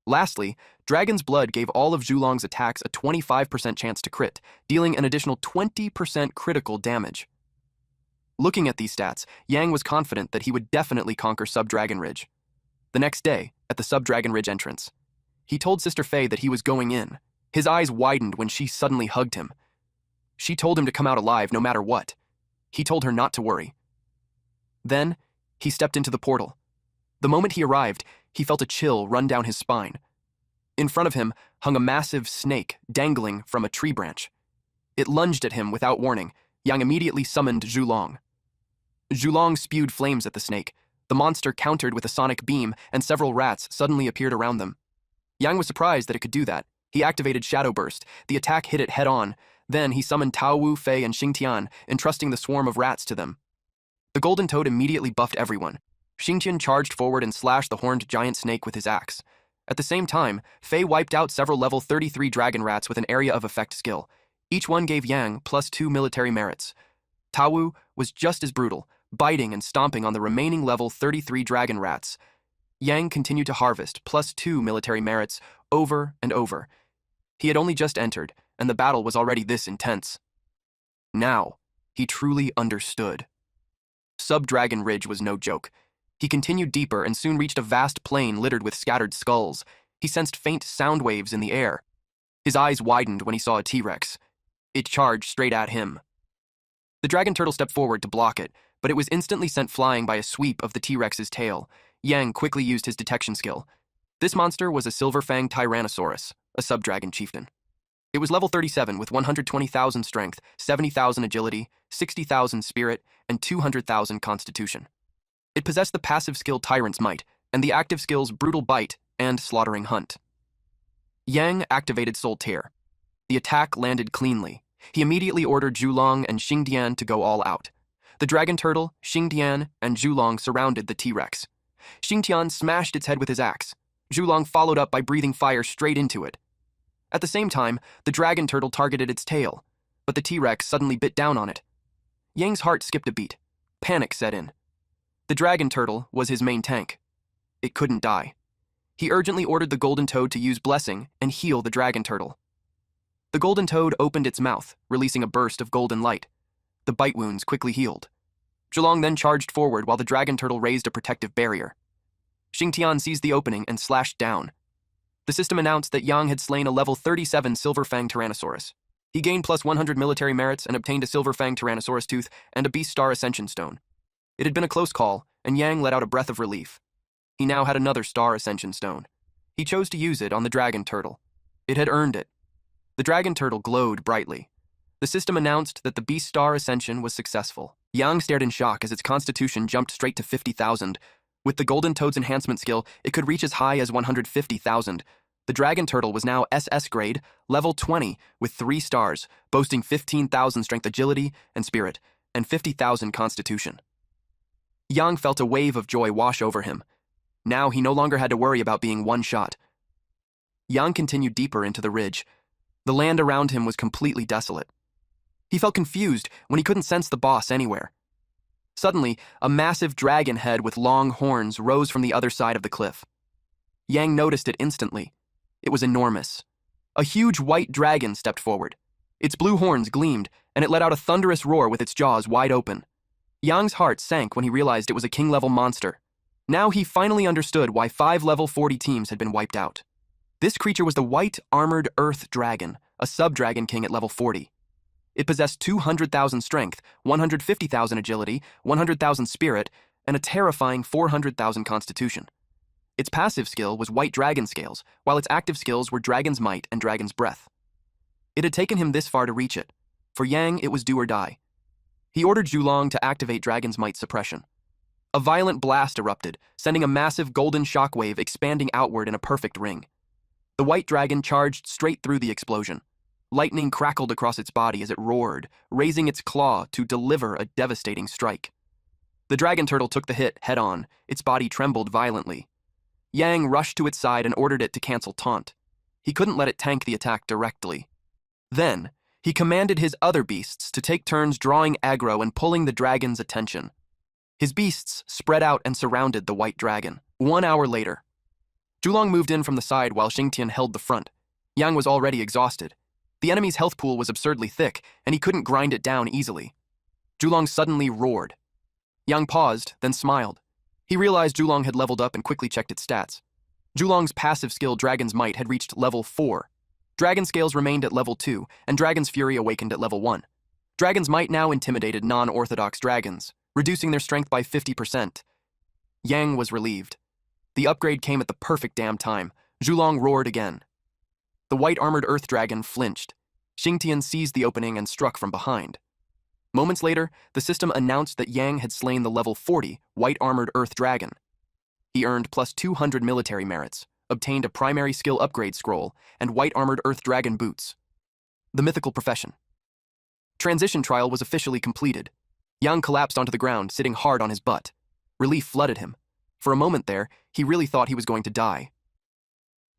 [SPEAKER 1] Lastly, Dragon's Blood gave all of Zhulong's attacks a 25% chance to crit, dealing an additional 20% critical damage. Looking at these stats, Yang was confident that he would definitely conquer Sub-Dragon Ridge. The next day, at the Sub-Dragon Ridge entrance, he told Sister Faye that he was going in. His eyes widened when she suddenly hugged him. She told him to come out alive no matter what. He told her not to worry. Then, he stepped into the portal. The moment he arrived, he felt a chill run down his spine. In front of him hung a massive snake dangling from a tree branch. It lunged at him without warning. Yang immediately summoned Zhulong. Zhulong spewed flames at the snake. The monster countered with a sonic beam, and several rats suddenly appeared around them. Yang was surprised that it could do that. He activated Shadow Burst. The attack hit it head-on. Then he summoned Tao Wu, Fei, and Xingtian, entrusting the swarm of rats to them. The Golden Toad immediately buffed everyone. Xingtian charged forward and slashed the horned giant snake with his axe. At the same time, Fei wiped out several level 33 dragon rats with an area of effect skill. Each one gave Yang +2 military merits. Tao Wu was just as brutal, biting and stomping on the remaining level 33 dragon rats. Yang continued to harvest +2 military merits over and over. He had only just entered, and the battle was already this intense. Now, he truly understood. Sub-Dragon Ridge was no joke. He continued deeper and soon reached a vast plain littered with scattered skulls. He sensed faint sound waves in the air. His eyes widened when he saw a T-Rex. It charged straight at him. The dragon turtle stepped forward to block it, but it was instantly sent flying by a sweep of the T-Rex's tail. Yang quickly used his detection skill. This monster was a silver-fanged Tyrannosaurus, a sub-dragon chieftain. It was level 37 with 120,000 strength, 70,000 agility, 60,000 spirit, and 200,000 constitution. It possessed the passive skill Tyrant's Might, and the active skills Brutal Bite and Slaughtering Hunt. Yang activated Soul Tear. The attack landed cleanly. He immediately ordered Zhulong and Xingdian to go all out. The dragon turtle, Xingdian, and Zhulong surrounded the T-Rex. Xingtian smashed its head with his axe. Zhulong followed up by breathing fire straight into it. At the same time, the dragon turtle targeted its tail, but the T-Rex suddenly bit down on it. Yang's heart skipped a beat. Panic set in. The dragon turtle was his main tank. It couldn't die. He urgently ordered the golden toad to use blessing and heal the dragon turtle. The golden toad opened its mouth, releasing a burst of golden light. The bite wounds quickly healed. Zhulong then charged forward while the dragon turtle raised a protective barrier. Xingtian seized the opening and slashed down. The system announced that Yang had slain a level 37 silver-fanged Tyrannosaurus. He gained +100 military merits and obtained a silver-fanged Tyrannosaurus tooth and a Beast Star Ascension Stone. It had been a close call, and Yang let out a breath of relief. He now had another Star Ascension Stone. He chose to use it on the dragon turtle. It had earned it. The dragon turtle glowed brightly. The system announced that the Beast Star Ascension was successful. Yang stared in shock as its constitution jumped straight to 50,000. With the Golden Toad's enhancement skill, it could reach as high as 150,000. The dragon turtle was now SS grade, level 20, with 3 stars, boasting 15,000 strength, agility, and spirit, and 50,000 constitution. Yang felt a wave of joy wash over him. Now he no longer had to worry about being one-shot. Yang continued deeper into the ridge. The land around him was completely desolate. He felt confused when he couldn't sense the boss anywhere. Suddenly, a massive dragon head with long horns rose from the other side of the cliff. Yang noticed it instantly. It was enormous. A huge white dragon stepped forward. Its blue horns gleamed, and it let out a thunderous roar with its jaws wide open. Yang's heart sank when he realized it was a king-level monster. Now he finally understood why 5 level 40 teams had been wiped out. This creature was the White Armored Earth Dragon, a sub-dragon king at level 40. It possessed 200,000 strength, 150,000 agility, 100,000 spirit, and a terrifying 400,000 constitution. Its passive skill was White Dragon Scales, while its active skills were Dragon's Might and Dragon's Breath. It had taken him this far to reach it. For Yang, it was do or die. He ordered Zhulong to activate Dragon's Might suppression. A violent blast erupted, sending a massive golden shockwave expanding outward in a perfect ring. The white dragon charged straight through the explosion. Lightning crackled across its body as it roared, raising its claw to deliver a devastating strike. The dragon turtle took the hit head-on. Its body trembled violently. Yang rushed to its side and ordered it to cancel taunt. He couldn't let it tank the attack directly. Then, he commanded his other beasts to take turns drawing aggro and pulling the dragon's attention. His beasts spread out and surrounded the white dragon. 1 hour later, Zhulong moved in from the side while Xingtian held the front. Yang was already exhausted. The enemy's health pool was absurdly thick, and he couldn't grind it down easily. Zhulong suddenly roared. Yang paused, then smiled. He realized Zhulong had leveled up and quickly checked its stats. Zhulong's passive skill Dragon's Might had reached level 4. Dragon Scales remained at level 2, and Dragon's Fury awakened at level 1. Dragon's Might now intimidated non-orthodox dragons, reducing their strength by 50%. Yang was relieved. The upgrade came at the perfect damn time. Zhulong roared again. The white armored earth dragon flinched. Xingtian seized the opening and struck from behind. Moments later, the system announced that Yang had slain the level 40 white armored earth dragon. He earned plus 200 military merits, obtained a primary skill upgrade scroll, and white armored earth dragon boots. The mythical profession. Transition trial was officially completed. Yang collapsed onto the ground, sitting hard on his butt. Relief flooded him. For a moment there, he really thought he was going to die.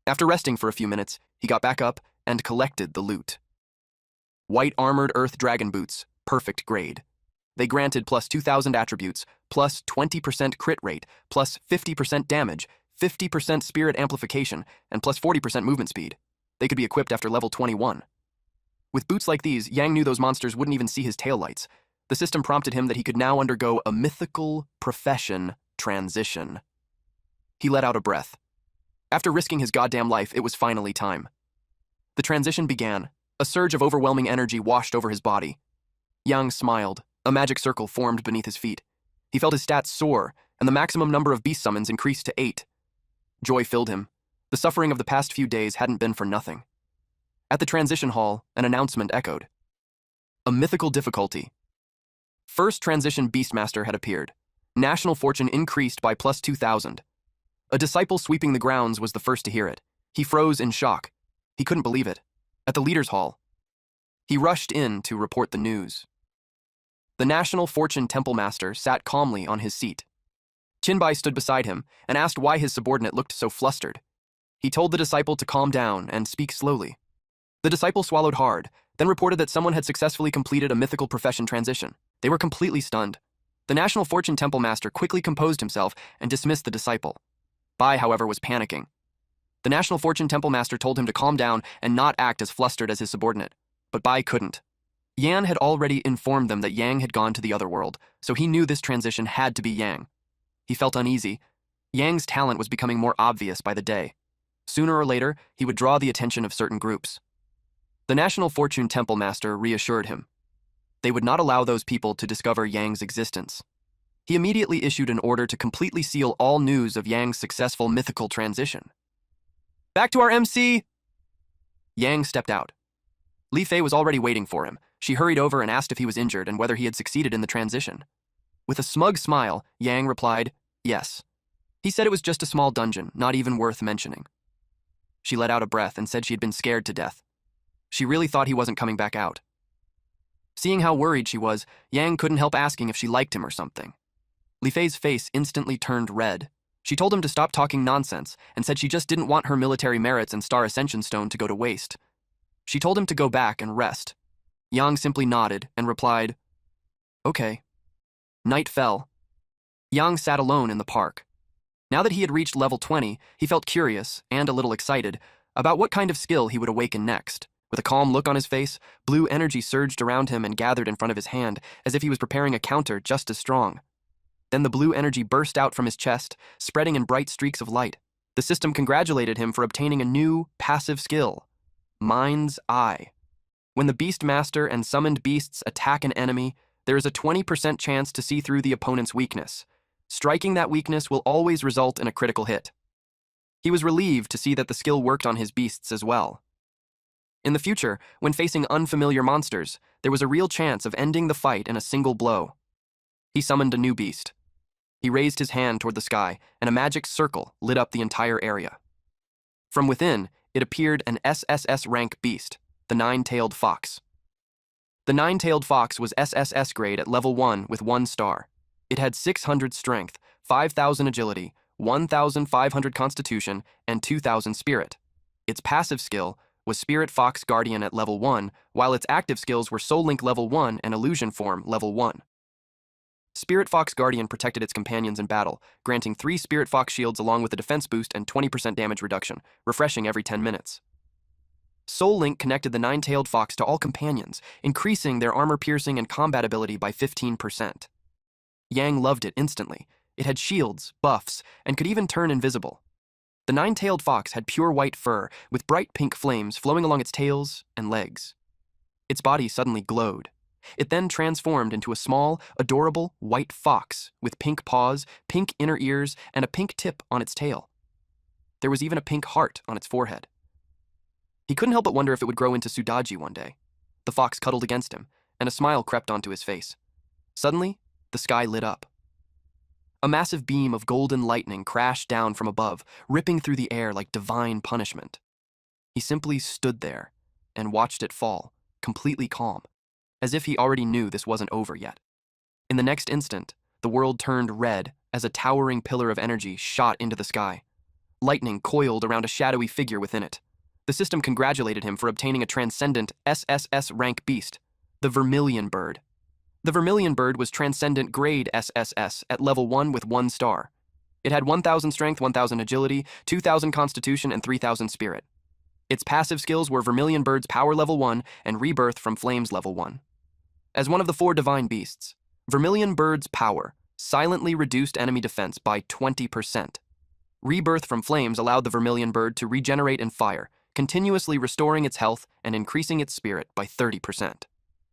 [SPEAKER 1] After resting for a few minutes, he got back up and collected the loot. White armored earth dragon boots, perfect grade. They granted plus 2,000 attributes, plus 20% crit rate, plus 50% damage, 50% spirit amplification, and plus 40% movement speed. They could be equipped after level 21. With boots like these, Yang knew those monsters wouldn't even see his taillights. The system prompted him that he could now undergo a mythical profession transition. He let out a breath. After risking his goddamn life, it was finally time. The transition began. A surge of overwhelming energy washed over his body. Yang smiled. A magic circle formed beneath his feet. He felt his stats soar, and the maximum number of beast summons increased to 8. Joy filled him. The suffering of the past few days hadn't been for nothing. At the transition hall, an announcement echoed. A mythical difficulty. First transition Beastmaster had appeared. National fortune increased by plus 2,000. A disciple sweeping the grounds was the first to hear it. He froze in shock. He couldn't believe it. At the leader's hall, he rushed in to report the news. The National Fortune Temple Master sat calmly on his seat. Qinbai stood beside him and asked why his subordinate looked so flustered. He told the disciple to calm down and speak slowly. The disciple swallowed hard, then reported that someone had successfully completed a mythical profession transition. They were completely stunned. The National Fortune Temple Master quickly composed himself and dismissed the disciple. Bai, however, was panicking. The National Fortune Temple Master told him to calm down and not act as flustered as his subordinate, but Bai couldn't. Yan had already informed them that Yang had gone to the other world, so he knew this transition had to be Yang. He felt uneasy. Yang's talent was becoming more obvious by the day. Sooner or later, he would draw the attention of certain groups. The National Fortune Temple Master reassured him. They would not allow those people to discover Yang's existence. He immediately issued an order to completely seal all news of Yang's successful mythical transition. Back to our MC! Yang stepped out. Li Fei was already waiting for him. She hurried over and asked if he was injured and whether he had succeeded in the transition. With a smug smile, Yang replied, yes. He said it was just a small dungeon, not even worth mentioning. She let out a breath and said she had been scared to death. She really thought he wasn't coming back out. Seeing how worried she was, Yang couldn't help asking if she liked him or something. Li Fei's face instantly turned red. She told him to stop talking nonsense and said she just didn't want her military merits and Star Ascension Stone to go to waste. She told him to go back and rest. Yang simply nodded and replied, "Okay." Night fell. Yang sat alone in the park. Now that he had reached level 20, he felt curious and a little excited about what kind of skill he would awaken next. With a calm look on his face, blue energy surged around him and gathered in front of his hand, as if he was preparing a counter just as strong. Then the blue energy burst out from his chest, spreading in bright streaks of light. The system congratulated him for obtaining a new, passive skill, Mind's Eye. When the Beast Master and summoned beasts attack an enemy, there is a 20% chance to see through the opponent's weakness. Striking that weakness will always result in a critical hit. He was relieved to see that the skill worked on his beasts as well. In the future, when facing unfamiliar monsters, there was a real chance of ending the fight in a single blow. He summoned a new beast. He raised his hand toward the sky, and a magic circle lit up the entire area. From within, it appeared an SSS rank beast, the Nine-Tailed Fox. The Nine-Tailed Fox was SSS grade at level 1 with 1 star. It had 600 strength, 5,000 agility, 1,500 constitution, and 2,000 spirit. Its passive skill was Spirit Fox Guardian at level 1, while its active skills were Soul Link level 1 and Illusion Form level 1. Spirit Fox Guardian protected its companions in battle, granting 3 Spirit Fox shields along with a defense boost and 20% damage reduction, refreshing every 10 minutes. Soul Link connected the Nine-Tailed Fox to all companions, increasing their armor-piercing and combat ability by 15%. Yang loved it instantly. It had shields, buffs, and could even turn invisible. The Nine-Tailed Fox had pure white fur with bright pink flames flowing along its tails and legs. Its body suddenly glowed. It then transformed into a small, adorable white fox with pink paws, pink inner ears, and a pink tip on its tail. There was even a pink heart on its forehead. He couldn't help but wonder if it would grow into Sudaji one day. The fox cuddled against him, and a smile crept onto his face. Suddenly, the sky lit up. A massive beam of golden lightning crashed down from above, ripping through the air like divine punishment. He simply stood there and watched it fall, completely calm, as if he already knew this wasn't over yet. In the next instant, the world turned red as a towering pillar of energy shot into the sky. Lightning coiled around a shadowy figure within it. The system congratulated him for obtaining a transcendent SSS rank beast, the Vermilion Bird. The Vermilion Bird was Transcendent Grade SSS at level 1 with 1 star. It had 1,000 strength, 1,000 agility, 2,000 constitution, and 3,000 spirit. Its passive skills were Vermilion Bird's Power level 1 and Rebirth from Flames level 1. As one of the 4 divine beasts, Vermilion Bird's power silently reduced enemy defense by 20%. Rebirth from Flames allowed the Vermilion Bird to regenerate and fire, continuously restoring its health and increasing its spirit by 30%.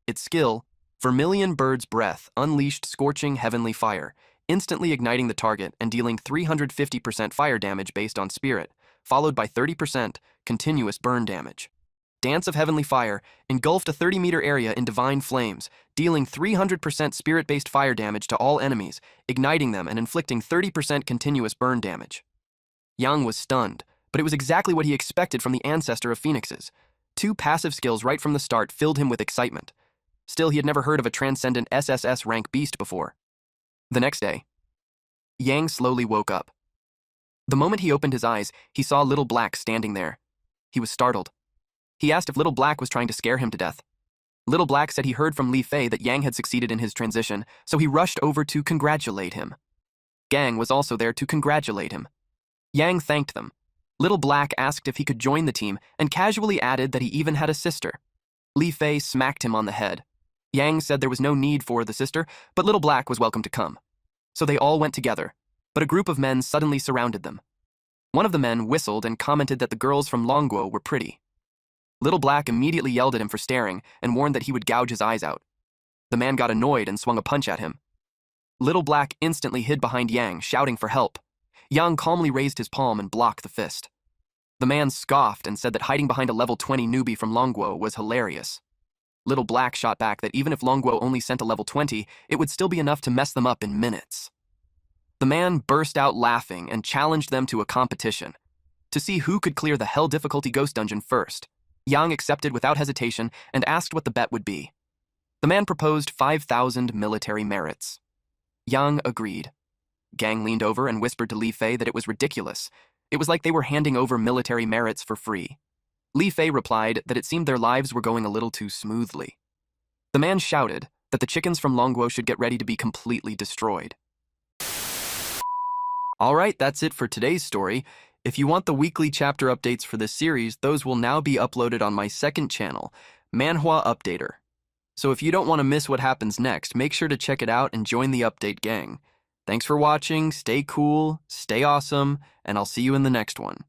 [SPEAKER 1] Its skill, Vermilion Bird's Breath, unleashed scorching heavenly fire, instantly igniting the target and dealing 350% fire damage based on spirit, followed by 30% continuous burn damage. Dance of Heavenly Fire engulfed a 30-meter area in divine flames, dealing 300% spirit-based fire damage to all enemies, igniting them and inflicting 30% continuous burn damage. Yang was stunned, but it was exactly what he expected from the ancestor of phoenixes. 2 passive skills right from the start filled him with excitement. Still, he had never heard of a transcendent SSS rank beast before. The next day, Yang slowly woke up. The moment he opened his eyes, he saw Little Black standing there. He was startled. He asked if Little Black was trying to scare him to death. Little Black said he heard from Li Fei that Yang had succeeded in his transition, so he rushed over to congratulate him. Gang was also there to congratulate him. Yang thanked them. Little Black asked if he could join the team and casually added that he even had a sister. Li Fei smacked him on the head. Yang said there was no need for the sister, but Little Black was welcome to come. So they all went together, but a group of men suddenly surrounded them. One of the men whistled and commented that the girls from Longguo were pretty. Little Black immediately yelled at him for staring and warned that he would gouge his eyes out. The man got annoyed and swung a punch at him. Little Black instantly hid behind Yang, shouting for help. Yang calmly raised his palm and blocked the fist. The man scoffed and said that hiding behind a level 20 newbie from Longguo was hilarious. Little Black shot back that even if Longguo only sent a level 20, it would still be enough to mess them up in minutes. The man burst out laughing and challenged them to a competition to see who could clear the hell difficulty ghost dungeon first. Yang accepted without hesitation and asked what the bet would be. The man proposed 5,000 military merits. Yang agreed. Gang leaned over and whispered to Li Fei that it was ridiculous. It was like they were handing over military merits for free. Li Fei replied that it seemed their lives were going a little too smoothly. The man shouted that the chickens from Longguo should get ready to be completely destroyed. Alright, that's it for today's story. If you want the weekly chapter updates for this series, those will now be uploaded on my second channel, Manhwa Updater. So if you don't want to miss what happens next, make sure to check it out and join the update gang. Thanks for watching, stay cool, stay awesome, and I'll see you in the next one.